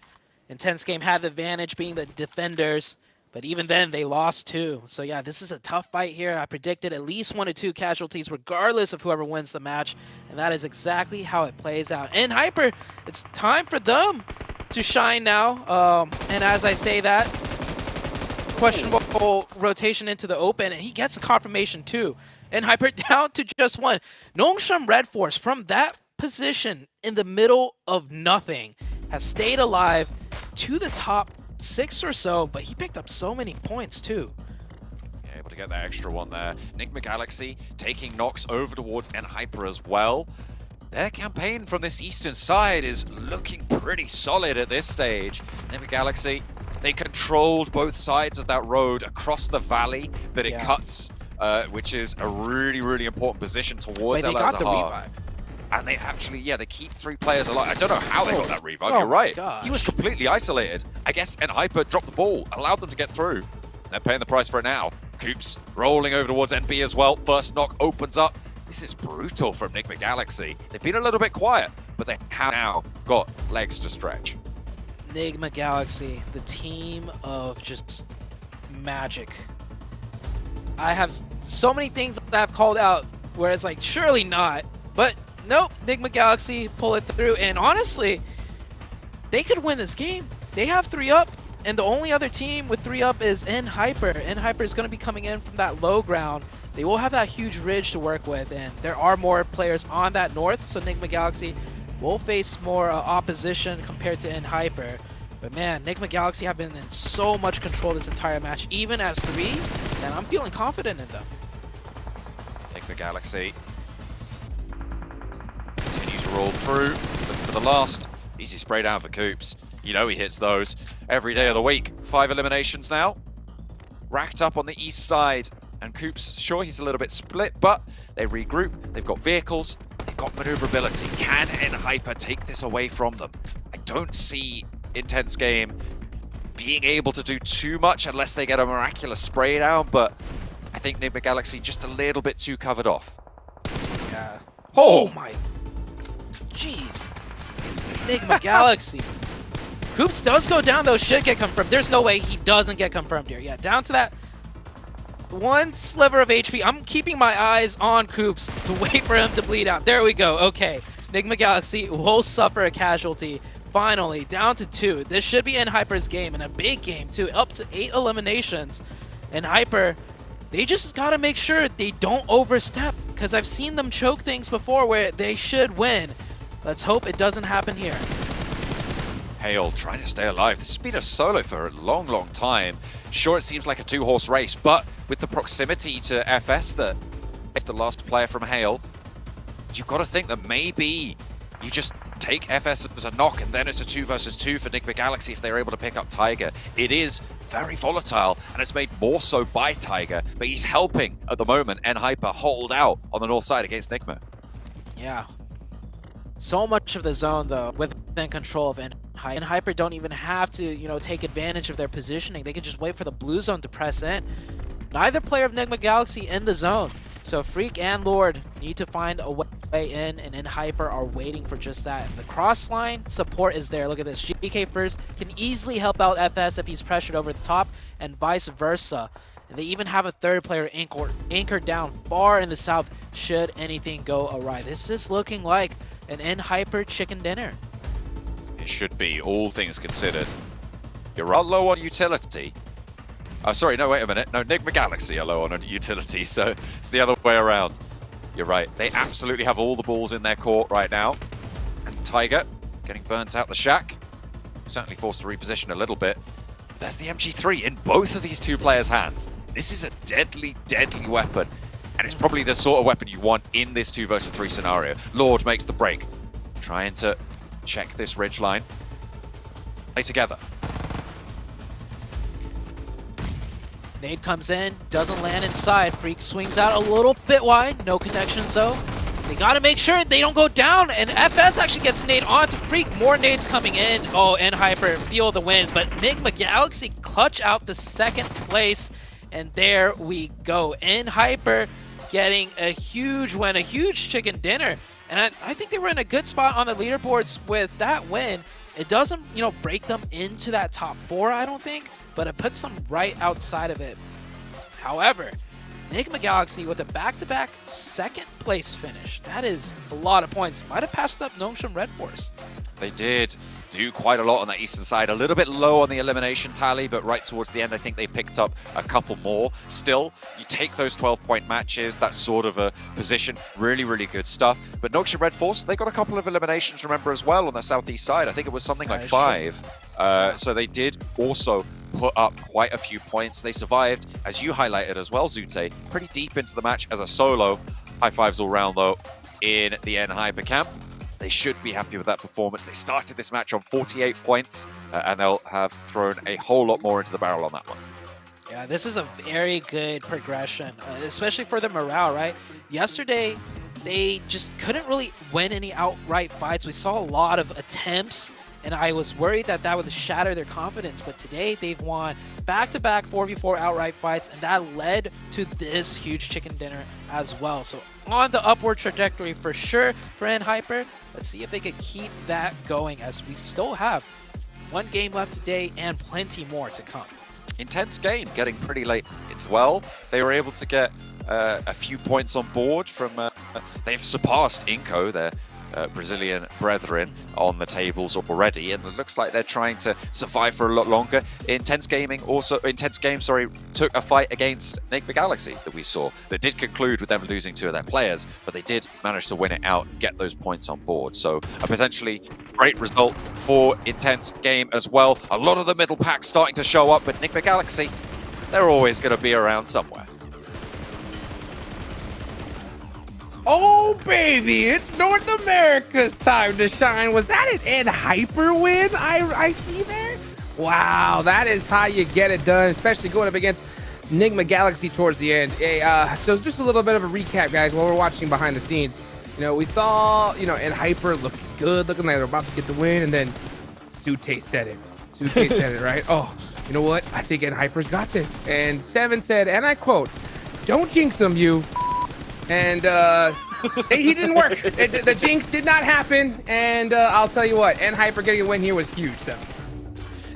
Intense game had the advantage being the defenders, but even then they lost 2. So yeah, this is a tough fight here. I predicted at least 1 to 2 casualties regardless of whoever wins the match, and that is exactly how it plays out. And Hyper, it's time for them to shine now. And as I say that, questionable rotation into the open, and he gets a confirmation too. And Hyper down to just 1. Nongshim Red Force from that position in the middle of nothing has stayed alive to the top 6 or so, but he picked up so many points too. Yeah, able to get that extra 1 there. Enigma Galaxy taking knocks over towards Hyper as well. Their campaign from this eastern side is looking pretty solid at this stage. Enigma Galaxy, they controlled both sides of that road across the valley that it cuts, which is a really, really important position towards Wait, they got the revive. And they actually, they keep 3 players alive. I don't know how they got that revive. Oh You're right. gosh. He was completely isolated. I guess Hyper dropped the ball, allowed them to get through. They're paying the price for it now. Coops rolling over towards NB as well. First knock opens up. This is brutal from Enigma Galaxy. They've been a little bit quiet, but they have now got legs to stretch. Enigma Galaxy, the team of just magic. I have so many things that I've called out where it's like, surely not. But nope, Enigma Galaxy pull it through. And honestly, they could win this game. They have 3 up. And the only other team with 3 up is EnHyper. EnHyper is going to be coming in from that low ground. They will have that huge ridge to work with, and there are more players on that north, so Enigma Galaxy will face more opposition compared to EnHyper. But man, Enigma Galaxy have been in so much control this entire match, even as 3, and I'm feeling confident in them. Enigma Galaxy continue to roll through, looking for the last. Easy spray down for Coops. You know he hits those every day of the week. 5 eliminations now. Racked up on the east side. And Coops, sure, he's a little bit split, but they regroup. They've got vehicles. They've got maneuverability. Can EnHyper take this away from them? I don't see Intense Game being able to do too much unless they get a miraculous spray down, but I think Enigma Galaxy just a little bit too covered off. Yeah. Oh my. Jeez. Enigma Galaxy. Coops does go down, though, should get confirmed. There's no way he doesn't get confirmed here. Yeah, down to that one sliver of HP. I'm keeping my eyes on Coops to wait for him to bleed out. There we go. Okay. Enigma Galaxy will suffer a casualty. Finally, down to 2. This should be EnHyper's game, and a big game, too. Up to 8 eliminations. EnHyper, they just got to make sure they don't overstep, because I've seen them choke things before where they should win. Let's hope it doesn't happen here. Hale trying to stay alive. This has been a solo for a long, long time. Sure, it seems like a 2-horse race, but with the proximity to FS that is the last player from Hale, you've got to think that maybe you just take FS as a knock and then it's a 2 versus 2 for Enigma Galaxy if they're able to pick up Tiger. It is very volatile, and it's made more so by Tiger, but he's helping at the moment EnHyper hold out on the north side against Enigma. Yeah. So much of the zone, though, within control of EnHyper. EnHyper don't even have to, take advantage of their positioning. They can just wait for the blue zone to press in. Neither player of Enigma Galaxy in the zone. So Freak and Lord need to find a way in, and EnHyper are waiting for just that. The cross line support is there. Look at this. GK first can easily help out FS if he's pressured over the top, and vice versa. And they even have a third player anchored down far in the south should anything go awry. This is looking like an EnHyper chicken dinner. It should be, all things considered. You're low on utility. Oh, sorry, no, wait a minute. No, Enigma Galaxy are low on utility, so it's the other way around. You're right. They absolutely have all the balls in their court right now. And Tiger getting burnt out the shack. Certainly forced to reposition a little bit. But there's the MG3 in both of these 2 players' hands. This is a deadly, deadly weapon. And it's probably the sort of weapon you want in this 2 versus 3 scenario. Lord makes the break. Trying to check this ridge line. Play together. Nade comes in, doesn't land inside. Freak swings out a little bit wide. No connections, though. They got to make sure they don't go down, and FS actually gets a nade onto Freak. More nades coming in. Oh, EnHyper feel the win, but Enigma Galaxy clutch out the 2nd place, and there we go. EnHyper getting a huge win, a huge chicken dinner. And I think they were in a good spot on the leaderboards with that win. It doesn't, break them into that top 4, I don't think, but it puts them right outside of it. However, Enigma Galaxy with a back-to-back 2nd place finish. That is a lot of points. Might have passed up Nongshim Red Force. They did do quite a lot on that eastern side. A little bit low on the elimination tally, but right towards the end, I think they picked up a couple more. Still, you take those 12-point matches, that sort of a position, really, really good stuff. But Nongshim Red Force, they got a couple of eliminations, remember, as well on the southeast side. I think it was something like 5. So they did also put up quite a few points. They survived, as you highlighted as well, Zute, pretty deep into the match as a solo. High fives all round, though, in the EnHyper camp. They should be happy with that performance. They started this match on 48 points, and they'll have thrown a whole lot more into the barrel on that one. Yeah, this is a very good progression, especially for the morale, right? Yesterday, they just couldn't really win any outright fights. We saw a lot of attempts, and I was worried that that would shatter their confidence. But today they've won back-to-back 4v4 outright fights, and that led to this huge chicken dinner as well. So on the upward trajectory for sure for EnHyper. Let's see if they can keep that going, as we still have one game left today and plenty more to come. Intense game, getting pretty late as well. They were able to get a few points on board from, they've surpassed Inco, their Brazilian brethren, on the tables already, and it looks like they're trying to survive for a lot longer. Intense Game, took a fight against Enigma Galaxy that we saw. That did conclude with them losing 2 of their players, but they did manage to win it out and get those points on board. So a potentially great result for Intense Game as well. A lot of the middle pack starting to show up, but Enigma Galaxy, they're always going to be around somewhere. Oh, baby, it's North America's time to shine. Was that an EnHyper win I see there? Wow, that is how you get it done, especially going up against Enigma Galaxy towards the end. Hey, so just a little bit of a recap, guys, while we're watching behind the scenes. You know, we saw, EnHyper looking good, looking like they're about to get the win, and then Sute said it. Sute said it, right? Oh, you know what? I think EnHyper's got this. And Seven said, and I quote, "Don't jinx them, you." And he didn't work. The jinx did not happen. And I'll tell you what, EnHyper getting a win here was huge. So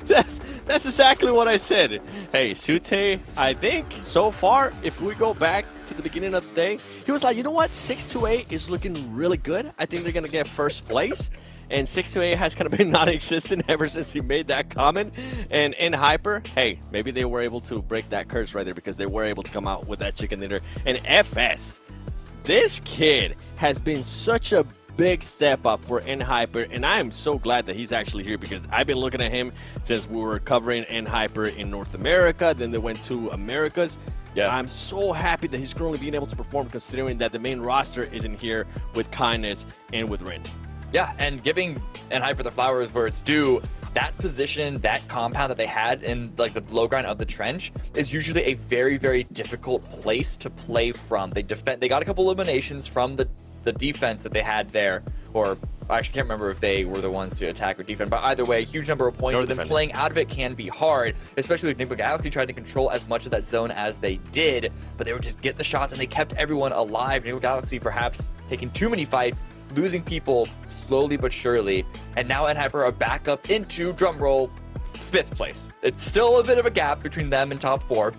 That's exactly what I said. Hey, Sute, I think so far, if we go back to the beginning of the day, he was like, you know what, 6-8 is looking really good. I think they're gonna get first place. And 6-8 has kind of been non-existent ever since he made that comment. And EnHyper, hey, maybe they were able to break that curse right there, because they were able to come out with that chicken dinner. And FS, this kid has been such a big step up for EnHyper, and I am so glad that he's actually here, because I've been looking at him since we were covering EnHyper in North America, then they went to Americas. Yeah, I'm so happy that he's currently being able to perform, considering that the main roster isn't here with Kindness and with Rin. Yeah, and giving EnHyper the flowers where it's due, that position, that compound that they had in like the low ground of the trench is usually a very, very difficult place to play from. They got a couple eliminations from the defense that they had there, or I actually can't remember if they were the ones to attack or defend, but either way, a huge number of points. Then playing out of it can be hard, especially with Enigma Galaxy trying to control as much of that zone as they did, but they were just getting the shots and they kept everyone alive. Enigma Galaxy perhaps taking too many fights, losing people slowly but surely, and now EnHyper are back up into, drumroll, 5th place. It's still a bit of a gap between them and top 4,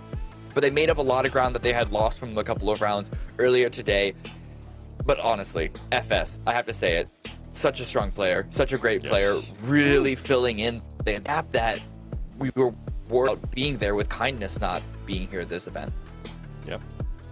but they made up a lot of ground that they had lost from a couple of rounds earlier today. But honestly, FS, I have to say it, such a strong player, such a great player, really filling in the gap that we were worried about being there with Kindness not being here at this event. Yep.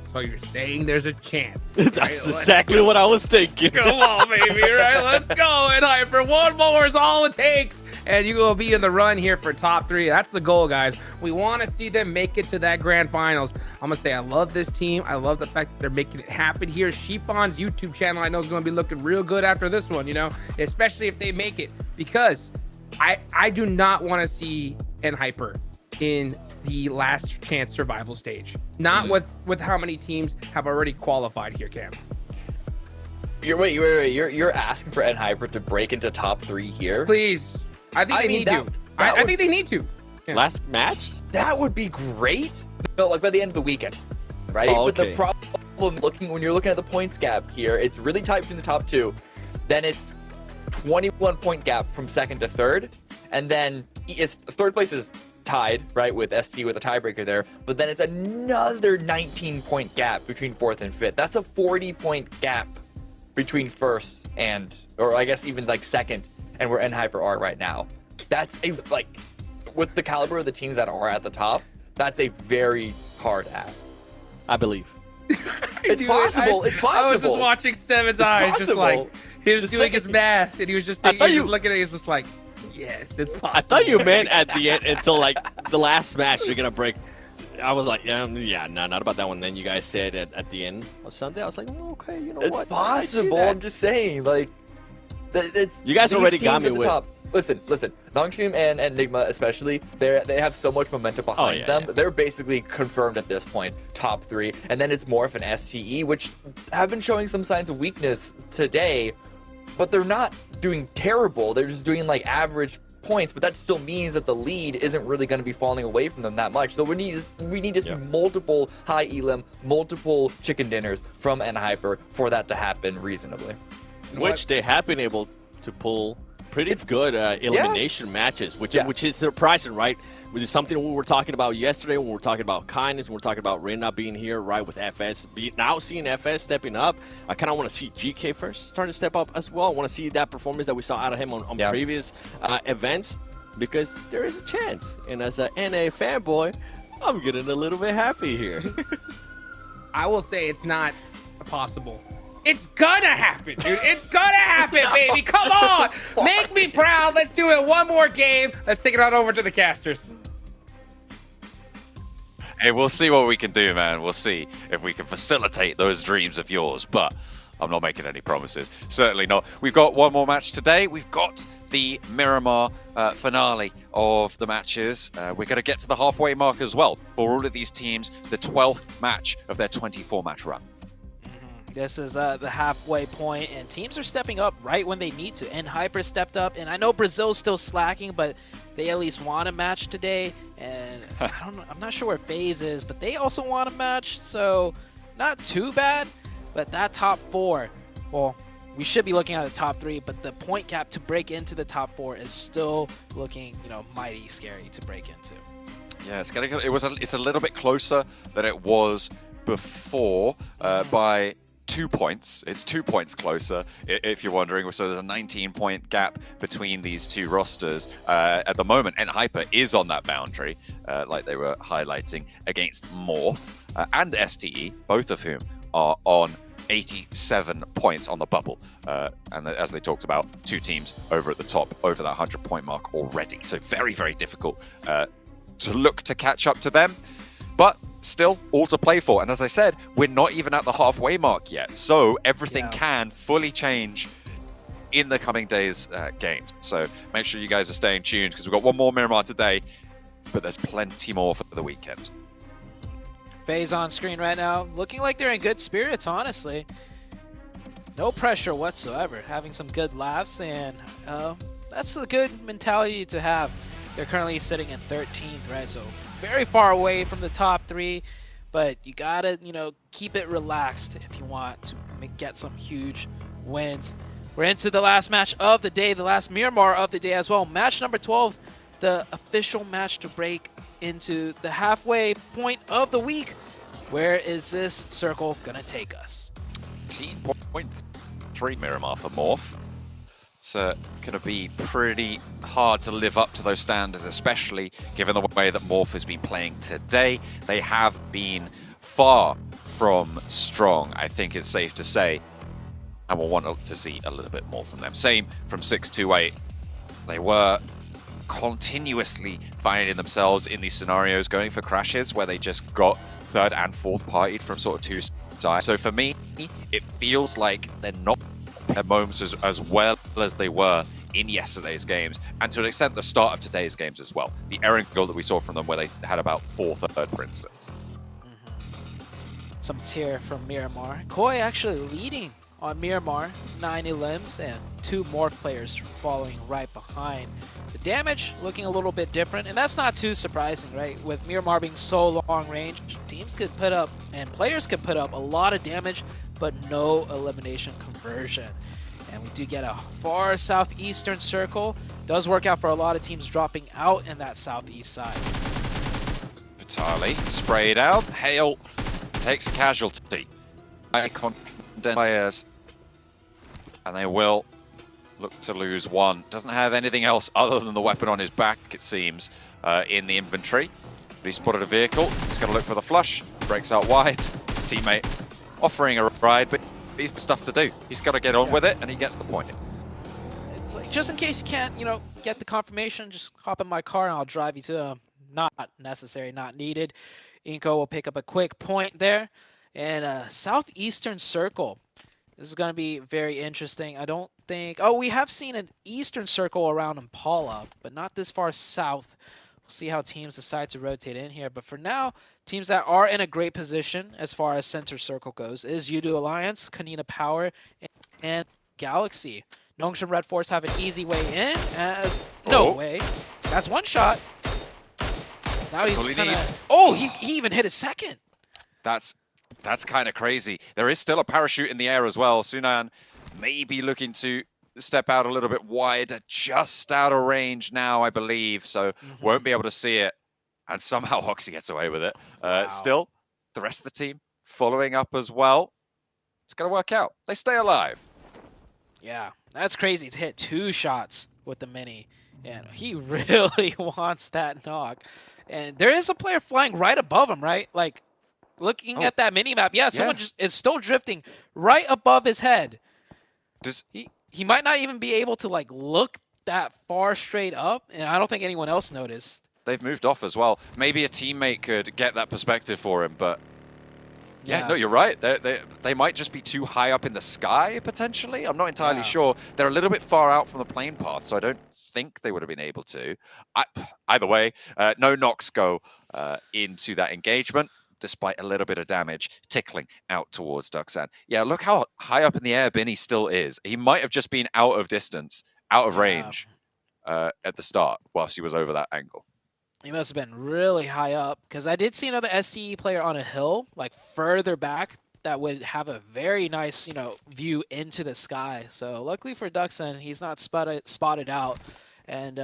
So you're saying there's a chance. That's exactly what I was thinking. Come on, baby, right? Let's go, EnHyper. One more is all it takes, and you will be in the run here for top 3. That's the goal, guys. We want to see them make it to that grand finals. I'm going to say I love this team. I love the fact that they're making it happen here. Sheepon's YouTube channel, I know, is going to be looking real good after this one, especially if they make it, because I do not want to see EnHyper in the last chance survival stage. Not with how many teams have already qualified here, Cam. You're asking for EnHyper to break into top 3 here? Please. I think they need to. I think they need to. Yeah. Last match? That would be great. No, like by the end of the weekend, right? Oh, okay. But the problem, when you're looking at the points gap here, it's really tight between the top 2. Then it's 21 point gap from 2nd to 3rd, and then it's 3rd place is tied, right, with ST with a tiebreaker there, but then it's another 19 point gap between 4th and 5th. That's a 40 point gap between 1st and, or I guess even like 2nd, and where EnHyper are right now. That's a, like, with the caliber of the teams that are at the top, that's a very hard ask. I believe. It's possible. It's possible. I was just watching Seven's eyes, just like, he was doing his math, and he was just thinking, he was just looking at it, he was just like, yes, it's possible. I thought you meant at the end, until like the last match you're gonna break. I was like, yeah, no, not about that one. Then you guys said at the end of Sunday, I was like, okay, you know what? It's possible. I'm just saying, like, it's you guys already got me with. Top. Listen, Nongstream and Enigma especially, they have so much momentum behind them. Yeah. They're basically confirmed at this point, top 3. And then it's Morph and STE, which have been showing some signs of weakness today, but they're not doing terrible. They're just doing like average points, but that still means that the lead isn't really going to be falling away from them that much. So we need to see multiple high elim, multiple chicken dinners from Hyper for that to happen reasonably. Which they have been able to pull pretty good elimination matches, which is surprising, right? Which is something we were talking about yesterday when we were talking about kindness, when we were talking about Rin not being here, right, with FS. Now seeing FS stepping up, I kind of want to see GK first starting to step up as well. I want to see that performance that we saw out of him on previous events, because there is a chance. And as an NA fanboy, I'm getting a little bit happy here. I will say it's not possible. It's gonna happen, dude. It's gonna happen, baby. Come on. Make me proud. Let's do it one more game. Let's take it on over to the casters. Hey, we'll see what we can do, man. We'll see if we can facilitate those dreams of yours, but I'm not making any promises. Certainly not. We've got one more match today. We've got the Miramar finale of the matches. We're going to get to the halfway mark as well. For all of these teams, the 12th match of their 24-match run. This is the halfway point, and teams are stepping up right when they need to. And Hyper stepped up, and I know Brazil's still slacking, but they at least want a match today. And I'm not sure where FaZe is, but they also want a match, so not too bad. But that top 4, well, we should be looking at the top 3, but the point gap to break into the top 4 is still looking, mighty scary to break into. Yeah, it's a little bit closer than it was before by 2 points. It's 2 points closer, if you're wondering. So there's a 19-point gap between these two rosters at the moment, and Hyper is on that boundary, like they were highlighting, against Morph and STE, both of whom are on 87 points on the bubble. And as they talked about, two teams over at the top, over that 100-point mark already. So very, very difficult to look to catch up to them. But still all to play for. And as I said, we're not even at the halfway mark yet. So everything can fully change in the coming days' games. So make sure you guys are staying tuned, because we've got one more Miramar today, but there's plenty more for the weekend. FaZe on screen right now, looking like they're in good spirits, honestly. No pressure whatsoever, having some good laughs, and that's a good mentality to have. They're currently sitting in 13th, right? So very far away from the top 3, but you gotta, keep it relaxed if you want to get some huge wins. We're into the last match of the day, the last Miramar of the day as well. Match number 12, the official match to break into the halfway point of the week. Where is this circle gonna take us? 18.3 Miramar for Morph. It's going to be pretty hard to live up to those standards, especially given the way that Morph has been playing today. They have been far from strong, I think it's safe to say, and we'll want to see a little bit more from them. Same from 628. They were continuously finding themselves in these scenarios, going for crashes where they just got third and fourth partied from sort of two sides. So for me, it feels like they're not at moments as well as they were in yesterday's games, and to an extent the start of today's games as well. The Erangel that we saw from them, where they had about 4th, for instance. Some tier from Miramar. Koi actually leading on Miramar, 9 elims, and 2 Morph players following right behind. The damage looking a little bit different, and that's not too surprising, right? With Miramar being so long range, teams could put up, and players could put up a lot of damage, but no elimination conversion. And we do get a far southeastern circle. Does work out for a lot of teams dropping out in that southeast side. Vitali sprayed out. Hale takes a casualty. Contender players, and they will look to lose one. Doesn't have anything else other than the weapon on his back, it seems, in the inventory. But he spotted a vehicle. He's going to look for the flush. Breaks out wide. His teammate offering a ride, but he's got stuff to do. He's got to get on with it, and he gets the point. It's like, just in case you can't, get the confirmation, just hop in my car and I'll drive you to not necessary, not needed. Inko will pick up a quick point there. And southeastern circle. This is going to be very interesting. I don't think... Oh, we have seen an eastern circle around Impala, but not this far south. We'll see how teams decide to rotate in here. But for now, teams that are in a great position as far as center circle goes is Udo Alliance, Kanina Power, and Galaxy. Nongshim Red Force have an easy way in as... No way. That's one shot. Now he's kind of... Oh, he even hit his second. That's kind of crazy. There is still a parachute in the air as well. Sunan may be looking to step out a little bit wider, just out of range now, I believe. So won't be able to see it. And somehow Hoxie gets away with it. Still, the rest of the team following up as well. It's going to work out. They stay alive. Yeah, that's crazy to hit 2 shots with the mini. And he really wants that knock. And there is a player flying right above him, right? Like, looking at that mini-map, someone just is still drifting right above his head. He might not even be able to, like, look that far straight up, and I don't think anyone else noticed. They've moved off as well. Maybe a teammate could get that perspective for him, but... Yeah, no, you're right. They might just be too high up in the sky, potentially. I'm not entirely sure. They're a little bit far out from the plane path, so I don't think they would have been able to. Either way, no knocks go into that engagement, despite a little bit of damage tickling out towards Duxan. Yeah, look how high up in the air Binny still is. He might have just been out of distance, out of range at the start whilst he was over that angle. He must have been really high up, because I did see another STE player on a hill, like further back, that would have a very nice, view into the sky. So luckily for Duxan, he's not spotted out. And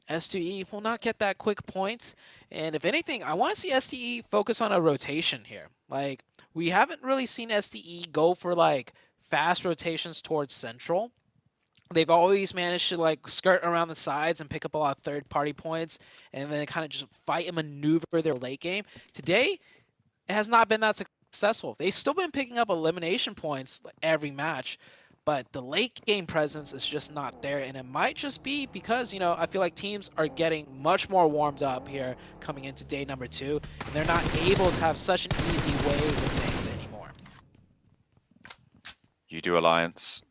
S2E will not get that quick point. And if anything, I want to see STE focus on a rotation here. Like, we haven't really seen STE go for, like, fast rotations towards Central. They've always managed to, like, skirt around the sides and pick up a lot of third-party points and then kind of just fight and maneuver their late game. Today, it has not been that successful. They've still been picking up elimination points every match, but the late game presence is just not there, and it might just be because, I feel like teams are getting much more warmed up here coming into day number 2, and they're not able to have such an easy way with things anymore. You do Alliance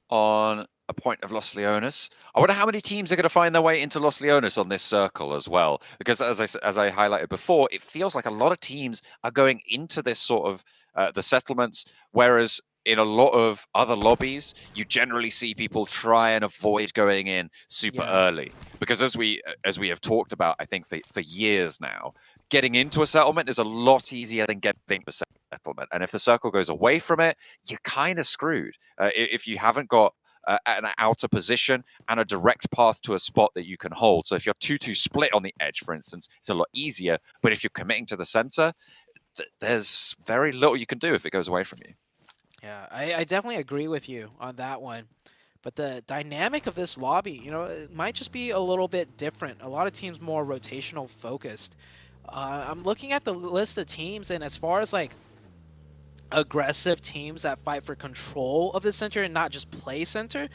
on a point of Los Leones. I wonder how many teams are going to find their way into Los Leones on this circle as well, because as I highlighted before, it feels like a lot of teams are going into this sort of the settlements, whereas in a lot of other lobbies, you generally see people try and avoid going in super early, because as we have talked about, I think for years now, getting into a settlement is a lot easier than getting the settlement. And if the circle goes away from it, you're kind of screwed. If you haven't got an outer position and a direct path to a spot that you can hold. So if you're 2-2 split on the edge, for instance, it's a lot easier. But if you're committing to the center, there's very little you can do if it goes away from you. Yeah, I definitely agree with you on that one. But the dynamic of this lobby, it might just be a little bit different. A lot of teams more rotational focused. I'm looking at the list of teams, and as far as like aggressive teams that fight for control of the center and not just play center,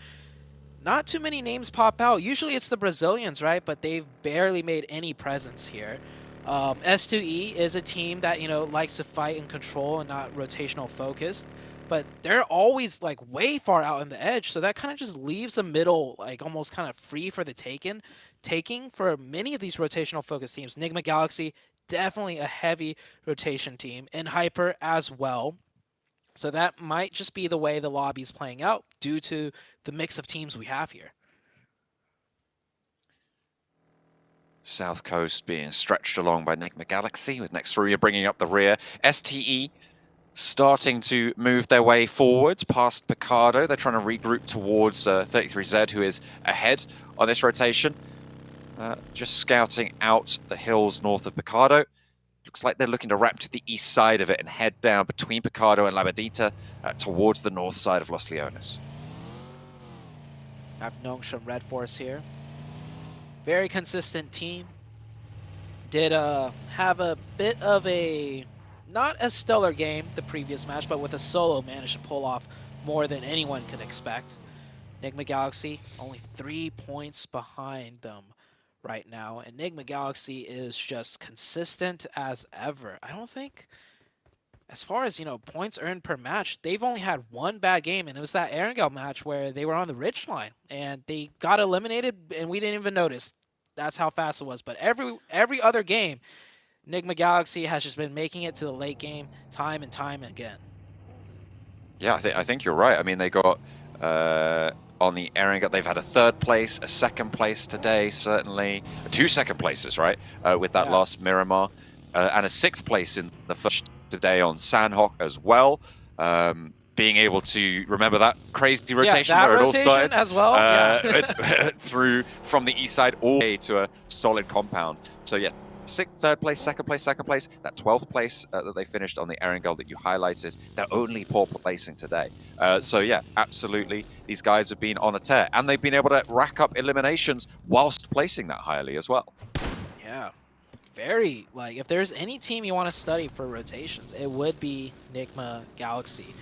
not too many names pop out. Usually it's the Brazilians, right? But they've barely made any presence here. S2E is a team that, likes to fight and control and not rotational focused. But they're always like way far out on the edge, so that kind of just leaves the middle like almost kind of free for the taking for many of these rotational focused teams. Nigma Galaxy, definitely a heavy rotation team, and Hyper as well. So that might just be the way the lobby's playing out due to the mix of teams we have here. South Coast being stretched along by Nigma Galaxy, with Next Furia bringing up the rear. STE starting to move their way forwards past Picardo. They're trying to regroup towards 33Z, who is ahead on this rotation. Just scouting out the hills north of Picardo. Looks like they're looking to wrap to the east side of it and head down between Picardo and Labadita towards the north side of Los Leones. I have Nongshim Red Force here. Very consistent team. Did have a bit of a not a stellar game the previous match, but with a solo managed to pull off more than anyone could expect. Nigma Galaxy only 3 points behind them right now, and Nigma Galaxy is just consistent as ever. I don't think, as far as, points earned per match, they've only had one bad game, and it was that Erangel match where they were on the ridge line, and they got eliminated, and we didn't even notice. That's how fast it was. But every other game, Nigma Galaxy has just been making it to the late game time and time again. Yeah, I think you're right. I mean, they got on the Erangel. They've had a 3rd place, a 2nd place today, certainly. 2 second places, right? With that last Miramar. And a 6th place in the first today on Sanhok as well. Being able to remember that crazy rotation that where it all rotation started as well. through from the east side all the way to a solid compound. So yeah, 6th, 3rd place, 2nd place, 2nd place. That 12th place that they finished on the Erangel that you highlighted, they're only poor placing today. So yeah, absolutely, these guys have been on a tear, and they've been able to rack up eliminations whilst placing that highly as well. Yeah. Very, like, if there's any team you want to study for rotations, it would be Nigma Galaxy.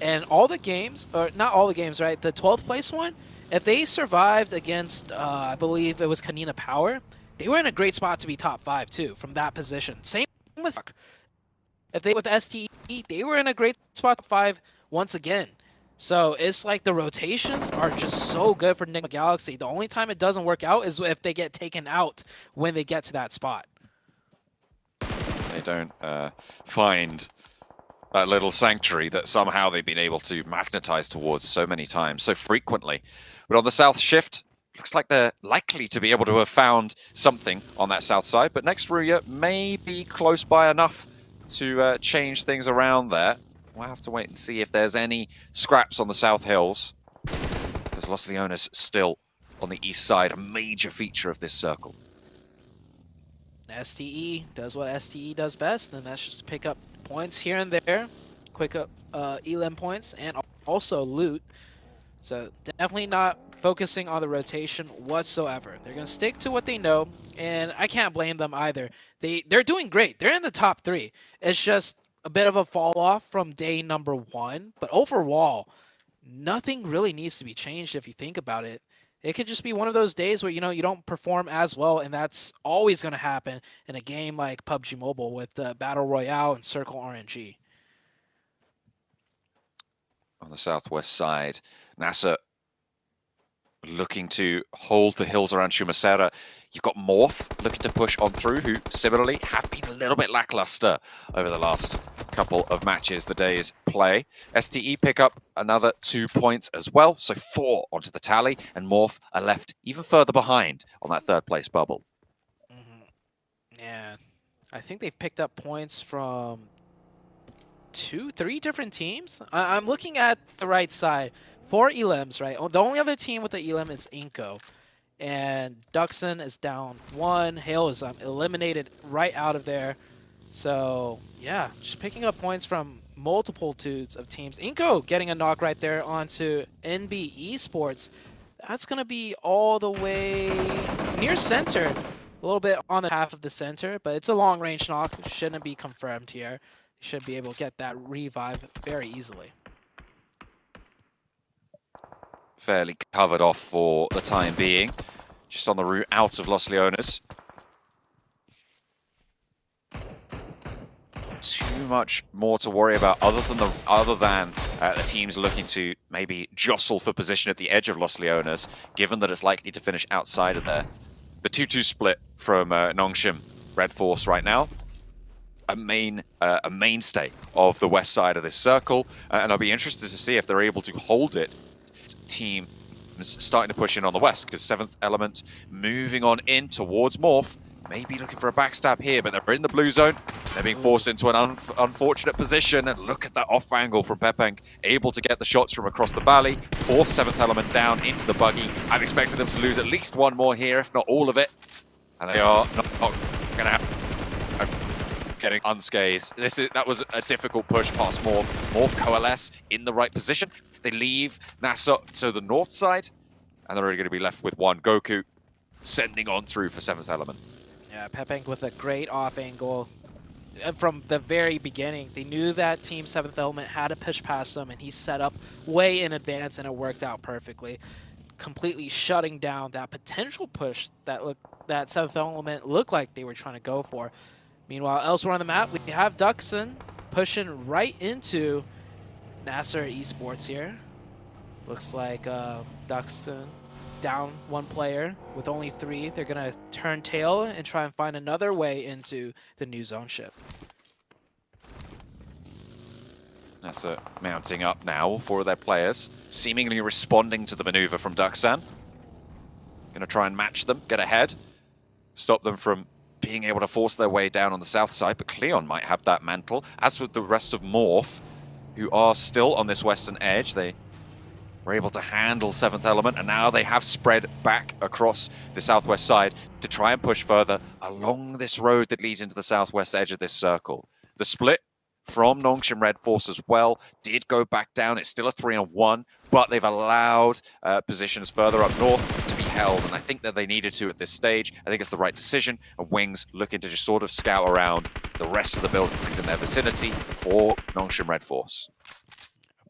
And all the games, or not all the games, right? The 12th place one, if they survived against, I believe it was Kanina Power, they were in a great spot to be top 5 too, from that position. Same with if they with STE, they were in a great spot to 5 once again. So it's like the rotations are just so good for Nigma Galaxy. The only time it doesn't work out is if they get taken out when they get to that spot. They don't find that little sanctuary that somehow they've been able to magnetize towards so many times, so frequently. But on the south shift, looks like they're likely to be able to have found something on that south side, but next Ruya may be close by enough to change things around there. We'll have to wait and see if there's any scraps on the south hills, because Los Leones still on the east side, a major feature of this circle. STE does what STE does best, and that's just pick up points here and there, quick up elim points, and also loot. So definitely not focusing on the rotation whatsoever. They're going to stick to what they know, and I can't blame them either. They're doing great. They're in the top 3. It's just a bit of a fall off from day number 1, but overall, nothing really needs to be changed if you think about it. It could just be one of those days where, you know, you don't perform as well, and that's always going to happen in a game like PUBG Mobile with Battle Royale and Circle RNG. On the southwest side, NASA looking to hold the hills around Shumasera. You've got Morph looking to push on through, who similarly have been a little bit lackluster over the last couple of matches, the day's play. STE pick up another 2 points as well, so 4 onto the tally, and Morph are left even further behind on that 3rd place bubble. Yeah, I think they've picked up points from 2, 3 different teams. I'm looking at the right side. 4 elims, right? The only other team with the elim is Inko. And Duxon is down 1. Hale is eliminated right out of there. So, yeah, just picking up points from multitudes of teams. Inko getting a knock right there onto NB Esports. That's going to be all the way near center. A little bit on the half of the center, but it's a long-range knock. It shouldn't be confirmed here. You should be able to get that revive very easily. Fairly covered off for the time being, just on the route out of Los Leones. Too much more to worry about other than the teams looking to maybe jostle for position at the edge of Los Leones, given that it's likely to finish outside of there. The 2-2 split from Nongshim Red Force right now, a mainstay of the west side of this circle, and I'll be interested to see if they're able to hold it. Teams starting to push in on the west, because 7th Element moving on in towards Morph, maybe looking for a backstab here, but they're in the blue zone. They're being forced into an unfortunate position, and look at that off angle from Pepeng, able to get the shots from across the valley, force 7th Element down into the buggy. I'm expecting them to lose at least 1 more here, if not all of it, and they are not going to have getting unscathed. That was a difficult push past Morph. Morph coalesce in the right position. They leave NASA to the north side, and they're only going to be left with 1. Goku sending on through for 7th Element. Yeah, Pepeng with a great off angle. From the very beginning, they knew that Team 7th Element had to push past them, and he set up way in advance, and it worked out perfectly. Completely shutting down that potential push that 7th Element looked like they were trying to go for. Meanwhile, elsewhere on the map, we have Duxon pushing right into Nasser Esports here. Looks like Duxton down 1 player with only 3. They're going to turn tail and try and find another way into the new zone shift. That's mounting up now for their players, seemingly responding to the maneuver from Duxan. Gonna try and match them, get ahead, stop them from being able to force their way down on the south side, but Cleon might have that mantle. As with the rest of Morph, who are still on this western edge, they were able to handle 7th Element, and now they have spread back across the southwest side to try and push further along this road that leads into the southwest edge of this circle. The split from Nongshim Red Force as well did go back down. It's still a 3-on-1, but they've allowed positions further up north to be held, and I think that they needed to at this stage. I think it's the right decision, and Wings looking to just sort of scout around the rest of the buildings in their vicinity for Nongshim Red Force.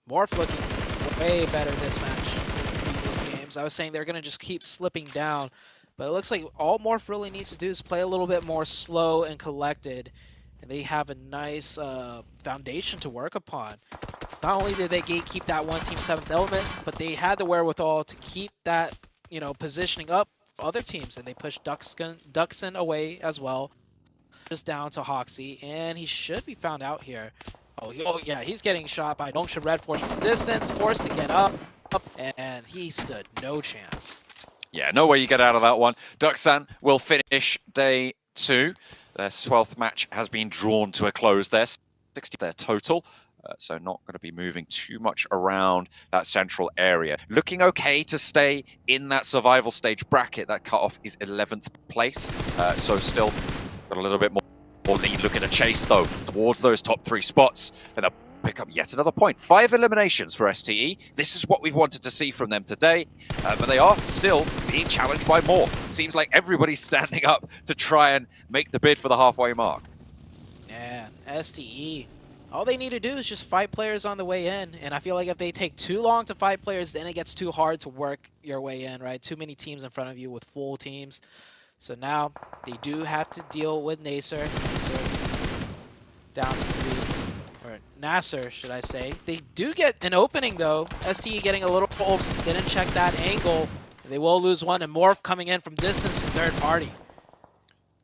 Morph looking way better this match than previous games. I was saying they're going to just keep slipping down, but it looks like all Morph really needs to do is play a little bit more slow and collected, and they have a nice foundation to work upon. Not only did they keep that one team 7th Element, but they had the wherewithal to keep that, you know, positioning up for other teams, and they pushed Duxan away as well, just down to Hoxie, and he should be found out here. Oh yeah, he's getting shot by Nongshim Red Force from distance, forced to get up, and he stood no chance. Yeah, no way you get out of that one. Duxan will finish day 2. Their 12th match has been drawn to a close there. 60 their total, so not going to be moving too much around that central area. Looking okay to stay in that survival stage bracket. That cutoff is 11th place, so still got a little bit more lead. Looking to chase, though, towards those top 3 spots, and they'll pick up yet another point. 5 eliminations for STE. This is what we've wanted to see from them today, but they are still being challenged by Morph. Seems like everybody's standing up to try and make the bid for the halfway mark. Yeah, STE. All they need to do is just fight players on the way in, and I feel like if they take too long to fight players, then it gets too hard to work your way in, right? Too many teams in front of you with full teams. So now they do have to deal with Nasser. Down to 3. Or Nasser, should I say. They do get an opening, though. STE getting a little pulse, didn't check that angle. They will lose one, and Morph coming in from distance, third party.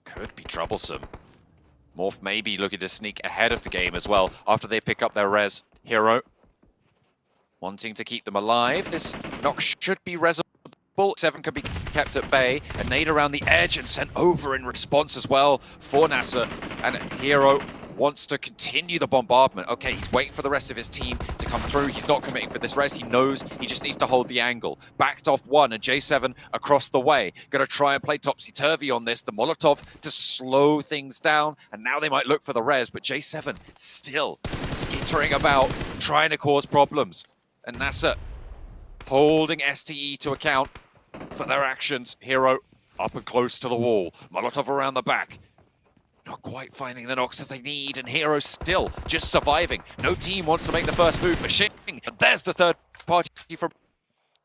Could be troublesome. Morph may be looking to sneak ahead of the game as well after they pick up their res. Hero wanting to keep them alive. This knock should be resable. 7 can be kept at bay. A nade around the edge and sent over in response as well for Nasser. And Hero wants to continue the bombardment. Okay, he's waiting for the rest of his team to come through. He's not committing for this res. He knows he just needs to hold the angle. Backed off 1, and J7 across the way. Gonna try and play topsy-turvy on this. The Molotov to slow things down, and now they might look for the res, but J7 still skittering about, trying to cause problems. And Nasser holding STE to account for their actions. Hero up and close to the wall. Molotov around the back. Not quite finding the knocks that they need, and Hero still just surviving. No team wants to make the first move for Shing, and there's the third party from...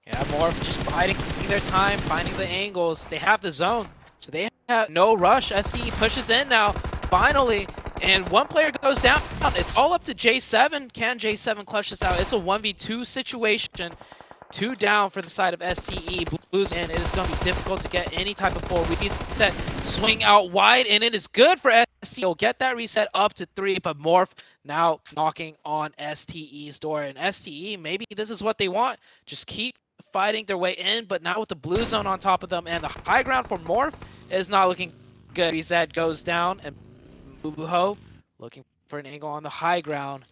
Yeah, Morph just biding their time, finding the angles. They have the zone, so they have no rush. STE pushes in now, finally, and one player goes down. It's all up to J7. Can J7 clutch this out? It's a 1v2 situation. 2 down for the side of STE. Blues, and it is going to be difficult to get any type of full reset. Swing out wide, and it is good for STE. He'll get that reset up to 3, but Morph now knocking on STE's door. And STE, maybe this is what they want. Just keep fighting their way in, but now with the blue zone on top of them, and the high ground for Morph is not looking good. Reset goes down, and Bubuho looking for an angle on the high ground.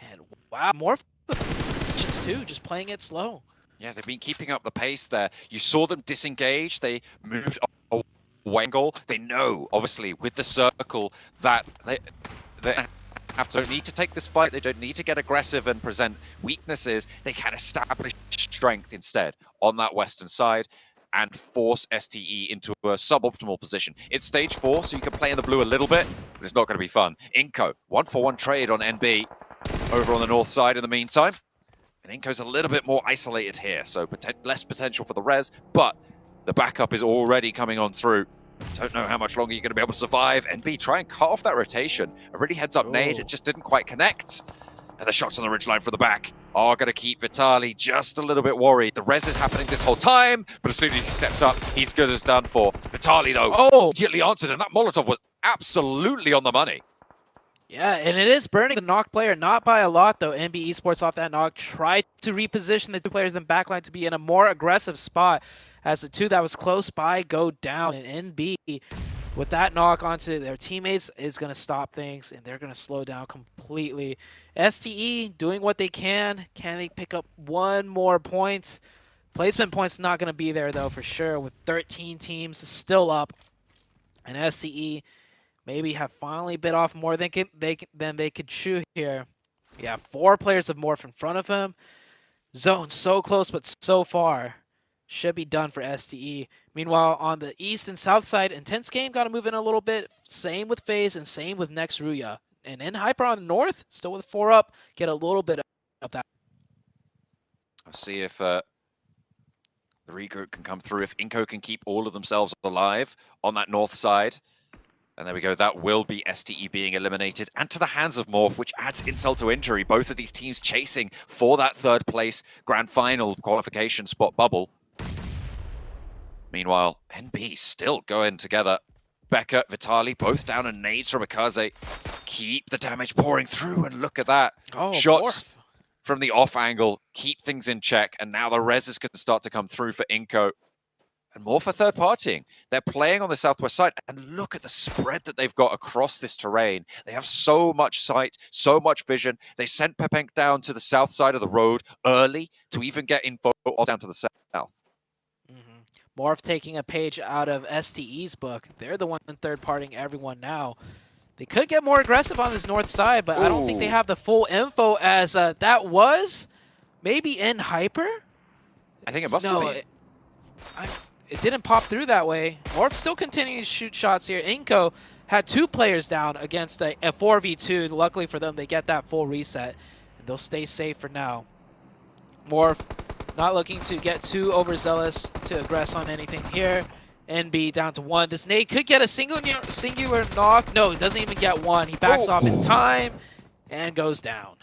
And wow, Morph just too, just playing it slow. Yeah, they've been keeping up the pace there. You saw them disengage. They moved away. They know, obviously, with the circle that they don't need to take this fight. They don't need to get aggressive and present weaknesses. They can establish strength instead on that western side and force STE into a suboptimal position. It's stage 4, so you can play in the blue a little bit, but it's not going to be fun. Inko, 1-for-1 trade on NB over on the north side in the meantime. And Inko's a little bit more isolated here, so less potential for the res, but the backup is already coming on through. Don't know how much longer you're going to be able to survive. NB, try and cut off that rotation. A really heads-up nade, it just didn't quite connect. And the shots on the ridgeline for the back are going to keep Vitali just a little bit worried. The res is happening this whole time, but as soon as he steps up, he's good as done for. Vitali, though, immediately answered, and that Molotov was absolutely on the money. Yeah, and it is burning the knock player, not by a lot though. NB Esports off that knock tried to reposition the two players in the backline to be in a more aggressive spot as the two that was close by go down. And NB, with that knock onto their teammates, is going to stop things, and they're going to slow down completely. STE doing what they can. Can they pick up one more point? Placement points not going to be there though for sure, with 13 teams still up. And STE maybe have finally bit off more than they could chew here. Yeah, 4 players of Morph in front of him. Zone so close but so far. Should be done for STE. Meanwhile, on the east and south side, Intense Game got to move in a little bit. Same with FaZe and same with Next Ruya. And in Hyper on the north, still with 4 up, get a little bit of that. I'll see if the regroup can come through, if Inco can keep all of themselves alive on that north side. And there we go, that will be STE being eliminated, and to the hands of Morph, which adds insult to injury. Both of these teams chasing for that 3rd place Grand Final qualification spot bubble. Meanwhile, NB still going together. Becca, Vitali, both down in nades from Akaze. Keep the damage pouring through, and look at that. Oh, shots Morph from the off angle, keep things in check, and now the reses can start to come through for Inco. And more for third partying. They're playing on the southwest side, and look at the spread that they've got across this terrain. They have so much sight, so much vision. They sent Pepenk down to the south side of the road early to even get info down to the south. Morph taking a page out of STE's book. They're the one third partying everyone now. They could get more aggressive on this north side, but I don't think they have the full info, as that was maybe in Hyper? I think it must have been. It didn't pop through that way. Morph still continuing to shoot shots here. Inco had 2 players down against a 4v2. Luckily for them, they get that full reset, and they'll stay safe for now. Morph not looking to get too overzealous to aggress on anything here. NB down to 1. This nade could get a singular knock. No, he doesn't even get one. He backs off in time and goes down.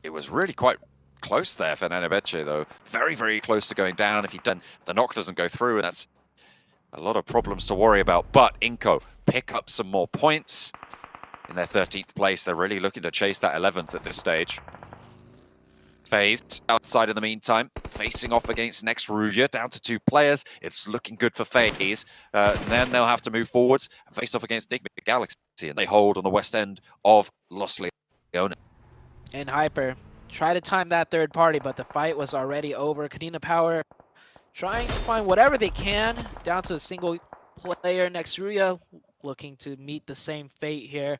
It was really quite close there for Nanabeche, though. Very, very close to going down. If the knock doesn't go through, and that's a lot of problems to worry about. But Inco pick up some more points in their 13th place. They're really looking to chase that 11th at this stage. FaZe outside in the meantime, facing off against Next Ruya, down to 2 players. It's looking good for FaZe. Then they'll have to move forwards and face off against Enigma Galaxy, and they hold on the west end of Los Leones. And Hyper try to time that third party, but the fight was already over. Kadena Power trying to find whatever they can, down to a single player. Next Ruya looking to meet the same fate here.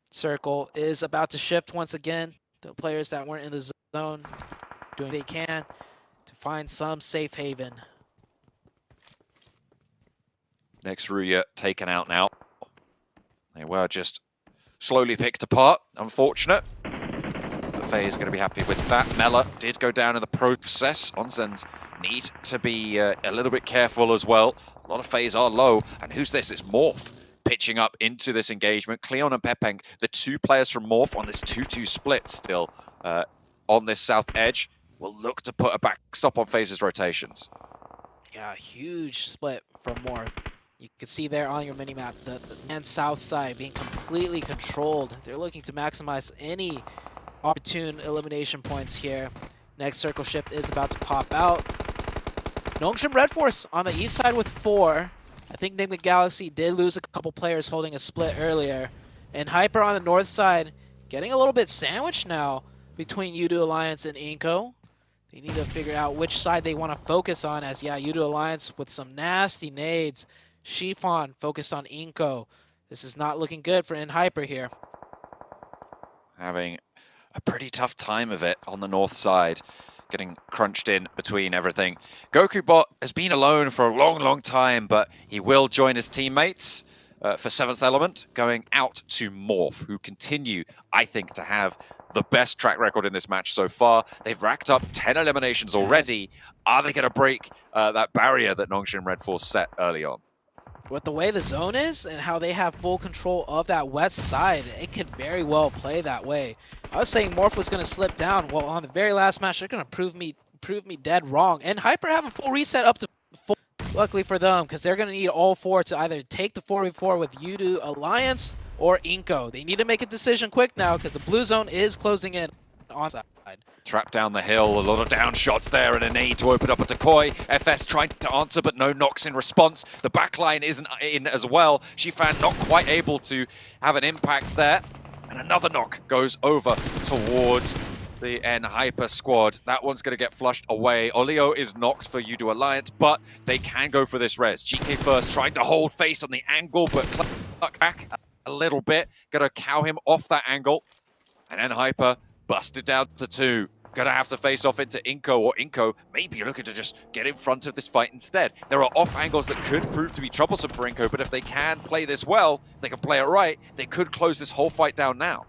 Circle is about to shift once again. The players that weren't in the zone doing what they can to find some safe haven. Next Ruya taken out now. They were just slowly picked apart. Unfortunate. FaZe is going to be happy with that. Mela did go down in the process. Onzens need to be a little bit careful as well. A lot of FaZe are low. And who's this? It's Morph pitching up into this engagement. Cleon and Pepenk, the 2 players from Morph on this 2-2 split still on this south edge, will look to put a backstop on FaZe's rotations. Yeah, huge split from Morph. You can see there on your minimap the and south side being completely controlled. They're looking to maximize any opportune elimination points here. Next circle shift is about to pop out. Nongshim Red Force on the east side with 4. I think Enigma Galaxy did lose a couple players holding a split earlier. And Hyper on the north side getting a little bit sandwiched now between Yudu Alliance and Inco. They need to figure out which side they want to focus on, as yeah, Yudu Alliance with some nasty nades. Shifon focused on Inco. This is not looking good for Hyper here. Having a pretty tough time of it on the north side, getting crunched in between everything. GokuBot has been alone for a long, long time, but he will join his teammates for 7th Element, going out to Morph, who continue, I think, to have the best track record in this match so far. They've racked up 10 eliminations already. Are they going to break that barrier that Nongshim Red Force set early on? With the way the zone is and how they have full control of that west side, it could very well play that way. I was saying Morph was going to slip down. Well, on the very last match, they're going to prove me dead wrong. And Hyper have a full reset up to 4. Luckily for them, because they're going to need all 4 to either take the 4v4 with Yudu Alliance or Inko. They need to make a decision quick now because the blue zone is closing in on side. Trap down the hill, a lot of down shots there, and a nade to open up a decoy. FS trying to answer, but no knocks in response. The backline isn't in as well. Shifan not quite able to have an impact there. And another knock goes over towards the Hyper squad. That one's going to get flushed away. Olio is knocked for Udo Alliance, but they can go for this res. GK first trying to hold face on the angle, but cluck back a little bit. Gonna cow him off that angle. And Hyper busted down to 2. Gonna have to face off into Inko, or Inko maybe looking to just get in front of this fight instead. There are off angles that could prove to be troublesome for Inko, but if they can play this well, they can play it right, they could close this whole fight down now.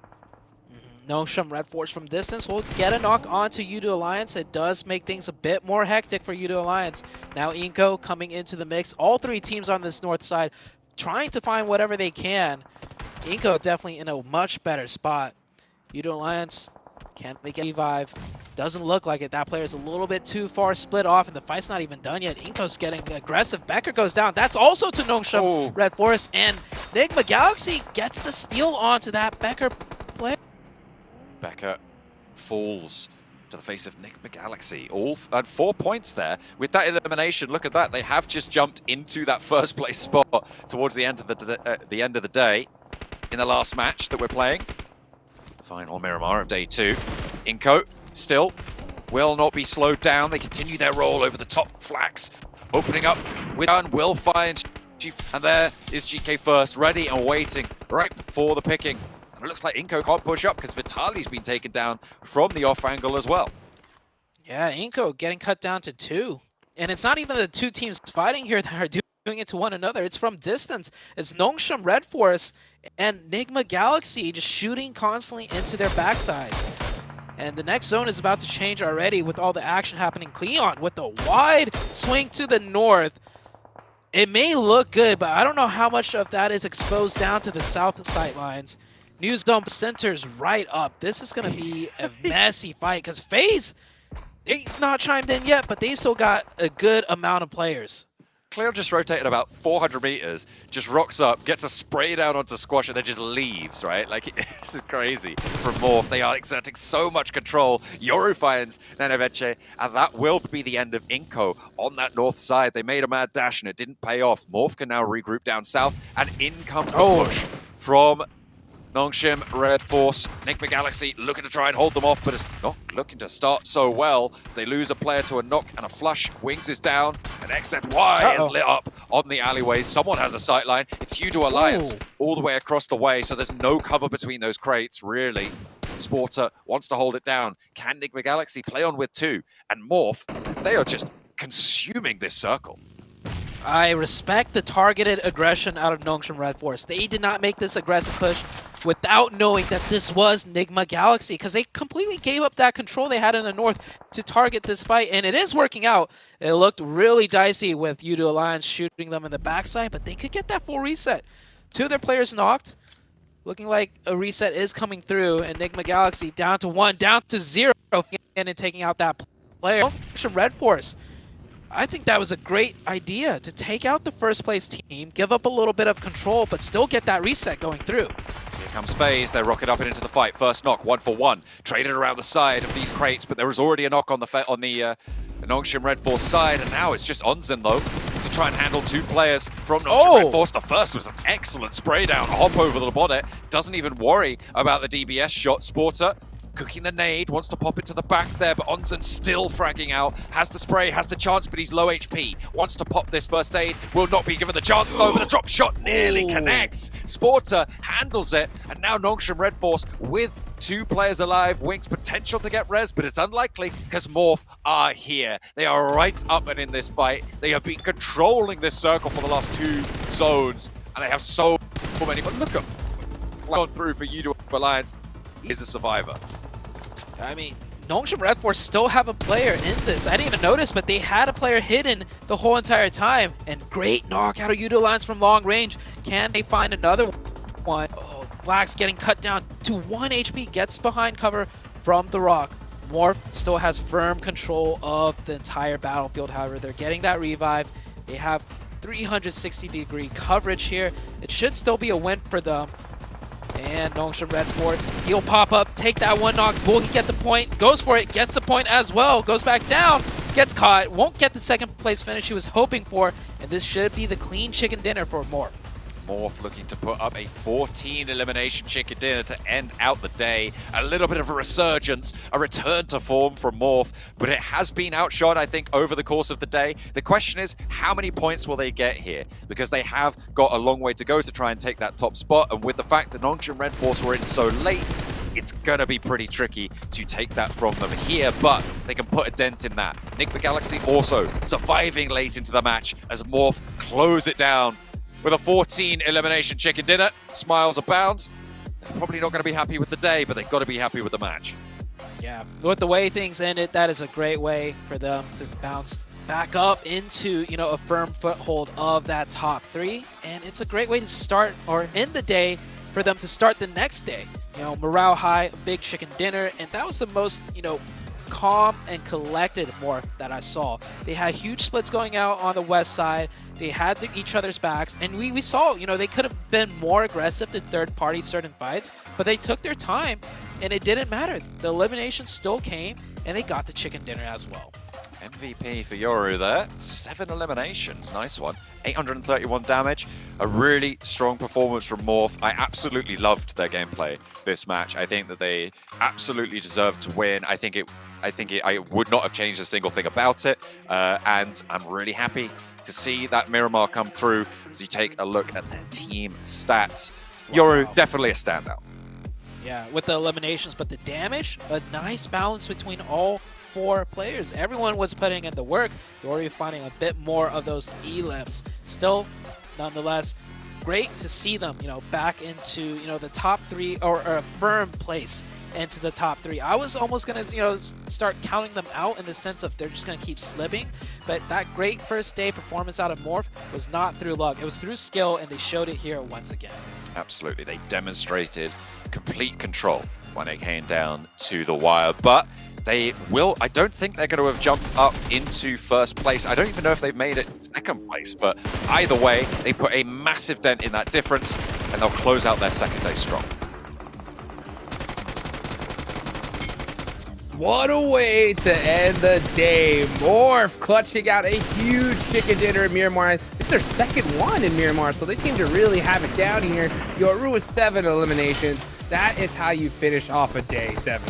Nongshim Red Force from distance will get a knock onto Udo Alliance. It does make things a bit more hectic for Udo Alliance. Now Inko coming into the mix. All 3 teams on this north side trying to find whatever they can. Inko definitely in a much better spot. Udo Alliance can't make a revive. Doesn't look like it. That player is a little bit too far split off, and the fight's not even done yet. Inko's getting aggressive. Becker goes down. That's also to Nongshim Red Force, and Enigma Galaxy gets the steal onto that Becker play. Becker falls to the face of Enigma Galaxy. All 4 points there. With that elimination, look at that. They have just jumped into that first place spot towards the end of the day in the last match that we're playing. Final Miramar of day 2. Inko still will not be slowed down. They continue their roll over the top flags. Opening up with one will find and there is GK first, ready and waiting right for the picking. And it looks like Inko can't push up because Vitali's been taken down from the off angle as well. Yeah, Inko getting cut down to 2. And it's not even the 2 teams fighting here that are doing it to one another. It's from distance. It's Nongshim Red Force and Enigma Galaxy just shooting constantly into their backsides. And the next zone is about to change already with all the action happening. Cleon with the wide swing to the north. It may look good, but I don't know how much of that is exposed down to the south sight lines. New zone centers right up. This is going to be a messy fight because FaZe, they've not chimed in yet, but they still got a good amount of players. Cleo just rotated about 400 meters, just rocks up, gets a spray down onto Squash, and then just leaves, right? Like, this is crazy from Morph. They are exerting so much control. Yoru finds Neneveche, and that will be the end of Inko on that north side. They made a mad dash, and it didn't pay off. Morph can now regroup down south, and in comes the push from Nongshim Red Force. Enigma Galaxy looking to try and hold them off, but it's not looking to start so well. As they lose a player to a knock and a flush. Wings is down, and XZY is lit up on the alleyway. Someone has a sightline. It's Udo Alliance all the way across the way, so there's no cover between those crates, really. Sporter wants to hold it down. Can Enigma Galaxy play on with 2? And Morph, they are just consuming this circle. I respect the targeted aggression out of Nongshim Red Force. They did not make this aggressive push without knowing that this was Enigma Galaxy, because they completely gave up that control they had in the north to target this fight, and it is working out. It looked really dicey with Udo Alliance shooting them in the backside, but they could get that full reset. 2 of their players knocked. Looking like a reset is coming through. Enigma Galaxy down to 1, down to 0, and taking out that player. Nongshim Red Force, I think that was a great idea to take out the first place team, give up a little bit of control, but still get that reset going through. Here comes FaZe. They rocket up and into the fight. First knock, 1 for 1. Traded around the side of these crates, but there was already a knock on the Nongshim Red Force side, and now it's just Onzen, though, to try and handle 2 players from Nongshim Red Force. The first was an excellent spray down. Hop over the bonnet. Doesn't even worry about the DBS shot. Sporter cooking the nade, wants to pop it to the back there, but Onzen still fragging out. Has the spray, has the chance, but he's low HP. Wants to pop this first aid, will not be given the chance though, but the drop shot nearly connects. Sporter handles it, and now Nongshim Red Force with 2 players alive. Wings potential to get res, but it's unlikely because Morph are here. They are right up and in this fight. They have been controlling this circle for the last 2 zones, and they have so many, but look at gone through for Udo Alliance. He is a survivor. I mean, Nongshim Red Force still have a player in this. I didn't even notice, but they had a player hidden the whole entire time. And great knock out of Udo Alliance from long range. Can they find another one? Oh, Flax getting cut down to 1 HP, gets behind cover from the rock. Morph still has firm control of the entire battlefield. However, they're getting that revive. They have 360-degree coverage here. It should still be a win for them. And Nongsha Red Force, he'll pop up, take that one knock. Will he get the point? Goes for it, gets the point as well. Goes back down, gets caught, won't get the second place finish he was hoping for. And this should be the clean chicken dinner for Morph. Morph looking to put up a 14 elimination chicken dinner to end out the day. A little bit of a resurgence, a return to form from Morph, but it has been outshot, I think, over the course of the day. The question is, how many points will they get here? Because they have got a long way to go to try and take that top spot, and with the fact that Nongsha and Red Force were in so late, it's gonna be pretty tricky to take that from them here, but they can put a dent in that. Nick the Galaxy also surviving late into the match as Morph close it down with a 14 elimination chicken dinner. Smiles abound. They're probably not going to be happy with the day, but they've got to be happy with the match. Yeah, with the way things ended, that is a great way for them to bounce back up into, you know, a firm foothold of that top 3. And it's a great way to start or end the day for them to start the next day. You know, morale high, a big chicken dinner, and that was the most, you know, calm and collected Morph that I saw. They had huge splits going out on the west side. They had each other's backs, and we saw, you know, they could have been more aggressive to third party certain fights, but they took their time, and it didn't matter. The elimination still came, and they got the chicken dinner as well. MVP for Yoru there. 7 eliminations. Nice one. 831 damage. A really strong performance from Morph. I absolutely loved their gameplay this match. I think that they absolutely deserved to win. I would not have changed a single thing about it. And I'm really happy to see that Miramar come through as you take a look at their team stats. Yoru, definitely a standout. Yeah, with the eliminations, but the damage, a nice balance between all 4 players. Everyone was putting in the work. Yoru finding a bit more of those elims. Still, nonetheless, great to see them, you know, back into, you know, the top 3 or a firm place into the top 3. I was almost gonna, you know, start counting them out in the sense of they're just gonna keep slipping, but that great first day performance out of Morph was not through luck. It was through skill, and they showed it here once again. Absolutely, they demonstrated complete control when it came down to the wire, but they will, I don't think they're going to have jumped up into first place. I don't even know if they've made it second place, but either way, they put a massive dent in that difference, and they'll close out their second day strong. What a way to end the day. Morph clutching out a huge chicken dinner in Miramar. It's their second one in Miramar, so they seem to really have it down here. Yoru with 7 eliminations. That is how you finish off a day, 7.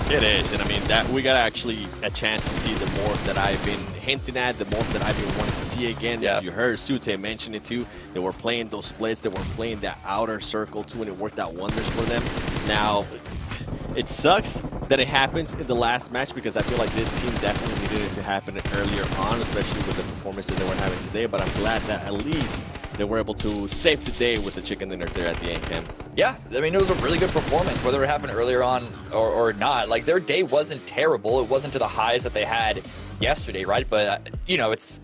It is, and I mean, that we got actually a chance to see the Morph that I've been hinting at, the Morph that I've been wanting to see again. Yeah. You heard Sute mention it too. They were playing those splits, they were playing that outer circle too, and it worked out wonders for them. Now, it sucks that it happens in the last match because I feel like this team definitely needed it to happen earlier on, especially with the performances they were having today, but I'm glad that at least they were able to save the day with the chicken dinner there at the end camp. Yeah, I mean, it was a really good performance, whether it happened earlier on or not. Like, their day wasn't terrible. It wasn't to the highs that they had yesterday, right? But, you know, it's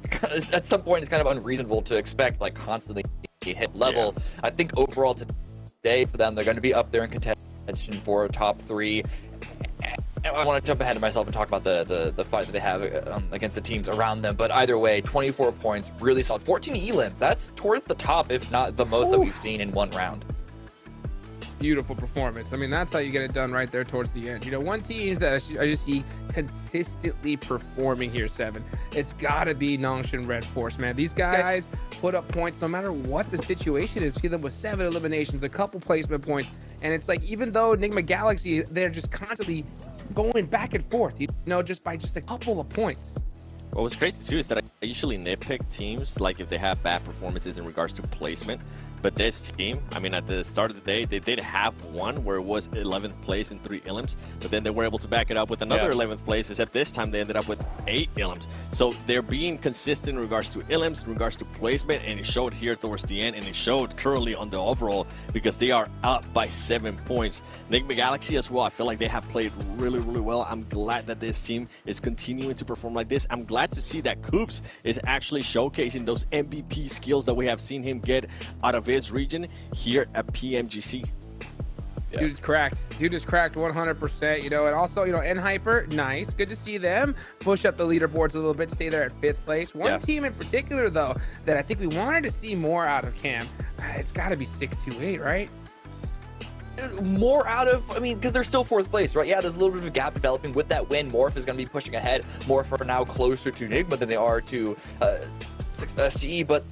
at some point, it's kind of unreasonable to expect, like, constantly hit level. Yeah. I think overall today for them, they're going to be up there in contention for top 3. I want to jump ahead of myself and talk about the fight that they have against the teams around them. But either way, 24 points, really solid. 14 elims. That's towards the top, if not the most that we've seen in one round. Beautiful performance. I mean, that's how you get it done right there towards the end. You know, one team that I just see consistently performing here, 7. It's got to be Nongshan Red Force, man. These guys put up points no matter what the situation is. See them with 7 eliminations, a couple placement points. And it's like, even though Enigma Galaxy, they're just constantly going back and forth, you know, just by just a couple of points. What was crazy too is that I usually nitpick teams like if they have bad performances in regards to placement, but this team, I mean, at the start of the day, they did have one where it was 11th place and 3 elims, but then they were able to back it up with another 11th place, except this time they ended up with 8 elims. So they're being consistent in regards to elims, in regards to placement, and it showed here towards the end, and it showed currently on the overall because they are up by 7 points. Enigma Galaxy as well, I feel like they have played really, really well. I'm glad that this team is continuing to perform like this. I'm glad to see that Coops is actually showcasing those MVP skills that we have seen him get out of his region here at PMGC. Yeah. Dude is cracked. Dude is cracked 100%, you know, and also, you know, N-Hyper, nice. Good to see them push up the leaderboards a little bit, stay there at 5th place. One team in particular, though, that I think we wanted to see more out of Cam, it's got to be 628, right? more out of, I mean, because they're still 4th place, right? Yeah, there's a little bit of a gap developing with that win. Morph is going to be pushing ahead. Morph are now closer to Enigma than they are to STE, but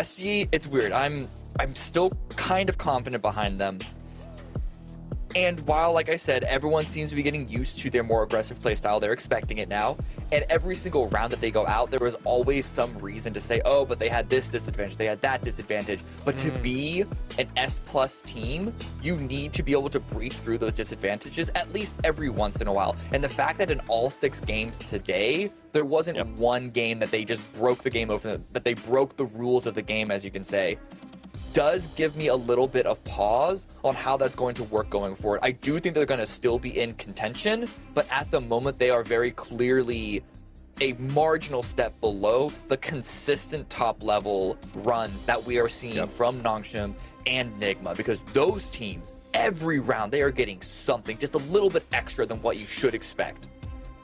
STE, it's weird. I'm still kind of confident behind them. And while, like I said, everyone seems to be getting used to their more aggressive playstyle, they're expecting it now. And every single round that they go out, there was always some reason to say, oh, but they had this disadvantage, they had that disadvantage. But to be an S+ team, you need to be able to break through those disadvantages at least every once in a while. And the fact that in all 6 games today, there wasn't one game that they just broke the game over, that they broke the rules of the game, as you can say, does give me a little bit of pause on how that's going to work going forward. I do think they're going to still be in contention, but at the moment they are very clearly a marginal step below the consistent top level runs that we are seeing from Nongshim and Nigma, because those teams, every round, they are getting something just a little bit extra than what you should expect.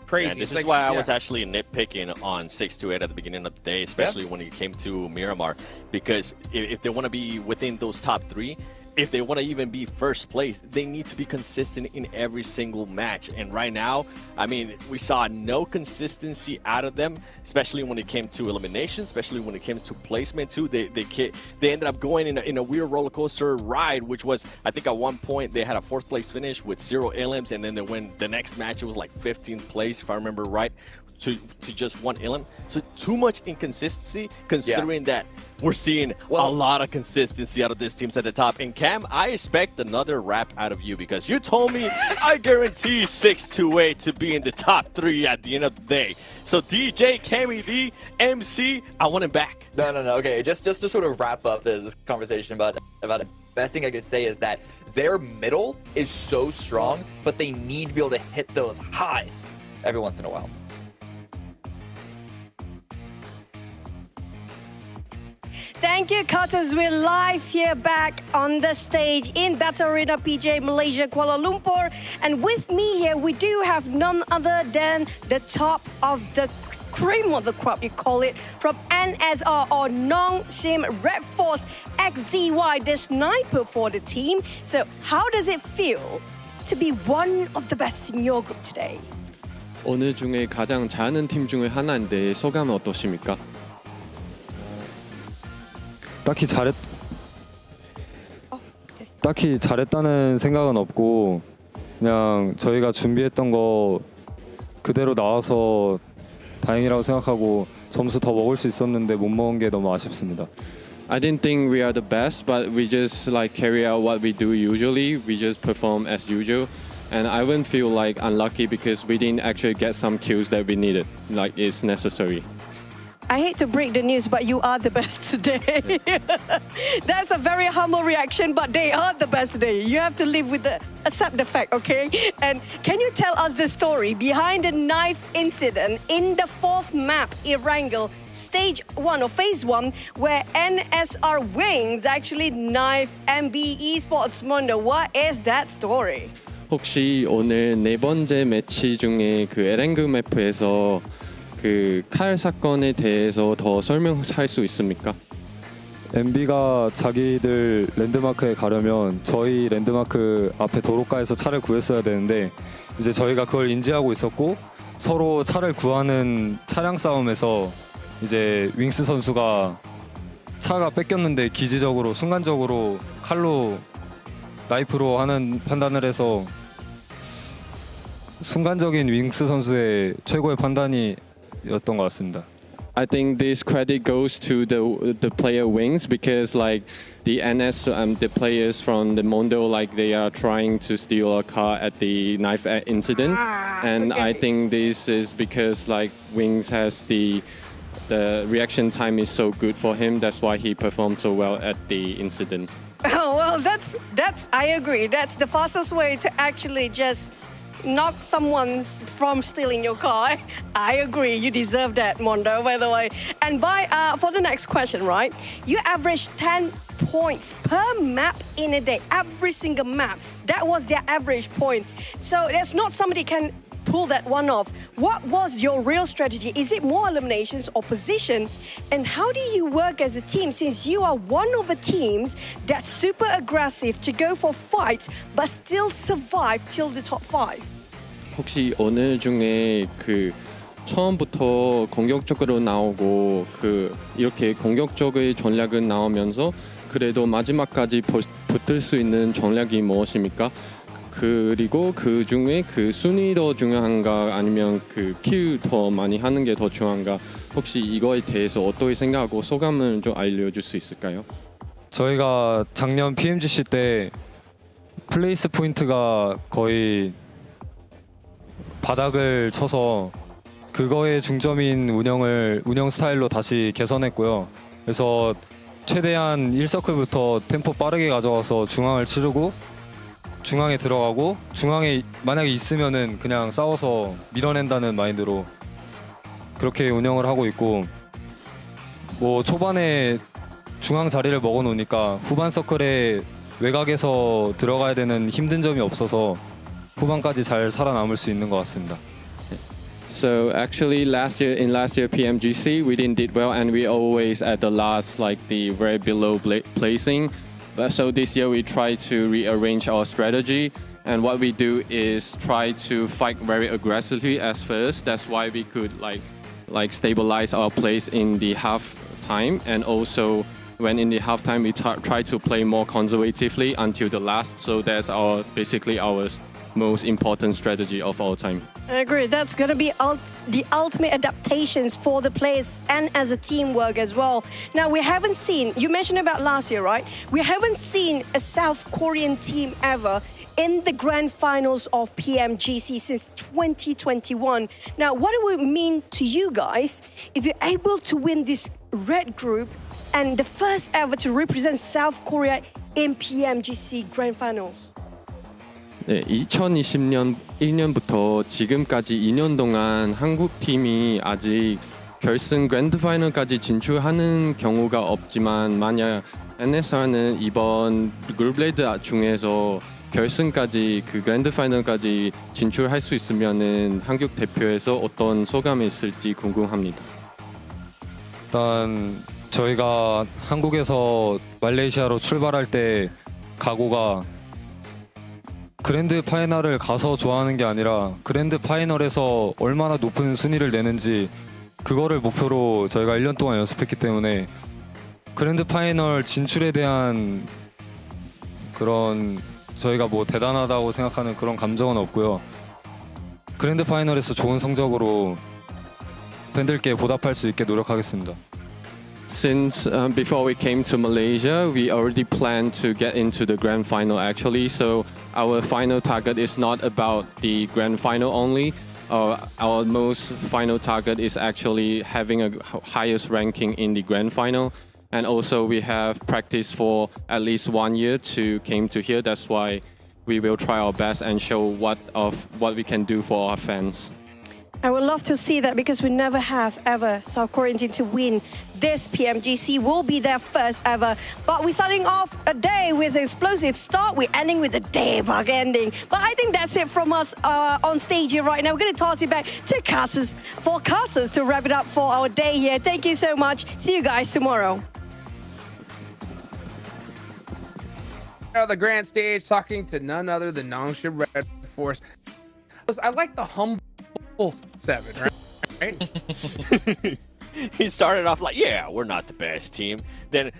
Crazy. And this is why I was actually nitpicking on 6-8 at the beginning of the day, especially when it came to Miramar, because if they want to be within those top 3, if they want to even be 1st place, they need to be consistent in every single match. And right now, I mean, we saw no consistency out of them, especially when it came to elimination, especially when it came to placement too. They ended up going in a weird roller coaster ride, which was, I think at one point they had a 4th place finish with 0 elims, and then they went the next match, it was like 15th place, if I remember right, to just 1 elim. So too much inconsistency, considering that we're seeing a lot of consistency out of these teams at the top. And Cam, I expect another rap out of you, because you told me I guarantee 6-8 to be in the top 3 at the end of the day. So DJ, Cammy D, MC, I want him back. No. Okay, just to sort of wrap up this conversation about it. Best thing I could say is that their middle is so strong, but they need to be able to hit those highs every once in a while. Thank you, Cutters. We're live here back on the stage in Battle Arena PJ Malaysia, Kuala Lumpur. And with me here, we do have none other than the top of the cream of the crop, you call it, from NSR or Nongshim Red Force XZY, the sniper for the team. So how does it feel to be one of the best in your group today? 오늘 중에 가장 잘하는 팀 중에 하나인데 소감은 어떠십니까? 딱히 잘했다는 생각은 없고, 그냥 저희가 준비했던 거 그대로 나와서 다행이라고 생각하고 점수 더 먹을 수 있었는데 못 먹은 게 너무 아쉽습니다. I didn't think we are the best, but we just like carry out what we do usually. We just perform as usual. And I wouldn't feel like unlucky because we didn't actually get some kills that we needed, like it's necessary. I hate to break the news, but you are the best today. That's a very humble reaction, but they are the best today. You have to live with accept the fact, okay? And can you tell us the story behind the knife incident in the 4th map, Erangel, stage 1 or phase 1, where NSR Wings actually knifed MB Esports Mundo? What is that story? 혹시 오늘 4번째 매치 중에 그 에랭글 매프에서 그 칼 사건에 대해서 더 설명할 수 있습니까? MB가 자기들 랜드마크에 가려면 저희 랜드마크 앞에 도로가에서 차를 구했어야 되는데 이제 저희가 그걸 인지하고 있었고 서로 차를 구하는 차량 싸움에서 이제 윙스 선수가 차가 뺏겼는데 기지적으로 순간적으로 칼로 나이프로 하는 판단을 해서 순간적인 윙스 선수의 최고의 판단이었던 것 같습니다. I think this credit goes to the player Wings because like the the players from the Mondo, like they are trying to steal a car at the knife incident, and I think this is because like Wings has the reaction time is so good for him. That's why he performed so well at the incident. Oh well, that's I agree. That's the fastest way to actually just knock someone from stealing your car. I agree. You deserve that, Mondo, by the way. And for the next question, right? You average 10 points per map in a day. Every single map. That was their average point. So there's not somebody can pull that one off. What was your real strategy? Is it more eliminations or position? And how do you work as a team since you are one of the teams that's super aggressive to go for fights but still survive till the top 5? 혹시 어느 중에 그 처음부터 공격적으로 나오고 그 이렇게 공격적의 전략은 나오면서 그래도 마지막까지 붙을 수 있는 전략이 무엇입니까? 그리고 그 중에 그 순위 더 중요한가 아니면 그 킬 더 많이 하는 게 더 중요한가? 혹시 이거에 대해서 어떻게 생각하고 소감을 좀 알려줄 수 있을까요? 저희가 작년 PMGC 때 플레이스 포인트가 거의 바닥을 쳐서 그거에 중점인 운영 스타일로 다시 개선했고요. 그래서 최대한 1서클부터 템포 빠르게 가져가서 중앙을 치르고 중앙에 들어가고 중앙에 만약에 있으면은 그냥 싸워서 밀어낸다는 마인드로 그렇게 운영을 하고 있고 뭐 초반에 중앙 자리를 먹어 놓으니까 후반 서클에 외곽에서 들어가야 되는 힘든 점이 없어서 후반까지 잘 살아남을 수 있는 것 같습니다. So actually last year PMGC we didn't did well and we always at the last like the very below placing. So this year we try to rearrange our strategy and what we do is try to fight very aggressively at first. That's why we could like stabilize our place in the half time and also when in the half time we try to play more conservatively until the last. So that's basically our most important strategy of all time. I agree. That's going to be the ultimate adaptations for the players and as a teamwork as well. Now, we haven't seen, you mentioned about last year, right? We haven't seen a South Korean team ever in the Grand Finals of PMGC since 2021. Now, what do it mean to you guys if you're able to win this red group and the first ever to represent South Korea in PMGC Grand Finals? 네, 2020년 1년부터 지금까지 2년 동안 한국 팀이 아직 결승 그랜드 파이널까지 진출하는 경우가 없지만 만약 NSR는 이번 그룹 레이드 중에서 결승까지 그 그랜드 파이널까지 진출할 수 있으면은 한국 대표에서 어떤 소감이 있을지 궁금합니다. 일단 저희가 한국에서 말레이시아로 출발할 때 각오가 그랜드 파이널을 가서 좋아하는 게 아니라 그랜드 파이널에서 얼마나 높은 순위를 내는지 그거를 목표로 저희가 1년 동안 연습했기 때문에 그랜드 파이널 진출에 대한 그런 저희가 뭐 대단하다고 생각하는 그런 감정은 없고요. 그랜드 파이널에서 좋은 성적으로 팬들께 보답할 수 있게 노력하겠습니다. Since before we came to Malaysia, we already planned to get into the grand final actually. So our final target is not about the grand final only. Our most final target is actually having a highest ranking in the grand final. And also we have practiced for at least 1 year to came to here. That's why we will try our best and show what we can do for our fans. I would love to see that because we never have ever South Korean team to win this PMGC. Will be their first ever. But we're starting off a day with an explosive start. We're ending with a day-bug ending. But I think that's it from us on stage here right now. We're going to toss it back to Casas to wrap it up for our day here. Thank you so much. See you guys tomorrow. The grand stage talking to none other than Nongshim Red Force. I like the humble 7, right? He started off like, yeah, we're not the best team. Then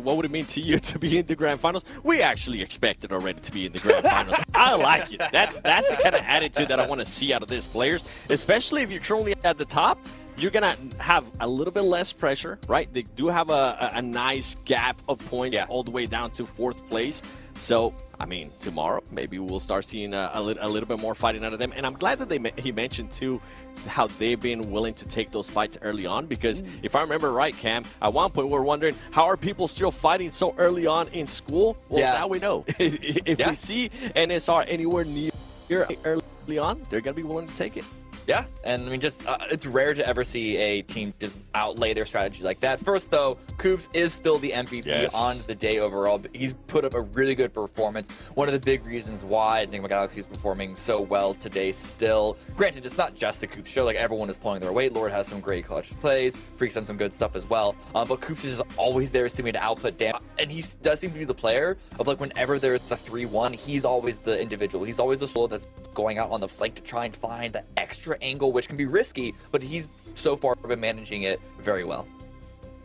what would it mean to you to be in the grand finals? We actually expected already to be in the grand finals. I like it. That's the kind of attitude that I want to see out of these players, especially if you're currently at the top. You're gonna have a little bit less pressure, right? They do have a nice gap of points all the way down to 4th place. So, I mean, tomorrow maybe we'll start seeing a little bit more fighting out of them. And I'm glad that he mentioned too how they've been willing to take those fights early on. Because if I remember right, Cam, at one point we were wondering how are people still fighting so early on in school? Well, now we know. If we see NSR anywhere near early on, they're gonna be willing to take it. Yeah, and I mean, just it's rare to ever see a team just outlay their strategy like that. First, though, Coops is still the MVP on the day overall. But he's put up a really good performance. One of the big reasons why Enigma Galaxy is performing so well today still. Granted, it's not just the Coops show. Like, everyone is pulling their weight. Lord has some great clutch plays. Freak's done some good stuff as well. But Coops is just always there seeming to output damage. And he does seem to be the player of, like, whenever there's a 3-1, he's always the individual. He's always the solo that's going out on the flank to try and find the extra angle, which can be risky, but he's so far been managing it very well.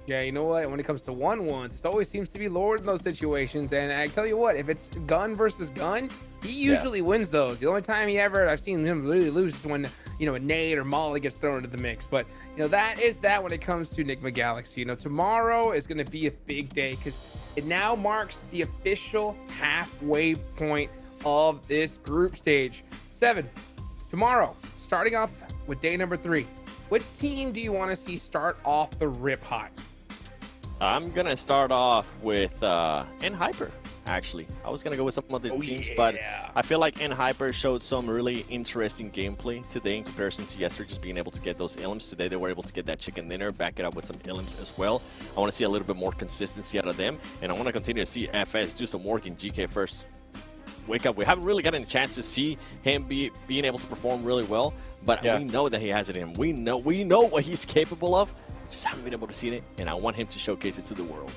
Yeah, you know what? When it comes to 1-1s, it always seems to be Lord in those situations. And I tell you what, if it's gun versus gun, he usually wins those. The only time I've seen him really lose is when, you know, a nade or Molly gets thrown into the mix. But, you know, that is that when it comes to Enigma Galaxy. You know, tomorrow is going to be a big day because it now marks the official halfway point of this group stage. 7, tomorrow, starting off with day number 3. Which team do you want to see start off the rip hot? I'm going to start off with N-Hyper, actually. I was going to go with some other teams, but I feel like N-Hyper showed some really interesting gameplay today in comparison to yesterday, just being able to get those ilms. Today they were able to get that chicken dinner, back it up with some ilms as well. I want to see a little bit more consistency out of them, and I want to continue to see FS do some work in GK first. Wake up. We haven't really gotten a chance to see him being able to perform really well, but we know that he has it in him. We know what he's capable of. Just haven't been able to see it, and I want him to showcase it to the world.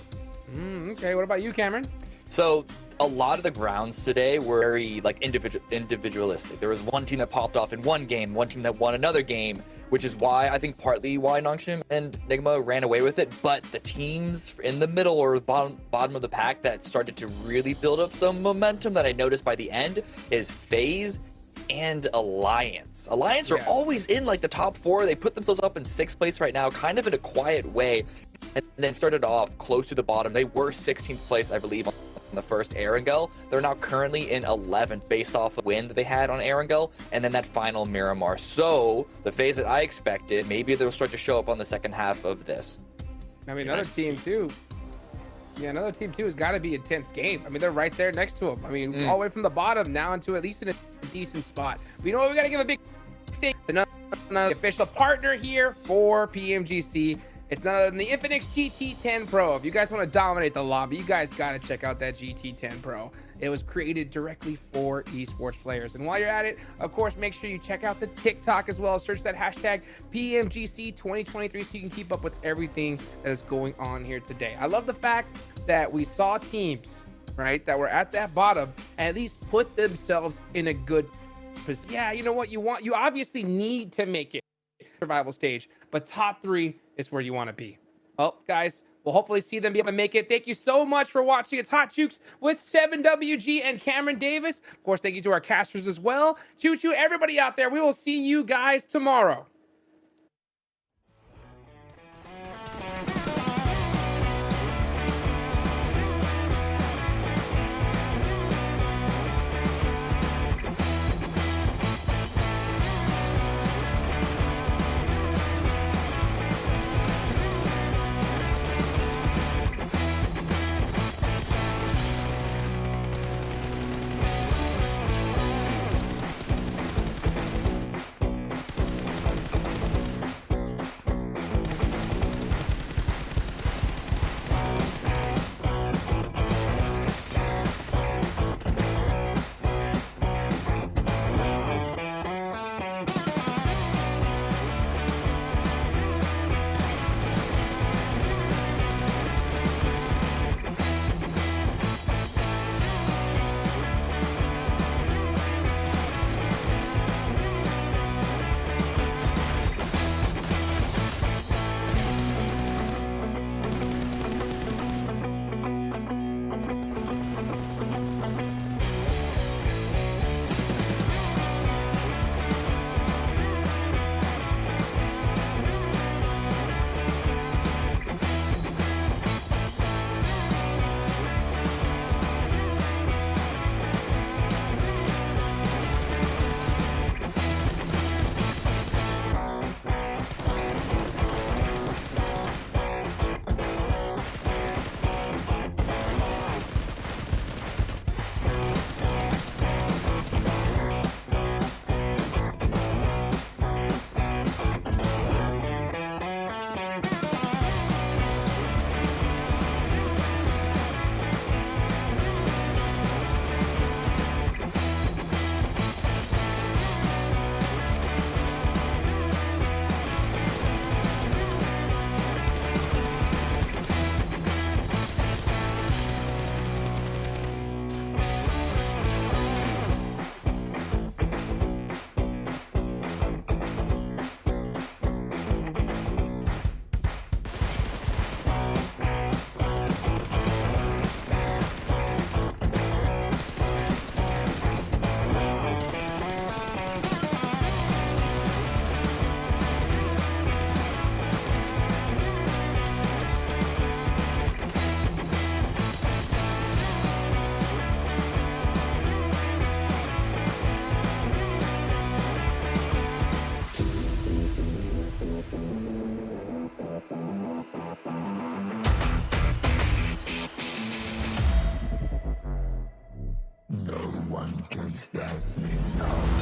Okay, what about you, Cameron? So a lot of the grounds today were very like individualistic. There was one team that popped off in one game, one team that won another game, which is why I think partly why Nongshim and Enigma ran away with it. But the teams in the middle or bottom of the pack that started to really build up some momentum that I noticed by the end is FaZe and Alliance. Alliance are always in like the top 4. They put themselves up in 6th place right now, kind of in a quiet way, and then started off close to the bottom. They were 16th place, I believe, on the first Erangel. They're now currently in 11th based off of win that they had on Erangel and then that final Miramar. So the phase that I expected, maybe they'll start to show up on the second half of this. I mean, another team too. Yeah, another team too has got to be a tense game. I mean, they're right there next to them. I mean, all the way from the bottom now into at least in a decent spot. But you know what? We got to give a big thing to another official partner here for PMGC. It's none other than the Infinix GT10 Pro. If you guys want to dominate the lobby, you guys got to check out that GT10 Pro. It was created directly for esports players. And while you're at it, of course, make sure you check out the TikTok as well. Search that hashtag PMGC 2023 so you can keep up with everything that is going on here today. I love the fact that we saw teams, right, that were at that bottom and at least put themselves in a good position. Yeah, you know what you want? You obviously need to make it survival stage, but top 3 is where you want to be. Well, guys, we'll hopefully see them be able to make it. Thank you so much for watching. It's Hot Jukes with 7WG and Cameron Davis. Of course, thank you to our casters as well. Choo choo, everybody out there. We will see you guys tomorrow. Stop me now.